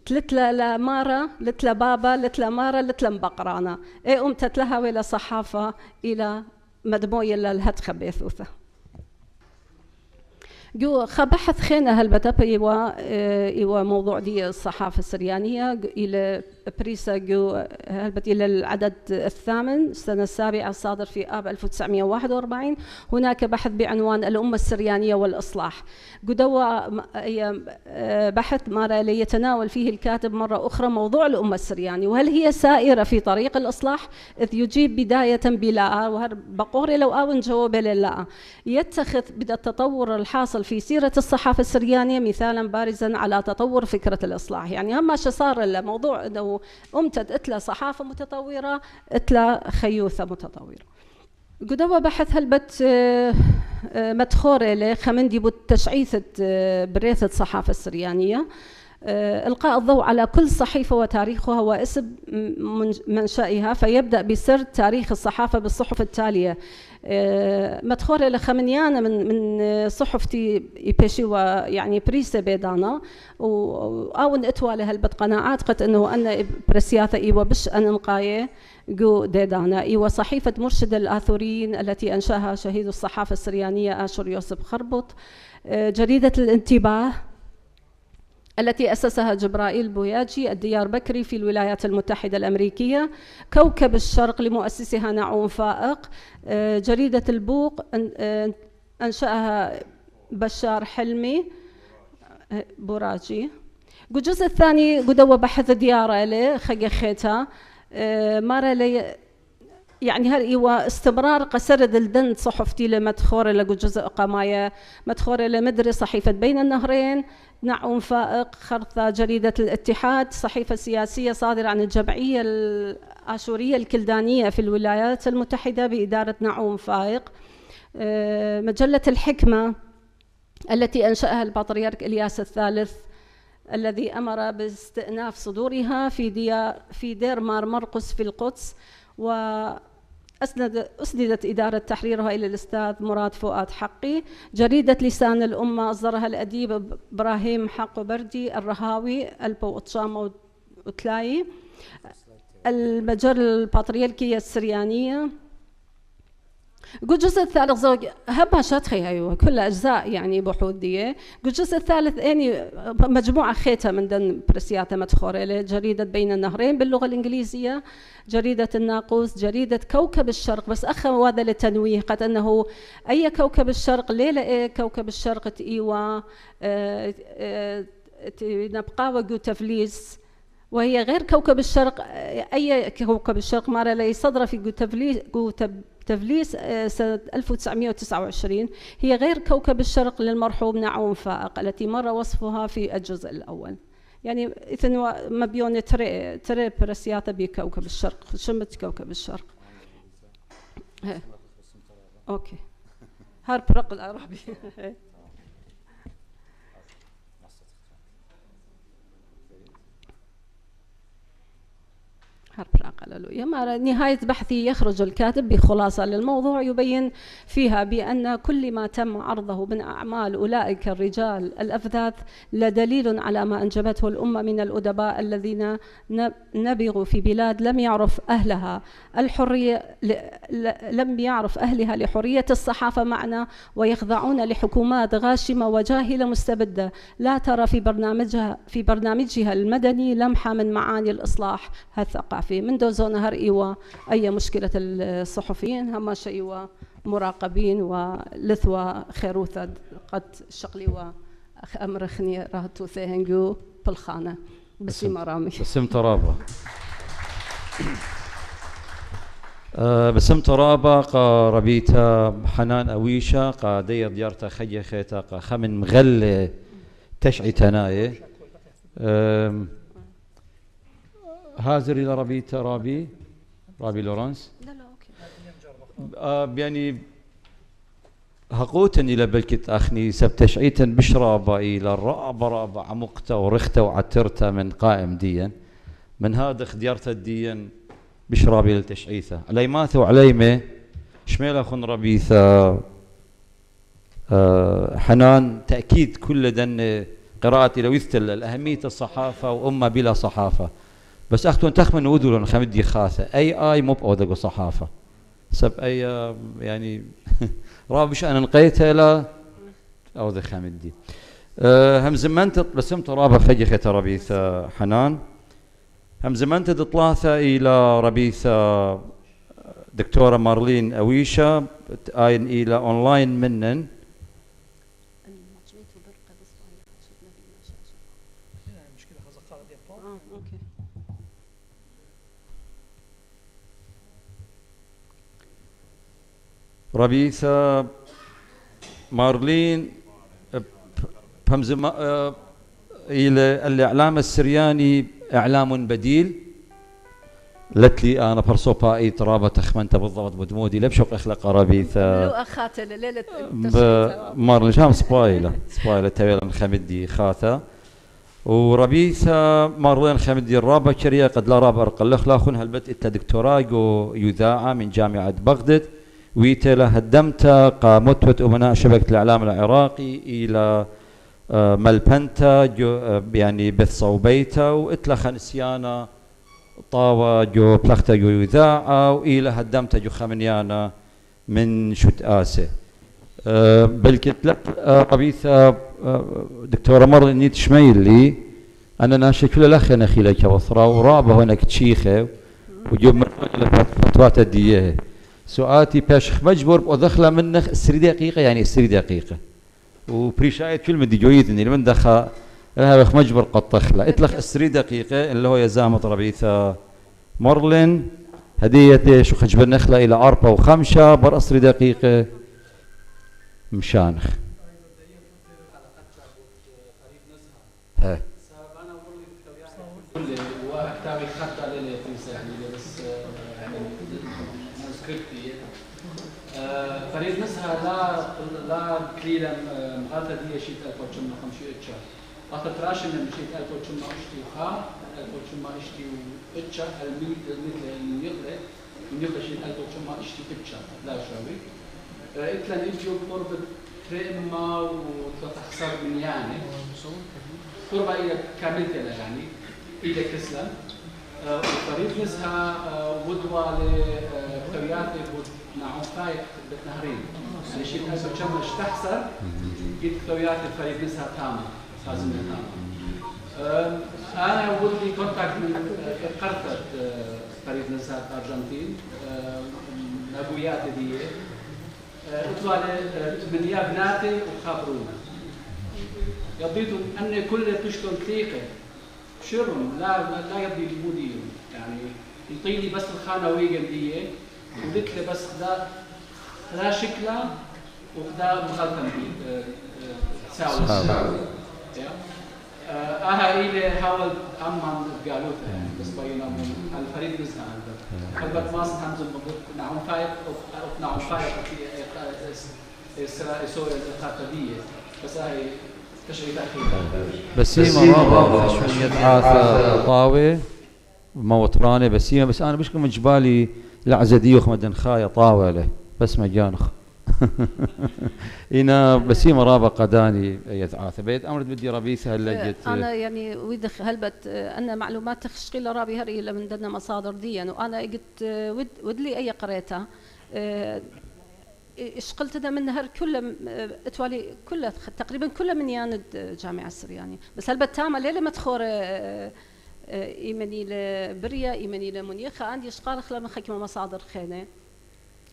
تلتلا لمارة لتلا بابا لتلا مارة لتلا مبقرانا أمتت لها ولا صحافة إلى مدموي إلا الهد خبيثوثة. جو خبحث خينا هالبتاب إيوا موضوع دي الصحافة السريانية إلى بريسا جو هالبت إلى العدد الثامن السنة السابعة الصادر في آب 1941. هناك بحث بعنوان الأمة السريانية والإصلاح. قدوا بحث مرة ليتناول فيه الكاتب مرة أخرى موضوع الأمة السريانية، وهل هي سائرة في طريق الإصلاح؟ إذ يجيب بداية بلا، وبقوري لو أون جواب لا، يتخذ بدا التطور الحاصل في سيرة الصحافة السريانية مثالا بارزا على تطور فكرة الإصلاح. يعني هم شو صار الموضوع أنه أمتد إتلا صحافة متطورة إتلا خيوثة متطورة. قدوا بحث هلبت مدخورة لخمندي بتشعيثة بريثة الصحافة السريانية، إلقاء الضوء على كل صحيفة وتاريخها واسم منشأها، فيبدأ بسرد تاريخ الصحافة بالصحف التالية. مدخورة لخمنيانا من صحفتي يبشي ويعني بريسة بيدانا أو اتوالي هلبت قناعات قد أنه أن برسياثة إيوة بش أن نقاية جو ديدانا إيوة صحيفة مرشد الآثوريين التي أنشأها شهيد الصحافة السريانية آشور يوسف خربط، جريدة الانتباه التي أسسها جبرائيل بوياجي الديار بكري في الولايات المتحدة الأمريكية، كوكب الشرق لمؤسسها نعوم فائق، جريدة البوق أنشأها بشار حلمي بوراجي. الجزء الثاني قدوة بحث ديارة لي خيخيتا مارا لي، يعني هل إيوا استمرار قسرد الدند صحفتي لمدخورة لقو جزء قماية مدخورة لمدري صحيفة بين النهرين، نعوم فائق خرطة جريدة الاتحاد صحيفة سياسية صادرة عن الجمعية الآشورية الكلدانية في الولايات المتحدة بإدارة نعوم فائق، مجلة الحكمة التي أنشأها البطريرك إلياس الثالث الذي أمر باستئناف صدورها في دير مار مرقس في القدس، أسندت إدارة تحريرها إلى الأستاذ مراد فؤاد حقي. جريدة لسان الأمة أصدرها الأديب إبراهيم حق بردي الرهاوي 1903. المجر البطريركية السريانية. قل الجزء الثالث زوج هبها شتخي أيوة كل أجزاء يعني بحوث دي. قل الجزء الثالث أني مجموعة خيتها من دن برسياتة متخوريلة، جريدة بين النهرين باللغة الإنجليزية، جريدة الناقوس، جريدة كوكب الشرق. بس أخذ هذا للتنويه قد أنه أي كوكب الشرق ليلة إيه كوكب الشرق تإيوا نبقى وجو تفليس، وهي غير كوكب الشرق. أي كوكب الشرق مرة لي صدر في تفليس سنة 1929، هي غير كوكب الشرق للمرحوم نعوم فائق التي مر وصفها في الجزء الأول. يعني إذن ما بيون تري برسياتا بكوكب الشرق، شمت كوكب الشرق. أوكي هار برق العربي. نهاية بحثي يخرج الكاتب بخلاصة للموضوع يبين فيها بأن كل ما تم عرضه من أعمال أولئك الرجال الأفذاذ لدليل على ما أنجبته الأمة من الأدباء الذين نبغوا في بلاد لم يعرف أهلها الحرية، لم يعرف أهلها لحرية الصحافة معنا، ويخضعون لحكومات غاشمة وجاهلة مستبدة لا ترى في برنامجها المدني لمحة من معاني الإصلاح الثقافي. من دوزون هر إيوا أي مشكلة الصحفيين هم شيء مراقبين ولثوا خيروثة قد شقلي وأمرخني راهتو ثهنجو بالخانة بسي مرامي. بسم ترابة بسم ترابة قا ربيتا حنان أويشة قا دير ديارتا خي خيتا قا خمن مغلة تشعي تناية هازري لربيتا رابي لورانس. لا أوكي. يعني هقوتن إلى بلكت أخني سبتشعيتا بشرابة إلى رابة عمقتا ورختا وعترتا من قائم ديا من هذا خديارتا ديا بشرابي للتشعيثة عليماث وعليمة شميلة خن ربيثة حنان تأكيد كل دن قراءتي لو يثتل الأهمية الصحافة وأمة بلا صحافة بس أختون تخمن ودولون خمدي خاثة أي مو بأودق صحافة سب أي يعني رابش أنا نقيتها لا أودق خمدي هم زمنت بسمت رابع فجخة ربيثة حنان هم زمنت تطلاثة إلى ربيثة دكتورة مارلين أويشة آين إلى أونلاين منن ربيثة مارلين بهمزم إلى الإعلام السرياني إعلام بديل لتلي أنا برصوبا أي ترابة تخمنت بالضبط بدمودي لبشوق إخلاق ربيثة لو أخاتل ليلة مارلين شام سبايلة تبيلا خمدي خاثة وربيثة مارلين خمدي الرابة كريا قد لا رابع أرقل لاخون هلبت إتا دكتوراجو يذاعة من جامعة بغداد ويتلا هدمتا قامت أمناء شبكة الإعلام العراقي إلى ملبنتا يعني بث صوبيتا وإتلا خنسيانا طاوة جو بلختا جو يذاعة وإلى هدمتا جو خمنيانا من شت آسي بلكت قبيثة دكتورة مر نيت شميلي أنا ناشي كل الأخ نخي لك وثرا ورابة هناك تشيخة وجوب من فتوات الديه سؤالي باشخ مجبور وأدخل منك 3 دقيقة يعني 3 دقيقة وبريشايت كلمة دي جويدني لمن دخل لها بخ مجبور قد تخلى اطلق 3 دقيقة اللي هو يزامة ربيثة مارلين هدية شو خجب النخلة إلى 4 و5 بر 3 دقيقة مشانخ ها فريد نسها لا كليلا مغالطة دي شيء 1950 اتشا أخذ راشن من شيء 1950 خا 1950 اتشا المثل يقدر شيء 1950 اتشا لا شوي إتلا نيجي قرب تريما وتخسر من يعني قرب إلى كاملتنا يعني إلى كسلا وفريق نزهة ودوا لكتويات نعم فايق بالنهرين يعني شيء أسر كم اشتحسر جيت كتويات الفريق نزهة تامة لازم تامة أنا ودي كونتاكت من قرطة فريق نزهة أرجنتين أبويات دي اتوا من يا بناتي وخابرونا يضيتوا أن كل تشتم ثقة شر لا يبدي المدير يعني يعطيني بس الخانوية دي وقلت له بس خدا شكله وخدا مخلطم تساوي إلي حاول أمام قالوتها يعني بس بينا الفريق نزهة قلبت ماس همزم نعم فايق نعم فايق في إسرائيل الخاتمية بس هاي بسيمة رابع شوية عاثة طاوة موطرانة بسيمة بس أنا بشكل من جبالي العزديوخ مدن خاية طاولة بس مجانخ هنا بسيمة رابع قداني يتعاثة بيت أمرت بدي ربيثة هلا جت أنا يعني ويدخ هلبت أنا معلومات تخشقي رابي هري إلا من دنا مصادر دي وأنا قلت ودلي أي قريتها اشقلت ده من نهر كله اتوالي كله تقريبا كله من ياند جامعة السرياني بس هلبت تعمل ليلة متخور إيماني لبريا إيماني لمنيخة عندي اشقال خلا من خكمة مصادر خينة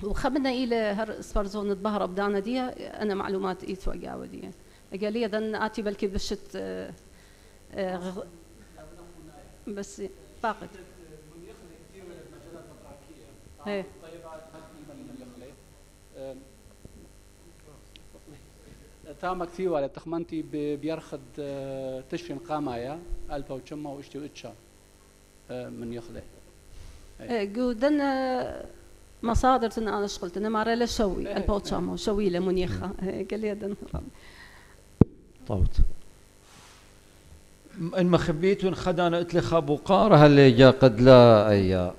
وخبنا إلى هر اسفرزون الظهر بدانا دي أنا معلومات إيتوا جاوا دي قال لي دن آتي بلكي بشت بس فاقد ايه تاما كثير ولا تخمنتي بيرخد تشفين قامايا ألبا وشما واشتي واتشا من يخله قودنا مصادر أنا شغلت أنا مرة لشوي ألبا وشما شوي لمنيخة قال لي دن طوت إن ما خبيتون خدانا اتلخا بقارة هاللي جا قد لا أي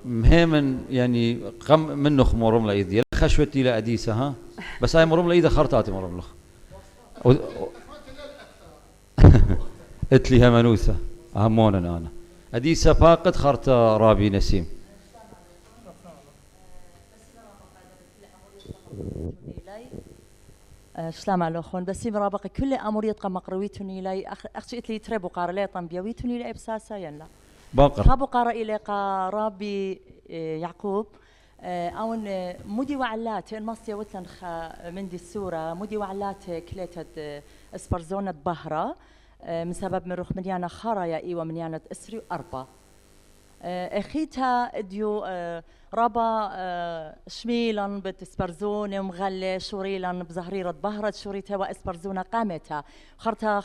مهمن يعني قم منه خمورم لا يدي خشوتي لا أديسة ها بس هاي مرم لا يدا خرطاتي مرم لخ اتلي همنوثة همونا أنا أديسة فاقد خرطة رابي نسيم سلام عليكم بسيم رابق كل أمور يتقى مقرويتني لي أختي إتلي تربو قار لي طنبيويتني لي بساسا يلا باقر خابو قار إلي قرابي يعقوب أون مودي وعلات المصية وتلن من دي السورة مودي وعلات كليتة اسبرزونة بهرة من سبب من روح منيانا خرايا إيوة منيانا إسري أربا أخيتها اديو ربا شميلا بتسبرزونة مغلة شوريلا بزهريرة بهرة شوريتها واسبرزونة قامتها خرتها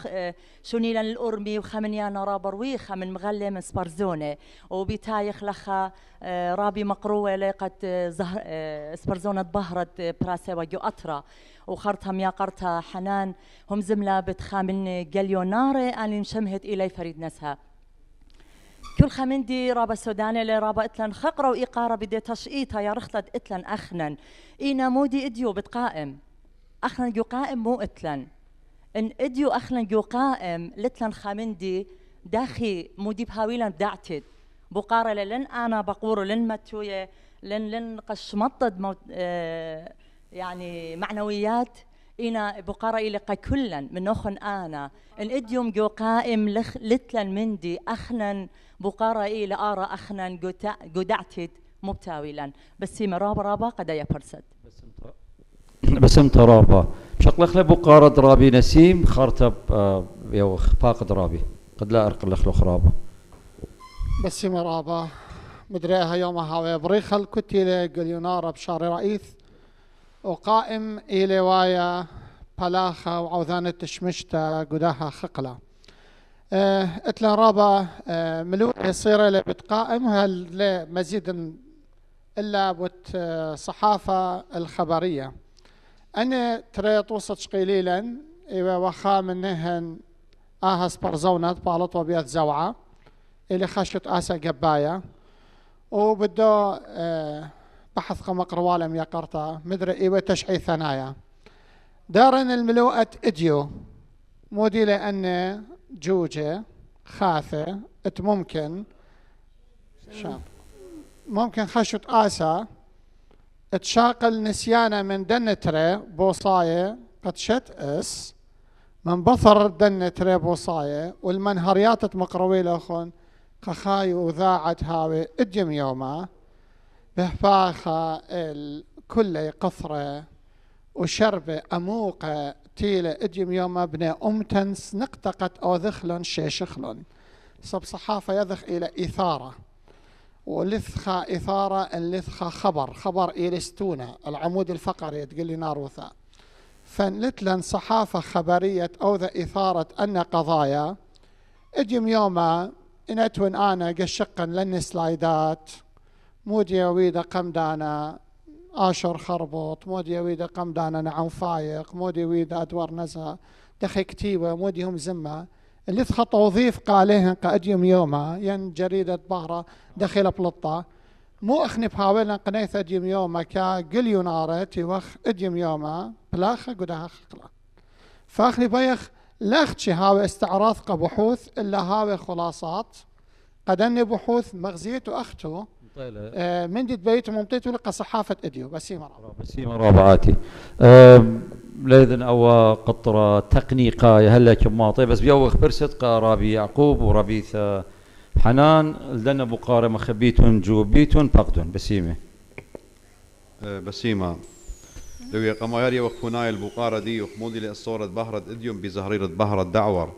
شونيلا الأرمي وخمنيانا رابا رويخة من مغلة من سبرزونة وبيتايخ لخا رابي مقروة لقت اسبرزونة بهرة براسة وجو أطرة وخرتها ميا قرتها حنان هم زملة بتخامن جليوناري أنا نشمهت إلي فريد نسها كل خمندي رابا سوداني لرابا اتلن خقرة وإقارة بدي تشقيتها يا رخلت اتلن أخنن إينا مودي إديو بتقائم أخنن جو قائم مو اتلن إن إديو أخنن جو قائم لتلن خمندي داخي مودي بهاويلا بدعتد بقارة لن أنا بقور لن متوية لن قشمطد يعني معنويات إنا بقارة إلى كلن من نخن أنا إن إديوم جو قائم لتلن مندي أخنن بقارة إلى آرا أخنن قدعتد مبتاولا بس مرابا رابا قد يبرسد بس رابا شقلق بقارة رابي نسيم خرطب يوخ فاقد رابي قد لا أرقل لخلق رابا بس مرابا مدريها يومها ويبريخ الكتيلة قليونارة بشار رئيث وقائم إلى وايا بلاخة وعوذانة تشمشتا قداها خقلة اتلا رابا ملوء يصير اللي بتقائم هل مزيد إلا بوت صحافة الخبرية أنا تريت وسط قليلا إيوا وخا منهن آهس برزونات بالط وبيات زوعة اللي خشت آسا قبايا وبدو بحث قمق روالم يا قرطة مدري إيوة تشعي ثنايا دارن الملوءة إديو مودي لأن جوجة خاثة ممكن ممكن خشت آسا تشاقل نسيانة من دنتري بوصاية قد شت اس من بثر دنتري بوصاية والمنهريات مقروي لخون قخاي وذاعت هاوي اديم يوما بهفاخة الكل قثرة وشربة أموقة تيلة اديم يوما بني أمتنس نقتقت أو ذخلن شيشخلن صب صحافة يذخ إلى إثارة ولثخة إثارة اللثخة خبر إيلستونة العمود الفقري تقول لي ناروثا فنلتلن صحافة خبرية أو ذا إثارة أن قضايا اجم يوما إنتون أنا قشقا لن سلايدات مودي ويدا قمدانا آشر خربوط مودي ويدا قمدانا نعم فايق مودي ويدا أدوار نزا دخي كتيبة مودي هم زمة اللي تخط وظيف قاليهن قاجيم يوما ين جريدة بهرة دخل بلطة مو اخني بحاولنا قنيث اجيم يوما كا قليونارة تيوخ اجيم يوما بلاخة قدها خقلا فاخني بيخ لاختشي هاوي استعراض بحوث الا هاوي خلاصات قدني بحوث مغزيت واختو من دي بيت ممتيت لقى صحافة اديو بسيمة رابعاتي لذن أو قطرة تقنيقة هلا كماطي بس بيوخ برست رابي يعقوب وربيث حنان لنا بقارة مخبيتون جوبيتون فقدون بسيمة بسيمة لو يقمايري وقفناي البقارة دي وخمودي للصورة بهرة اديوم بزهريرة بهرة دعور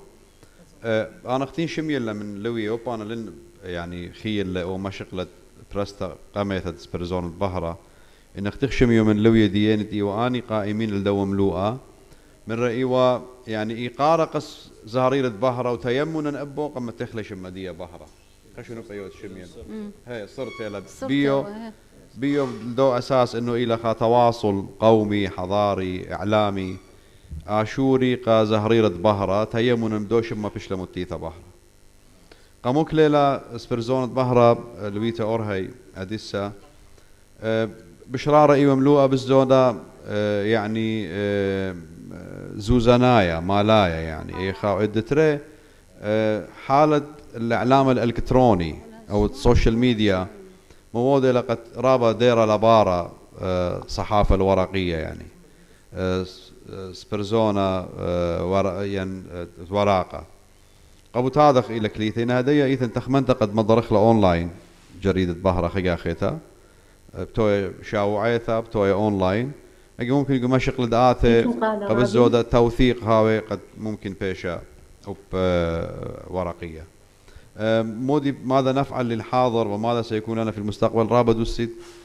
أنا اختين شميل من لوي أوبانا لن يعني خيل أو مشقلة برستا قامت سبرزون البهرة إن اختخشم يوم لوية ديانتي وآني قائمين لدوم لوقا من رأيوا يعني إقارة قص زهريرة بهرة وتيمنا أبو قم تخلش مدية بهرة خشنو بيوت شمين هاي صرت يلا بيو دو أساس إنه إلى تواصل قومي حضاري إعلامي عاشوري قا زهريرة بهرة تيمنا بدوش ما بيشلمو التيثة بهرة قاموك ليلة سبرزونة بهرة لويتا أورهي أديسا بشرارة إيوة مملوءة بالزودة يعني زوزنايا مالايا يعني إيه خاو إدتري حالة الإعلام الإلكتروني أو السوشيال ميديا مواد لقد رابا ديرة لبارة صحافة الورقية يعني سبرزونة وراقة قبو تادخ إلى كليثين هدية إيثن تخمنت قد مضرخ أونلاين جريدة بهرة خيا خيتا بتوي شاوعيثا بتوي أونلاين أجي ممكن يقوم مشق لدآته قبل زودة توثيق هاوي قد ممكن بيشا أو ورقية مودي ماذا نفعل للحاضر وماذا سيكون لنا في المستقبل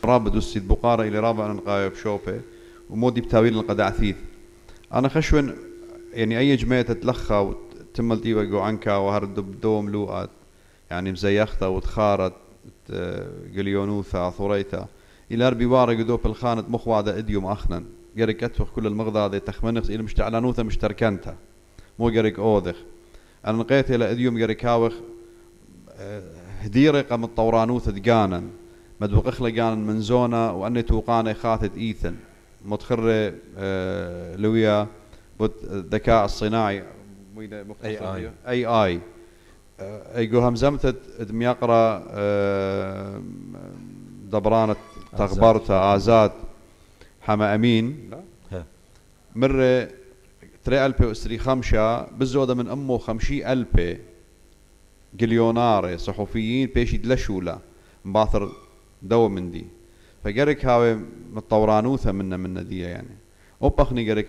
رابد السيد بقارة إلى رابع نقايب شوبة ومودي بتاويل القدعثيث أنا خشون يعني أي جماعة تتلخى وتملتي وقو عنكا وهرد بدوم لوقات يعني مزيختا وتخارت قليونوثا ثوريتا إلى أربي وارق دوب الخانة مخوادة إديوم أخنن قريك أتفخ كل المغضى تخمنخ إلى مشتعلانوثا مشتركنتا مو قريك أوذخ أنا نقيت إلى إديوم قريك هاوخ هديرقة من الطورانوثة دقانا مدوقخ لقانا من زونا وأني توقانا خاثت إيثن متخر لويا الذكاء الصناعي AI ايقو همزمت دميقرا دبرانة تغبرتا آزاد حما أمين مرة تري ألبي وستري خمشة بالزودة من أمه 50,000 قليوناري صحفيين بيش يدلشولا مباثر دو من دي فقرك هاوي متطورانوثة من دي يعني أوبخني قرك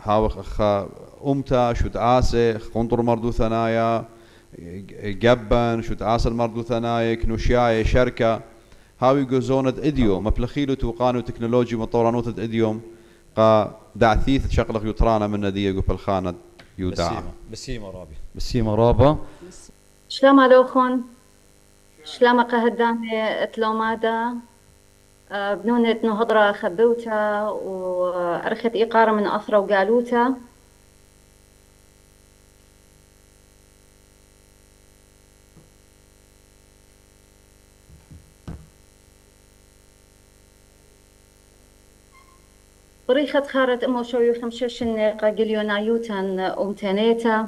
هاوخ أخا أمتا شو تعاسي قنطر مردو ثنايا جبن شو تعاسل مردو ثنايا كنوشياي شركة هاوي جوزونة إديو مبلخيلو توقانو تكنولوجي مطورانوثة إديوم قا دعثيث شقلق يطرانا من ندية قبل الخانة يودع بسيمة رابا شلما لوخون شلما قهدامي اتلومادا بنونة نهضرة خبوتا وأرخت إقارة من أثرة وقالوتا طريقة خارت أمو شوي 5 قليونا يوتن أمتنيتا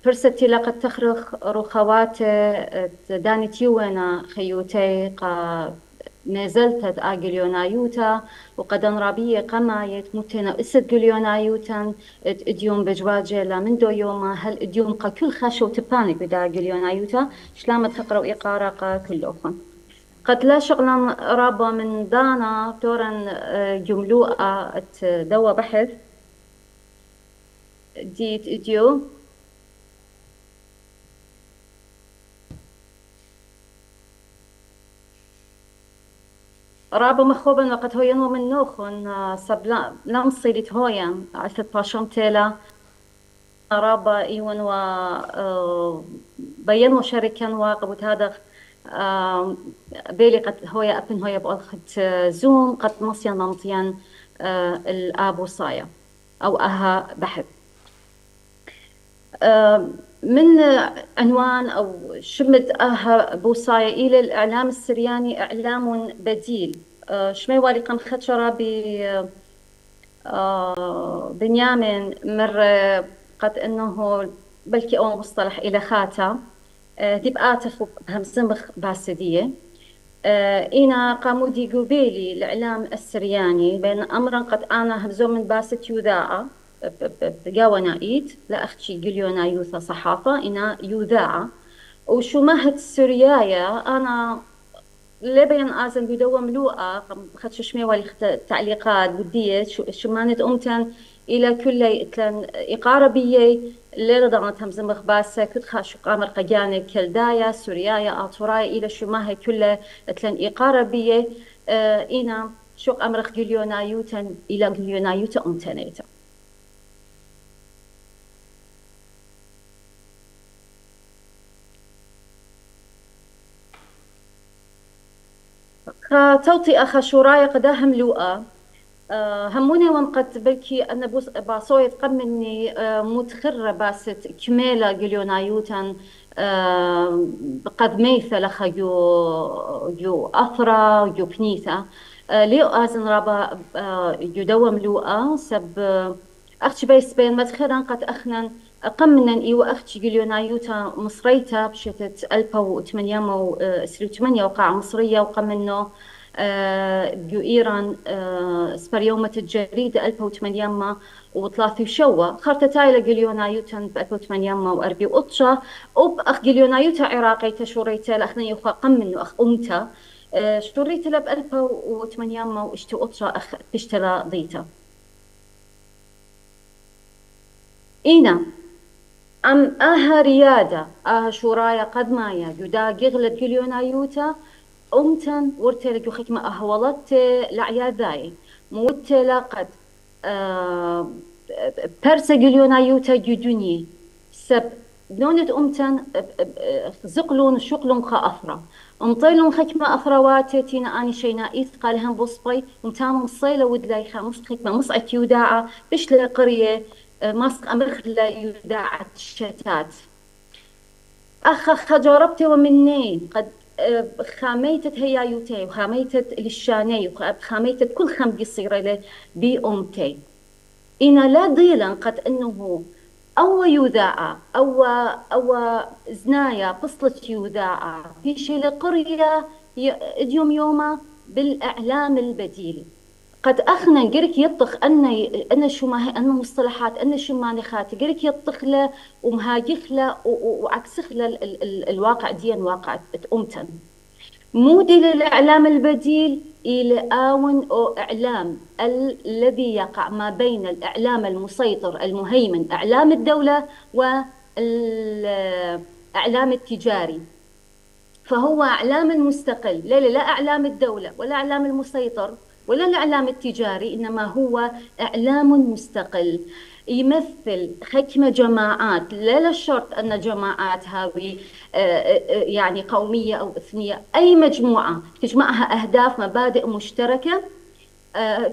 فرستي لقد تخرخ رخوات دانت يونا خيوتي قا نزلت آجليونايوتا وقدن ربية قمايت متنا اسد جليونايوتا اديوم بجواجه لا من دو يوما هل اديوم قا كل خاشو تبانك بدا جليونايوتا شلامة تقرأ إقارة قا كلوخن قد لا شغلا رابا من دانا تورن جملوءة دوا بحث ديت اديو رابا مخوبا وقد هو ينو من نوخن سب لم صيرت هويا عثت باشون تيلا رابا ايون و بينو شركا وقبت هذا بيلي قد هويا ابن هويا بأخت زوم قد مصيا نمطيا الابو صايا او اها بحث من عنوان أو شمت أها بوصايا إلى الإعلام السرياني إعلام بديل شمي والي قم خدشرة بنيامين مر قد أنه بلكي أول مصطلح إلى خاتا ديب آتف بهمزمخ باسدية إنا قامودي قبيلي الإعلام السرياني بين أمرا قد أنا همزو من باست يوذاء بقاونا إيد لا أختي قليونا يوثا صحافة إنا يوذاء وشو مهد السرياية أنا لبين آزم بدو ملوءة خدش شمي والي تعليقات بدية شو مانت أمتن إلى كل إقارة بيي اللي رضعت همزم مخباسة كنت خاشو قامر قجاني كلدايا سوريايا آطورايا إلى شو ماهي كل تلن إقارة بيي إنا شو أمرخ قليونا يوتن إلى قليونا يوتا أمتنيتا توطي أخا شورايا قداها ملوءة هموني ومقد بلكي أنا باصوية قمني متخرة باست كميلة قليونايوتن قد ميثة لخا جو أثرة جو بنيثة ليو آزن رابا يدوى ملوءة سب أختي بيس بين مدخرا قد أخنا قمنا إيو أختي قليونايوتا مصريتا بشتت 1808 وقع مصرية وقمنو جو إيران سبريومة الجريدة 1803 شوى خرطة تايلة قليونايوتا ب 1840 وقطشة وبأخ قليونايوتا عراقي تشوريتا لأخنا يوخا قمنو أخ أمتا شوريتا لب 1800 واشتو قطشة أخ تشتلا ضيتا إينا أم أها ريادة أها شورايا قد مايا جدا قغلت قليونايوتا أمتن ورتلك وخكمة أهولت لعياداي موتلا قد برسا قليونايوتا جدوني سب بنونت أمتن زقلون شقلون خا أثرا أمطيلون خكمة أثرواتي تينا أني شينا إيث قالهم بصبي ومتامم صيلة ودلاي خامس خكمة مصعت يوداعة بش لقرية ماسك أمرخ لا يوداعة الشتات أخ جربتي ومنين قد خاميتت هيايوتي وخاميتت للشاني وخاميتت كل خم قصيرة بأمتي إنا لا ضيلا قد أنه أو يوداعة أو زنايا بصلت يوداعة في شي لقرية يوم يوما بالإعلام البديل قد أخنا قرك يطخ أن شو ما هي أن مصطلحات أن شو مانخات قرك يطخ له ومهاجخ له وعكسخ له الواقع ديا واقع أمتن مودي للإعلام البديل إلى آون أو إعلام الذي يقع ما بين الإعلام المسيطر المهيمن إعلام الدولة والإعلام التجاري فهو إعلام مستقل لا إعلام الدولة ولا إعلام المسيطر ولا الإعلام التجاري إنما هو إعلام مستقل يمثل حكمة جماعات لا الشرط أن جماعات هذه يعني قومية أو إثنية أي مجموعة تجمعها أهداف مبادئ مشتركة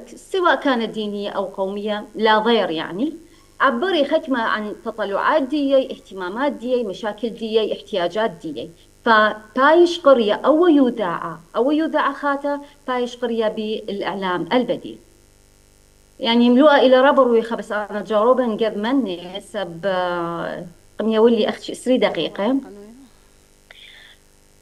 سواء كانت دينية أو قومية لا ضير يعني عبري حكمة عن تطلعات دية اهتمامات دية مشاكل دية احتياجات دية فبايش قرية أو يوداع خاتا بايش قرية بالإعلام البديل يعني ملوءة إلى ربر ويخا بس أنا جاوبا قد مني سب يولي أختي 3 دقيقة.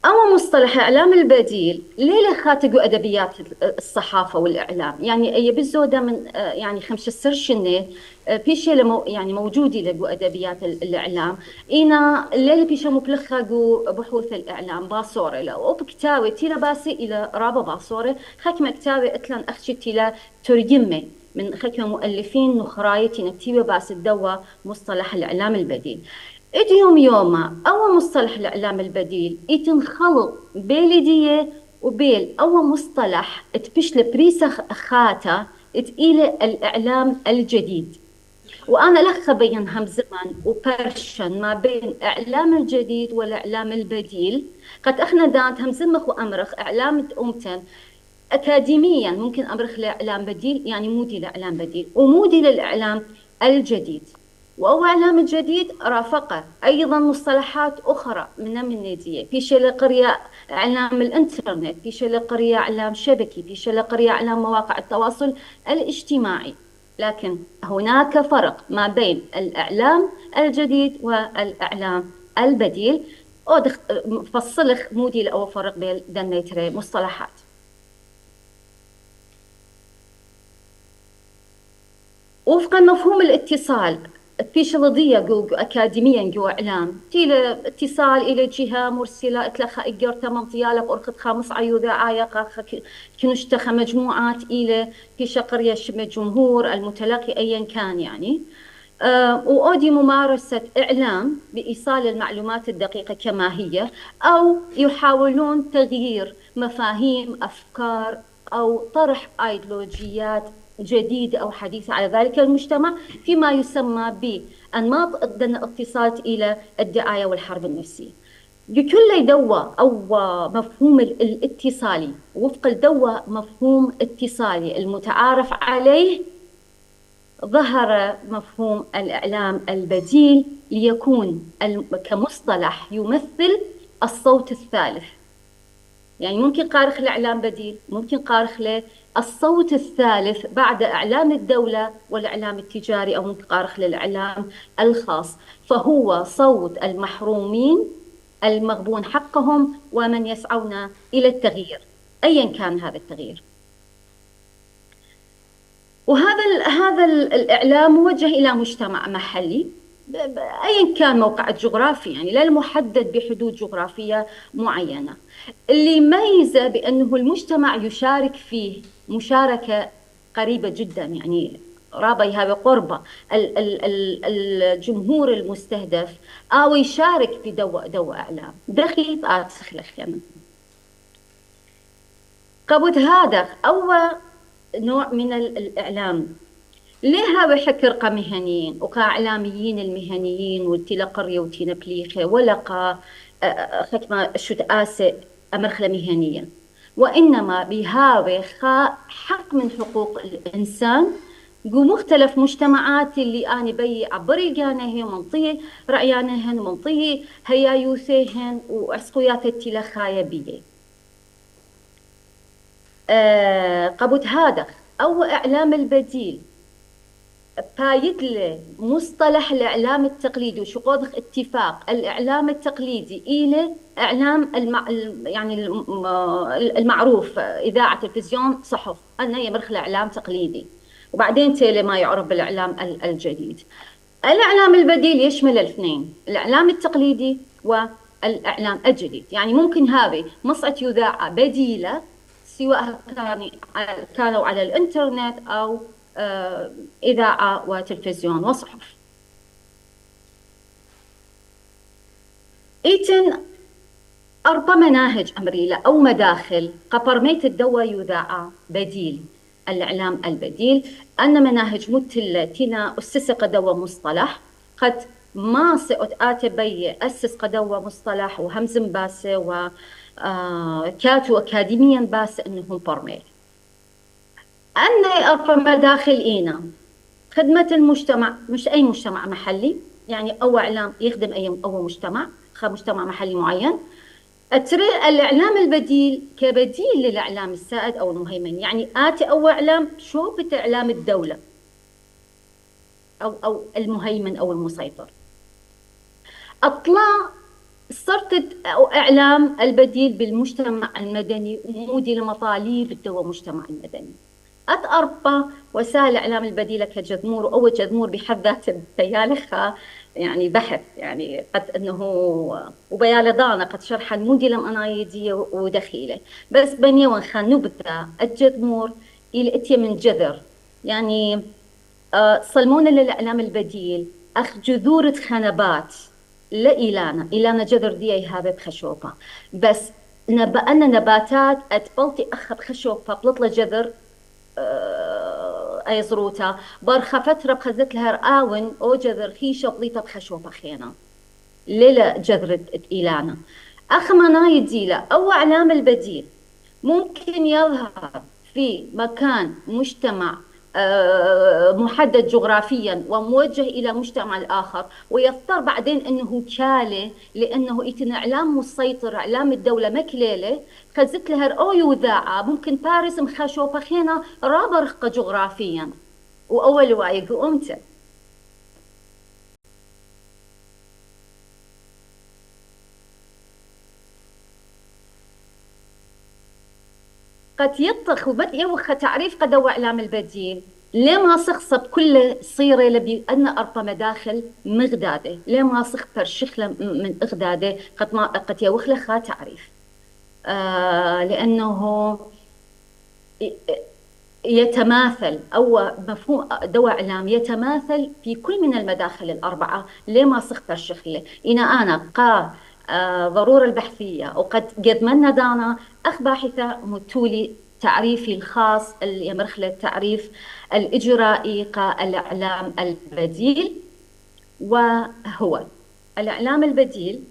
أو مصطلح إعلام البديل ليلة خاتقوا أدبيات الصحافة والإعلام يعني أي بالزودة من يعني 5 سنة بيشة يعني موجودة لقوا أدبيات الإعلام إنا الليلة بيشة مبلغة جو بحوث الإعلام باصورة لو بكتاوي تيلا باسي إلى رابا باصورة خكمة كتاوي أتلان أختي تيلا ترجمة من خكمة مؤلفين نخرايتي نكتيبة باس الدوا مصطلح الإعلام البديل. إديهم يوما أو مصطلح الإعلام البديل يتنخلط بيلدية وبيل أو مصطلح تبش لبريسة خاتا تقيل الإعلام الجديد. وأنا لخ بين هم زمن وبرشن ما بين إعلام الجديد والإعلام البديل قد أخنا دانت هم زمخ وأمرخ إعلام أمتن أكاديميا ممكن أمرخ لإعلام بديل يعني مودي لإعلام بديل ومودي للإعلام الجديد. وأو إعلام الجديد رافقه أيضا مصطلحات أخرى من النادية في شيء قرية إعلام الإنترنت في شيء قرية إعلام شبكي في شيء قرية إعلام مواقع التواصل الاجتماعي. لكن هناك فرق ما بين الإعلام الجديد والإعلام البديل فصلخ مودي أو فرق بين دنيتري مصطلحات. وفقا مفهوم الاتصال في شلضية جو أكاديميا جو إعلام تيلا اتصال إلى جهة مرسلة اتلخا إجر تمام طيالة بأرخد 5 عيوذة عايقة كنشتخى مجموعات إلى في شقرية شبه جمهور المتلقي أيا كان يعني وأودي ممارسة إعلام بإيصال المعلومات الدقيقة كما هي أو يحاولون تغيير مفاهيم أفكار أو طرح أيديولوجيات جديدة أو حديثة على ذلك المجتمع فيما يسمى بأنماط اتصالات إلى الدعاية والحرب النفسية. لكل دواء أو مفهوم الاتصالي وفق الدواء مفهوم اتصالي المتعارف عليه ظهر مفهوم الإعلام البديل ليكون كمصطلح يمثل الصوت الثالث. يعني ممكن قارخ الإعلام بديل ممكن قارخ له الصوت الثالث بعد إعلام الدولة والإعلام التجاري أو ممكن قارخ للإعلام الخاص فهو صوت المحرومين المغبون حقهم ومن يسعون إلى التغيير أيا كان هذا التغيير. وهذا الإعلام موجه إلى مجتمع محلي أيا كان موقع الجغرافي يعني لا المحدد بحدود جغرافية معينة. اللي يميزه بأنه المجتمع يشارك فيه مشاركة قريبة جدا يعني رابي هذا قربة الجمهور المستهدف أو يشارك في دواء إعلام دخيل أتخلخ يعني قبض هذا أو نوع من الإعلام ليه هذا حكر مهنيين وقا إعلاميين المهنيين والتلا قرية وتينا بليخة ولقى ختمة شد آسئ أمرخلة مهنية وإنما بهذا حق من حقوق الإنسان جو مختلف مجتمعات اللي أنا بي عبري جانه منطية رأيانهن منطية هيا يوثيهن وعسقيات التلا خايبية قبض هذا أو إعلام البديل بايد له مصطلح الإعلام التقليدي وشو قوضخ اتفاق الإعلام التقليدي إلى إعلام يعني المعروف إذاعة تلفزيون صحف أنه يمرخ الإعلام تقليدي وبعدين تالي ما يعرف بالإعلام الجديد. الإعلام البديل يشمل الاثنين الإعلام التقليدي والإعلام الجديد يعني ممكن هذه مصعد يذاع بديلة سواء كانوا على الإنترنت أو إذاعة وتلفزيون وصحف. إيتن 4 مناهج أمريلة أو مداخل قبرميت الدواء يذاع بديل الإعلام البديل أن مناهج متلة تنا أسس قدوة مصطلح قد ما سئت آتبي أسس قدوة مصطلح وهمزم باسة وكاتو أكاديميا باسة أنهم برميل أن 4 مداخل إينا خدمة المجتمع مش أي مجتمع محلي يعني أو إعلام يخدم أو مجتمع مجتمع محلي معين. الإعلام البديل كبديل للإعلام السائد أو المهيمن يعني آتي أو إعلام شوفة إعلام الدولة أو المهيمن أو المسيطر أطلع صرت إعلام البديل بالمجتمع المدني ومودي لمطالب الدوا المجتمع المدني. أتأربى وسائل الإعلام البديلة كجذمور، وأول جذمور بحد ذاته بيالخها يعني بحث يعني قد أنه وبيالضانا قد شرح المودي لم أنايدية ودخيلة، بس بني وخان نبتة الجذمور إلى إتيا من جذر يعني صلمونا للإعلام البديل أخ جذورة خنبات لا إلانا جذر دي هذا بخشوبة، بس أنا نباتات أتبلتي أخ بخشوبة بلطلة جذر أي زروتا برخة فترة بخزت لها رآون أو جذر خيشة بليطة بخشوبة خينا ليلة جذر إلانا أخ مناي ديلة أو إعلام البديل ممكن يظهر في مكان مجتمع محدد جغرافيا وموجه إلى مجتمع الآخر، ويضطر بعدين أنه كاله لأنه إتن إعلام مسيطر إعلام الدولة مكليلة خزت لها رأو يوذاعة ممكن باريس مخاشوبة خينا رابرخة جغرافيا وأول وايق أمتى قد يطخ وبدء يوخ تعريف قد هو إعلام البديل ليه ما سخصب كل صيرة لبي أن أربى مداخل مغدادة ليه ما سخبر شخلة من إغدادة قد يوخ لها تعريف لأنه يتماثل أو مفهوم دواء إعلام يتماثل في كل من المداخل الأربعة ليه ما سخبر شخلة أنا ضرورة البحثية وقد قد من دانا أخ باحثة متولي تعريفي الخاص اللي يمرخ للتعريف الإجرائي كالإعلام البديل، وهو الإعلام البديل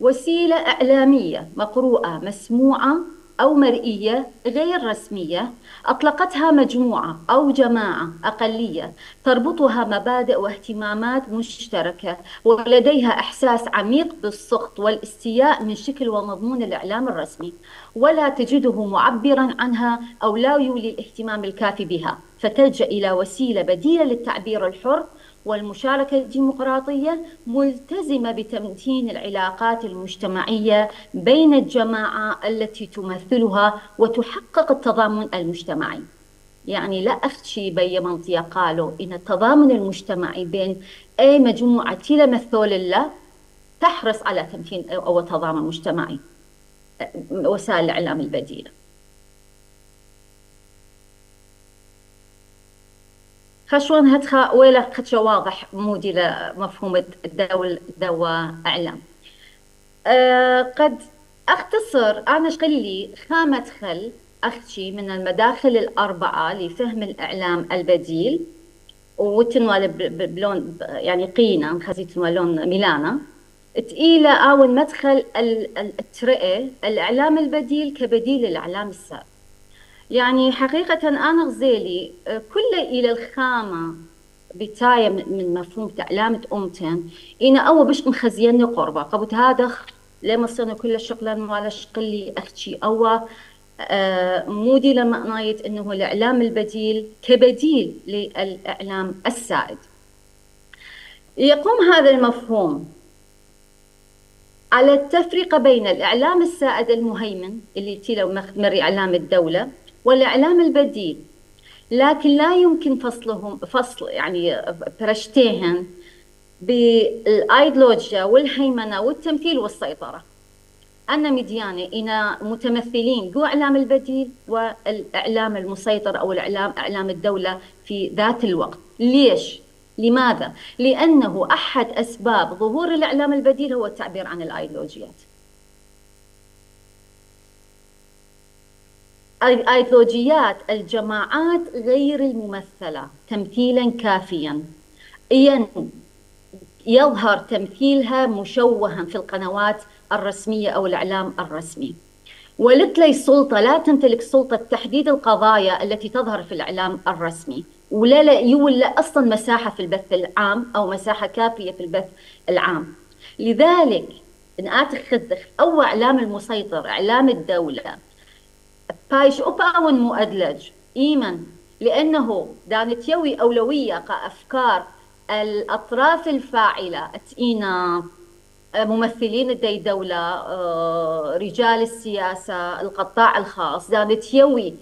وسيلة إعلامية مقروءة مسموعة أو مرئية غير رسمية أطلقتها مجموعة أو جماعة أقلية تربطها مبادئ واهتمامات مشتركة ولديها إحساس عميق بالسخط والاستياء من شكل ومضمون الإعلام الرسمي ولا تجده معبرا عنها أو لا يولي الاهتمام الكافي بها، فتلجأ إلى وسيلة بديلة للتعبير الحر والمشاركة الديمقراطية ملتزمة بتمتين العلاقات المجتمعية بين الجماعة التي تمثلها وتحقق التضامن المجتمعي. يعني لا أختشي بي منطقة قالوا إن التضامن المجتمعي بين أي مجموعة تمثل الله تحرص على تمكين أو تضامن مجتمعي وسائل الإعلام البديلة. خشون هتخا ولا خدشة واضح مودي لمفهوم الدواء إعلام. قد أختصر أنا شغلي خامة خل أختشي من المداخل الأربعة لفهم الإعلام البديل وتنوال بلون يعني قينا خزيتنوال لون ميلانا تقيلة أو مدخل الترئة الإعلام البديل كبديل للإعلام السابق. يعني حقيقة أنا غزيلي كل إلى الخامة بتاية من مفهوم تعلامة أمتن إنا أول بش مخزيني قربة قبط هذا لما صرنا كل شغلان ولا شغلي أختي أو مودي لما نايت إنه الإعلام البديل كبديل للإعلام السائد. يقوم هذا المفهوم على التفرقة بين الإعلام السائد المهيمن اللي تيلو مري إعلام الدولة والإعلام البديل، لكن لا يمكن فصل يعني برشتيهن بالأيديولوجيا والهيمنة والتمثيل والسيطرة. أنا مديانة إنا متمثلين جو إعلام البديل والإعلام المسيطر أو إعلام الدولة في ذات الوقت. ليش؟ لماذا؟ لأنه أحد أسباب ظهور الإعلام البديل هو التعبير عن الأيديولوجيات. أيديولوجيات الجماعات غير الممثلة تمثيلا كافيا يظهر تمثيلها مشوها في القنوات الرسمية أو الإعلام الرسمي، ولتلي السلطة لا تمتلك سلطة تحديد القضايا التي تظهر في الإعلام الرسمي ولا يولى أصلا مساحة في البث العام أو مساحة كافية في البث العام. لذلك إن أتخذ أو إعلام المسيطر إعلام الدولة بايش أباون مؤدلج إيمن لأنه دانت يوي أولوية كأفكار الأطراف الفاعلة اتينا ممثلين الدي دولة، رجال السياسة، القطاع الخاص، دانت يوي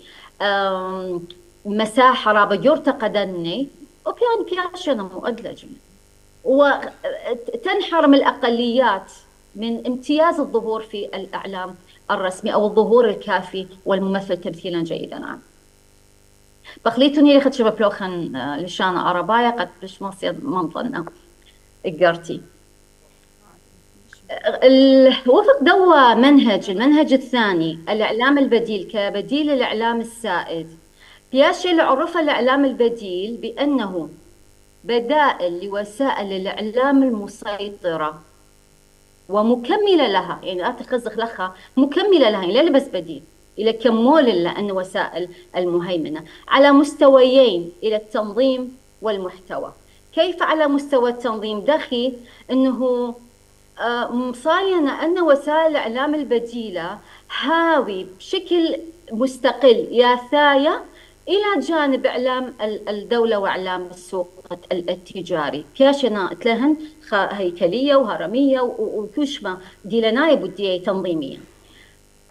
مساحة رابا يرتقدني وبيان بياشنا مؤدلج، وتنحرم الأقليات من امتياز الظهور في الإعلام الرسمي أو الظهور الكافي والممثل تمثيلا جيدا عنه. بخليتوني لخد شباب لوخن لشان عربايا قد بش مصير منظنا إقارتي وفق دوا المنهج الثاني الإعلام البديل كبديل الإعلام السائد. بياشي اللي عرف الإعلام البديل بأنه بدائل لوسائل الإعلام المسيطرة ومكملة لها، يعني لا تخزخ لها، مكملة لها، لا بس بديل إلى كمول لأن وسائل المهيمنة على مستويين، إلى التنظيم والمحتوى. كيف على مستوى التنظيم؟ دخي أنه مصاينة أن وسائل الإعلام البديلة هاوي بشكل مستقل يا ثايا إلى جانب إعلام الدولة وإعلام السوق التجاري. كاشنا تلهن هيكلية وهرمية وكشمة دي لنايب ودي تنظيمية.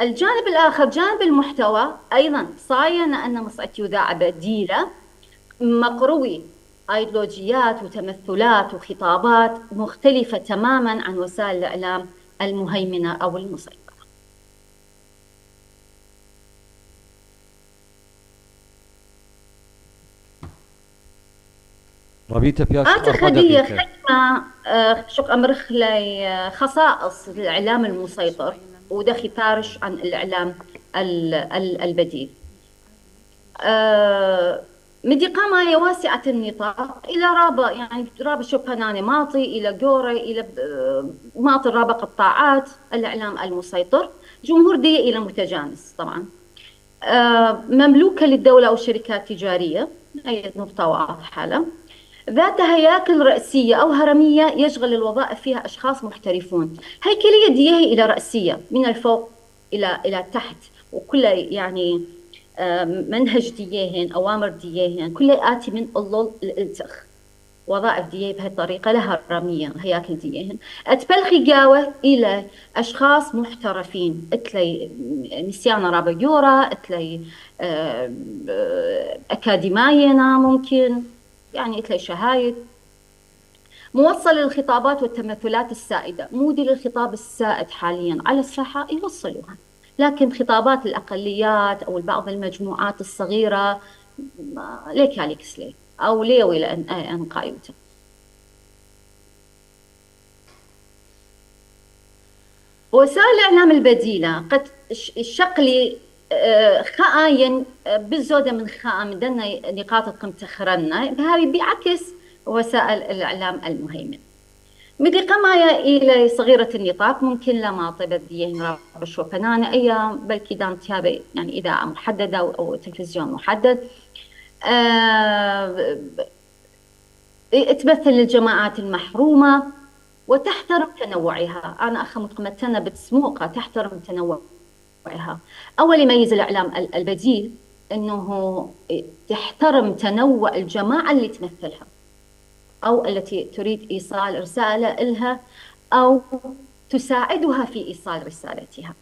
الجانب الآخر جانب المحتوى أيضا صاينة أن مصعد يذاع بديلة مقروي أيديولوجيات وتمثلات وخطابات مختلفة تماما عن وسائل الإعلام المهيمنة أو المسيطرة. ربيتا بياش أعتقد حكمة شق أمرخ لي خصائص الإعلام المسيطر ودخي بارش عن الإعلام البديل. مدي قامة واسعة النطاق إلى رابع، يعني رابع شبهناني ماطي إلى جوري إلى ماطي رابع قطاعات الإعلام المسيطر، جمهور دي إلى متجانس طبعا، مملوكة للدولة أو شركات تجارية، أي نقطة واضحة له، ذات هياكل رأسية أو هرمية يشغل الوظائف فيها أشخاص محترفون. هيكلية ديه إلى رأسية من الفوق إلى تحت، وكل يعني منهج ديهن، أوامر ديهن، كل آتي من الله الالتخ، وظائف ديه بهذه الطريقة لها هرمية هياكل ديهن أتبلغي جاوة إلى أشخاص محترفين، اتلي نسيانا رابيورا، اتلي أكاديمينا ممكن، يعني اتلي شهايد، موصل للخطابات والتمثلات السائدة، مودي للخطاب السائد حاليا على الساحة يوصلوها، لكن خطابات الأقليات أو بعض المجموعات الصغيرة ليك عليك سلي أو ليوي لأن قايوته. وسائل الإعلام البديلة قد الشقلي خاين بالزودة من من دنا نقاط قمت خرنا بهاي بعكس وسائل الإعلام المهيمن. مدي قمايا إلى صغيرة النطاق ممكن لما طبت ديين رابشو فنانة أي بلكي دان تيابي يعني إذاعة محددة أو تلفزيون محدد، تمثل الجماعات المحرومة وتحترم تنوعها. أنا أخا متقمتنا بتسموقة تحترم تنوعها. أول يميز الإعلام البديل أنه تحترم تنوع الجماعة اللي تمثلها أو التي تريد إيصال رسالة إلها أو تساعدها في إيصال رسالتها.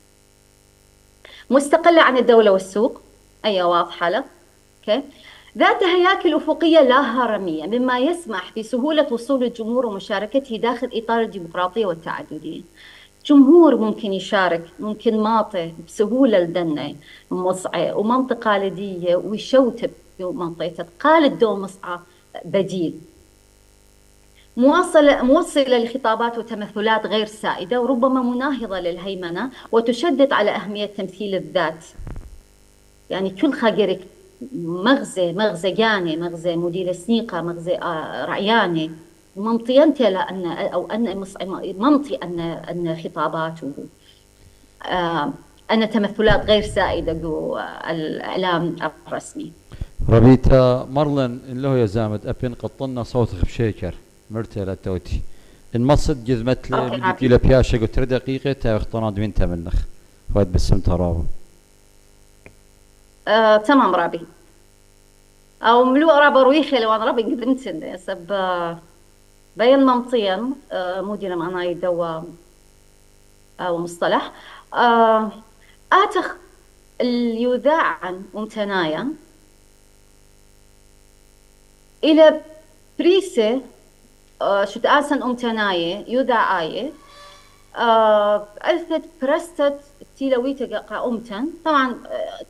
مستقلة عن الدولة والسوق، أي واضحة لك. ذات هياكل أفقية لا هرمية مما يسمح بسهولة وصول الجمهور ومشاركته داخل إطار الديمقراطية والتعددية. جمهور ممكن يشارك، ممكن ماطي بسهولة لدني مصعي ومنطقة لدية ويشوتب منطقة قال دو مصعى بديل. موصلة لخطابات وتمثلات غير سائدة وربما مناهضة للهيمنة وتشدد على أهمية تمثيل الذات. يعني كل خاجرك مغزى جاني، مغزى مدير سنيقة، مغزى رعياني منطينتي لأن أو أن منطي أن خطابات أن تمثلات غير سائدة جو الإعلام الرسمي. ربيتا مرلن إن له يزامد أبين قطنا صوتك بشيكر مرتلة توتي المصد جذمت لي بديتي لبياشة قلت 3 دقيقة تاخطنا دمين تمنخ واد بسم ترابو. تمام رابي أو ملو رابا رويخي لو أنا رابي قدمت سب بين منطيا مودي لما أنا يدوا أو مصطلح آتخ اليذاعا ومتنايا إلى بريسة شد آسن أمتناية يذاعاية ألثت برستت تيلويتا قا طبعا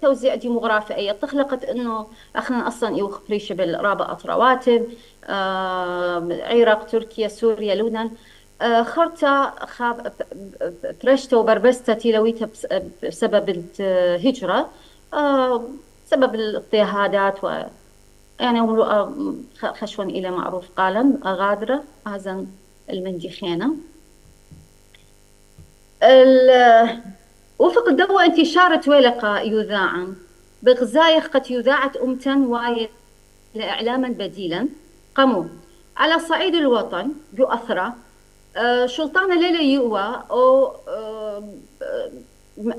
توزيع ديموغرافي أي تخلقت إنه أخنا أصلا يوخ بريشة بالرابع أطرواتب عراق تركيا سوريا لبنان خرطة خاب برشتا وبربستا تيلويتا بسبب الهجرة بسبب الاضطهادات و يعني خشون إلى معروف قالا غادرة هذا المنديخينة وفق الدواء انتشار تويلقة يذاعا بغزايخ قد يذاعت أمتا واي لإعلاما بديلا قاموا على صعيد الوطن يؤثر شلطان ليلة يقوى أو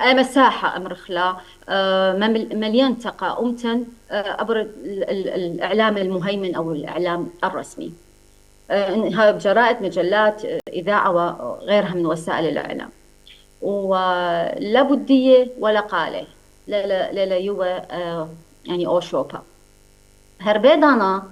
مساحة أمرخلا مليان تقى أمتا عبر الإعلام المهيمن أو الإعلام الرسمي هاي بجرائد مجلات إذاعة وغيرها من وسائل الإعلام ولا بدية ولا قالة لا يوى يعني أو شوبا هربيدانا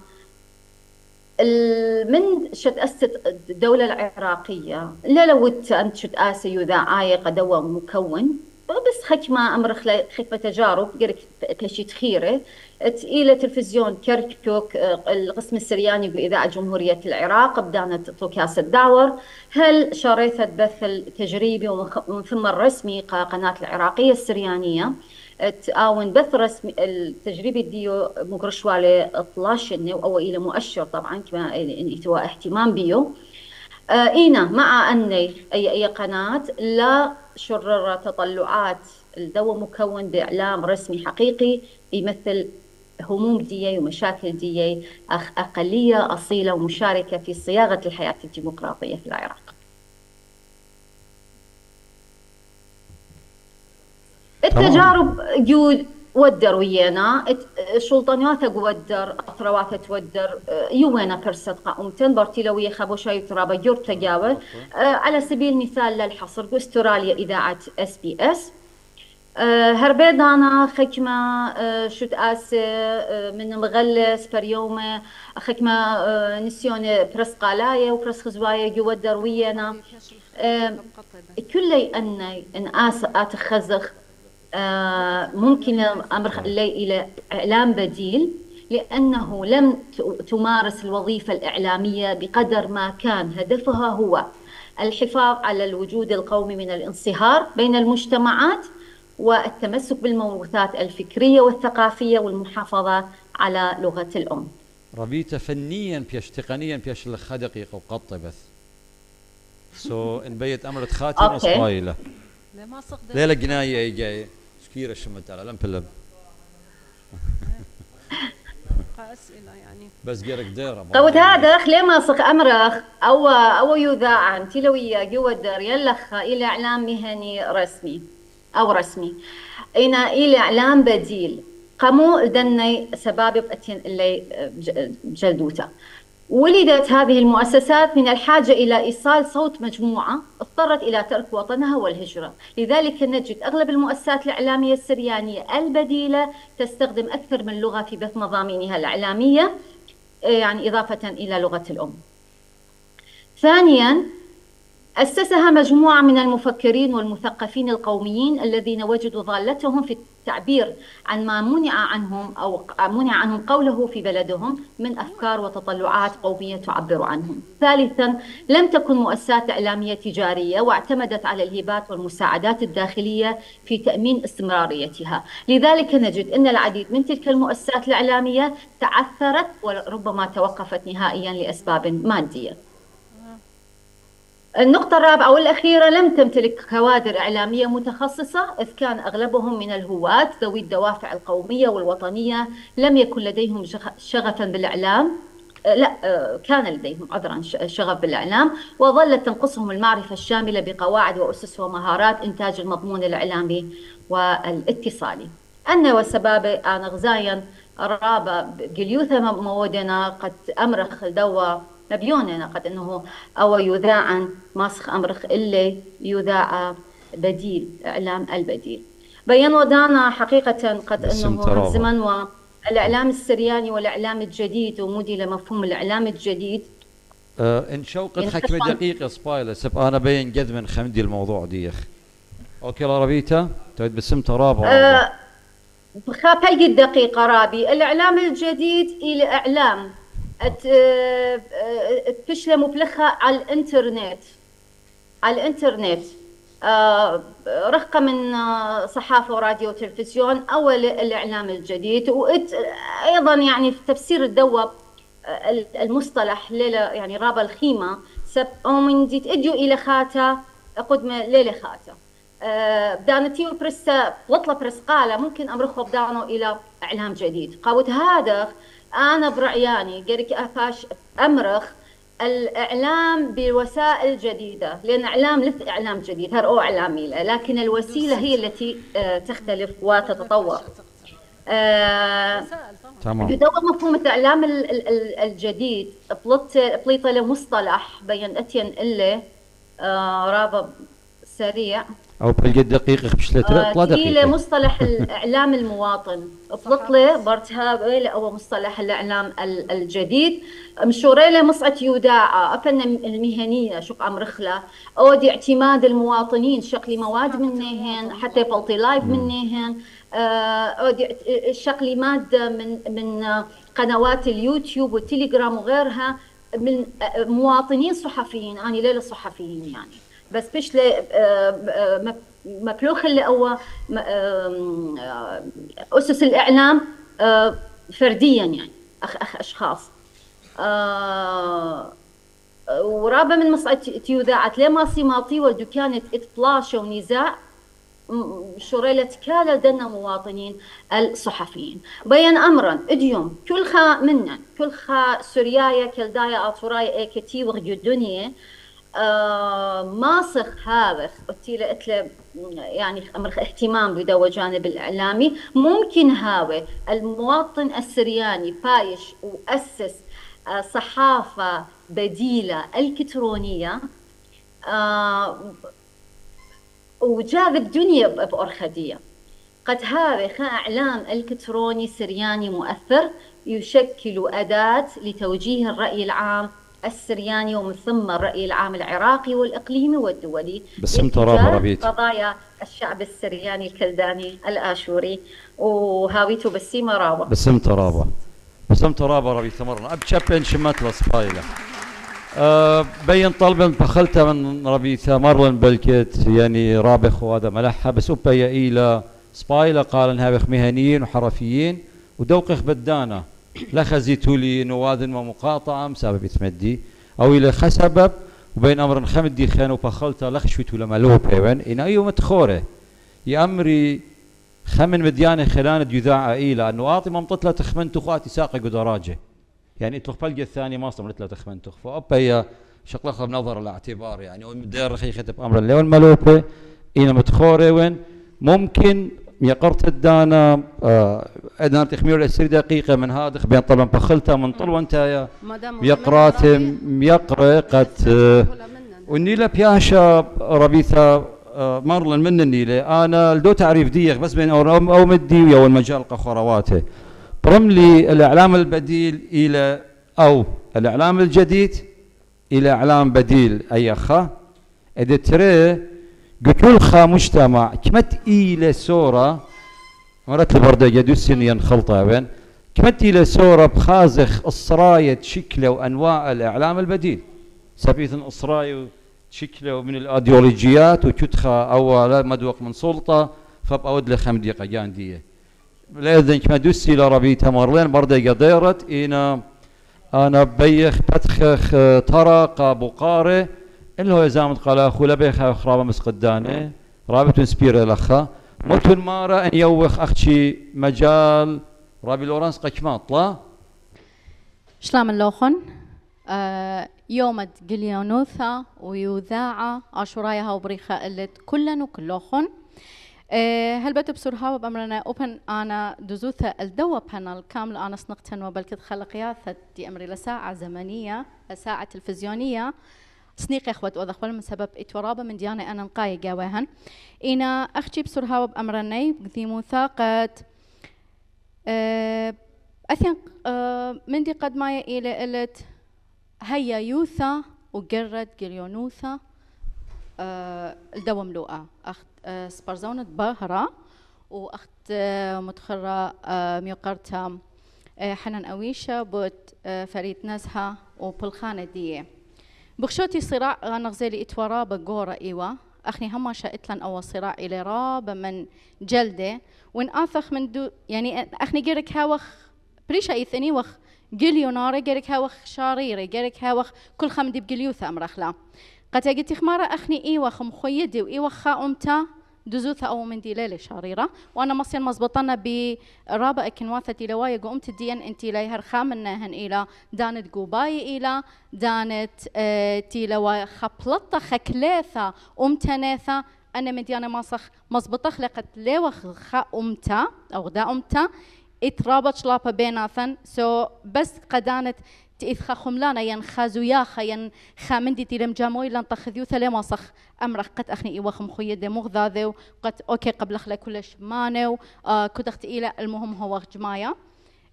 من شت أست الدولة العراقية لا لو أنت شت آسي يذاعاية قدوة مكون بس خكمة أمر خكمة تجارب قرك بشيت خيرة إلى تلفزيون كركوك القسم السرياني بإذاعة جمهورية العراق بدأنا توكاس الدعور هل شريطة بث التجريبي ومن ثم الرسمي قناة العراقية السريانية تعاون بث رسمي التجريبي ديو مقرشوالي 12 أو إلى مؤشر طبعا كما إتواء اهتمام بيو إينا مع أني أي قناة لا شرر تطلعات الدو مكون بإعلام رسمي حقيقي يمثل هموم ديي ومشاكل ديي أقلية أصيلة ومشاركة في صياغة الحياة الديمقراطية في العراق. التجارب جود ودر ويانا شلطانيات ودر اطروات تودر يوانا برصدقة أمتن بارتيلوية خبوشا يترابا جور تجاوز على سبيل المثال للحصر استراليا إذاعة SBS هربيدانا خكمة شد آس من مغلس بريومة خكمة نسيون برس قالاية وبرس خزواية يودر ويانا كل أن آس أتخزخ ممكن أمر إلى إعلام بديل لأنه لم تمارس الوظيفة الإعلامية بقدر ما كان هدفها هو الحفاظ على الوجود القومي من الانصهار بين المجتمعات والتمسك بالموروثات الفكرية والثقافية والمحافظة على لغة الأم. ربيته فنيا بيش تقنيا بيش الخدقي وقطة بث إن بيت أمرت خاتم وصايلة ليلة جناية جاي كيرة شمت على لم بلب أسئلة يعني بس جرك ديرة قوت هذا خلي ما صق أمرخ أو يذاع تلوية جودر يلخ إلى إعلام مهني رسمي أو رسمي إلى إعلام بديل قاموا دني سبابب أتين اللي جلدوته ولدت هذه المؤسسات من الحاجة إلى إيصال صوت مجموعة اضطرت إلى ترك وطنها والهجرة لذلك نجد أغلب المؤسسات الإعلامية السريانية البديلة تستخدم أكثر من لغة في بث مضامينها الإعلامية يعني إضافة إلى لغة الأم. ثانياً أسسها مجموعة من المفكرين والمثقفين القوميين الذين وجدوا ضالتهم في التعبير عن ما منع عنهم أو منع عنهم قوله في بلدهم من أفكار وتطلعات قومية تعبر عنهم. ثالثاً لم تكن مؤسسات إعلامية تجارية واعتمدت على الهبات والمساعدات الداخلية في تأمين استمراريتها لذلك نجد أن العديد من تلك المؤسسات الإعلامية تعثرت وربما توقفت نهائياً لأسباب مادية. النقطة الرابعة والأخيرة لم تمتلك كوادر إعلامية متخصصة إذ كان أغلبهم من الهواة ذوي الدوافع القومية والوطنية لم يكن لديهم شغفا بالإعلام كان لديهم عذرا شغف بالإعلام وظلت تنقصهم المعرفة الشاملة بقواعد وأسس ومهارات إنتاج المضمون الإعلامي والاتصالي. أنا وسبابة أنا غزايا رابا جليوثة مودنا قد أمرخ دوا مبيوننا قد انه او يذاعا ماسخ امرخ اللي يذاع بديل اعلام البديل. بين ودانا حقيقه قد انه الزمن والاعلام السرياني والاعلام الجديد ومودي لمفهوم الاعلام الجديد. ان شوقت حكمه دقيقه سبايلر سب انا بين قد من خمدي الموضوع ديخ. اوكي رابيتا تود بسم ترابه بخاف هاي الدقيقة رابي الإعلام الجديد إلى إعلام تفشله مبلخة على الإنترنت رقة من صحافة وراديو وتلفزيون أول الإعلام الجديد. وأيضا يعني في تفسير الدواب المصطلح ليلة يعني رابا الخيمة سب أومن ديت إديو إلى خاتا قدم ليلة خاتا بدانتيو برس وطلة برس قالة ممكن أمرخو بدانو إلى إعلام جديد قاوت هذا أنا برعياني قريك أفاش أمرخ الإعلام بوسائل جديدة لأن إعلام لث إعلام جديد هرقو إعلامي لكن الوسيلة هي التي تختلف وتتطور. تمام. يدور مفهوم الإعلام الجديد بليطة لمصطلح بين أتين اللي رابط سريع او بلقى دقيقه بشلت طلع دقيقه مصطلح الاعلام المواطن بطلة برتها او مصطلح الاعلام الجديد مشوريله مصعت يوداع افن المهنيه شق امرخله اودي اعتماد المواطنين شقلي مواد منهن حتى بلطي لايف منهن اودي شقلي ماده من قنوات اليوتيوب والتليجرام وغيرها من مواطنين صحفيين انا ليله صحفيين يعني بس بيش مبلوخ اللي هو أسس الإعلام فرديا يعني أشخاص ورابع من مصعد تيوذاعت لما صيماطي ودو كانت إطلاشة ونزاع شريلة كالا دنا مواطنين الصحفيين بيان أمرا إديوم كل خا منا كل خا سوريايا كالدايا أطوراي كتي وغدو الدنيا ماسخ هذا قلتيله اتله يعني امر اهتمام بدا جانب الاعلامي ممكن هاوي المواطن السرياني بايش واسس صحافه بديله الكترونيه وجاذب دنيا بأرخدية قد هذا اعلام الكتروني سرياني مؤثر يشكل اداه لتوجيه الراي العام السرياني ومن ثم الرأي العام العراقي والإقليمي والدولي بسم ترابة ربيت قضايا الشعب السرياني الكلداني الآشوري وهاويته بسيمة رابة بسم ترابة ربيت تمرنا أبشبن شمت لصفايلة بين طلبا بخلته من ربيثة مرلن بلكت يعني رابخ وهذا ملحة بس أبا إلى سبايلة قال إنها بخ مهنيين وحرفيين ودوقخ بدانا لا خزيتوا لي نواد ومقاطعة مسبب يتمدي أو إلى خسبب وبين أمر خمدي خانوا بخلته لخشويتوا لما لو بيوان إن أيوم متخورة يا أمري خمن مديانة خلانة يذاع إلى أنه أعطي ممطت تخمن تخواتي ساقي قدراجة يعني إطلق بلقى الثاني ما صمت لا تخمن تخ فأبا هي شقلقها بنظر الاعتبار يعني ومدير رخي ختب أمر اللي والملوبة إنا متخورة وين ممكن يقرت الدانا أدنى تخمير السر دقيقة من هذا بين طبعا بخلتها من طول وانتايا يقراتم يقرأ قد والنيلة بياشا ربيثة مرلن من النيلة أنا لدو تعريف ديخ بس بين أو مدي ويا والمجال قخرواته برملي الإعلام البديل إلى أو الإعلام الجديد إلى إعلام بديل أي أخا إذا ترى قتول خا مجتمع كمت إلى سورة مرات البردة يدوسين ينخلطها بين كمت إلى سورة بخازخ إصراية شكله وأنواع الإعلام البديل سبيث إصراية شكله من الأيديولوجيات وكتخا أولا مدوق من سلطة فبأود لخمدي قجاندية لأذن كما دوسي لربيتها مرلين بردة قديرت أنا بيخ بتخخ طرق بقارة اللي هو زامت قال أخو لبيخ أخرابة مسقدانة رابط نسبير الأخا متون مارا أن يوخ أختي مجال رابي لورانس قشماط لا شلام اللوخن يوم قليانوثا ويوذاعة عشرايها وبريخة قلت كلن وكلوخن هل بتبصر هاو بأمرنا أوبن أنا دزوثة الدوا بانل كامل أنا صنقتن وبلكت خلقياثة دي أمري لساعة زمنية لساعة تلفزيونية سنيق إخوة وذخول من سبب إتورابة من ديانة أنا نقاي جواهن إنا أخجي بصر هاو بأمرنا ذي موثاقة أثين من دي قد ما إلى إلت هيا يوثا وقرد قليونوثا الدوا ملوءة أخت سبرزونة باهرة وأخت متخرة ميوقرتا حنان أويشة بوت فريد نزهة وبلخانة دي بخشوتي صراع نغزيلي إتورا بقورة إيوة أخني هما شائتلن أو صراع إلى راب من جلدة وإن آثخ من دو يعني أخني جيرك هاوخ بريشا إيثني وخ جليونارة جيرك هاوخ شاريرة جيرك هاوخ كل خمدي بجليوثة أمرخلا قد أجيتي خمارة أخني إيوخ مخيدي وإيوخ خاؤمتا دزوثة أو من دي ليلة شاريرة وأنا مصير مزبطنا برابع كنواثة لوايا قمت الدين انتي لي هرخامنهن إلى دانت قوباي إلى دانت تيلوايا خبلطة خكليثة أمتناثة أنا من ديانا ماسخ مزبطة خلقت لوخ خاؤمتا أو دا أمتا اترابط شلابة بيناثن بس قدانت تإذ خملانا ين خازوياخا ين خامندي تيرم جاموي لان تخذيو ثلما صخ أمرخ قد أخني إيوخ مخيدة مغذاذي وقد أوكي قبل خلا كلش مانو كنت أخت إلى المهم هو جمايا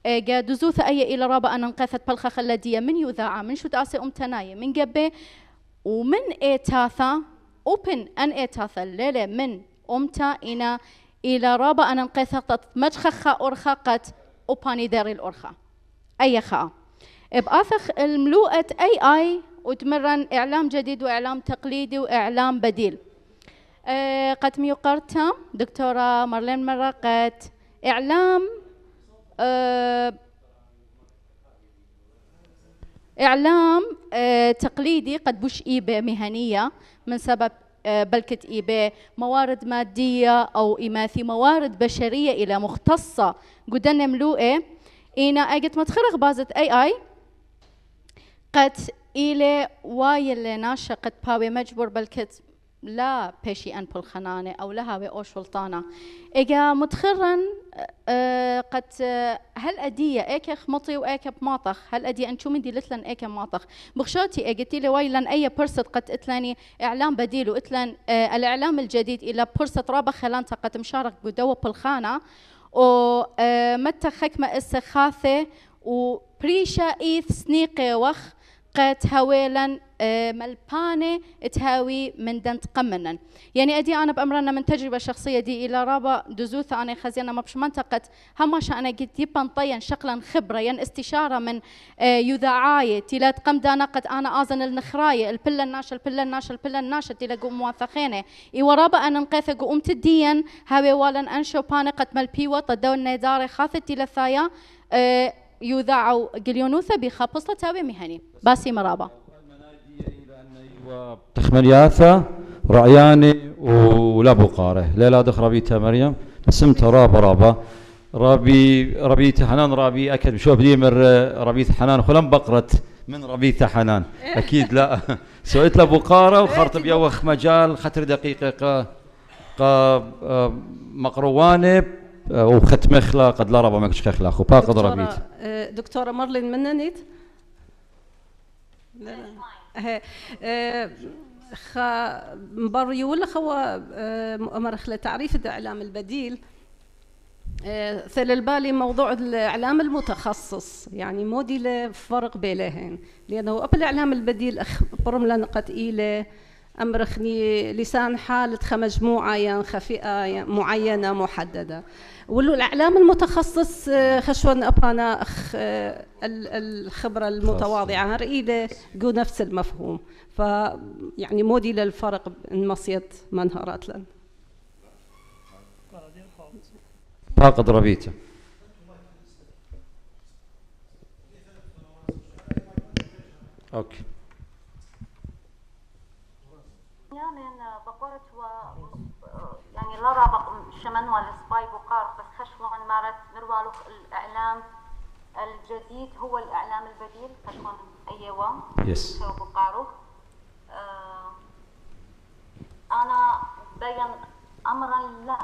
جا دزوث أي إلى رابا أن انقثت بالخ خلدية من يذاعة من شو تأسي أمتناية من جبه ومن إيتاثا أوبن أن إيتاثا الليلة من أمتا إلى رابا أن انقثت مجخخة أرخا قد أوباني داري الأرخا أي خا بآثخ الملوءة AI وتمرن إعلام جديد وإعلام تقليدي وإعلام بديل قد ميقرتها دكتورة مارلين مرقت إعلام تقليدي قد بوش إيبه مهنية من سبب بلكت إيبه موارد مادية أو إماثي موارد بشرية إلى مختصة قدنا ملوءة إنا أجت متخرج بازت AI قد إلى وايل ناشا قد باوي مجبور بلكت لا بيشي أن بالخنانة أو لها بأوش سلطانة إجا متخرن قد هل أدية إيك مطي وإيك بماطخ هل أدية أن شو من دي لتلن إيك ماطخ بخشوتي إجتي لي وايلن أي برصة قد إتلاني إعلام بديل وإتلن الإعلام الجديد إلى برصة رابخ خلانتا قد مشارك بدوة بالخانة ومتى خكمة استخاثة وبريشا إيث سنيقي وخ قد هاويلا ملبانة تهاوي من دنت قمنا يعني أدي أنا بأمرنا من تجربة شخصية دي إلى رابا دزوثة أنا خزينة مبش منطقة هماش أنا قلت يبان طيا شكلا خبرة ين استشارة من يذاعاية تلات قم دانا قد أنا آذن النخراية البلة الناشا تلقوا موثقينه ورابا أنا نقيث قوم تدين هاوي والن أنشو باني قد ملبيوة تدو النيداري خاثة تلثايا يذاعوا قليونوثة بخبصلة تاوي مهني باسي مرابا تخملياثة رعياني ولا بقارة ليلة دخ ربيتها مريم اسمت رابا ربيت حنان رابي أكد بشوف دي مر ربيت حنان خلم بقرت من ربيت حنان أكيد لا سويت له بقارة وخرط بيوخ مجال خطر دقيقة مقروانة وختم خلا قد لا ربا ما كش خلا خو باقد ربيت دكتورة مارلين مننيت مبري ولا خوا مرخلة تعريف الإعلام البديل ثل البالي موضوع الإعلام المتخصص يعني مودي فرق بينهن لأنه قبل الإعلام البديل برملة قتيلة أمرخني لسان حالة مجموعة يعني خفيئة معينة محددة ولو الإعلام المتخصص خشون أبانا الخبرة المتواضعة رئيلة جو نفس المفهوم فيعني مودي للفرق مصيت منهارات لن باقد ربيته أوكي من بقرة يعني لا رابق شمن والسباي بقار بس خشوان مارت نروالو الإعلام الجديد هو الإعلام البديل خشوان أيوة يس بقارو أنا بين أمرا لا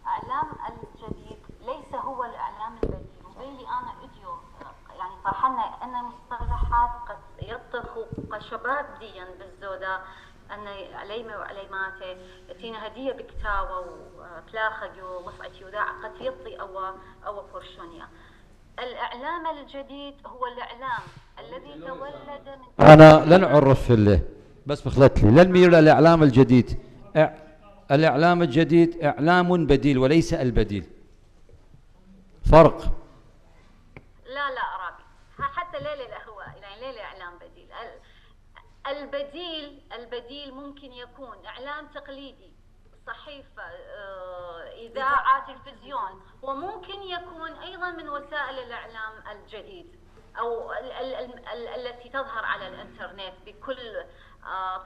الاعلام الجديد ليس هو الاعلام البديل، وباللي انا اديو يعني فرحنا ان مصطلحات قد يطرحوا كشباب ديا بالزودا ان عليمه وعليماته تينا هديه بكتاوه وبلاخجو وصعتي وداع قد يطي او فرشونيا. الاعلام الجديد هو الاعلام الذي تولد من انا لن اعرف له بس بخلت لي لن مير للاعلام الجديد. الاعلام الجديد اعلام بديل وليس البديل، فرق. لا رابي حتى لا هو يعني لا اعلام بديل. البديل ممكن يكون اعلام تقليدي، صحيفه، اذاعه، تلفزيون، وممكن يكون ايضا من وسائل الاعلام الجديد او التي تظهر على الانترنت بكل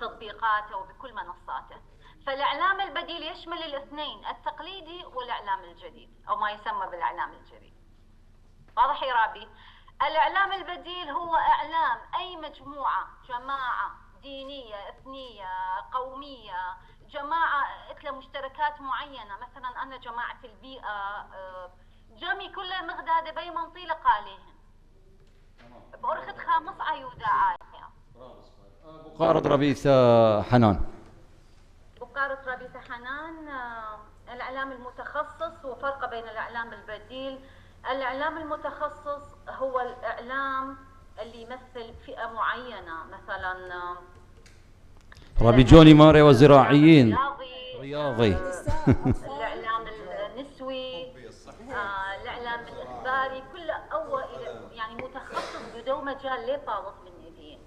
تطبيقاته وبكل منصاته. فالاعلام البديل يشمل الاثنين، التقليدي والاعلام الجديد او ما يسمى بالاعلام الجديد. واضح يا رابي؟ الاعلام البديل هو اعلام اي جماعه دينيه، اثنيه، قوميه، جماعه لها مشتركات معينه. مثلا انا جماعه البيئه جمي كلها مغداده بي منطيله قاليهن بأرخد خامس عيودا عاية بقارة ربيثة حنان. بقارة ربيثة حنان الإعلام المتخصص وفرق بين الإعلام البديل. الإعلام المتخصص هو الإعلام اللي يمثل فئة معينة، مثلا ربي جوني ماري وزراعيين رياضي الإعلام النسوي، الإعلام الإخباري، كله أول يعني متخصص بدو مجال ليه باوض من إيديه،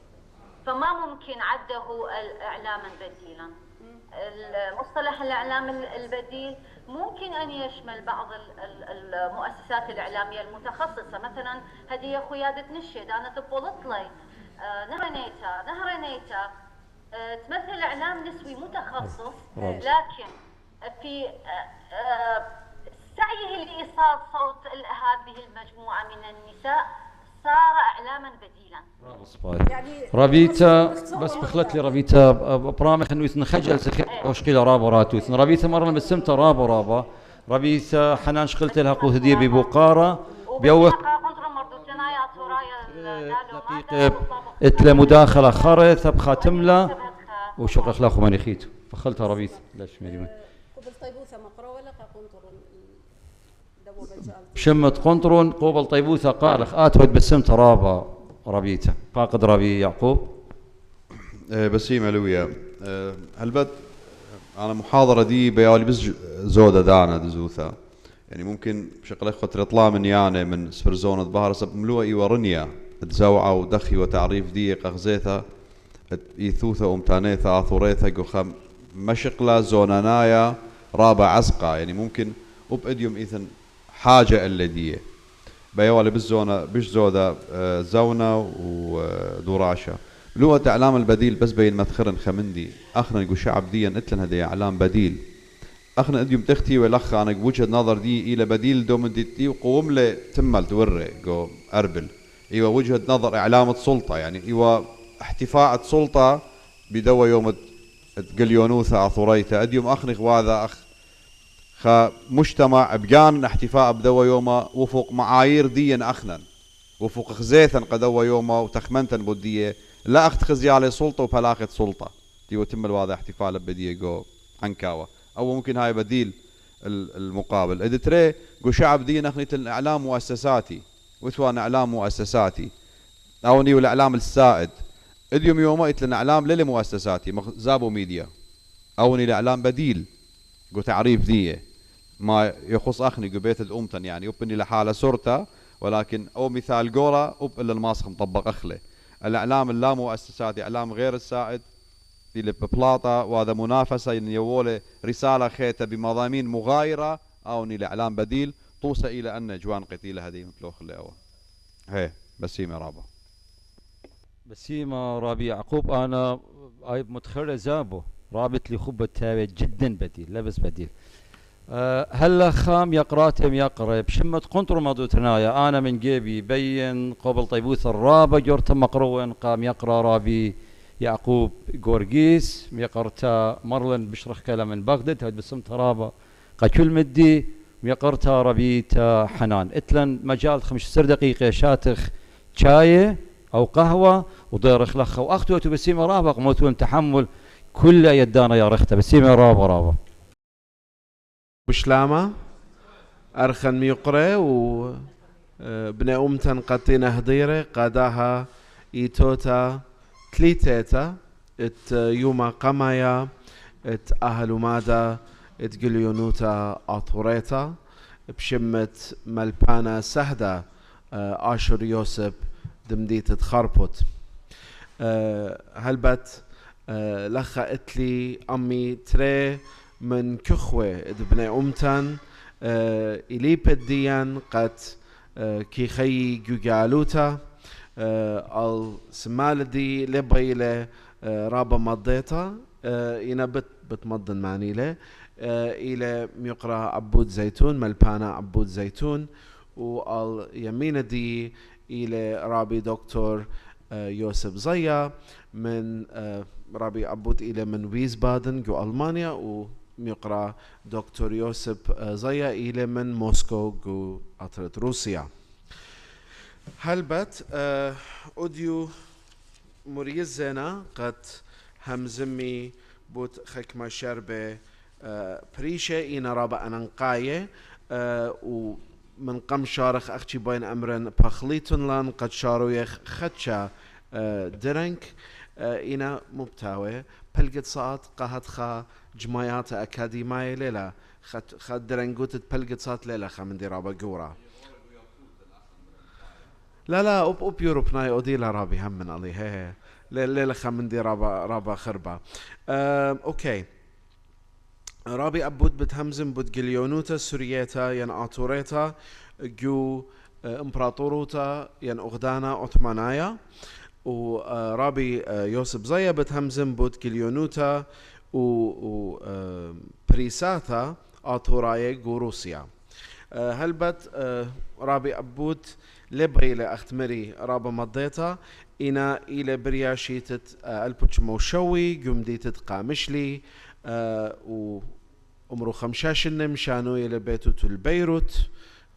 فما ممكن عده الإعلاما بديلا. المصطلح الإعلام البديل ممكن أن يشمل بعض المؤسسات الإعلامية المتخصصة، مثلا هدية خيادة نشد أنا تبولطلي نهرنيتا تمثل إعلام نسوي متخصص، لكن في سعيه لإيصال صوت هذه المجموعة من النساء صار إعلاما بديلا. ربيتا بس بخلت لي ربيتا برامج انه يتنخجل وشقيل رابا راتوث ربيتا مرة بسمتها رابا ربيتا حنان شقلت لها قوه هديه ببقاره بيوه دقيقه اتلا مداخله خرث بخاتم له وشكرا اخلاقه مانيخيت فخلتها ربيتا ليش مريم شمت قنطرون قوبل طيبوثة قالخ آتود بسمت رابا ربيته فاقد ربي يعقوب. بسيمة لويا هلبت أنا محاضرة دي بيالي بس زودة دانا دزوثة يعني ممكن بشكل خطر يطلع من يعني من سبرزونة بهار سب ملوئي ورنيا تزوعة ودخي وتعريف دي قغزيثة يثوثة أمتانيثة آثوريثة قخم مشقلة زونانايا رابع عسقة يعني ممكن وبأديوم إذن حاجة اللدية بيوالي بالزونة بش زودة زونة ودوراشة لغة إعلام البديل بس بين مدخرن خمندي أخنا نقول شعب ديا اتلن هدي إعلام بديل أخنا أديوم تختي والأخ أنا بوجهة نظر دي إلى بديل دومن دي وقوم له تمل توري جو أربل إيوه وجهة نظر إعلام السلطة يعني إيوه احتفاء السلطة بدوا يوم تقليونوثة أثوريته أديوم أخني وهذا أخ مجتمع بجان احتفاء بدوا يوما وفوق معايير ديا أخنا وفوق خزيثا قدوا يوما وتخمنتا بودية لا أخت خزيالي سلطة وبلاخت سلطة ديو تم هذا احتفال بديه جو عنكاوة أو ممكن هاي بديل المقابل ادتري جو شعب ديا أخني الإعلام مؤسساتي وثوان إعلام مؤسساتي أو نيو الإعلام السائد اديوم يوما اتلن إعلام للي مؤسساتي زابو ميديا أو ني الإعلام بديل جو تعريف ديه ما يخص أخني جو بيت الأمتن يعني يبني لحالة سرطة ولكن أو مثال قولة أب إلا الماسخ مطبق أخله الإعلام اللا مؤسساتي إعلام غير السائد اللي ببلاطة وهذا منافسة يولي رسالة خيتة بمضامين مغايرة أو ني الإعلام بديل توصل إلى أن جوان قتيلة هذه مثلوخ اللي أول هي بسيمة رابع بسيمة رابع يعقوب أنا متخرج زابو رابط لي خبة تاوي جدا بديل لا بس بديل هلا خام يقراتهم يقرا بشمة قنطر مضوتنايا انا من جيبي بين قبل طيبوث الرابع جورت مقروين قام يقرا رابي يعقوب جورجيس يقرتا مرلن بشرح كلام من بغداد هاد بسمت رابا كل مدي ميقرتا ربيتا حنان اتلن مجال 15 دقيقة شاتخ شاي أو قهوة وضيرخ لخ وأختو بسيمة رابا قموتون تحمل كل يدانا يا رخته بسيمة رابا بشلامة أرخن ميقري و بني أمتن قطينا هضيرة قاداها إيتوتا تليتيتا ات يوما قمايا ات أهلو مادا ات جليونوتا أطوريتا بشمت ملبانا سهدا آشور يوسف دمديت تخربط هلبت لخا اتلي أمي تري من كخوة بني أمتن إلي بديان قد كي خي جوجالوتا السمالدي لبيله رابا مضيتا إنا بتمضن معني له إلى ميقرا عبود زيتون ملبانا عبود زيتون واليمين دي إلى رابي دكتور يوسف زيا من رابي عبود إلى من ويسبادن جو ألمانيا وميقرا دكتور يوسف زيا إلى من موسكو جو أطرت روسيا هلبت أوديو مريزنا قد همزمي بوت خكمة شربة بريشة إنا رابا أنقاية ومن قم شارخ أختي بين أمرن بخليتن لان قد شارويخ خدشا درنك إنا مبتاوي بلقت صات قهت خا جمايات أكاديمية ليلة خد درنقوت بلقت صات ليلة خا من دي رابا قورا لا أوب يوروب ناي أوديلا رابي هم من علي هي ليلة خمندي رابا خربا أوكي رابي أبود بتهمزم بود جليونوتا سوريتا ين آتوريتا جو إمبراطوروتا ين أغدانا أوتمانايا ورابي يوسف زيا بتهمزم بود جليونوتا و بريساتا آتوراي جو روسيا هلبت رابي أبود لبيلة أختمري رابا مضيتا إنا إلى برياشيتت البوش موشوي جمديتت قامشلي وعمرو 15 مشانو إلى بيتوت البيروت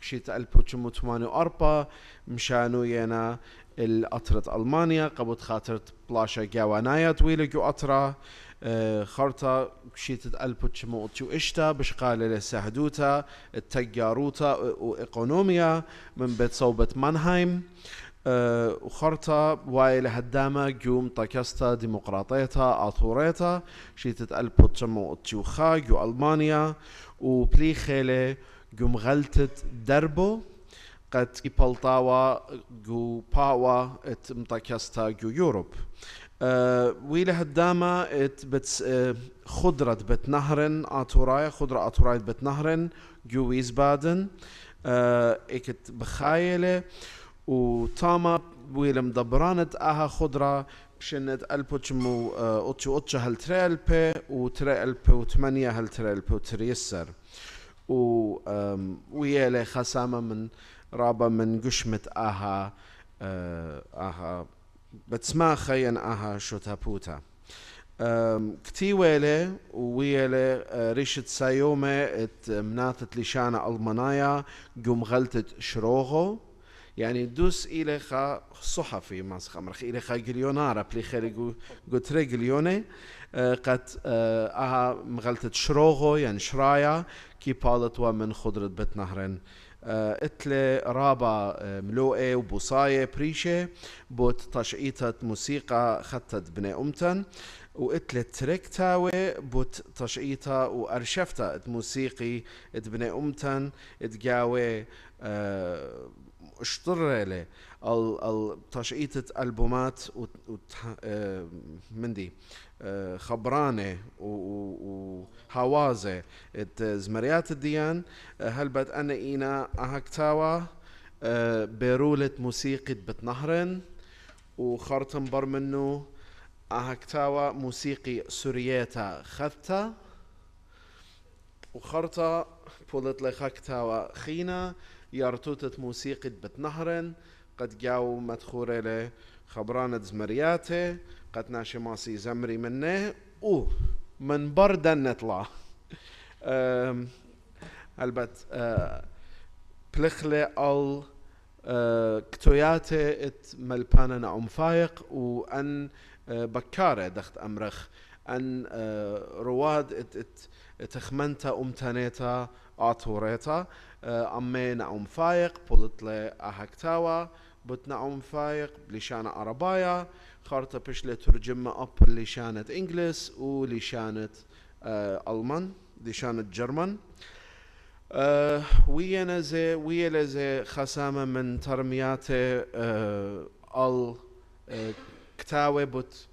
شيت البوش متمانو أربا مشانو ينا الأطرة ألمانيا قبض خاطرت بلاشا جوانايا طويلة جو أطرة خرطة شيتت البوش موتيو إشتا بشقالة لسهدوتا التجاروتا وإقونوميا من بيت صوبة مانهايم وخرطة وايل هدامة جوم طاكستا ديمقراطيتا أطوريتا شيتت البوش موتيو خا جو ألمانيا وبلي خيلة جوم غلطت دربو قد بلطاوا جو باوا ات مطاكستا جو يوروب ويله هدامة ات بت خضرة بت نهرن أطوراي خضرة أطوراي بت نهرن جو ويسبادن اكت بخايلة وتاما ويله مدبرانت اها خضرة بشنت البوشمو اوتشو هالتري البي وتري البي وثمانية هالتري البي وتريسر ويله خسامة من رابا من قشمة اها بتسمع خين اها شوتابوتا كتي ويله ويله ريشت سايومة ات مناثت لشانة ألمانايا قم غلطت شروغو يعني دوس إلى خا صحفي ماسخ مرخ إلى خا جليونارا بلي خير جو تري جليونة قد اها مغلطت شروغو يعني شرايا كي بالتوا من خضرة بيت نهرن اتلي رابا ملوئة وبوصاية بريشة بوت تشعيطة موسيقى خطت بني أمتن واتلي تريكتاوي بوت تشعيطة وأرشفتة موسيقي بني أمتن اتجاوي اشترلي تشعيطة ألبومات مندي خبرانة وهوازة زمريات الديان هلبت أنا إينا أهكتاوا بيرولة موسيقى بتنهرن وخرطن بر منه أهكتاوا موسيقي سورياتا خذتا وخرطة بولت لخكتاوا خينا يارتوتة موسيقى بتنهرن قد جاو مدخورة له خبرانة زمرياته قد ناشي ماسي زمري منه من بردا نطلع البت بلخلة ال كتوياتي ات ملبانا نعم فايق وان بكارة دخت امرخ ان رواد تخمنتا امتانيتا اطوريتا امي نعم فايق بولت لي اهكتاوا بوت نعم فايق لشانة عربايا خارطة بشلة ترجمة اب لشانة انجلس ولشانة المان لشانة جرمن ويا لزي خسامة من ترمياتي كتاوي بوت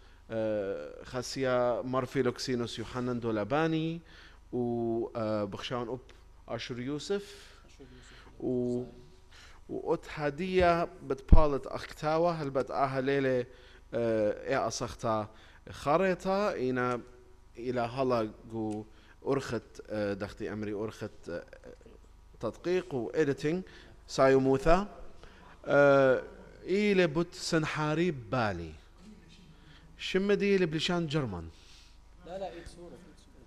خسيا مارفيلوكسينوس يوحنن دولاباني وبخشان اب اشور يوسف وقت هدية بتبالت اختاوة هل بت ليلة اصختا خريطة اينا الى هلا جو أرخت دختي أمري أرخت تدقيق وإيديتينج سايوموثا إيلي بوت سنحاري بالي شمدي اللي بلشان جرمن لا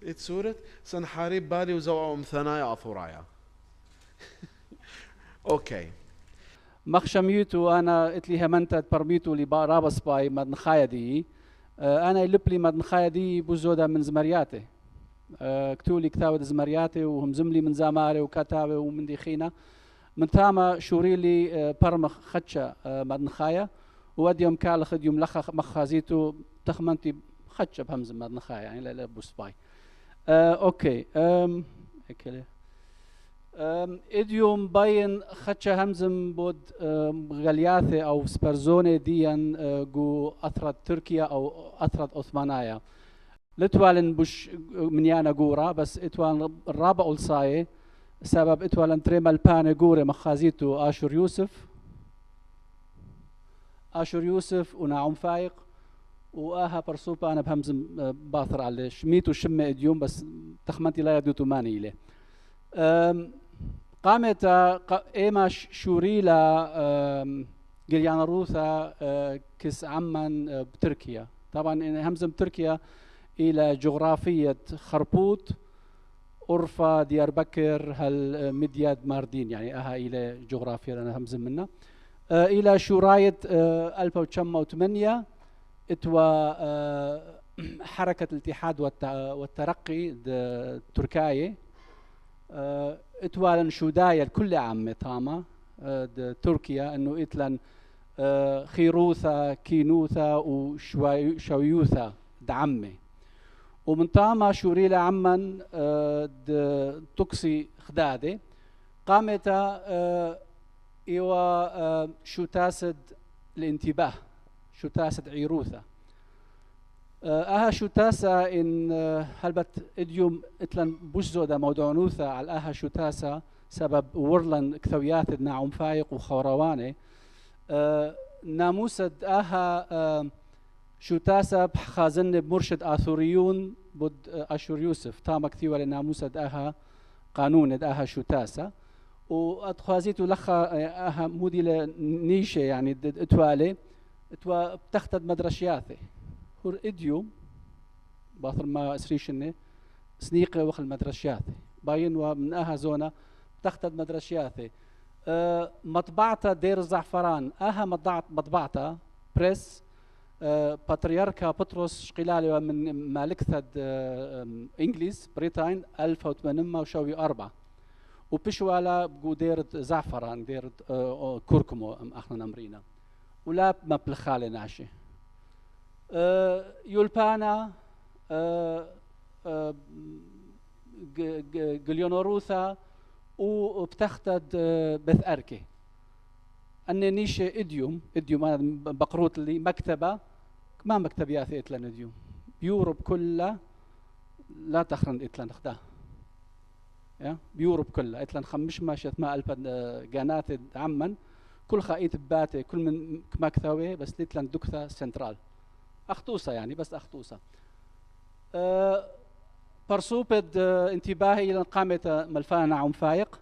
إيد سورة سنحاري بالي وزوعهم ثنايا أثورايا أوكي مخشميتو أنا إتلي همنتت برميتو لي رابس باي مدن خايدي أنا يلبلي مدن خايدي بوزودا من زمرياتي كتولي كتاوة زمرياتي وهم زملي من زاماري وكتاوة ومن ديخينا من تاما شوريلي برمخ خدشة مدن خايا وديوم كال خديوم لخ مخازيتو تخمنتي خدشة بهمز مدن خايا يعني لا بوسباي اوكي هيك اديوم باين خدشة همزم بود غلياثي او سبرزوني ديان جو اثرت تركيا او اثرت عثمانايا لتوالن بش منيانا جورا بس اتوالن الرابع أولصاي سبب اتوالن تريمال بان جورا مخازيتو آشور يوسف ونعم فايق وآها برسوبا أنا بهمزم باثر على شميتو شمة اديوم بس تخمنتي لا يدوتو ماني إليه قامت إيما شوريلا جريانا روثا كس عمان بتركيا طبعا همزم تركيا إلى جغرافية خربوط أرفا ديار بكر هل مدياد ماردين يعني أها إلى جغرافيا أنا همزم منها إلى شوراية 1908 اتوا حركة الاتحاد والترقي تركاية اتوا شودايا الكل عام تاما تركيا انه اتلن خيروثا كينوثا وشويوثا دعمه ومن تاما شوريلا عمن تقصي خداده قامت ايوا شو تاسد الانتباه شو تاسد عيروثا اها شو تاسا ان هلبت اديوم اتلن بوشزودا موضوع نوثا على اها شو تاسا سبب ورلن كثويات ناعم فايق وخورواني ناموسد اها شو تاسا بخازن بمرشد آثوريون بود أشور يوسف تاما كثيوة لناموسد اها قانون اها شو تاسا واتخوازيتو لخا اها مودي لنيشة يعني اتوالي اتوا بتختد مدرشياثي هور اديوم باثر ما اسريشني سنيقة وخل مدرشياثي باين ومن اها زونة بتختد مدرشياثي مطبعتا دير الزعفران اها مطبعتا بريس بطريركا بطرس شقلالي من مالكثد انجليز بريطان 1804 وبشوالا بقو ديرت زعفران ديرت كركمو احنا نمرينا ولا مبلخالي ناشي يولبانا جليونوروثا وبتختد بث اركي أني نيشة إديوم أنا بقروت اللي مكتبة ما مكتبيات إتلان إديوم بيوروب كلها لا تخرن إتلان خدا بيوروب كلها إتلان خمش ماشية ما ألف جانات عمن كل خايت باتي كل من مكتبة بس إتلان دكتة سنترال أخطوصة يعني بس أخطوصة برسوبد انتباهي إلى قامة ملفانا عم فايق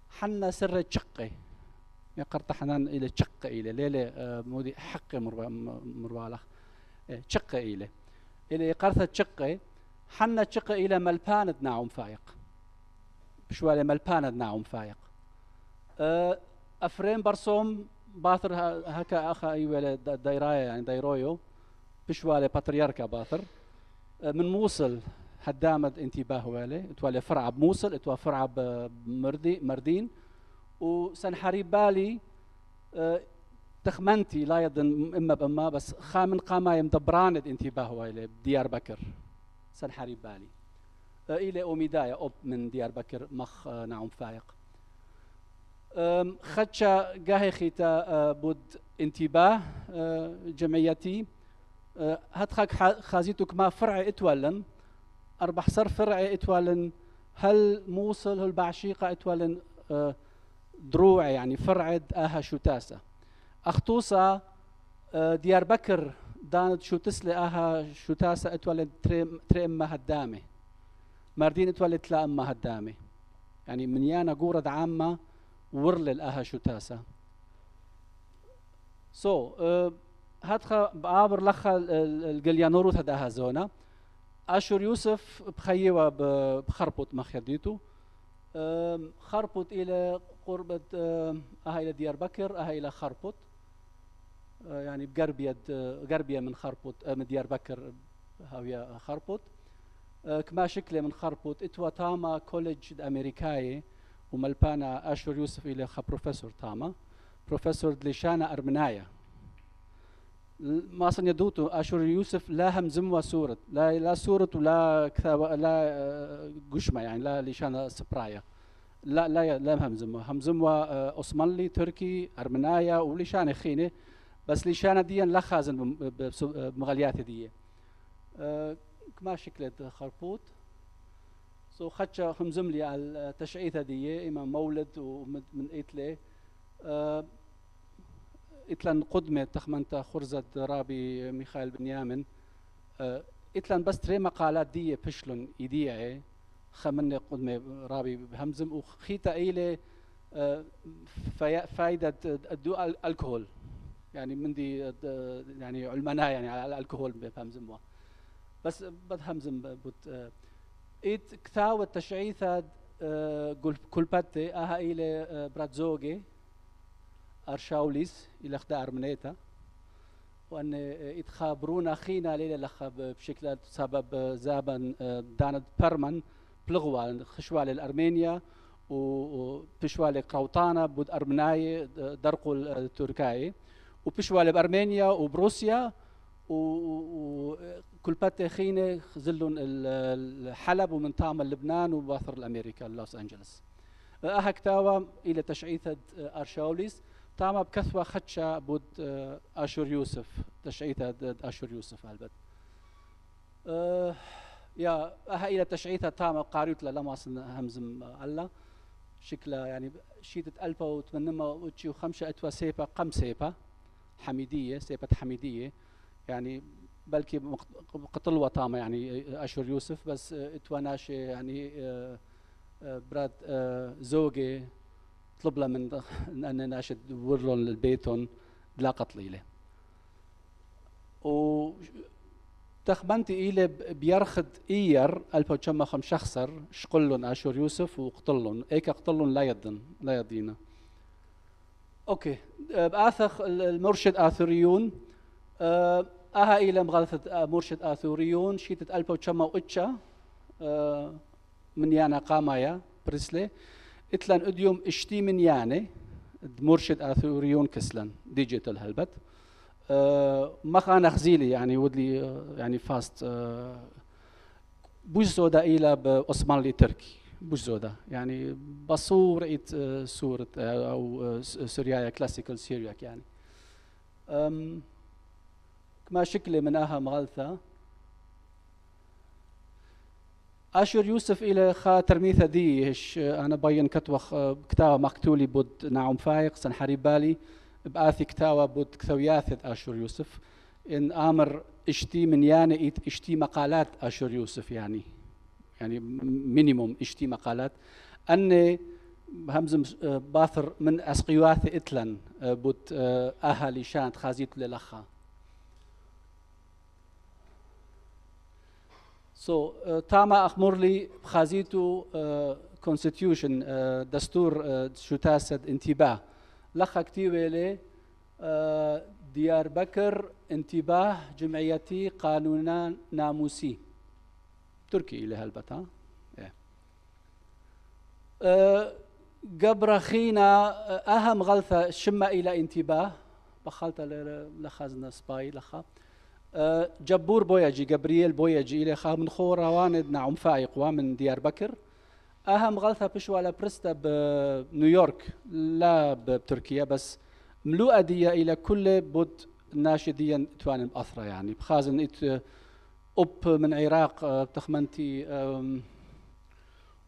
حنا سر تشقي يقرط حنان الى تشقي الى ليله مودي حق مربالغ تشقي الى يقرط تشقي حنا تشق إلى ملباند ناعم فايق بشوالي ملباند ناعم فايق أفرين برسوم باثر هكا أخا أيوة دايرايا يعني دايرويو بشوالي باترياركا باثر من موصل هدامد انتباه والي اتوالي فرع بموصل اتوا فرع بمردين وسنحريب بالي تخمنتي لا يضن اما باما بس خامن قاما مدبراند انتباه والي بديار بكر سنحريب بالي الى اوميدايا اوب من ديار بكر مخ نعم فايق خدشا قاهي خيتا بود انتباه جمعيتي هتخك خازيتك ما فرع اتولن أربع صر فرع اتولن هل موصل هل بعشيقة اتولن دروع يعني فرع آها شوتاسة أخطوصة ديار بكر دانت شوتسلي آها شوتاسة اتولن تري أما هدامة ماردين اتولن تلا أما هدامة يعني من يانا قورد عامة ورل الآها شوتاسة هاتخا بعابر لخا الجليانوروث هداها زونا أشور يوسف بخيوة بخربط مخيديتو خربط إلى قربة إلى ديار بكر إلى خربط يعني بقربية من خربط من ديار بكر هاوية خربط كما شكله من خربط اتوا تاما كوليج أمريكاي وملبانا أشور يوسف إلى بروفيسور تاما بروفيسور دليشانا أرمنايا ما يدوتو أشور يوسف لا همزموا سورة لا سورة ولا كتابة لا قشمة يعني لا ليشانا سبرايا لا همزموا أوسمانلي تركي أرمنايا وليشانا خينة بس ليشانا دي لا خازن بمغاليات دي كما شكلت خربوط خدشة همزملي على التشعيثة دي إما مولد ومن إيتلي إتلان قدمة تخمنتا خرزة رابي ميخائيل بنيامن إتلان بس تري مقالات دي بشلون إيديعي خمنة قدمة رابي بهمزم وخيتا إيلي فايدة الدو الكحول يعني من دي يعني علمنا يعني على الكحول بهمزم بس بدهمزم بوت إيت كتاوة تشعيثة كل باتي أها إيلي براتزوغي أرشاوليس إلى خدا أرمنيتا وأن يتخابرونا خينا ليلة لخ بشكل سبب زابن دانت برمن بلغوا خشوال الأرمينيا وبشوال قوطانا بود أرمناي درقوا التركاي وبشوال بأرمينيا وبروسيا وكل بات خينة زلون الحلب ومن طعم لبنان وباثر الأمريكا لوس أنجلس أهكتاوا إلى تشعيثة أرشاوليس تاما بكثوة خدشة بود أشور يوسف تشعيثة أشور يوسف البت يا إلى تشعيثة تاما قاريوت لما همزم الله شكلها يعني شيتة 1885 أتوا سيبا قم سيبا حميدية سيبة حميدية يعني بلكي قتلوا تاما يعني أشور يوسف بس اتوا ناشي يعني براد زوجي طلب له من أن ناشد ورلون البيتون لا قتل له و تخبنتي إلى بيرخد إير ألفو تشمع خم شخصر شقلون أشور يوسف وقتلون إيك قتلون لا يدينا أوكي بآثخ المرشد آثوريون أها إلى مغالثة مرشد آثوريون شيتة ألفو تشمع وإتشا من يانا قامايا بريسلي إتلان أديوم اشتي من يعني مرشد آثوريون كسلان ديجيتال هلبت مخانا خزيلي يعني ودلي يعني فاست بوش زودا إلى بأسمانلي تركي بوش زودا يعني بصور إيت سورة أو سوريايا كلاسيكال سيرياك يعني كما شكل من أها مغالثة أشور يوسف إلى خا ترميثة دي أنا بين كتوخ كتاوة مقتولي بود نعم فايق سنحريب بالي بآثي كتاوة بود كثوياثة أشور يوسف إن آمر اشتي من يعني اشتي مقالات أشور يوسف يعني مينيموم اشتي مقالات أني همزم باثر من أسقيواث إتلن بود أهالي شانت خازيت للأخا تاما أخمر لي بخازيتو constitution دستور شو تاسد انتباه لخا كتيبه ديار بكر انتباه جمعيتي قانونا ناموسي تركي إلى هالبتا قبر خينا أهم غلطة شمة إلى انتباه بخلت لخزنا سباي لخا جبور بويجي جبريل بويجي إلى خا من خورا واند نعم فايق ومن ديار بكر أهم غلطة بشو على برستا بنيويورك لا بتركيا بس ملوءة دي إلى كل بود ناشديا توان بأثرة يعني بخازن أب من عراق تخمنتي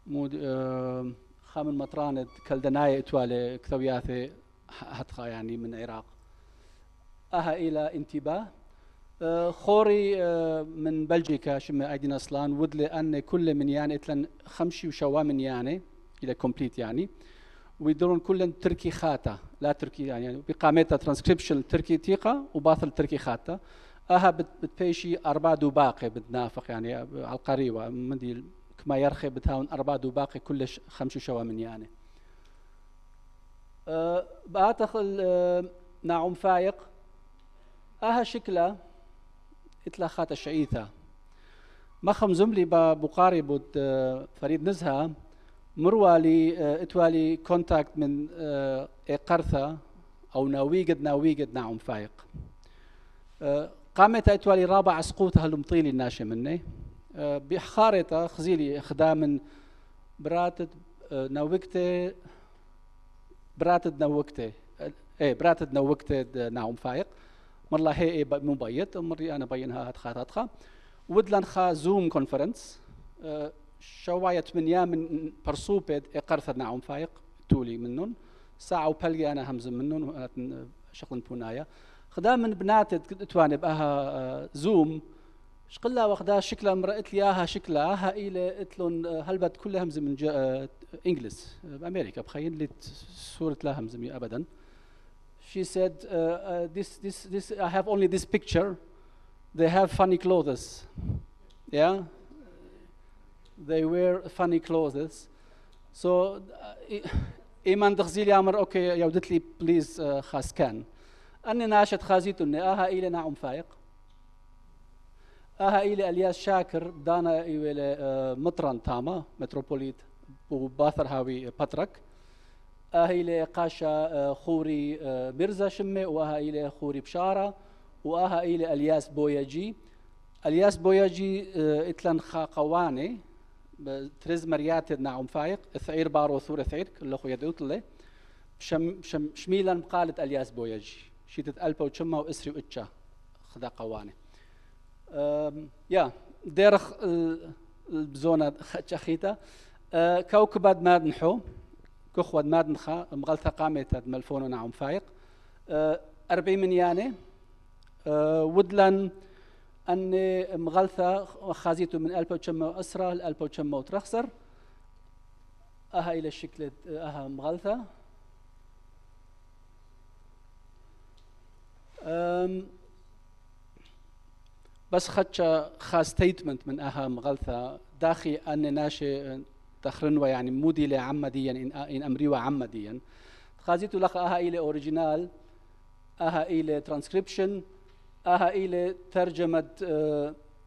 مود خامن مطراند كالدناية توالي كثوياثي هتخا يعني من عراق أها إلى انتباه خوري من بلجيكا شما أيدينا أصلان ودلي أن كل من يعني إتلن خمشي وشوا من يعني إلى كومبليت يعني ويدرون كل تركي خاتا لا تركي يعني بقامتها ترانسكريبشن تركي تيقة وباطل تركي خاتا أها بتبيشي 4 باقي بتنافق يعني على القريوة مدي كما يرخي بتهاون 4 باقي كل 5 شوا من يعني باتخل ناعم فايق أها شكله إتلا خات الشعيثة مخم زملي بقاري بود فريد نزهة مروالي اتوالي كونتاكت من قرثة أو ناويقد ناعم فايق قامت اتوالي رابع سقوطها المطيلي الناشئ مني بحخارته خزيلي خدام براتد نوكته براتد نوكته ناعم فايق مرة هي مبيت مرة أنا بينها هتخا ودلن خا زوم كونفرنس شواية من برسوبد قرثة ناعم فايق تولي منن ساعة وبلغي أنا همز منن شغل بونايا خدام من بنات تواني بأها زوم شقلا وخدا شكلها مرأت لياها شكلها إلى إتلون هلبت كلها همز من إنجلس بأمريكا بخيل لي صورة لا همزمي أبدا. She said, this I have only this picture. They have funny clothes. Yeah, they wear funny clothes. So إيمان تغزيلي أمر أوكي يودت لي بليز خاسكان. أني ناشط خازيتو إني أها إلى ناعم فايق. أها إلى الياس شاكر دانا إلى مطران تاما متروبوليت وباثر هاوي باترك. أها إلى قاشا خوري مرزا شمي وأها إلى خوري بشارة وأها إلى الياس بوياجي. الياس بوياجي إتلان خا قواني ترز مريات ناعم فايق ثعير بارو ثور ثعير كله خو يدوت له شميلا قالت الياس بوياجي شيتت ألبا وشما وإسري وإتشا خدا قواني يا ديرخ البزونة خيتا كوكباد مادنحو كخواد مادنخا مغلثة قامت ملفون ناعم فايق 40 من يعني ودلن أني مغلثة خازيته من ألبا وشما أسرة لألبا وشما وترخسر أها إلى الشكل أها مغلثة بس خا ستيتمنت من أها مغلثة داخي أني ناشي تخرنوا يعني مودي لعمديا إن أمريوا عمديا خازيته لخ أها إلى أوريجينال أها إلى ترانسكريبشن أها إلى ترجمة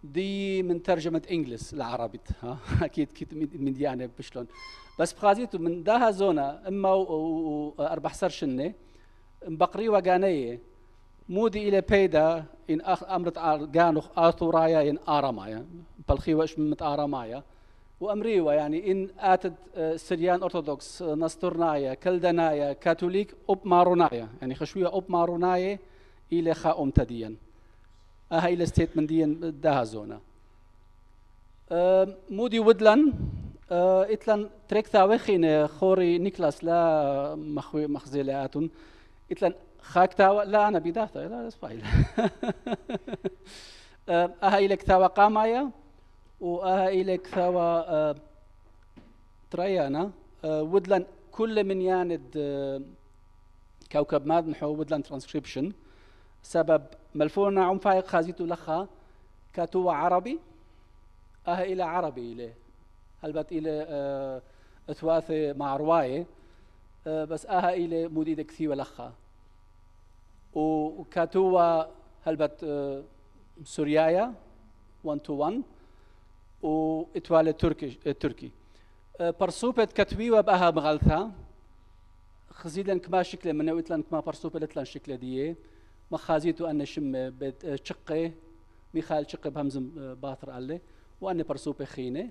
دي من ترجمة إنجلس العربي ها أكيد من ديانة بشلون بس بخازيته من داها زونا إما وأربع سرشنة بقري وجانية مودي إلى بيدا إن أمرت جانوخ آثورايا إن آرامايا بالخيوش من آرامايا وأمريوا يعني إن آتت سريان أرثوذكس نستورنايا كلدنايا كاثوليك أب مارونايا يعني خشوية أب مارونايا إلى خا أمتديا هاي الستيتمنت دي داها زونا مودي ودلن إتلن تريك ثاوخين خوري نيكلاس لا مخزيلاتون إتلن خاك تاو لا أنا بداثة لا سبايل هاي لك ثاو قامايا وهاي لك ثاو تريانا ودلن كل من ياند كوكب مادنحو ودلن ترانسكريبشن سبب ملفونا عم فايق خازيتو لخا كاتوا عربي إلى عربي إلى هلبت إلى أتواثي مع رواية بس إلى مديد كثير ولخا وكاتوا هلبت سوريايا 1 to 1 وإتوالي تركي برسوبة كتويوة بأها مغالثا خزيدن كما شكله من ويتلن كما برسوبة لتلن شكله ديه ما خازيتو أن شم بيت شقه ميخال شقه بهمزم باثر عليه وأن برسوبة خينة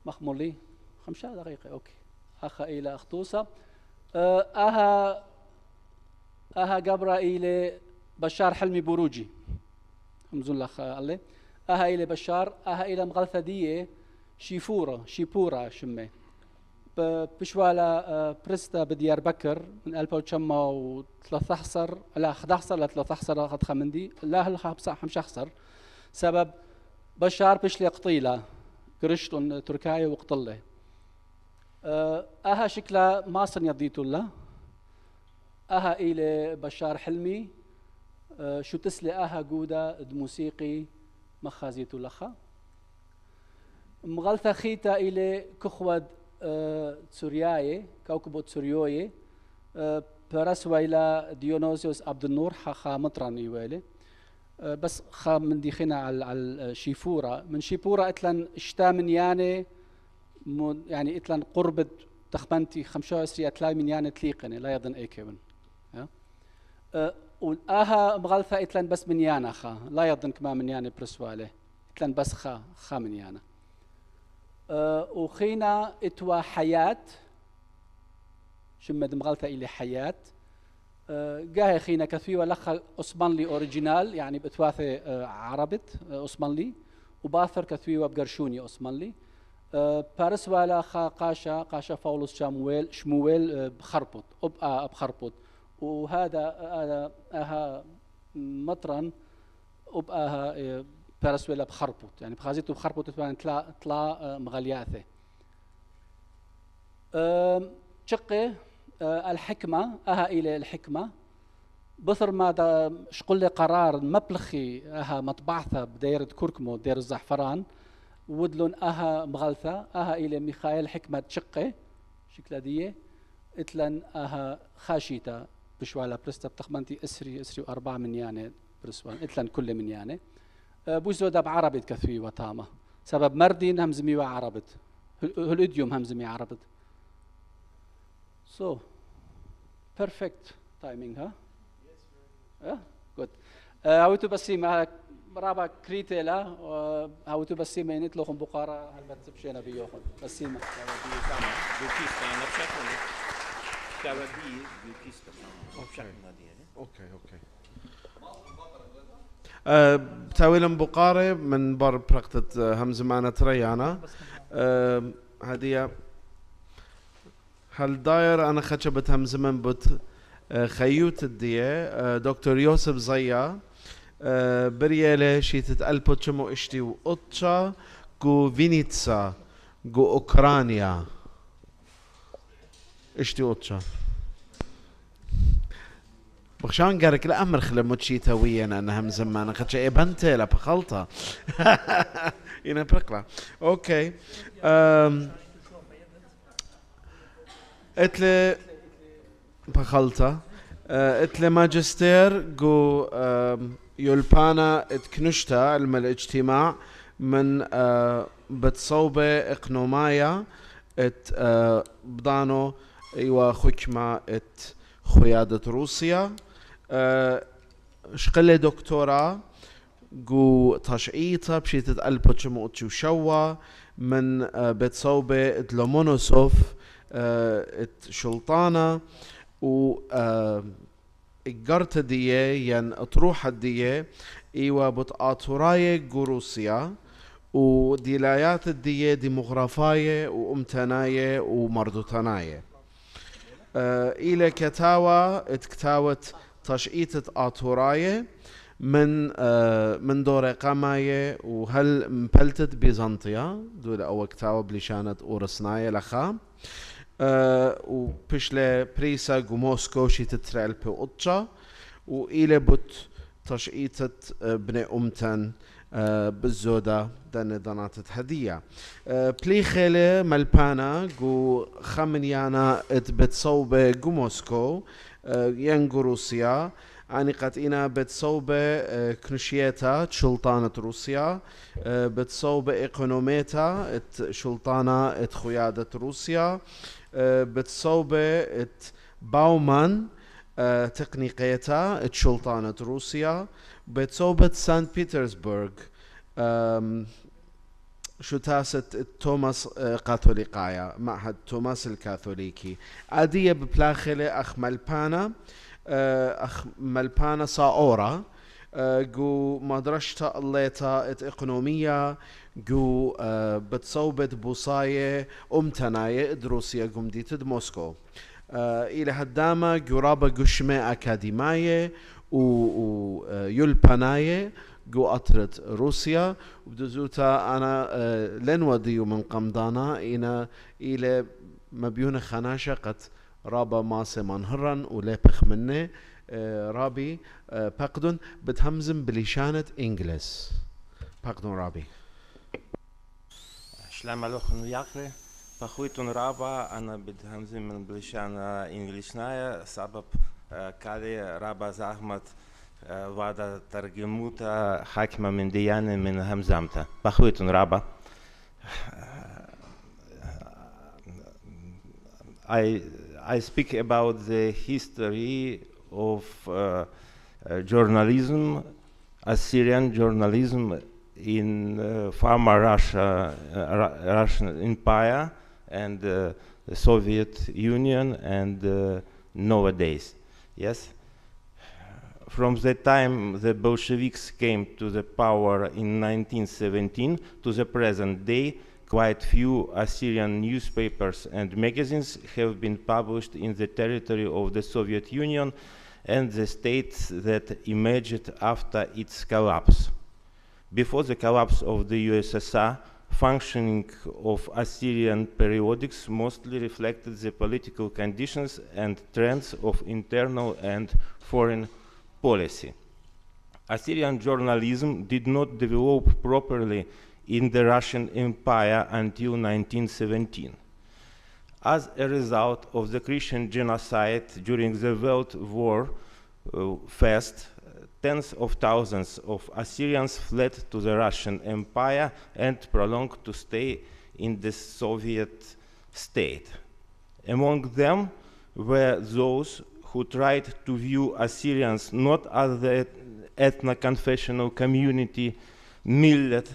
مخمولي 5 دقيقة أوكي أخا إلى أخطوصة أها قبرة إلى بشار حلمي بروجي همزون لخ عليه أها إلى بشار أها إلى مغلثة ديه شيبورة شمه بشوالا برستا بديار بكر من 1913 لا 11 ل 13 قد خمندي لا هل مش أخسر سبب بشار بشلي قطيلة قرشتون تركاية وقطلة أها شكلها ماصن يضيتو له أها إلى بشار حلمي شو تسلي أها جودة موسيقي مخازيتو لخا مغلثة خيتا إلى كخود سورياي كوكب سوريوي برسوا إلى ديونوسيوس عبد النور خا مطران يوالي بس خا من ديخنا على الشيفورة من شيفورة اتلن اشتا من يعني اتلن قربت تخمنتي 25 اتلاي من يعني تليقني لا يظن اي كيون وآها مغلثة اتلن بس من يانا خا لا يظن كما من يعني برسواله اتلن بس خا من يانا وخينا اتوا حياة شمد مغلثة إلي حياة جاه خينا كثير ولخ أسمانلي أوريجينال يعني بتواثي عربت أسمانلي وباثر كثير وبقرشوني أسمانلي بارس ولا خا قاشا فاولوس شمويل بخربط بخربط وهذا أها مطرن أها بارس ولا بخربط يعني بخازيته بخربط يعني طلا مغلياثه شقه الحكمة أها إلى الحكمة بثر ما دا شقل لي قرار مبلخي أها مطبعثة بدايرة كركمو دير الزعفران ودلون أها مغلثة أها إلى ميخائيل حكمة شقه شكلها دي اتلن أها خاشيتا بشوالا برستا بتخمنتي اسري 4 من يعني برسوان اتلن كل من يعني بوزودا بعربت كثوي وتامة سبب مردين همزمي وعربت هالإديوم همزمي عربت so perfect timing ها good هاوتو بسيمة رابع كريتيلا هاوتو بسيمة نتلوخن بقارة هل بتسبشينا بيوخن بسيمة اوكي بتاويلم بقارة من بر برقتة همزمانة تريانا هدية هل داير أنا خشبت همزمان بت خيوت الدية دكتور يوسف زيا بريالة شيتت ألبوتشمو اشتي وقطشا جو فينيتسا جو أوكرانيا اشتي قطشا بخشان قارك الأمر خلا متشيتا ويانا أنا هم زمان خدش إيه بنتي لا بخلطة هنا برقلا أوكي اتلي بخلطة اتلي ماجستير جو يولبانا اتكنشتا علم الاجتماع من بتصوبة اقنومايا ات بدانو ايوا خكمة ات خيادة روسيا شقلي دكتوراه جو تشعيطة بشيتة ألبوتشمو شوا من بتصوبة ات لومونوسوف ات شلطانة و اجرت ديه ين اطروح الديه ايوا بتقاطرايه جو روسيا وديلايات الديه ديموغرافايه وامتنايه ومردوتنايه إلى كتاوى اتكتاوت تشقيطة آتوراية من دور قاماية وهل مبلتت بيزنطيا دول أو كتاوى بلشانة أورسناية لخا وبشلة بريسا موسكو شيتت رالبي وقطشا وإلى بوت تشقيطة بني أمتن بالزودة دن دناتت هدية بلي خيلة ملبانا جو خمنيانا بتصوبة جو موسكو ينجو روسيا أني قد إنا بتصوبة كنشيتا شلطانة روسيا بتصوبة إقونوميتا شلطانة خيادة روسيا بتصوبة باومان تقنيقيتا شلطانة روسيا بتصوبة سان بيترسبرغ شو تاست توماس كاثوليقايا معهد توماس الكاثوليكي أدية ببلاخلة أخ ملبانا ساورا جو مدرشتا الليتا إقنومية جو بتصوبة بوصاية تناية روسيا قمديت موسكو إلى هدامة جرابة قشمة أكاديمية ويلباناية جو أطرت روسيا وبدزوتا أنا لن وديو من قمدانا إلى مبيون خناشة قد رابا ماسي منهرن وليبخ مني رابي باقدون بتهمزم بليشانة إنجلس باقدون رابي شلام алохну якре пахуйтун раба она бедхамзим من بليشانة إنجليشنايا سبب كالي رابا زحمت وعدا ترجموتا حاكمة من ديانة من همزامتا بخويتون رابا I speak about the history of journalism, Assyrian journalism in former Russian Empire and the Soviet Union and nowadays. Yes. From the time the Bolsheviks came to the power in 1917 to the present day, quite few Assyrian newspapers and magazines have been published in the territory of the Soviet Union and the states that emerged after its collapse. Before the collapse of the USSR, functioning of Assyrian periodics mostly reflected the political conditions and trends of internal and foreign policy. Assyrian journalism did not develop properly in the Russian Empire until 1917. As a result of the Christian genocide during the World War First, tens of thousands of Assyrians fled to the Russian Empire and prolonged to stay in the Soviet state. Among them were those who tried to view Assyrians not as the ethno-confessional community millet,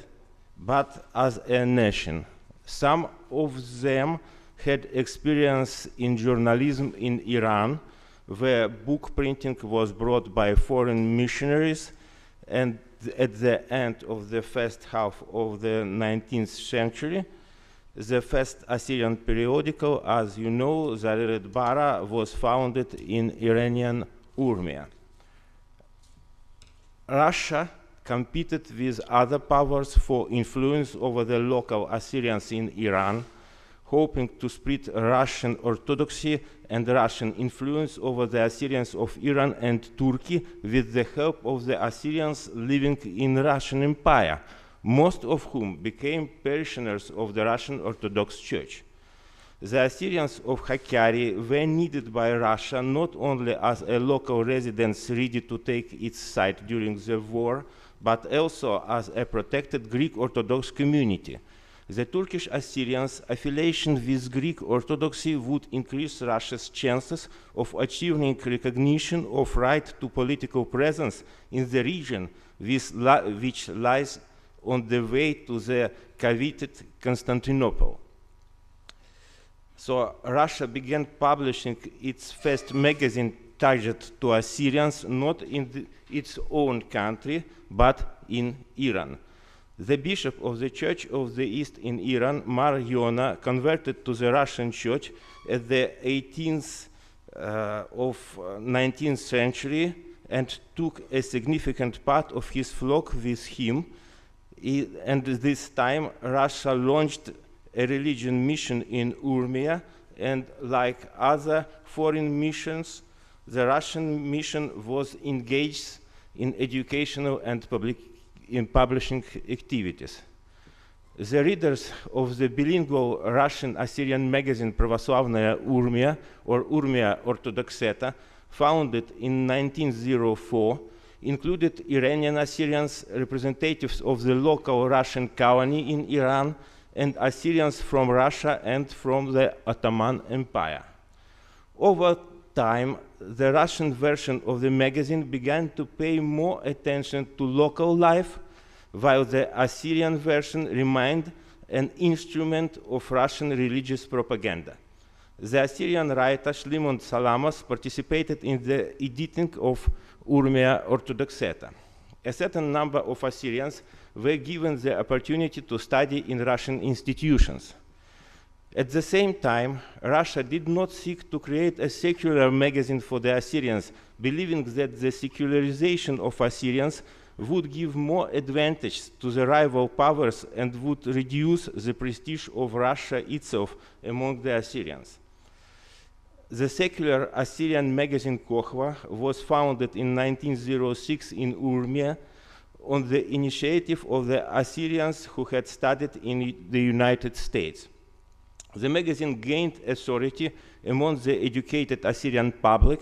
but as a nation. Some of them had experience in journalism in Iran, where book printing was brought by foreign missionaries, and at the end of the first half of the 19th century, the first Assyrian periodical, as you know, Zarir Bara, was founded in Iranian Urmia. Russia competed with other powers for influence over the local Assyrians in Iran, hoping to spread Russian orthodoxy and Russian influence over the Assyrians of Iran and Turkey with the help of the Assyrians living in Russian Empire, most of whom became parishioners of the Russian Orthodox Church. The Assyrians of Hakkari were needed by Russia not only as a local residents ready to take its side during the war, but also as a protected Greek Orthodox community. The Turkish Assyrians' affiliation with Greek Orthodoxy would increase Russia's chances of achieving recognition of right to political presence in the region, which lies on the way to the coveted Constantinople. So Russia began publishing its first magazine targeted to Assyrians, not in its own country, but in Iran. The bishop of the Church of the East in Iran, Mar Yona, converted to the Russian Church at the 18th of 19th century and took a significant part of his flock with him. And this time, Russia launched a religion mission in Urmia, and like other foreign missions, the Russian mission was engaged in educational and public in publishing activities. The readers of the bilingual Russian Assyrian magazine Pravoslavnaya Urmia, or Urmia Ortodoxeta, founded in 1904, included Iranian Assyrians, representatives of the local Russian colony in Iran, and Assyrians from Russia and from the Ottoman Empire. Over time, the Russian version of the magazine began to pay more attention to local life, while the Assyrian version remained an instrument of Russian religious propaganda. The Assyrian writer Shlimon Salamas participated in the editing of Urmia Ortodoxeta. A certain number of Assyrians were given the opportunity to study in Russian institutions. At the same time, Russia did not seek to create a secular magazine for the Assyrians, believing that the secularization of Assyrians would give more advantage to the rival powers and would reduce the prestige of Russia itself among the Assyrians. The secular Assyrian magazine Kokhva was founded in 1906 in Urmia on the initiative of the Assyrians who had studied in the United States. The magazine gained authority among the educated Assyrian public,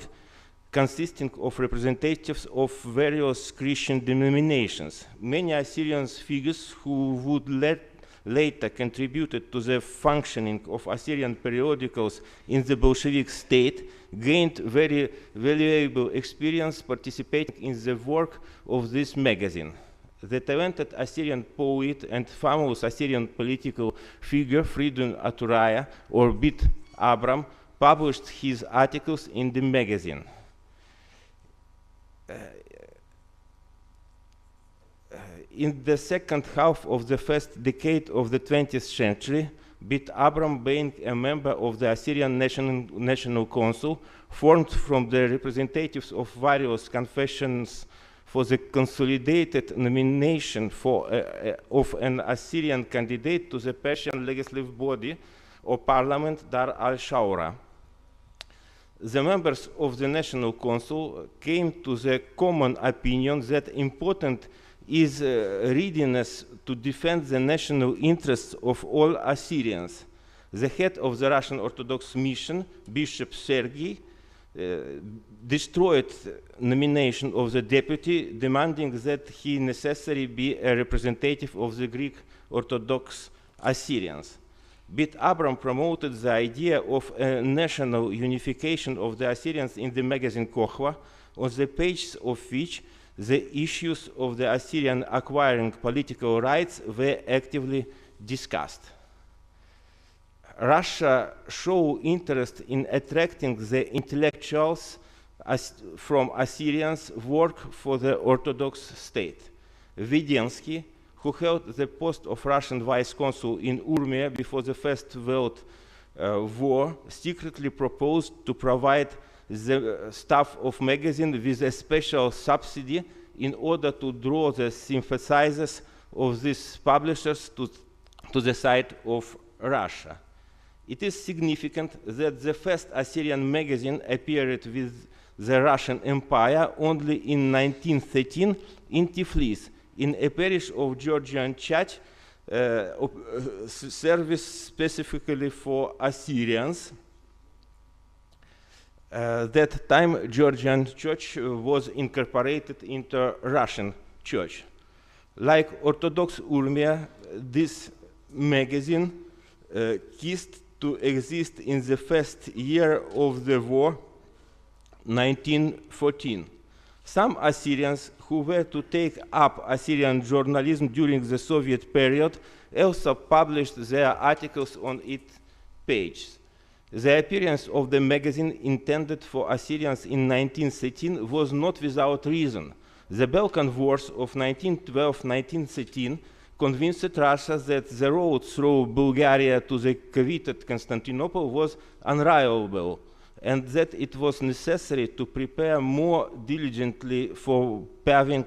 consisting of representatives of various Christian denominations. Many Assyrian figures who would later contributed to the functioning of Assyrian periodicals in the Bolshevik state gained very valuable experience participating in the work of this magazine. The talented Assyrian poet and famous Assyrian political figure Fridun Aturaya, or Bit Abram, published his articles in the magazine. In the second half of the first decade of the 20th century, Bit Abram, being a member of the Assyrian National Council, formed from the representatives of various confessions for the consolidated nomination of an Assyrian candidate to the Persian legislative body or parliament, Dar al-Shawra. The members of the National Council came to the common opinion that important is readiness to defend the national interests of all Assyrians. The head of the Russian Orthodox mission, Bishop Sergei, destroyed nomination of the deputy, demanding that he necessarily be a representative of the Greek Orthodox Assyrians. Bit Abram promoted the idea of a national unification of the Assyrians in the magazine Kokhva, on the pages of which the issues of the Assyrian acquiring political rights were actively discussed. Russia showed interest in attracting the intellectuals from Assyrians work for the Orthodox state. Vedensky, who held the post of Russian vice consul in Urmia before the First World War, secretly proposed to provide the staff of magazine with a special subsidy in order to draw the sympathizers of these publishers to the side of Russia. It is significant that the first Assyrian magazine appeared with the Russian Empire only in 1913 in Tiflis, in a parish of Georgian Church, service specifically for Assyrians. That time, Georgian Church was incorporated into Russian Church. Like Orthodox Urmia, this magazine ceased to exist in the first year of the war, 1914. Some Assyrians who were to take up Assyrian journalism during the Soviet period also published their articles on its pages. The appearance of the magazine intended for Assyrians in 1913 was not without reason. The Balkan Wars of 1912-1913 convinced Russia that the road through Bulgaria to the coveted Constantinople was unreliable, and that it was necessary to prepare more diligently for paving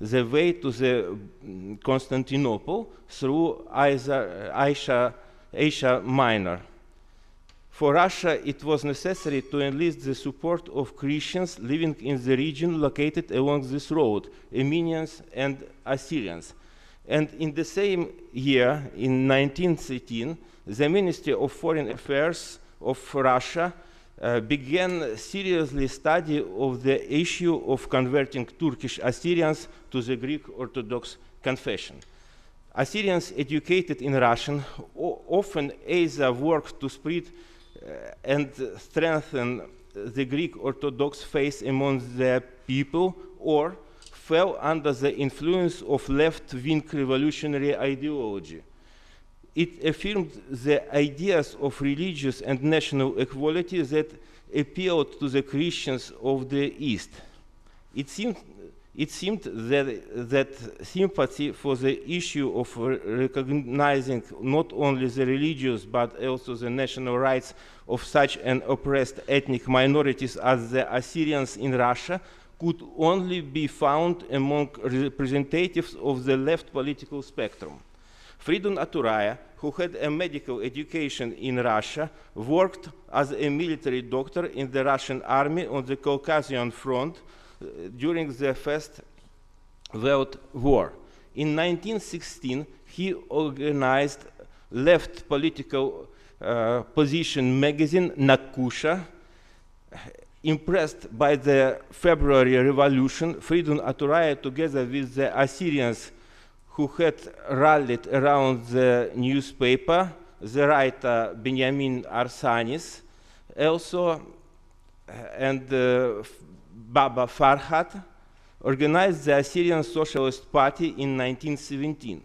the way to the Constantinople through Asia Minor. For Russia, it was necessary to enlist the support of Christians living in the region located along this road, Armenians and Assyrians. And in the same year, in 1913, the Ministry of Foreign Affairs of Russia began seriously study of the issue of converting Turkish Assyrians to the Greek Orthodox confession. Assyrians educated in Russian often either worked to spread and strengthen the Greek Orthodox faith among their people, or fell under the influence of left-wing revolutionary ideology. It affirmed the ideas of religious and national equality that appealed to the Christians of the East. It seemed that sympathy for the issue of recognizing not only the religious but also the national rights of such an oppressed ethnic minorities as the Assyrians in Russia could only be found among representatives of the left political spectrum. Fridun Aturaya, who had a medical education in Russia, worked as a military doctor in the Russian army on the Caucasian front during the First World War. In 1916, he organized left political position magazine Nakusha. Impressed by the February Revolution, Fridun Aturaya, together with the Assyrians who had rallied around the newspaper, the writer Benjamin Arsanis, also and Baba Farhat, organized the Assyrian Socialist Party in 1917.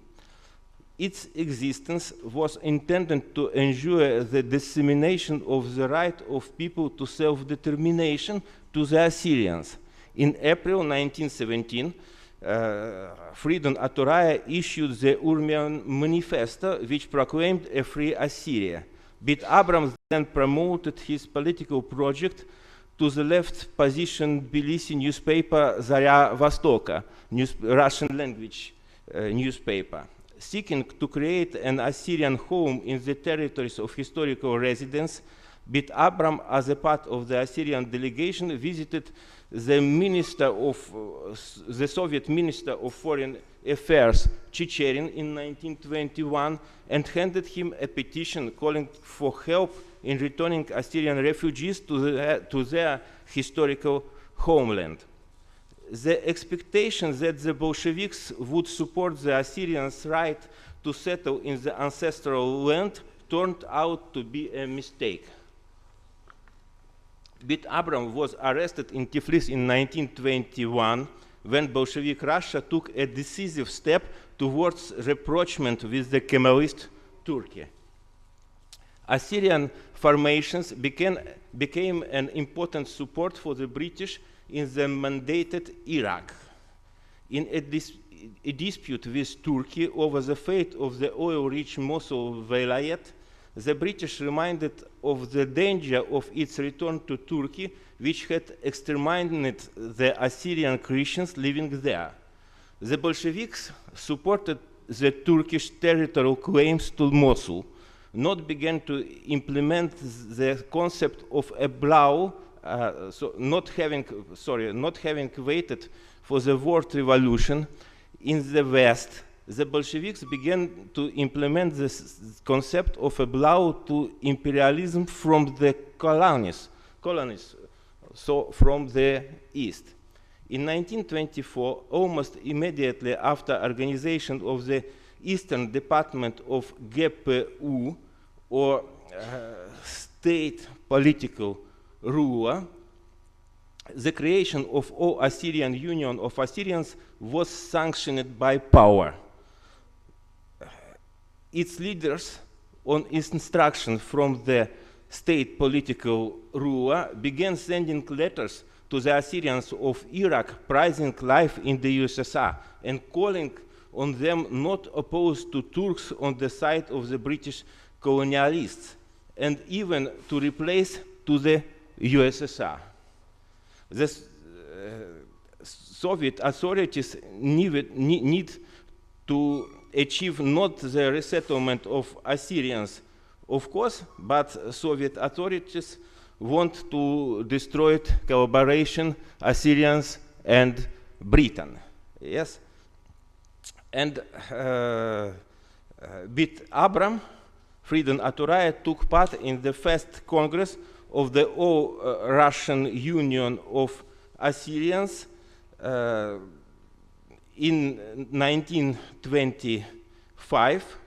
Its existence was intended to ensure the dissemination of the right of people to self-determination to the Assyrians. In April 1917, Fridun Aturaya issued the Urmian Manifesto, which proclaimed a free Assyria. Bit Abrams then promoted his political project to the left-position Tbilisi newspaper Zarya Vostoka, Russian language newspaper. Seeking to create an Assyrian home in the territories of historical residence, Bit Abram, as a part of the Assyrian delegation, visited the Soviet Minister of Foreign Affairs, Chicherin, in 1921, and handed him a petition calling for help in returning Assyrian refugees to their historical homeland. The expectation that the Bolsheviks would support the Assyrians' right to settle in the ancestral land turned out to be a mistake. Bit Abram was arrested in Tiflis in 1921 when Bolshevik Russia took a decisive step towards rapprochement with the Kemalist Turkey. Assyrian formations became an important support for the British in the mandated Iraq. In a dispute with Turkey over the fate of the oil-rich Mosul Vilayet, the British reminded of the danger of its return to Turkey, which had exterminated the Assyrian Christians living there. The Bolsheviks supported the Turkish territorial claims to Mosul, not began to implement the concept of a blow, not having waited for the world revolution in the West. The Bolsheviks began to implement this concept of a blow to imperialism from the colonies, so from the East. In 1924, almost immediately after organization of the Eastern Department of GPU, or State Political Ruler, the creation of All Assyrian Union of Assyrians was sanctioned by power. Its leaders, on instruction from the state political ruler, began sending letters to the Assyrians of Iraq praising life in the USSR and calling on them not opposed to Turks on the side of the British colonialists, and even to replace to the USSR. The Soviet authorities need to achieve not the resettlement of Assyrians of course, but Soviet authorities want to destroy collaboration, Assyrians and Britain. Yes, and Bit Abram, Freedom Aturaya, took part in the first Congress of the All-Russian Union of Assyrians in 1925,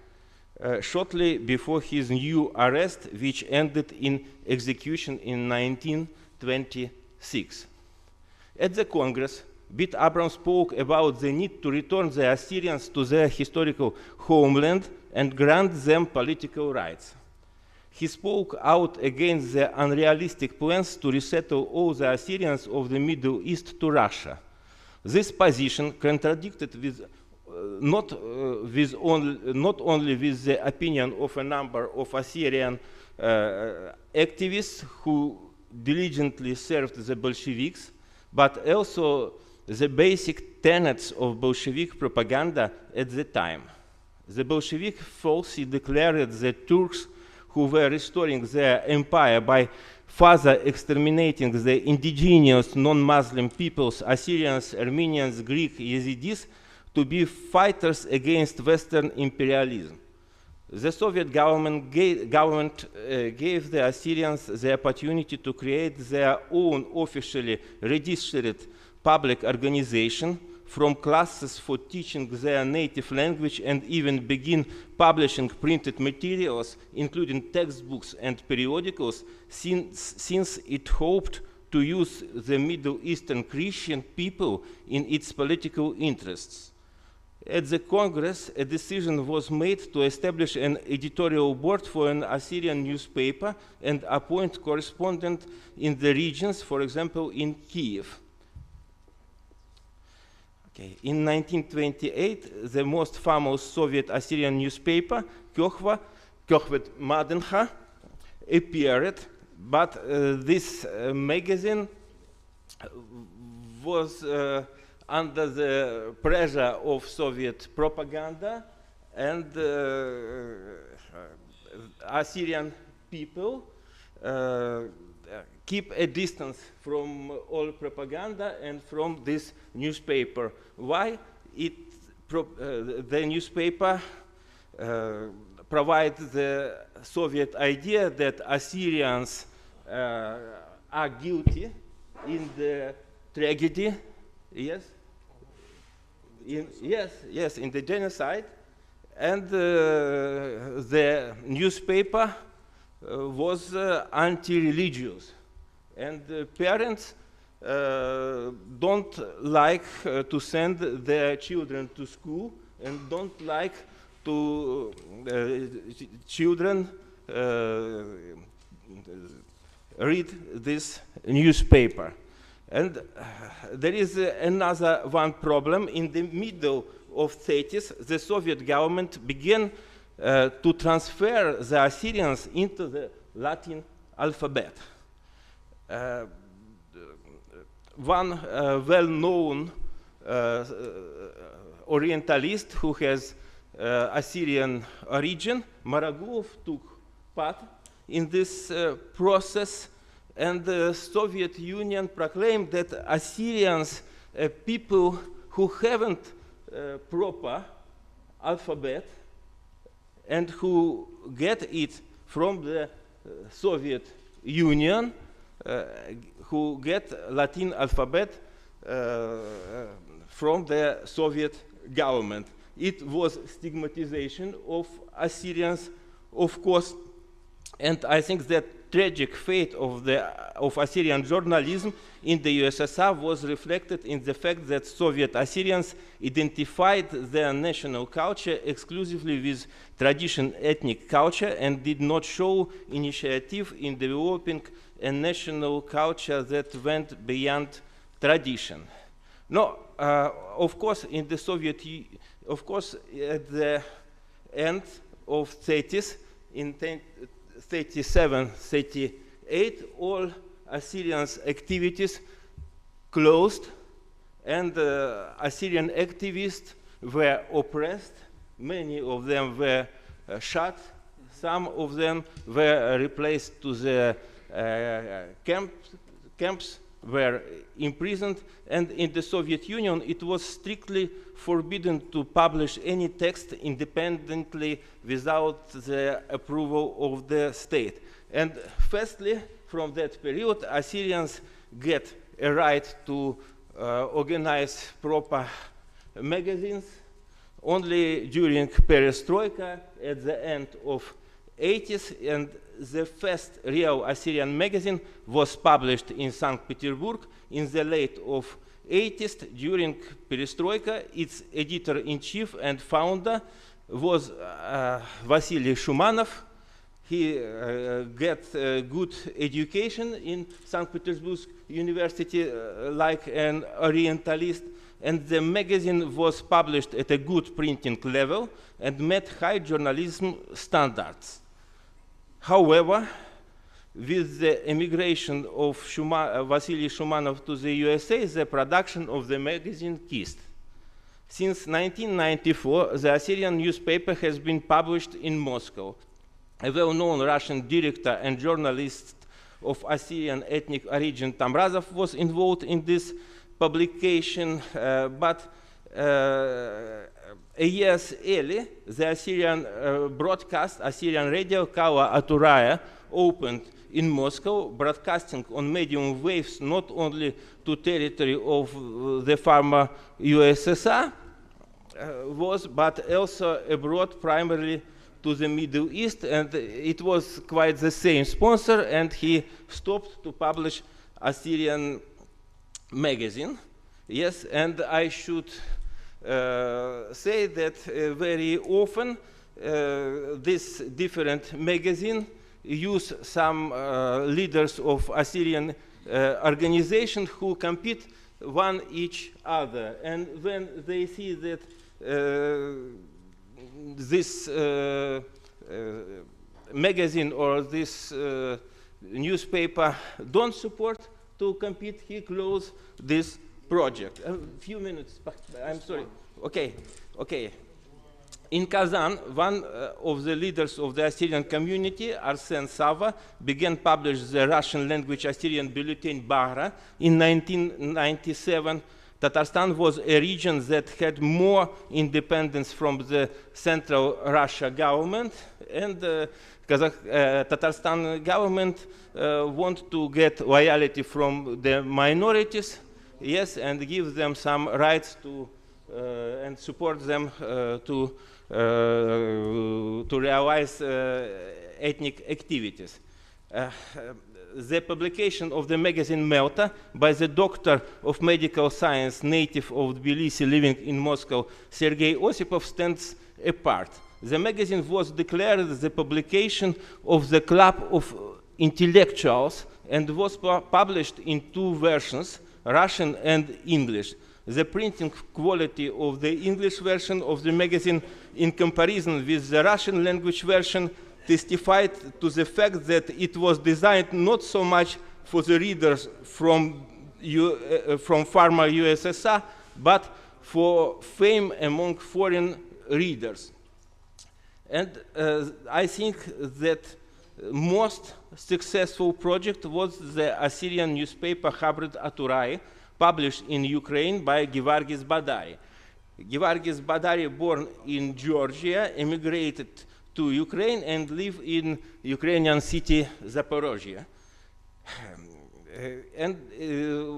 shortly before his new arrest, which ended in execution in 1926. At the Congress, Bit Abram spoke about the need to return the Assyrians to their historical homeland and grant them political rights. He spoke out against the unrealistic plans to resettle all the Assyrians of the Middle East to Russia. This position contradicted with not only with the opinion of a number of Assyrian activists who diligently served the Bolsheviks, but also the basic tenets of Bolshevik propaganda at the time. The Bolshevik falsely declared the Turks who were restoring their empire by further exterminating the indigenous non-Muslim peoples, Assyrians, Armenians, Greek, Yazidis, to be fighters against Western imperialism. The Soviet government gave the Assyrians the opportunity to create their own officially registered public organization from classes for teaching their native language and even begin publishing printed materials, including textbooks and periodicals, since it hoped to use the Middle Eastern Christian people in its political interests. At the Congress, a decision was made to establish an editorial board for an Assyrian newspaper and appoint correspondent in the regions, for example, in Kiev. Okay. In 1928, the most famous Soviet Assyrian newspaper, Kokhvet Madenha, appeared, but this magazine was under the pressure of Soviet propaganda, and Assyrian people keep a distance from all propaganda and from this newspaper. Why? The newspaper provides the Soviet idea that Assyrians are guilty in the tragedy, yes, in the genocide, and the newspaper was anti-religious, and parents don't like to send their children to school and don't like to children read this newspaper. And there is another one problem. In the middle of 30s, the Soviet government began to transfer the Assyrians into the Latin alphabet. One well-known Orientalist who has Assyrian origin, Maragulov, took part in this process, and the Soviet Union proclaimed that Assyrians, people who haven't proper alphabet and who get it from the Soviet Union, who get Latin alphabet from the Soviet government. It was stigmatization of Assyrians, of course, and I think that tragic fate of Assyrian journalism in the USSR was reflected in the fact that Soviet Assyrians identified their national culture exclusively with traditional ethnic culture and did not show initiative in developing a national culture that went beyond tradition. No, of course, in the Soviet, of course, at the end of 30s, in 37, 38, all Assyrians' activities closed, and Assyrian activists were oppressed. Many of them were shot, some of them were replaced to the camps, were imprisoned, and in the Soviet Union it was strictly forbidden to publish any text independently without the approval of the state. And firstly, from that period, Assyrians get a right to organize proper magazines. Only during perestroika at the end of 80s, and the first real Assyrian magazine was published in St. Petersburg in the late of 80s during perestroika. Its editor-in-chief and founder was Vasily Shumanov. He got good education in St. Petersburg University like an Orientalist, and the magazine was published at a good printing level and met high journalism standards. However, with the emigration of Vasily Shumanov to the USA, the production of the magazine ceased. Since 1994, the Assyrian newspaper has been published in Moscow. A well-known Russian director and journalist of Assyrian ethnic origin, Tamrazov, was involved in this publication, but a years earlier, the Assyrian broadcast, Assyrian radio, Kala Aturaya, opened in Moscow, broadcasting on medium waves not only to territory of the former USSR, but also abroad, primarily to the Middle East, and it was quite the same sponsor, and he stopped to publish Assyrian magazine. Yes, and I should say that very often this different magazine use some leaders of Assyrian organization who compete one each other, and when they see that this magazine or this newspaper don't support to compete, he closed this project. A few minutes, I'm sorry. Okay. In Kazan, one of the leaders of the Assyrian community, Arsen Sava, began publish the Russian language Assyrian bulletin Bahra in 1997. Tatarstan was a region that had more independence from the central Russia government, and Tatarstan government want to get loyalty from the minorities, yes, and give them some rights to and support them to realize ethnic activities. The publication of the magazine Melta by the doctor of medical science, native of Tbilisi, living in Moscow, Sergei Osipov, stands apart. The magazine was declared the publication of the Club of Intellectuals and was published in two versions, Russian and English. The printing quality of the English version of the magazine in comparison with the Russian language version testified to the fact that it was designed not so much for the readers from former USSR, but for fame among foreign readers. And I think that most successful project was the Assyrian newspaper Habred Aturai, published in Ukraine by Gevargis Badari. Gevargis Badari, born in Georgia, emigrated to Ukraine and live in Ukrainian city Zaporozhye. And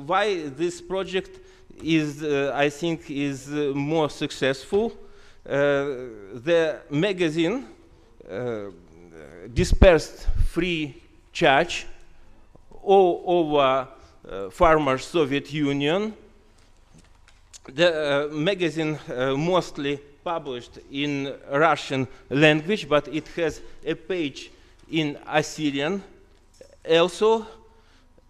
why this project is, I think, is more successful? The magazine dispersed free charge all over former Soviet Union. The magazine mostly published in Russian language, but it has a page in Assyrian also.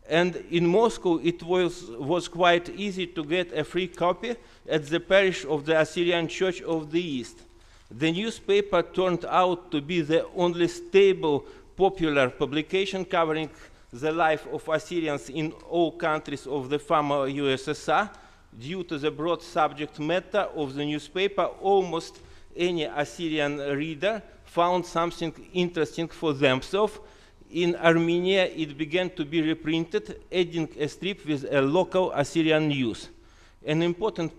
And in Moscow, it was quite easy to get a free copy at the parish of the Assyrian Church of the East. The newspaper turned out to be the only stable, popular publication covering the life of Assyrians in all countries of the former USSR. Due to the broad subject matter of the newspaper, almost any Assyrian reader found something interesting for themselves. In Armenia, it began to be reprinted, adding a strip with a local Assyrian news. An important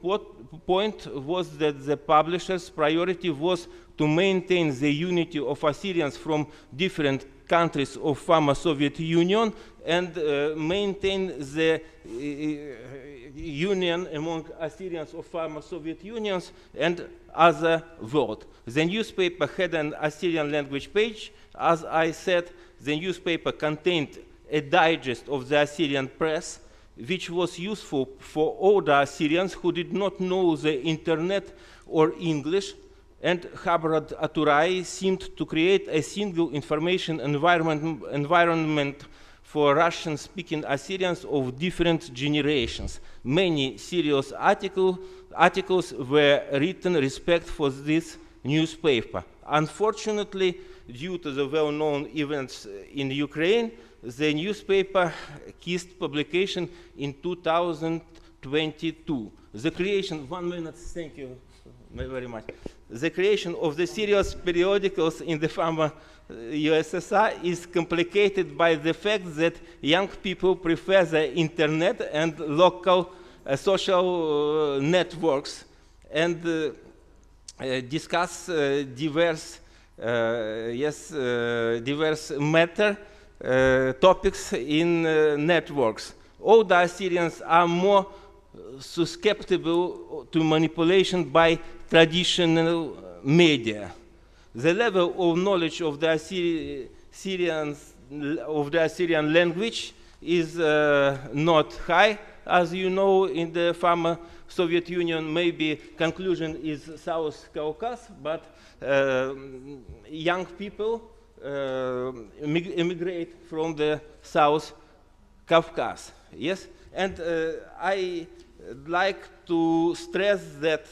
point was that the publisher's priority was to maintain the unity of Assyrians from different countries of former Soviet Union and maintain the union among Assyrians of former Soviet Unions and other world. The newspaper had an Assyrian language page. As I said, the newspaper contained a digest of the Assyrian press, which was useful for older Assyrians who did not know the internet or English, and Khabar Aturai seemed to create a single information environment for Russian-speaking Assyrians of different generations. Many serious articles were written in respect for this newspaper. Unfortunately, due to the well-known events in Ukraine, the newspaper ceased publication in 2022. The creation, 1 minute, thank you very much. The creation of the serious periodicals in the former USSR is complicated by the fact that young people prefer the internet and local social networks and discuss diverse topics in networks. Older Assyrians are more susceptible to manipulation by traditional media. The level of knowledge of the Assyrian language is not high. As you know, in the former Soviet Union, maybe conclusion is South Caucasus, but young people immigrate from the South Caucasus. Yes, and I like to stress that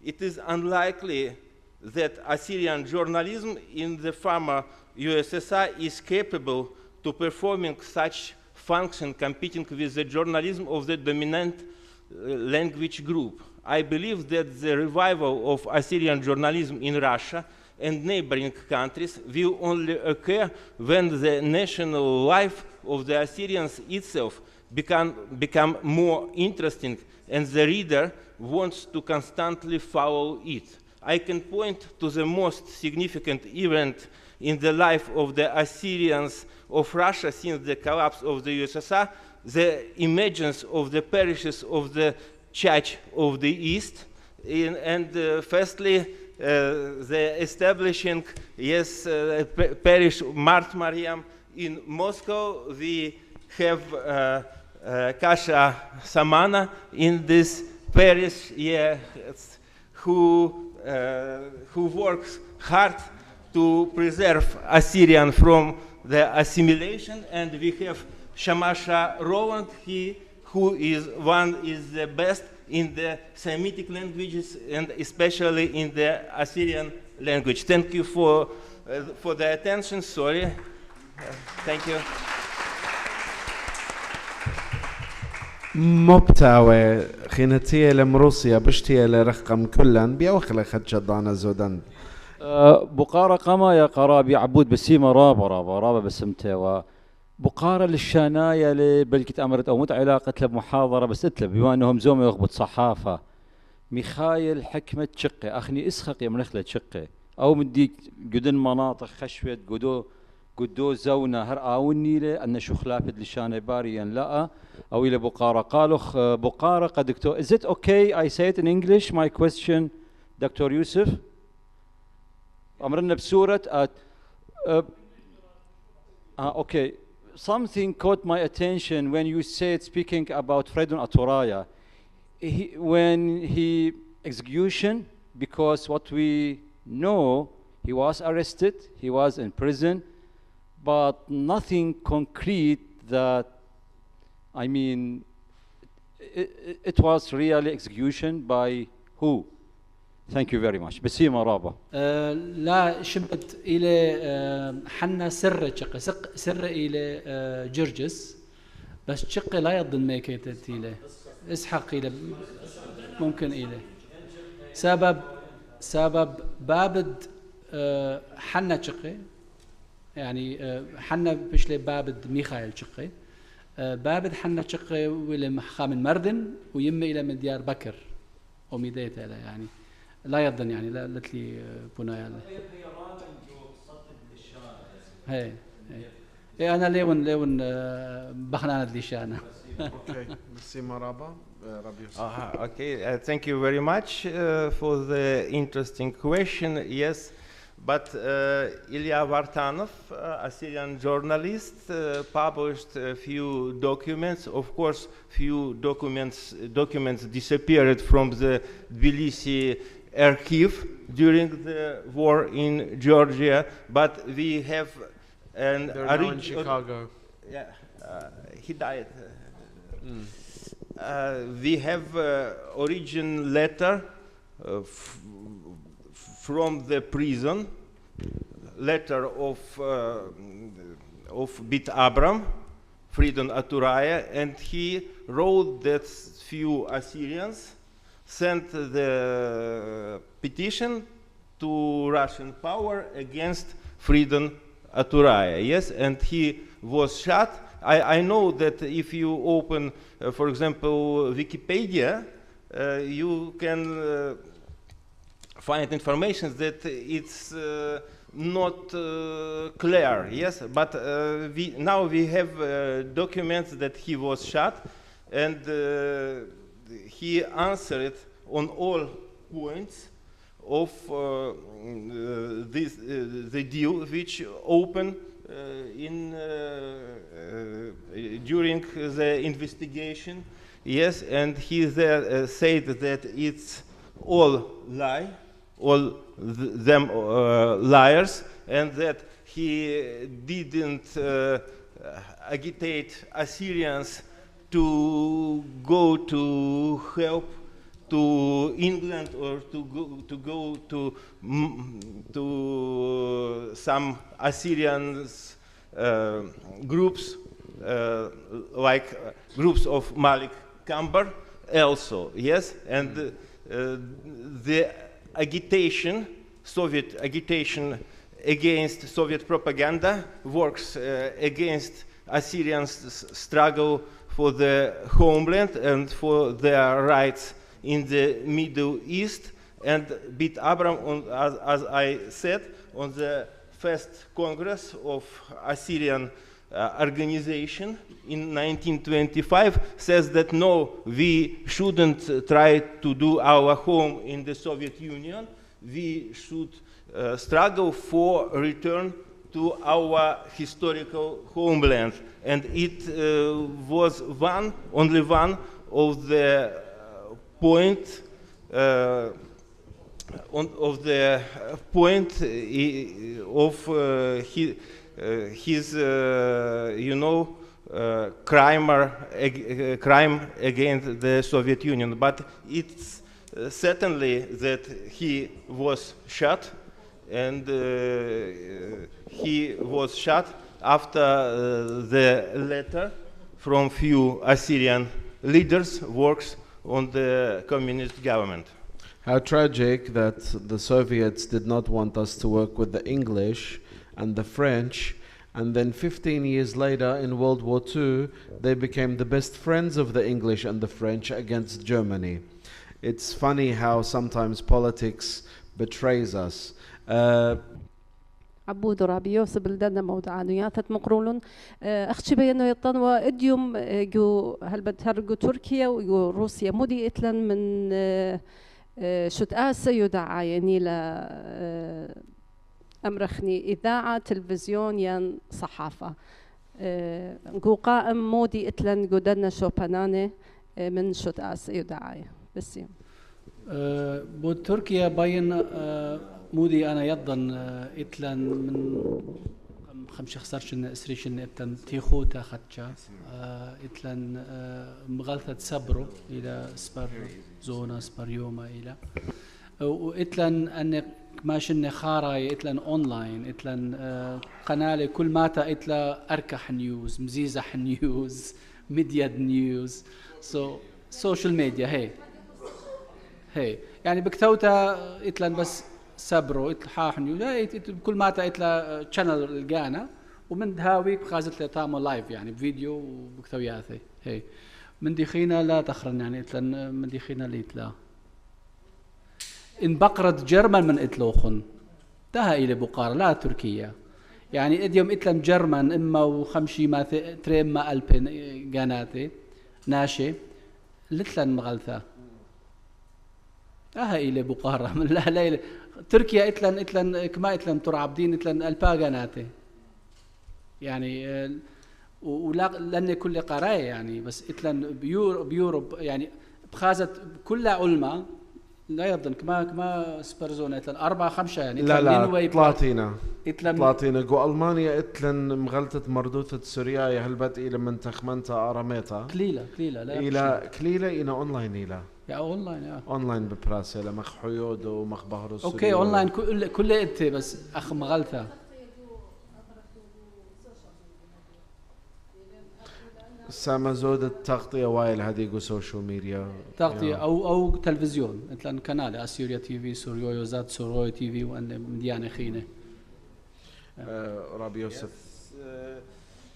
it is unlikely that Assyrian journalism in the former USSR is capable to performing such function competing with the journalism of the dominant language group. I believe that the revival of Assyrian journalism in Russia and neighboring countries will only occur when the national life of the Assyrians itself become more interesting and the reader wants to constantly follow it. I can point to the most significant event in the life of the Assyrians of Russia since the collapse of the USSR, the emergence of the parishes of the Church of the East, firstly, the establishing, parish Mart Mariam in Moscow. We have Kasha Samana in this parish, who works hard to preserve Assyrian from the assimilation, and we have Shamasha Roland, who is the best in the Semitic languages and especially in the Assyrian language. Thank you for the attention. Sorry. Thank you. مبتاوي خينتيه لمروسيا بشتيه لرقم كلن بيوخل خد شضانا زودن بقارة قما يا قرابي عبود بسيمة رابا بسمته بقارة للشاناية اللي بلكت أمرت أو مت علاقة بمحاضرة بس اتلب بما أنهم زوم يغبط صحافة ميخايل حكمة شقة أخني اسخق يا منخلة شقة أو مديك جدن مناطق خشوة قدو زونا هر آوني له أن شو خلافت لشانة باريا لا أو إلى بقارة قالوا بقارة قد دكتور. Is it okay I say it in English my question Dr. Yusuf? أمرنا بسورة okay. Something caught my attention when you said speaking about Fredon Aturaya. When he execution, because what we know, he was arrested, he was in prison, but nothing concrete that, I mean, it was really execution by who? Thank you very much. بسيمة رابا. لا شبت إلى حنا سر إلى جرجس بس شق لا يضن ميكيتت إلى اسحق إلى ممكن إلى سبب بابد حنا شقي يعني حنا بشلي بابد ميخائيل شقي بابد حنا شقي ولا خامن مردن ويم إلى من ديار بكر وميديت إلى يعني لا يضن يعني لا لتلي بنايا هي هي أنا ليون بخنانة ليشانا. Okay, merci Maraba. Okay, thank you very much for the interesting question. Yes, but Ilya Vartanov, Assyrian journalist, published a few documents. Of course, few documents disappeared from the Tbilisi archive during the war in Georgia, but we have an They're now in Chicago. Yeah, he died. We have origin letter from the prison, letter of Bit Abram, Fridon Aturaya, and he wrote that few Assyrians sent the petition to Russian power against Fridon Aturaya. Yes, and he was shot. I know that if you open, for example, Wikipedia, you can find information that it's not clear, yes, but now we have documents that he was shot, and he answered on all points of the deal which opened during the investigation, yes, and he there said that it's all lie, all them liars, and that he didn't agitate Assyrians to go to help to England or to go to some Assyrian groups like groups of Malik Kambar also, yes, and the agitation, Soviet agitation against Soviet propaganda works against Assyrians' struggle for the homeland and for their rights in the Middle East. And Bit Abram, as I said, on the first Congress of Assyrian organization in 1925 says that no, we shouldn't try to do our home in the Soviet Union. We should struggle for return to our historical homeland. And it was only one of the point of his crime against the Soviet Union, but it's certainly that he was shot, and he was shot after the letter from few Assyrian leaders works on the communist government. How tragic that the Soviets did not want us to work with the English and the French, and then 15 years later in World War II they became the best friends of the English and the French against Germany. It's funny how sometimes politics betrays us. عبود رابي يوسف بلدنا موضوعانيات مقرولون أختي بينو يطنوا إديوم جو هل بتهرجو تركيا ويو روسيا مودي إتلن من شت آسا يدعى يعني لا أمرخني إذاعة تلفزيون ين صحافة جو قائم مودي إتلن جودنا شوباناني من شت آسا يدعى بس يوم بود تركيا باين مودي أنا يضن إتلان من خمسة خسرشن إسريشن إتلان تيخو تاخدشا إتلان مغالثة سبرو إلى سبر زونا سبر يوما إلى وإتلان أن ماشن خاراي إتلان أونلاين إتلان قناة كل ماتا إتلا أركح نيوز مزيزح نيوز ميديا نيوز سوشيال ميديا هي يعني بكتوتا إتلان بس سبرو إتلحاحني لا كل ما تأتلا channel الجانا ومن دهاويك خازت لي تامو لايف يعني بفيديو وبكتوياثي هي من دخينا لا تخرن يعني إتلا من دخينا ليتلا إن بقرة جرمن من إتلوخن تها إلى بقارة لا تركيا يعني إديوم إتلم جرمن إما وخمشي ما تري إما ألبين جاناتي ناشي لتلن مغلثة تها إلى بقارة من لا لا تركيا إتلن كما إتلن ترعبدين إتلن ألبا جاناتي يعني ولا لأن كل قراية يعني بس إتلن بيوروب يعني بخازت كل علماء لا يظن كما سبرزونا إتلن 4 5 يعني لا طلاتينا جو ألمانيا إتلن مغلطة مردوثة سوريا هلبت إلى من تخمنتها أراميتا كليلة لا إلى كليلة إلى أونلاين إلى يا أونلاين يا أونلاين ببراسة لمخ حيود ومخ بحر السوري أوكي أونلاين كل إنت بس أخ مغلطة سما زود التغطية وايل هذه سوشيال ميديا تغطية أو تلفزيون مثلا قناة أسيوريا تي في سوريو يوزات سوريو تي في وأن مديانة خينة رابي يوسف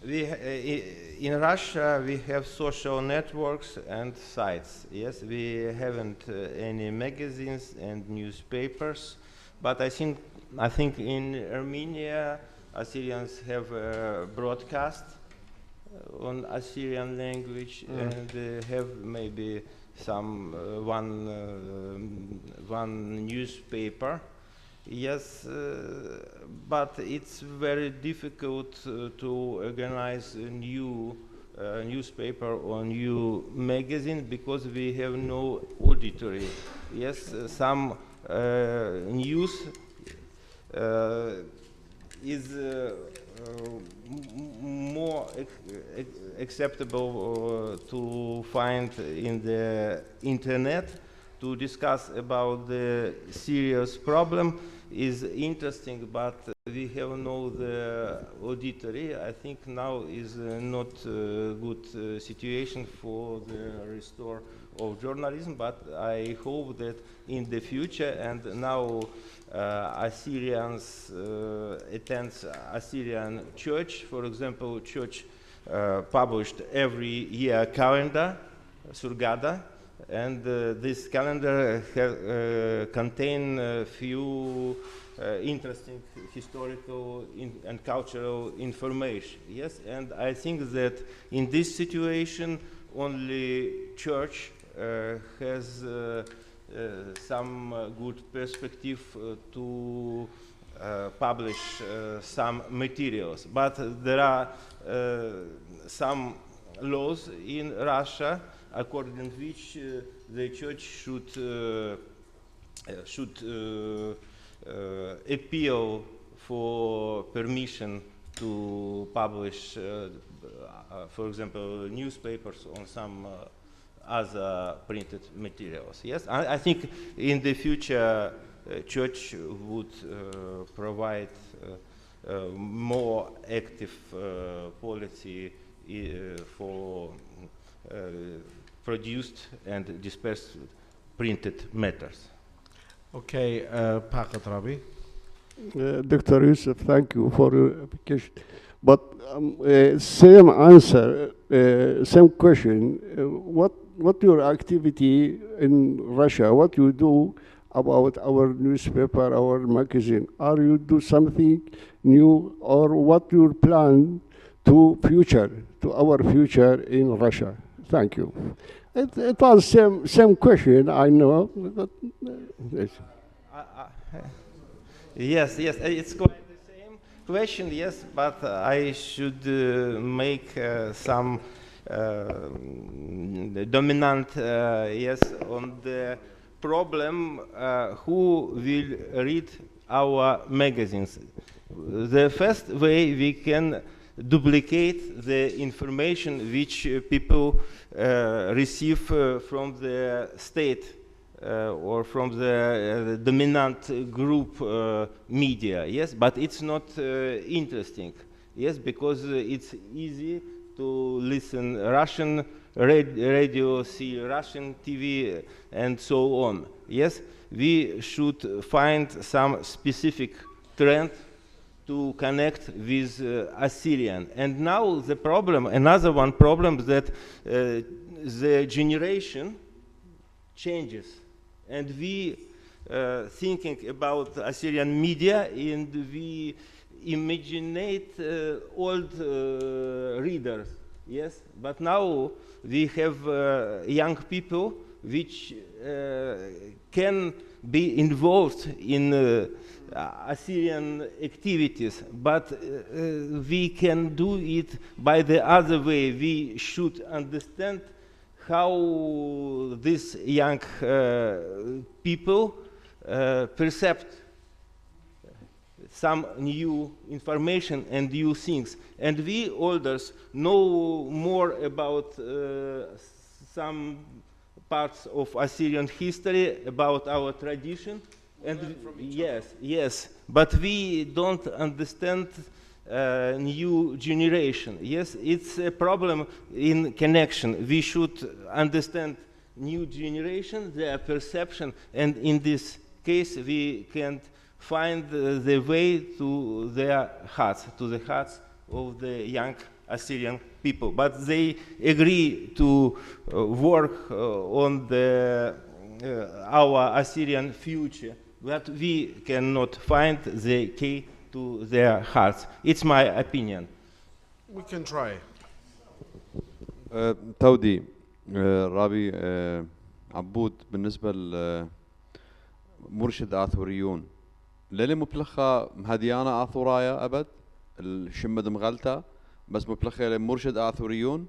in Russia we have social networks and sites. Yes, we haven't any magazines and newspapers, but I think in Armenia Assyrians have broadcast on Assyrian language and have maybe some one newspaper. Yes, but it's very difficult to organize a new newspaper or new magazine because we have no auditory. Yes, some news is more acceptable to find in the internet. To discuss about the serious problem is interesting, but we have no the auditory. I think now is not a good situation for the restore of journalism, but I hope that in the future, and now Assyrians attend Assyrian church. For example, church published every year calendar, Surgada, and this calendar contain a few interesting historical and cultural information. Yes, and I think that in this situation, only church has some good perspective to publish some materials. But there are some laws in Russia according to which the church should appeal for permission to publish, for example, newspapers on some other printed materials. Yes, I think in the future, church would provide more active policy for produced and dispersed printed matters. Okay, Pakat Rabi. Dr. Yusuf, thank you for your application. But same answer, same question. What your activity in Russia? What you do about our newspaper, our magazine? Are you do something new, or what your plan to our future in Russia? Thank you. It was same question, I know. But, yes, it's quite the same question, yes, but I should make some dominant, yes, on the problem who will read our magazines. The first way we can duplicate the information which people receive from the state or from the dominant group media, yes, but it's not interesting, yes, because it's easy to listen Russian radio, see Russian TV, and so on. Yes, we should find some specific trend to connect with Assyrian. And now the problem, another one problem, that the generation changes, and we thinking about Assyrian media, and we imaginate old readers. Yes, but now we have young people which can be involved in Assyrian activities, but we can do it by the other way. We should understand how these young people perceive some new information and new things. And we elders know more about some parts of Assyrian history, about our tradition. And yes, but we don't understand new generation. Yes, it's a problem in connection. We should understand new generation, their perception, and in this case we can find the way to their hearts, to the hearts of the young Assyrian people. But they agree to work on our Assyrian future, but we cannot find the key to their hearts. It's my opinion. We can try. تودي رابي عبود بالنسبة لمرشد آثوريون للي مبلخة مهديانا آثورايا أبد الشمد مغلتا بس مبلخة لمرشد آثوريون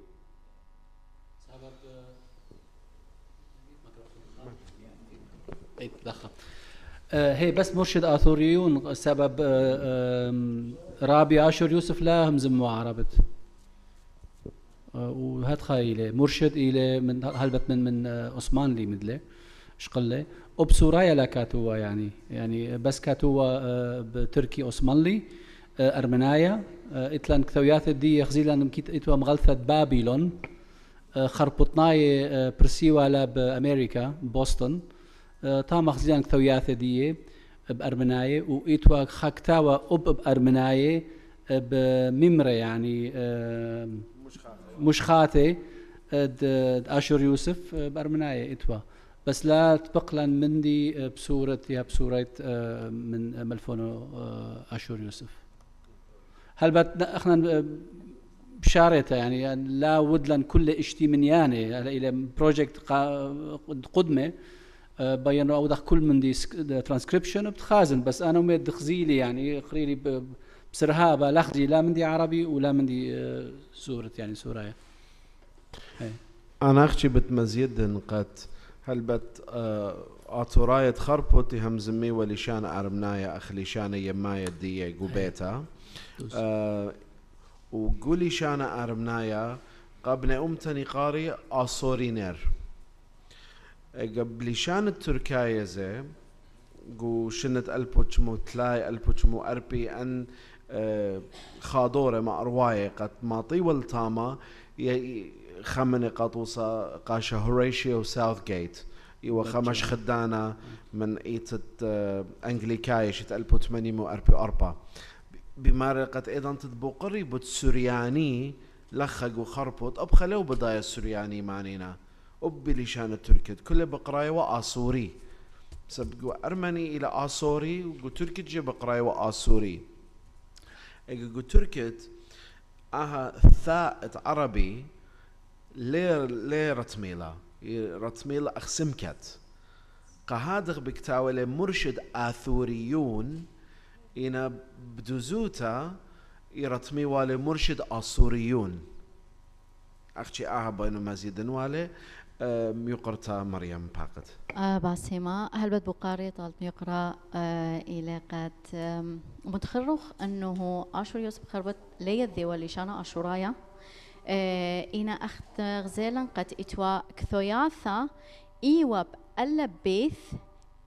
هي بس مرشد آثوريون سبب رابي عاشور يوسف لا همزم وعربت وهاد خايله مرشد إلى من هلبت من عثمان لي مدله شقله وبسورايا لا كاتوا يعني بس كاتوا بتركي عثمانلي أرمنايا إتلان كثويات دي خزيلا مكيت إتوا مغلثة بابلون خربطناي برسيوا لا بأمريكا بوسطن تام خزيلا كثويات دي بأرمنايا وإتوا خاكتاوا بأرمنايا بممرة يعني مشخاتي آشور يوسف بأرمنايا إتوا بس لا تبقلا مندي بصورة من ملفونو آشور يوسف هل بت احنا بشارته يعني لا ودلن كل اشتي من يعني الى بروجكت قدمه بينوا اوضح كل من دي ترانسكريبشن بتخازن بس انا ميد خزيلي يعني قريلي بسرهابه لخزي لا من دي عربي ولا من دي سورة يعني سورايا انا اخشي بتمزيد نقات هل بت آتوراية خربوتي همزمي وليشان أرمنايا أخليشان يمايا دي قبيتا وقولي شان أرمنايا قبل أمتني قاري آصورينير قبل شان التركاية زي قو شنت ألبوشمو تلاي ألبوشمو أربي أن خادورة مع رواية قد ما طيول تاما خمني قطوصة قاشا هوريشيو ساوث جيت يو خمش خدانا من ايتت انجليكاية شت ألبو تمانيمو أربي أربا بمارقة ايضا تدبو قريبو السورياني لخقو خربوت ابخلو بداية السورياني معنينا ابليشان التركت كل بقراية وآسوري سبقو أرمني إلى آسوري وقو تركت جي بقراية وآسوري اقو تركت اها ثاء عربي ليه رتميلا رتميلا أخسمكت قهادغ بكتاولي مرشد آثوريون إنا بدوزوتا يرتمي والي مرشد آسوريون أختي بينو مزيدن والي يقرتا مريم باقت باسمة هل بد بقاري طالب يقرأ إلى قد متخرخ أنه آشور يوسف خربت ليذي وليشانا آشورايا إنا أخت غزالا قد إتوا كثوياثا إيواب ألا بيث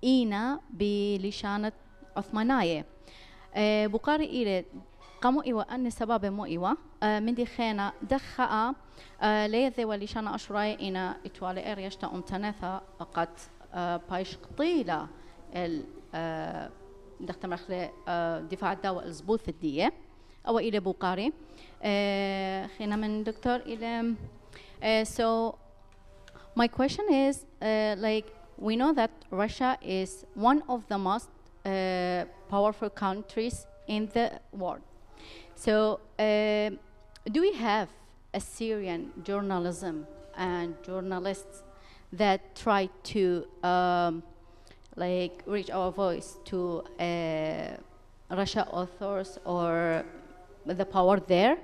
إنا بلشانة عثمانية بقاري إلى قامو إيوا أن سبب مو إيوا من دي خينا دخاء ليذي وليشانا أشراي إنا إتوالي إريشتا أمتنثا قد بايش قطيلة دختم رخلي دفاع الدواء الزبوث الدية أو إلى بوقاري خينا من دكتور إلى so my question is like we know that Russia is one of the most powerful countries in the world. So do we have a Syrian journalism and journalists that try to like reach our voice to Russia authors or the power there?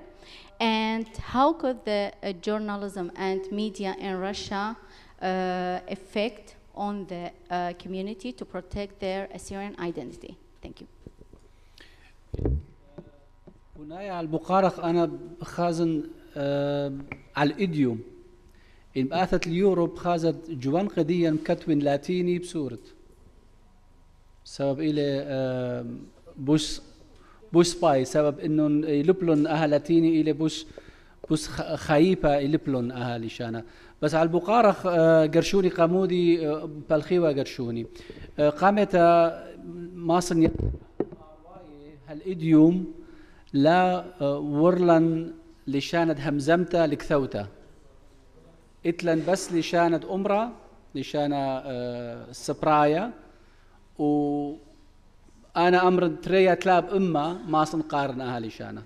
And how could the journalism and media in Russia affect on the community to protect their Assyrian identity? Thank you. هنا على البقارق أنا خازن على الإديوم إن بآثت اليوروب خازت جوان قديا مكتوين لاتيني بسورة سبب إلى بوش سباي سبب إنه يلبلون أهل لاتيني إلى بوش خايبة يلبلون أهل لشانا بس على البقارق قرشوني قامودي بالخيوة قرشوني قامت ماصن هالإديوم لا ورلن لشاند همزمته لكثوته اتلن بس لشاند أمرة لشانا السبرايا وأنا أمر تريا تلاب إما ما صنقارن أهالي شانا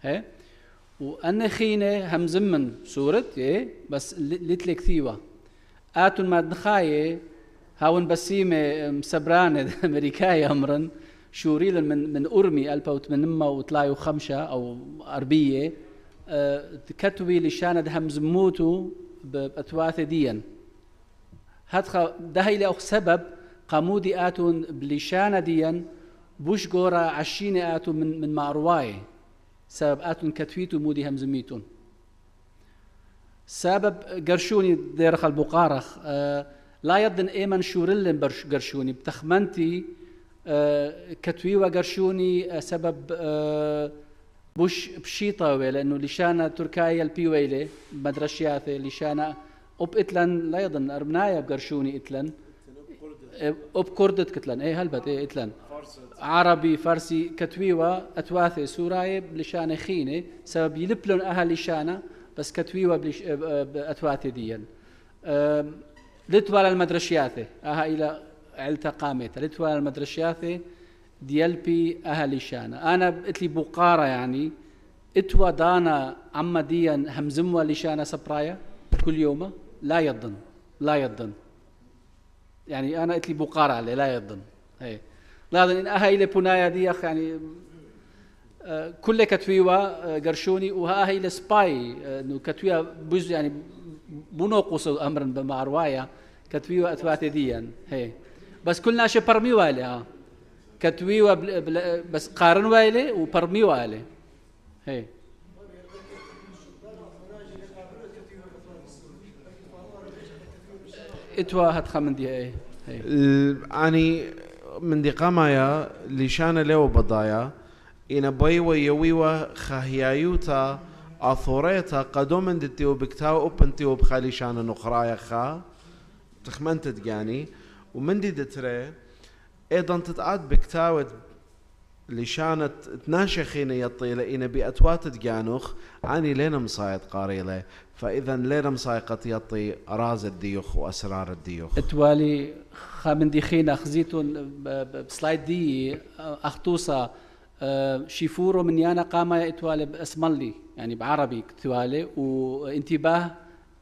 هي وأنا خينة همزمن سورة إيه بس لتلك ثيوة آتون ما دخاية هاون بسيمة مسبرانة أمريكاية أمرن شوريلا من أرمي 1805 أو أربية كتبي لشاند همزموتو بأتواث ديا هذا ده هي سبب قامودي آتون بلشانة ديا بوش جورا عشينة آتون من معرواي سبب آتون كتويتو مودي همزميتون سبب قرشوني ديرخ البقارخ لا يضن ايمن شورلن قرشوني بتخمنتي كتوي وقرشوني سبب بوش بشيطة لأنه لشانة تركيا البيويلة مدرشياته لشانة أب إتلن لا يضن أربنايا بقرشوني إتلن أب كردت كتلن إيه هلبت إيه إتلن عربي فارسي كتويوة أتواثي سوراي بلشانة خينة سبب يلبلون أهل لشانة بس كتويوة بأتواثي ديا لتوالى المدرشياته أها إلى علتا قامته لتوالى المدرشياته ديالبي أهل لشانة أنا بقتلي بقارة يعني اتوا دانا عمديا همزموا لشانة سبرايا كل يوم لا يضن يعني أنا قتلي بقارة عليه لا يضن هي لا يضن إن أهل إلى بنايا ديخ يعني كل كتويوا قرشوني وها إلى سباي إنه كتويا بوز يعني بنوقص أمرا بمعروايا كتويوا أتواتي ديا هي بس كلنا شيء برمي والي كتويوا بس قارن والي وبرمي والي هي اتوا هتخا من دي ايه يعني من دي قامايا لشان لو بضايا إن بيوا يويوا خهيايوتا أثوريتا قدوم من دتيو بكتاو أوبنتيو بخالي شان نقرايا خا تخمنت تجاني ومن دي دتري أيضا تتعاد بكتاوت لشانت تناشخين يطيلة إن بأتوات تجانوخ عني لين مصايد قاريله فإذا لين مصايقة يطي أراز الديوخ وأسرار الديوخ اتوالي خامن دي خينا خزيتون بسلايد دي أخطوصة شيفورو من يانا قاما اتوالي باسمالي يعني بعربي كتوالي وانتباه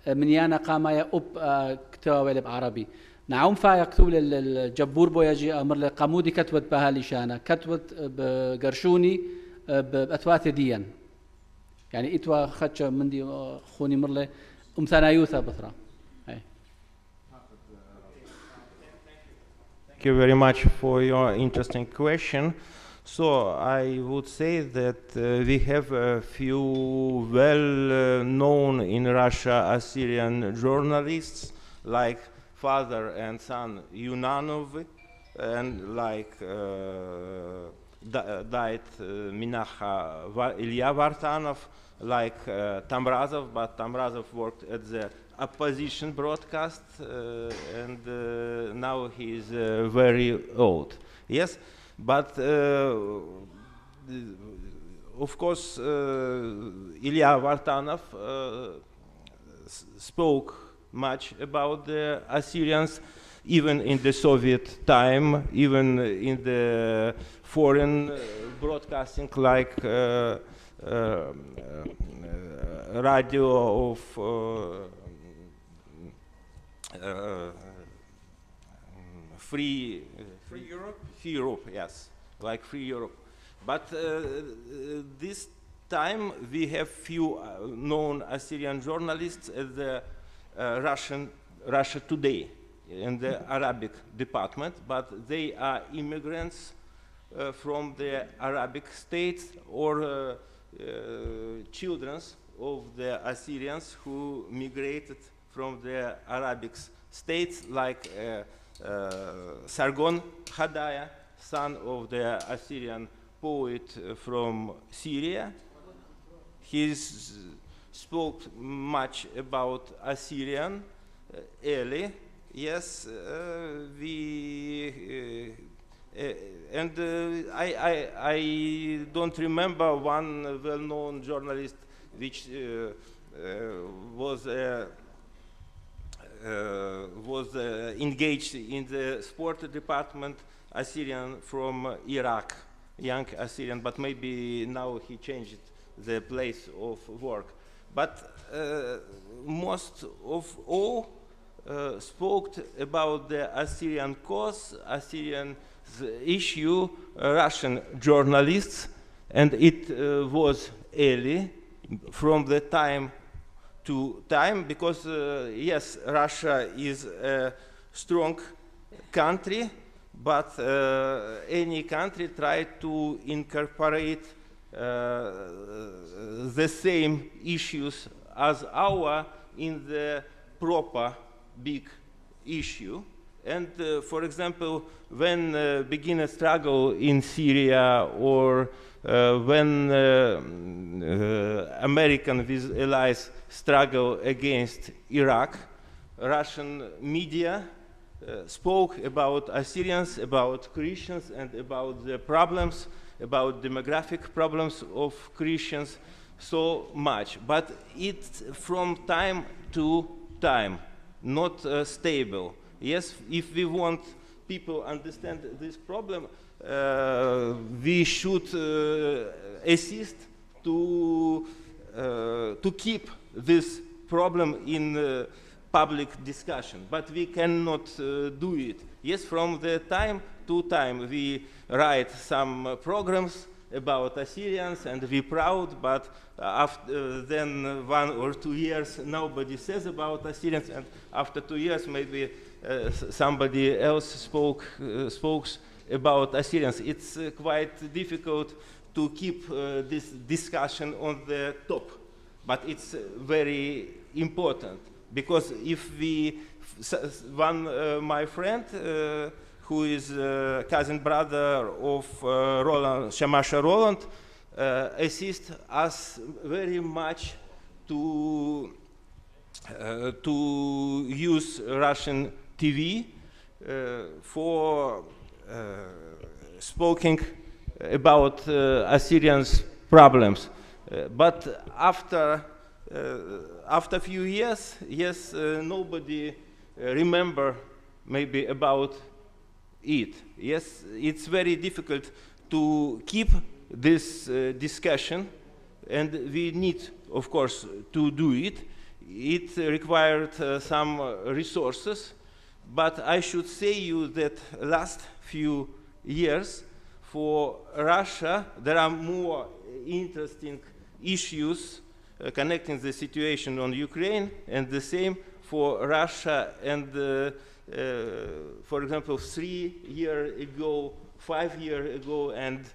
من يانا قاما أب كتوالي بعربي نعم فايق كتول الجبور بويجي أمر لي قامودي كتوت بها لشانا كتوت بقرشوني بأتوات ديا يعني اتوا خدش من دي خوني مرلي ثنايوثا بثرة. Thank you very much for your interesting question. So I would say that we have a few well-known in Russia Assyrian journalists like father and son Yunanov and like died Minacha Ilya Vartanov, like Tamrazov, but Tamrazov worked at the opposition broadcast, and now he is very old. Yes, but of course, Ilya Vartanov spoke much about the Assyrians, even in the Soviet time, even in the foreign broadcasting, like radio of Free Europe? Free Europe, yes, like Free Europe. But this time we have few known Assyrian journalists at the Russia Today in the Arabic department, but they are immigrants from the Arabic states or children of the Assyrians who migrated from the Arabic states, like Sargon Hadaya, son of the Assyrian poet from Syria. He spoke much about Assyrian early. Yes, and I don't remember one well-known journalist which was engaged in the sport department, Assyrian from Iraq, young Assyrian, but maybe now he changed the place of work. But most of all spoke about the Assyrian cause, Assyrian issue, Russian journalists, and it was early, from the time to time, because yes, Russia is a strong country, but any country tried to incorporate the same issues as our in the proper big issue. And for example, when begin a struggle in Syria, or when American with allies struggle against Iraq, Russian media spoke about Assyrians, about Christians, and about the problems, about demographic problems of Christians so much. But it's from time to time, not stable. Yes, if we want people understand this problem, we should assist to keep this problem in public discussion, but we cannot do it. Yes, from the time to time we write some programs about Assyrians and we're proud, but after then 1 or 2 years nobody says about Assyrians, and after 2 years maybe somebody else spoke about Assyrians. It's quite difficult to keep this discussion on the top, but it's very important, because if we, my friend who is cousin brother of Roland, Shamasha Roland, assist us very much to use Russian TV for speaking about Assyrians' problems. But after a few years, yes, nobody remember maybe about it. Yes, it's very difficult to keep this discussion, and we need, of course, to do it. It required some resources, but I should say you that last few years for Russia there are more interesting issues connecting the situation on Ukraine, and the same for Russia. And for example, 3 years ago, 5 years ago, and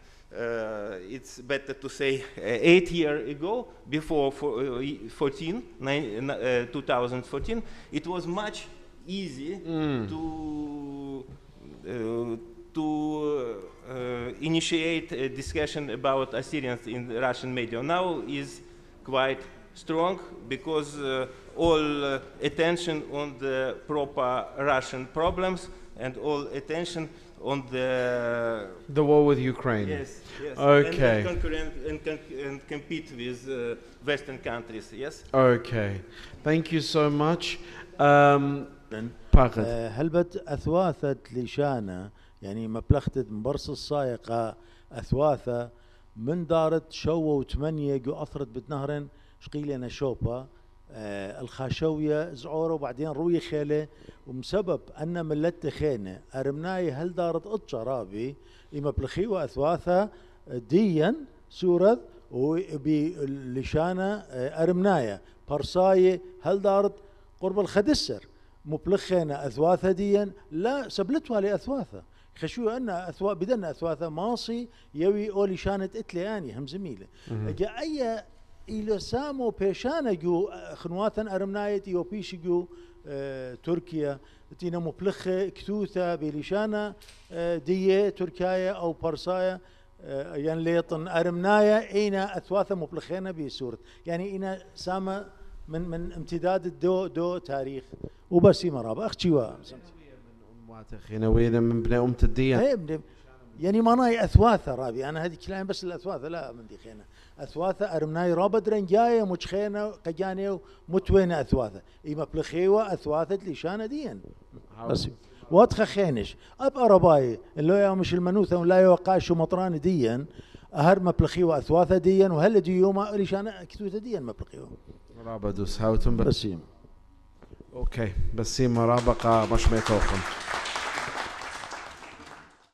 it's better to say 8 years ago, before 2014, it was much easy to to initiate a discussion about Assyrians in Russian media now is quite strong because all attention on the proper Russian problems and all attention on the war with Ukraine. Yes, yes. Okay. And compete with Western countries. Yes. Okay. Thank you so much. هلبت أثواثة لشانة يعني مبلغت مبرص السايقة أثواثة من دارت شو وثمانية جو أثرت بتنهرن شقيلنا شوبا الخاشوية زعورة وبعدين روي خيلة ومسبب أن ملت خينة أرمناي هل دارت أطشا رابي إما بلخيوة أثواثة ديا سورة وبلشانة أرمناية برصاية هل دارت قرب الخدسر مبلخينة أثواثة ديا لا سبلتها لأثواثة خشوه أن أثوا بدنا أثواثة ماصي يوي أولي شانت إتلياني هم زميلة جا أي إلى سامو بيشانا جو خنواتا أرمنايت يوبيش جو تركيا تينا مبلخة كثوثة بلشانة دية تركيا أو برصايا يعني ليطن أرمنايا إينا أثواثة مبلخينة بسورة يعني إينا سامة من امتداد الدو تاريخ وبس مرابا أختشوا خينوينا من بني الدية يعني ماناي أثواثة رابي أنا هذه كلام بس الأثواثة لا من دي خينة أثواثة أرمناي رابد رنجاية متخينة قجانية متوينة أثواثة إما بلخيوة أثواثة لشانة ديا بس واتخ خينش أب أرباي اللي هو مش المنوثة ولا يوقعش مطران ديا أهر مبلخيوة أثواثة ديا وهل ديوما لشانة كثوثة ديا مبلخيوة رابدوس هاوتن بسيم اوكي بسيم رابقة مش ميتوخم